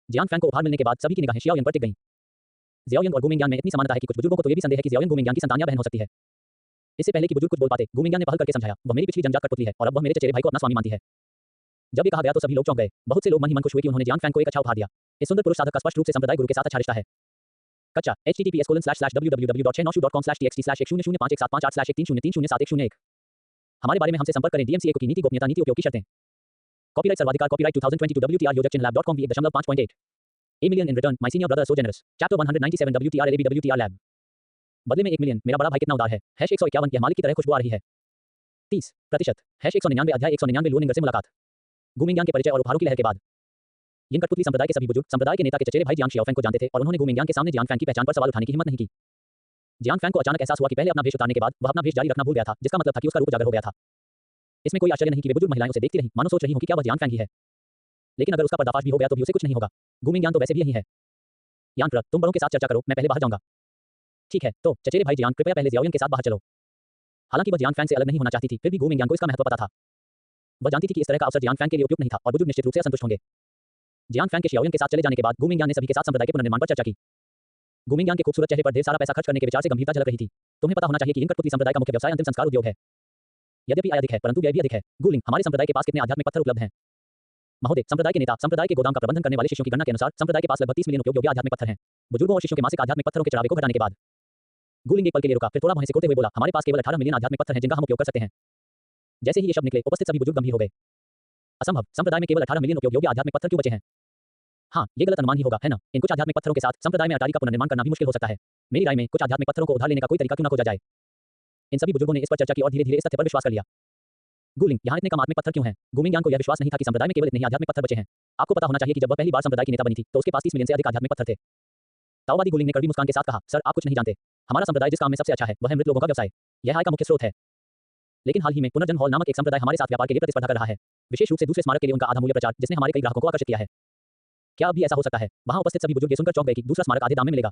जियान फैंग को उपहार मिलने के बाद सभी की निगाहें शियाओयंग पर टिक गईं। जियाओयंग और गुमिंग्यान में इतनी समानता है कि कुछ बुजुर्गों को तो ये भी संदेह है कि जियाओयंग गुमिंग्यान की संतान या बहन हो सकती है। इससे पहले कि बुजुर्ग कुछ बोल पाते, गुमिंग्यान ने पहल करके समझाया, वह मेरी पिछली जन्मजात कठपुतली है और अब वह मेरे चचेरे भाई को अपना स्वामी मानती है। जब ये कहा गया तो सभी लोग चौंक गए। बहुत से लोग मन ही मन खुश हुए कि उन्होंने जियांग फैंग को एक अच्छा उपहार दिया। इस सुंदर पुरुष साधक का स्पष्ट रूप से संप्रदाय गुरु के साथ अच्छा रिश्ता है। कच्चा https://www.696.com/txt/105175813030071001 हमारे बारे में हमसे संपर्क करें DMCA की नीति गोपनीयता नीति उपयोग की शर्तें। कॉपीराइट सर्वाधिकार कॉपीराइट 2022 WTR योजक चिन्ह lab.com v1.5.8 A million in return my senior brother so generous chapter 197 WTR LAB WTR lab बदले में 1 मिलियन मेरा बड़ा भाई कितना उदार है #151 के मालिक की तरह खुशबू आ रही है 30% #199 अध्याय 199 लुओनिंगर से मुलाकात गुमिंग्यान के परिचय और उपहारों की लहर के बाद यिन कठपुतली संप्रदाय के सभी बुजुर्ग संप्रदाय के नेता के चचेरे भाई जियांग शियाओफेंग को जानते थे और उन्होंने गुमिंग्यान के सामने जियांग फैंग की पहचान पर सवाल उठाने की हिम्मत नहीं की। जियांग फैंग को अचानक एहसास हुआ कि पहले अपना भेष उतारने के बाद वह अपना भेष जारी रखना भूल गया था, जिसका मतलब था कि उसका रूप उजागर हो गया था। इसमें कोई आश्चर्य नहीं कि वे बुजुर्ग महिलाएं उसे देखती रहीं, मानो सोच रही हों कि क्या वह जियांग फैंग ही है। लेकिन अगर उसका पर्दाफाश भी हो गया तो भी उसे कुछ नहीं होगा। गुमिंग्यान तो वैसे भी यही है। यांग तुम बड़ों के साथ चर्चा करो, मैं पहले बाहर जाऊंगा। ठीक है, तो चचेरे भाई जियांग कृपया पहले जियाओयंग के साथ बाहर चलो। हालांकि वह जियांग फैंग से अलग नहीं होना चाहती थी, फिर भी गुमिंग्यान को इसका महत्व पता था। वह जानती थी कि इस तरह का अवसर जियांग फैंग के लिए उपयुक्त नहीं था और बुजुर्ग निश्चित रूप से असंतुष्ट होंगे। जियांग फैंग के शियाओयंग के साथ चले जाने के बाद गुमिंग्यान ने सभी के साथ संप्रदाय के पुनर्निर्माण पर चर्चा की। गुमिंग्यान के खूबसूरत चेहरे पर ढेर सारा पैसा खर्च करने के विचार से गंभीरता झलक रही थी। तुम्हें पता होना चाहिए कि इन कठपुतली संप्रदाय का मुख्य व्यवसाय अंतिम संस्कार उद्योग है। यद्यपि आय अधिक है परंतु व्यय भी अधिक है। गुलिंग हमारे संप्रदाय के पास कितने आध्यात्मिक पत्थर उपलब्ध हैं? महोदय, संप्रदाय के नेता संप्रदाय के गोदाम का प्रबंधन करने वाले शिष्यों की गणना के अनुसार संप्रदाय के पास लगभग 30 मिलियन उपयोग योग्य आध्यात्मिक पत्थर हैं। बुजुर्गों और शिष्यों के मासिक आध्यात्मिक पत्थरों के चढ़ावे को घटाने के बाद गुलिंग एक पल के लिए रुका, फिर थोड़ा भौं से सिकोड़ते हुए बोला, हमारे पास केवल 18 मिलियन आध्यात्मिक पत्थर हैं जिनका हम उपयोग कर सकते हैं। जैसे ही ये शब्द निकले उपस्थित सभी बुजुर्ग गंभीर हो गए। असंभव, संप्रदाय में केवल 18 मिलियन उपयोग योग्य आध्यात्मिक पत्थर क्यों बचे हैं? हाँ, ये गलत अनुमान ही होगा, है ना? इन कुछ आध्यात्मिक पत्थरों के साथ संप्रदाय में अटारी का पुनर्निर्माण करना भी मुश्किल हो सकता है। मेरी राय में कुछ आध्यात्मिक पत्थरों को उधार लेने का कोई तरीका क्यों न खोजा जाए। इन सभी बुजुर्गों ने इस पर चर्चा की और धीरे-धीरे इस तथ्य पर विश्वास कर लिया। गुलिंग, यहाँ इतने कम आत्मिक पत्थर क्यों हैं? गुमिंग्यान को यह विश्वास नहीं था कि संप्रदाय में केवल इतने ही आध्यात्मिक पत्थर बचे हैं। आपको पता होना चाहिए कि जब वह पहली बार संप्रदाय की नेता बनी थी तो उसके पास 30 मिलियन से अधिक आध्यात्मिक पत्थर थे। ताओवादी गुलिंग ने कड़वी मुस्कान के साथ कहा, सर आप कुछ नहीं जानते। हमारा संप्रदाय जिस काम में सबसे अच्छा है वह है मृत लोगों का व्यवसाय। यह आय का मुख्य स्रोत है। लेकिन हाल ही में पुनर्जन्म हॉल नामक एक संप्रदाय हमारे साथ व्यापार के लिए प्रतिस्पर्धा कर रहा है, विशेष रूप से दूसरे स्मारक के लिए उनका आधा मूल्य प्रचार, जिसने हमारे कई ग्राहकों को आकर्षित किया है। क्या अभी ऐसा हो सकता है? वहां उपस्थित सभी बुजुर्ग ये सुनकर चौंक गए कि दूसरा स्मारक आधे दाम में मिलेगा।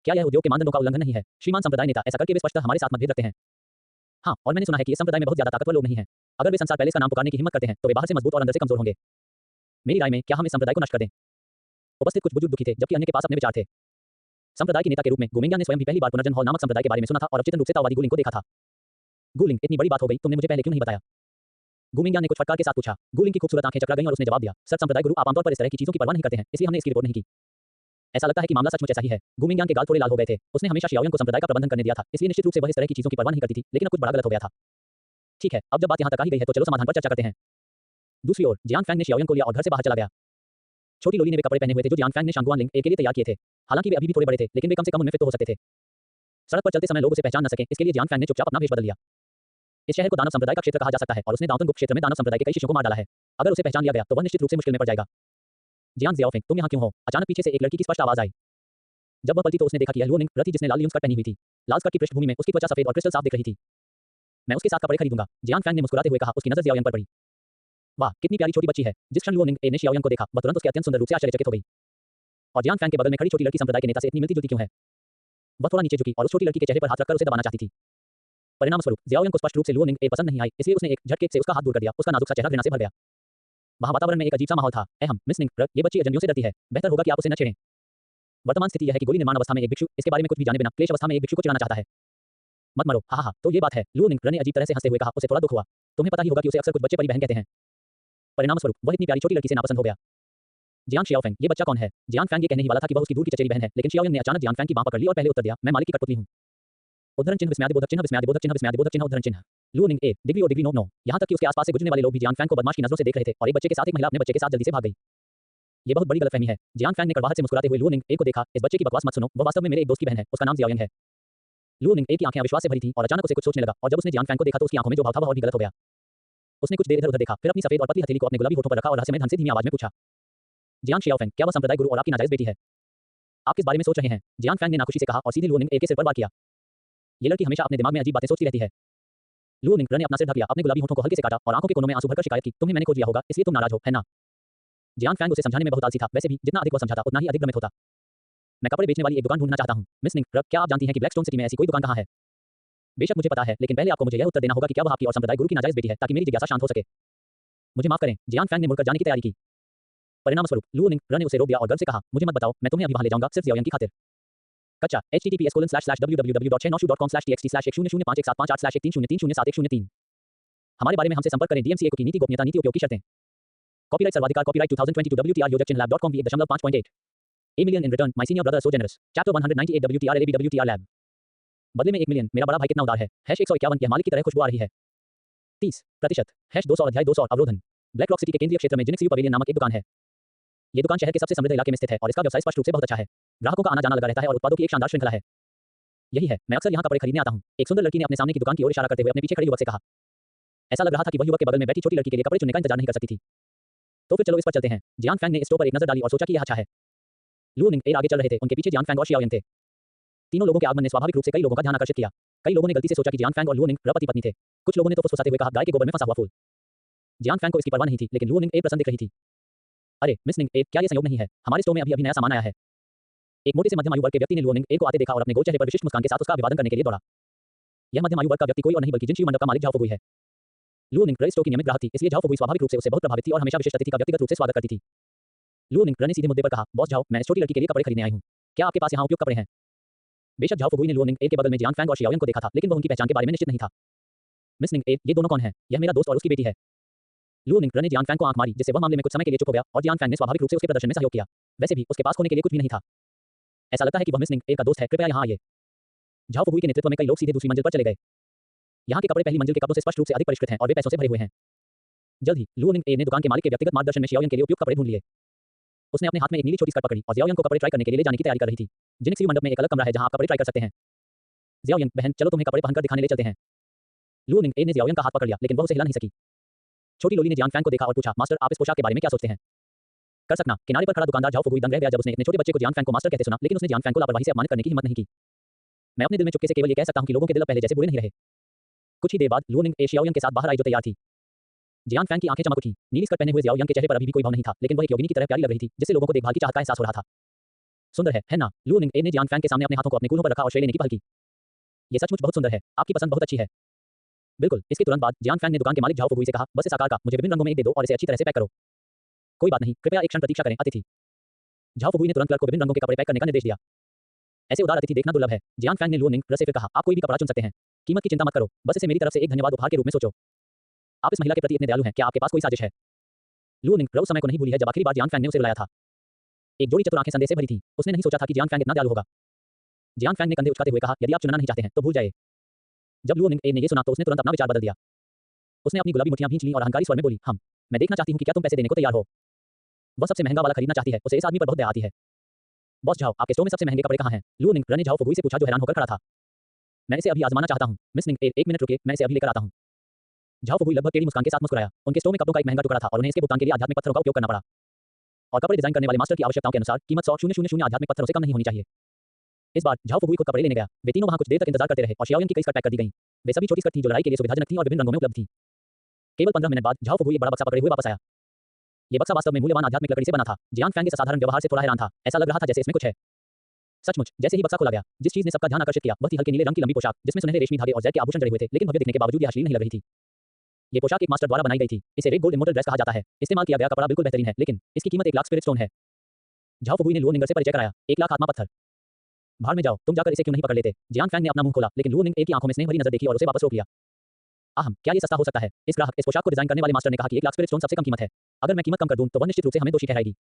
क्या यह उद्योग के मानदंडों का उल्लंघन नहीं है? श्रीमान संप्रदाय नेता, ऐसा करके वे स्पष्टतः हमारे साथ मतभेद रखते हैं। हाँ, और मैंने सुना है कि इस संप्रदाय में बहुत ज्यादा ताकतवर लोग नहीं हैं। अगर वे संसार पैलेस का नाम पुकारने की हिम्मत करते हैं तो वे बाहर से मजबूत और अंदर से कमजोर होंगे। मेरी राय में क्या हम इस संप्रदाय को नष्ट कर दें? उपस्थित कुछ बुजुर्ग दुखी थे जबकि अन्य के पास अपने विचार थे। संप्रदाय के नेता के रूप में गुमिंग्यान ने स्वयं भी पहली बार पुनर्जन्म हॉल नामक संप्रदाय के बारे में सुना था और अवचेतन रूप से ताओवादी गुलिंग को देखा था। गुलिंग, इतनी बड़ी बात हो गई, तुमने मुझे पहले क्यों नहीं बताया? गुमिंग्यान ने कुछ फटकार के साथ पूछा। गुलिंग की खूबसूरत आंखें चकरा गईं और उसने जवाब दिया, सर संप्रदाय गुरु आप आमतौर पर इस तरह की चीजों की परवाह नहीं करते हैं, इसलिए हमने इसकी रिपोर्ट नहीं की। ऐसा लगता है कि मामला सचमुच ऐसा ही है। गुमिंग्यान के गाल थोड़े लाल हो गए थे। उसने हमेशा शियाओयंग को संप्रदाय का प्रबंधन करने दिया था, इसलिए निश्चित रूप से वह इस तरह की चीजों की परवाह नहीं करती थी, लेकिन अब कुछ बड़ा गलत हो गया था। ठीक है, अब जब बात यहाँ तक आ ही गई है तो चलो समाधान पर चर्चा करते हैं। दूसरी ओर जियांग फैंग ने शियाओयंग को लिया और घर से बाहर चला गया। छोटी लोली ने वे कपड़े पहने हुए थे जो जियांग फैंग ने शांगुआन लिंग ए के लिए तैयार किए थे। हालांकि वे अभी भी थोड़े बड़े थे, लेकिन वे कम से कम उनमें फिट तो हो सकते थे। सड़क पर चलते समय लोग उसे पहचान न सकें, इसके लिए जियांग फैंग ने चुपचाप अपना वेश बदल लिया। इस शहर को दानव संप्रदाय का क्षेत्र कहा जा सकता है और उसने दानव गुप्त क्षेत्र में दानव संप्रदाय के कई शिष्यों को मार डाला है। अगर उसे पहचान लिया गया तो वह निश्चित रूप से मुश्किल में पड़ जाएगा। जियांग जियाओफेंग, तुम यहाँ क्यों हो? अचानक पीछे से एक लड़की की स्पष्ट आवाज आई। जब वह पलटी तो उसने देखा कि यह लुओनिंग रथी जिसने लाल लियून स्कर्ट पहनी हुई थी। लाल स्कर्ट की पृष्ठभूमि में उसकी त्वचा सफेद और क्रिस्टल साफ दिख रही थी। मैं उसके साथ कपड़े खरीदूंगा, जियांग फैंग ने मुस्कुराते हुए कहा। उसकी नजर जियाओयंग पर पड़ी। वाह, कितनी प्यारी छोटी बच्ची है। जिस क्षण लुओनिंग ए ने शियाओयंग को देखा वह तुरंत उसके अत्यंत सुंदर रूप से आश्चर्यचकित हो गई। और जियांग फैंग के बगल में खड़ी छोटी लड़की संप्रदाय के नेता से इतनी मिलती जुलती क्यों है? वह थोड़ा नीचे झुकी और उस छोटी लड़की के चेहरे पर हाथ रखकर उसे दबाना चाहती थी। परिणाम स्वरूप जियाओयंग को स्पष्ट रूप से लुओनिंग ए पसंद नहीं आई, इसलिए उसने एक झटके से उसका हाथ दूर कर दिया। उसका नाजुक सा चेहरा घृणा से भर गया। वहाँ वातावरण में एक अजीब सा माहौल था। मिस निंग, ये बच्ची अजनबियों से डरती है, बेहतर होगा कि आप उसे न छेड़ें। वर्तमान स्थिति यह है कि गोली निर्माण अवस्था में एक भिक्षु इसके बारे में कुछ भी जाने बिना क्लेश अवस्था में एक भिक्षु को चिढ़ाना चाहता है। मत मरो, हा, तो ये बात है। लुओनिंग ने अजीब तरह से हंसते हुए कहा। उसे थोड़ा दुख हुआ। तुम्हें पता ही होगा कि उसे अक्सर कुछ बच्चे परी बहन कहते हैं। परिणाम स्वरूप वह इतनी प्यारी छोटी लड़की से नापसंद हो गया। जियांग शियाओफेंग, ये बच्चा कौन है? जियांग फैंग ये कहने ही वाला था कि वह उसकी दूर की चचेरी बहन है, लेकिन शियाओयंग ने अचानक जियांग फैंग की बांह पकड़ ली और पहले उत्तर दिया, मैं मालिक की कठपुतली हूँ। उद्धरण चिन्ह विस्मयादिबोधक चिन्ह विस्मयादिबोधक चिन्ह विस्मयादिबोधक चिन्ह उद्धरण चिन्ह। लुओनिंग ए डिग्री और डिग्री नो। यहाँ तक कि उसके आसपास से गुजरने वाले लोग भी जियांग फैंग को बदमाश की नजरों से देख रहे थे और एक बच्चे के साथ एक महिला अपने बच्चे के साथ जल्दी से भाग गई। ये बहुत बड़ी गलतफहमी है। जियांग फैंग ने कड़वाहट से मुस्कुराते हुए लुओनिंग ए को देखा। इस बच्चे की बकवास मत सुनो, वह वास्तव में मेरे एक दोस्त की बहन है, उसका नाम जियाओयंग है। लुओनिंग ए की आंखें अविश्वास से भरी थीं और अचानक उसे कुछ सोचने लगा और जब उसने जियांग फैंग को देखा तो उसकी आंखों में जो भाव था वह और भी गलत हो गया। उसने कुछ देर इधर-उधर देखा, फिर अपनी सफेद और पतली हथेली को अपने गुलाबी होठों पर रखा और रहस्यमय ढंग से धीमी आवाज में पूछा, जियांग शियाओफेंग, क्या वह संप्रदाय गुरु और आपकी नाजायज बेटी है? आप किस बारे में सोच रहे हैं? जियांग फैंग ने नाखुशी से कहा और सीधे लुओनिंग ए के सिर पर वार किया। ये लड़की हमेशा अपने दिमाग में अजीब बातें सोचती रहती है। लुओनिंग ने अपना सिर ढक लिया, अपने गुलाबी होठों को हल्के से काटा और आंखों के कोनों में आंसू भरकर शिकायत की, तुम्हें मैंने खो दिया होगा इसलिए तुम नाराज हो, है ना? जियांग फैंग उसे समझाने में बहुत आलसी था, वैसे भी जितना अधिक वह समझाता उतना ही अधिक भ्रमित होता। मैं कपड़े बेचने वाली एक दुकान ढूंढना चाहता हूँ। मिस निंग, क्या आप जानती हैं कि ब्लैकस्टोन सिटी में ऐसी कोई दुकान कहाँ है? बेशक मुझे पता है, लेकिन पहले आपको मुझे यह उत्तर देना होगा कि क्या वह आपकी और संप्रदाय गुरु की नाजायज बेटी है, ताकि मेरी जिज्ञासा शांत हो सके। मुझे माफ करें, जियांग फैंग ने मुड़कर जाने की तैयारी की। परिणाम स्वरूप लुओनिंग ने उसे रोक दिया और गर्व से कहा, मुझे मत बताओ, मैं तुम्हें अभी वहां ले जाऊंगा सिर्फ जियाओयंग की खातिर। कच्चा https://www.696.com/txt/1051758/1303178/13003 हमारे बारे में हमसे संपर्क करें डीएमसीए की नीति गोपनीयता नीति उपयोग की शर्तें कॉपीराइट सर्वाधिकार कॉपीराइट 2022 WTR योजक चिन्ह lab.com v1.5.8 A million in return my senior brother so generous chapter 198 WTR LAB WTR lab बदले में 1 मिलियन मेरा बड़ा भाई कितना उदार है #151 यह मालिक की तरह खुशबू आ रही है 30% #200 अध्याय 200 अवरोधन ब्लैक रॉक सिटी के केंद्रीय क्षेत्र में जिनिक्स व्यू पवेलियन नामक एक दुकान है ये दुकान शहर के सबसे समृद्ध इलाके में स्थित है और इसका व्यवसाय स्पष्ट रूप से बहुत अच्छा है ग्राहकों का आना जाना लगा रहता है और उत्पादों की एक शानदार श्रृंखला है यही है मैं अक्सर यहाँ कपड़े खरीदने आता हूँ एक सुंदर लड़की ने अपने सामने की दुकान की ओर इशारा करते हुए अपने पीछे खड़े युवक से कहा ऐसा लग रहा था कि वह युवक के बगल में बैठी छोटी लड़की के लिए कपड़े चुनने का इंतजार नहीं कर सकती थी तो फिर चलो इस पर चलते हैं जियान फैंग ने स्टोर पर एक नजर डाली और सोचा कि यह अच्छा है लू निंग एयर आगे चल रहे थे उनके पीछे जियान फैंग और शियाओ यंग थे तीनों लोगों के आगमन ने स्वाभाविक रूप से कई लोगों का ध्यान आकर्षित किया कई लोगों ने गलती से सोचा कि जियान फैंग और लू निंग पति पत्नी थे कुछ लोगों ने तो फुसफुसाते हुए कहा गाय के गोबर में फंसा हुआ फूल जियान फैंग को इसकी परवाह नहीं थी लेकिन लू निंग एयर प्रसन्न दिख रही थी अरे मिस निंग एयर क्या ये संयोग नहीं है हमारे स्टोर में अभी नया सामान आया है एक मोटे से मध्यम आयु वर्ग के व्यक्ति ने लू निंग एयर को आते देखा और अपने गोल चेहरे पर विशिष्ट मुस्कान के साथ उसका अभिवादन करने के लिए दौड़ा यह मध्यम आयु वर्ग का व्यक्ति कोई और नहीं बल्कि जिन शिव मंडप का मालिक झाओ फुगुई है लू निंग स्टोर की नियमित ग्राहक थी इसलिए झाओ फुगुई स्वाभाविक रूप से उससे बहुत प्रभावित थी और हमेशा विशिष्ट अतिथि का व्यक्तिगत रूप से स्वागत करती थी लू निंग ने सीधे मुद्दे पर कहा बॉस झाओ मैं छोटी लड़की के लिए कपड़े खरीदने आई हूं क्या आपके पास यहां उपयुक्त कपड़े हैं बेशक झाओ फुगुई ने लू निंग एयर के बगल में जियान फैंग और शियाओ यंग को देखा था लेकिन वह उनकी पहचान के बारे में निश्चित नहीं था मिस निंग एयर ये दोनों कौन हैं यह मेरा दोस्त और उसकी बेटी है लू निंग ने जियान फैंग को आंख मारी जिससे वह मामले में कुछ समय के लिए चुप हो गया और जियान फैंग ने स्वाभाविक रूप से उसके प्रदर्शन में सहयोग किया वैसे भी उसके पास होने के लिए कुछ भी नहीं था ऐसा लगता है कि वह मिस निंग एयर का दोस्त है कृपया यहां आइए झाओ फुगुई के नेतृत्व में कई लोग सीधे दूसरी मंजिल पर चले गए यहाँ के कपड़े पहली मंजिल के कपड़ों से स्पष्ट रूप से अधिक परिष्कृत हैं और वे पैसों से भरे हुए हैं जल्द ही लू निंग एयर ने दुकान के मालिक के व्यक्तिगत मार्गदर्शन में शियाओ यंग के लिए उपयुक्त कपड़े ढूंढ लिए उसने अपने हाथ में एक नीली छोटी स्कर्ट पकड़ी और जियाओ यंग को कपड़े ट्राई करने के लिए ले जाने की तैयारी कर रही थी जिनिक्स व्यू मंडप में एक अलग कमरा है जहां आप कपड़े ट्राई कर सकते हैं जियाओ यंग बहन चलो तुम्हें कपड़े पहनकर दिखाने ले चलते हैं लू निंग एयर ने जियाओ यंग का हाथ पकड़ लिया लेकिन वह उसे हिला नहीं सकी छोटी लोली ने जियान फैंग को देखा और पूछा मास्टर आप इस पोशाक के बारे में क्या सोचते हैं कर सकना किनारे पर खड़ा दुकानदार झाओ फुगुई दंग रह गया जब उसने इतने छोटे बच्चे को जियान फैंग को मास्टर कहते सुना लेकिन उसने जियान फैंग को लापरवाही से अपमानित करने की हिम्मत नहीं की मैं अपने दिल में चुपके से केवल ये कह सकता हूं कि लोगों के दिल पहले जैसे बुरे नहीं रहे कुछ ही देर बाद लू निंग एयर शियाओ यंग के साथ बाहर आई जो तैयार थी जियान फैंग की आंखें चमक उठी नीली स्कर्ट पहने हुए जियाओ यंग के चेहरे पर अभी भी कोई भाव नहीं था लेकिन वह एक योगिनी की तरह प्यारी लग रही थी जिससे लोगों को देखभाल की चाहत का एहसास हो रहा था सुंदर है ना लू निंग एयर ने जियान फैंग के सामने अपने हाथों को अपने कूल्हों पर रखा और श्रेय लेने की पहल की ये सचमुच बहुत सुंदर है आपकी पसंद बहुत अच्छी है बिल्कुल इसके तुरंत बाद जियान फैंग ने दुकान के मालिक झाओ फुगुई से कहा बस इस आकार का मुझे विभिन्न रंगों में एक दे दो और इसे अच्छी तरह से पैक करो कोई बात नहीं कृपया एक क्षण प्रतीक्षा करें अतिथि झाओ फुगुई ने तुरंत क्लर्क को विभिन्न रंगों के कपड़े पैक करने का निर्देश दिया ऐसे उदार अतिथि देखना दुर्लभ है जियान फैंग ने लू निंग से फिर कहा आप कोई भी कपड़ा चुन सकते हैं कीमत की चिंता मत करो बस इसे मेरी तरफ से एक धन्यवाद उपहार के रूप में सोचो आप इस महिला के प्रति इतने दयालु हैं क्या आपके पास कोई साजिश है लू निंग उस समय को नहीं भूली है जब आखिरी बार जियान फैंग ने उसे रुलाया था एक जोड़ी चतुर आंखें संदेह से भरी थी उसने नहीं सोचा था कि जियान फैंग इतना दयालु होगा जियान फैंग ने कंधे उचकाते हुए कहा यदि आप चुनना नहीं चाहते हैं तो भूल जाइए जब लू निंग ने ये सुना तो उसने तुरंत अपना विचार बदल दिया उसने अपनी गुलाबी मुठ्ठियां भींच लीं और अहंकारी स्वर में बोली मैं देखना चाहती हूं कि क्या तुम पैसे देने को तैयार हो वह सबसे महंगा वाला खरीदना चाहती है उसे इस आदमी पर बहुत दया आती है बॉस झाओ आपके स्टोर में सबसे महंगे कपड़े कहाँ हैं लू निंग ने झाओ फुगुई से पूछा जो हैरान होकर खड़ा था मैं इसे अभी आजमाना चाहता हूं मिस निंग एक मिनट रुकिए मैं इसे अभी लेकर आता हूं झाओ फुगुई लगभग टेढ़ी मुस्कान के साथ मुस्कुराया उनके स्टोर में कपड़ों का एक महंगा टुकड़ा था और उन्हें इसके भुगतान के लिए आध्यात्मिक पत्थरों का उपयोग करना पड़ा और कपड़े डिजाइन करने वाले मास्टर की आवश्यकताओं के अनुसार कीमत 100,000 आध्यात्मिक पत्थरों से कम नहीं होनी चाहिए इस बार झाओ फुगुई को कपड़े लेने गया वे तीनों वहां कुछ देर तक इंतजार करते रहे और शियाओ यंग की कई स्कर्ट पैक कर दी गई वे सभी छोटी स्कर्ट थी जो लड़ाई के लिए सुविधाजनक थी और विभिन्न रंगों में उपलब्ध थी केवल 15 मिनट बाद झाओ फुगुई एक बड़ा बक्सा पकड़े हुए वापस आया ये बक्सा वास्तव में मूल्यवान आध्यात्मिक लकड़ी से बना था जियान फैंग के साधारण व्यवहार से थोड़ा हैरान था ऐसा लग रहा था जैसे इसमें कुछ है सचमुच जैसे ही बक्सा खोला गया जिस चीज ने सबका ध्यान आकर्षित किया वह थी हल्के नीले रंग की लंबी पोशाक जिसमें सुनहरे रेशमी धागे और जैद के आभूषण जड़े हुए थे लेकिन भव्य दिखने के बावजूद यह अश्लील नहीं लग रही थी ये पोशाक एक मास्टर द्वारा बनाई गई थी इसे रेड गोल्ड इमोर्टल ड्रेस कहा जाता है इस्तेमाल किया गया कपड़ा बिल्कुल बेहतरीन है लेकिन इसकी कीमत 1 लाख स्पिरिट स्टोन है झाओ फुगुई ने लू निंग से परिचय कराया 1 लाख आत्मा पत्थर भाड़ में जाओ तुम जाकर इसे क्यों नहीं पकड़ लेते जियान फैंग ने अपना मुंह खोला लेकिन लू निंग की आंखों में स्नेह भरी नजर देखी और उसे वापस रोक लिया क्या ये सस्ता हो सकता है इस ग्राहक इस पोशाक को डिजाइन करने वाले मास्टर ने कहा कि 1 लाख स्पिरिट स्टोन सबसे कम कीमत है अगर मैं कीमत कम कर दूं तो वह निश्चित रूप से हमें दोषी ठहराएगी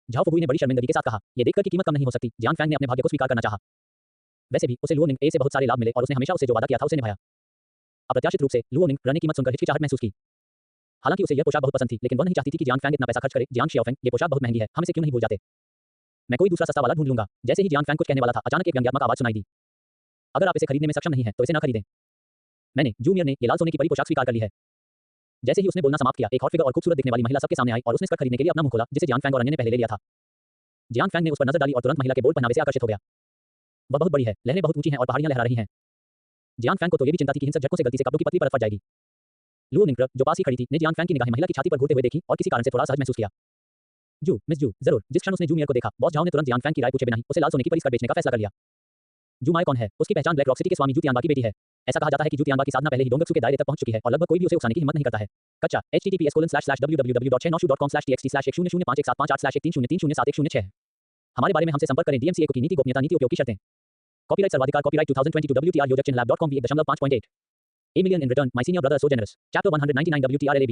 झाओ फुगुई ने बड़ी शर्मिंदगी के साथ कहा यह देखकर कि कीमत कम नहीं हो सकती जियान फैंग ने अपने भाग्य को स्वीकार करना चाहा वैसे भी उसे लू निंग से बहुत सारे लाभ मिले और उसने हमेशा उसे जो वादा किया था उसे निभाया अप्रत्याशित रूप से लू निंग ने कीमत सुनकर हिचकिचाहट महसूस की हालांकि उसे यह पोशाक बहुत पसंद थी लेकिन वह नहीं चाहती थी कि जियान फैंग इतना पैसा खर्च करे जियान शियाओफेंग ये पोशाक बहुत महंगी है हम इसे क्यों नहीं भूल जाते मैं कोई दूसरा सस्ता वाला ढूंढ लूंगा जैसे ही जियान फैंग कुछ कहने वाला था अचानक एक व्यंग्यात्मक आवाज सुनाई दी अगर आप इसे खरीदने में सक्षम नहीं है तो इसे न खरीदें मैंने जूनियर ने ये लाल सोने की बड़ी पोशाक स्वीकार कर ली है जैसे ही उसने बोलना समाप्त किया एक हॉट फिगर और खूबसूरत दिखने वाली महिला सबके सामने आई और उसने इसका खरीदने के लिए अपना मुंह खोला जिसे जियान फैंग और अन्य ने पहले ले लिया था जियान फैंग ने उस पर नजर डाली और तुरंत महिला के बोल्ड पहनावे से आकर्षित हो गया वह बहुत बड़ी है लहरें बहुत ऊंची हैं और पहाड़ियां लहरा रही हैं जियान फैंग को तो ये भी चिंता थी कि हिंसक झटकों से गलती से कपड़ों की पतली परत फट जाएगी लू निंग जो पास ही खड़ी थी ने जियान फैंग की निगाहें महिला की छाती पर घूरते हुए देखी और किसी कारण से थोड़ा सहज महसूस किया मिस जू जरूर जिस क्षण उसने जूनियर को देखा बॉस झाओ ने तुरंत जियान फैंग की राय पूछे बिना ही उसे लाल सोने की परिस्कर बेचने का फैसला कर लिया जू माय कौन है उसकी पहचान ब्लैक रॉक सिटी के स्वामी जू तियानबा की बेटी है ऐसा कहा जाता है कि जू तियानबा की साधना पहले ही डोंगत्सु के दायरे तक पहुंच चुकी है और लगभग कोई भी उसे उकसाने की हिम्मत नहीं करता है कच्चा https://www.696.com/txt/1051758/1300306 हमारे बारे में हमसे संपर्क करें DMCA की नीति गोपनीयता नीति उपयोग की शर्तें कॉपीराइट सर्वाधिकार कॉपीराइट 2022 WTR योजक चिन्ह lab.com V 1.5 8 A million in return my senior brother so generous chapter 199 WTR LAB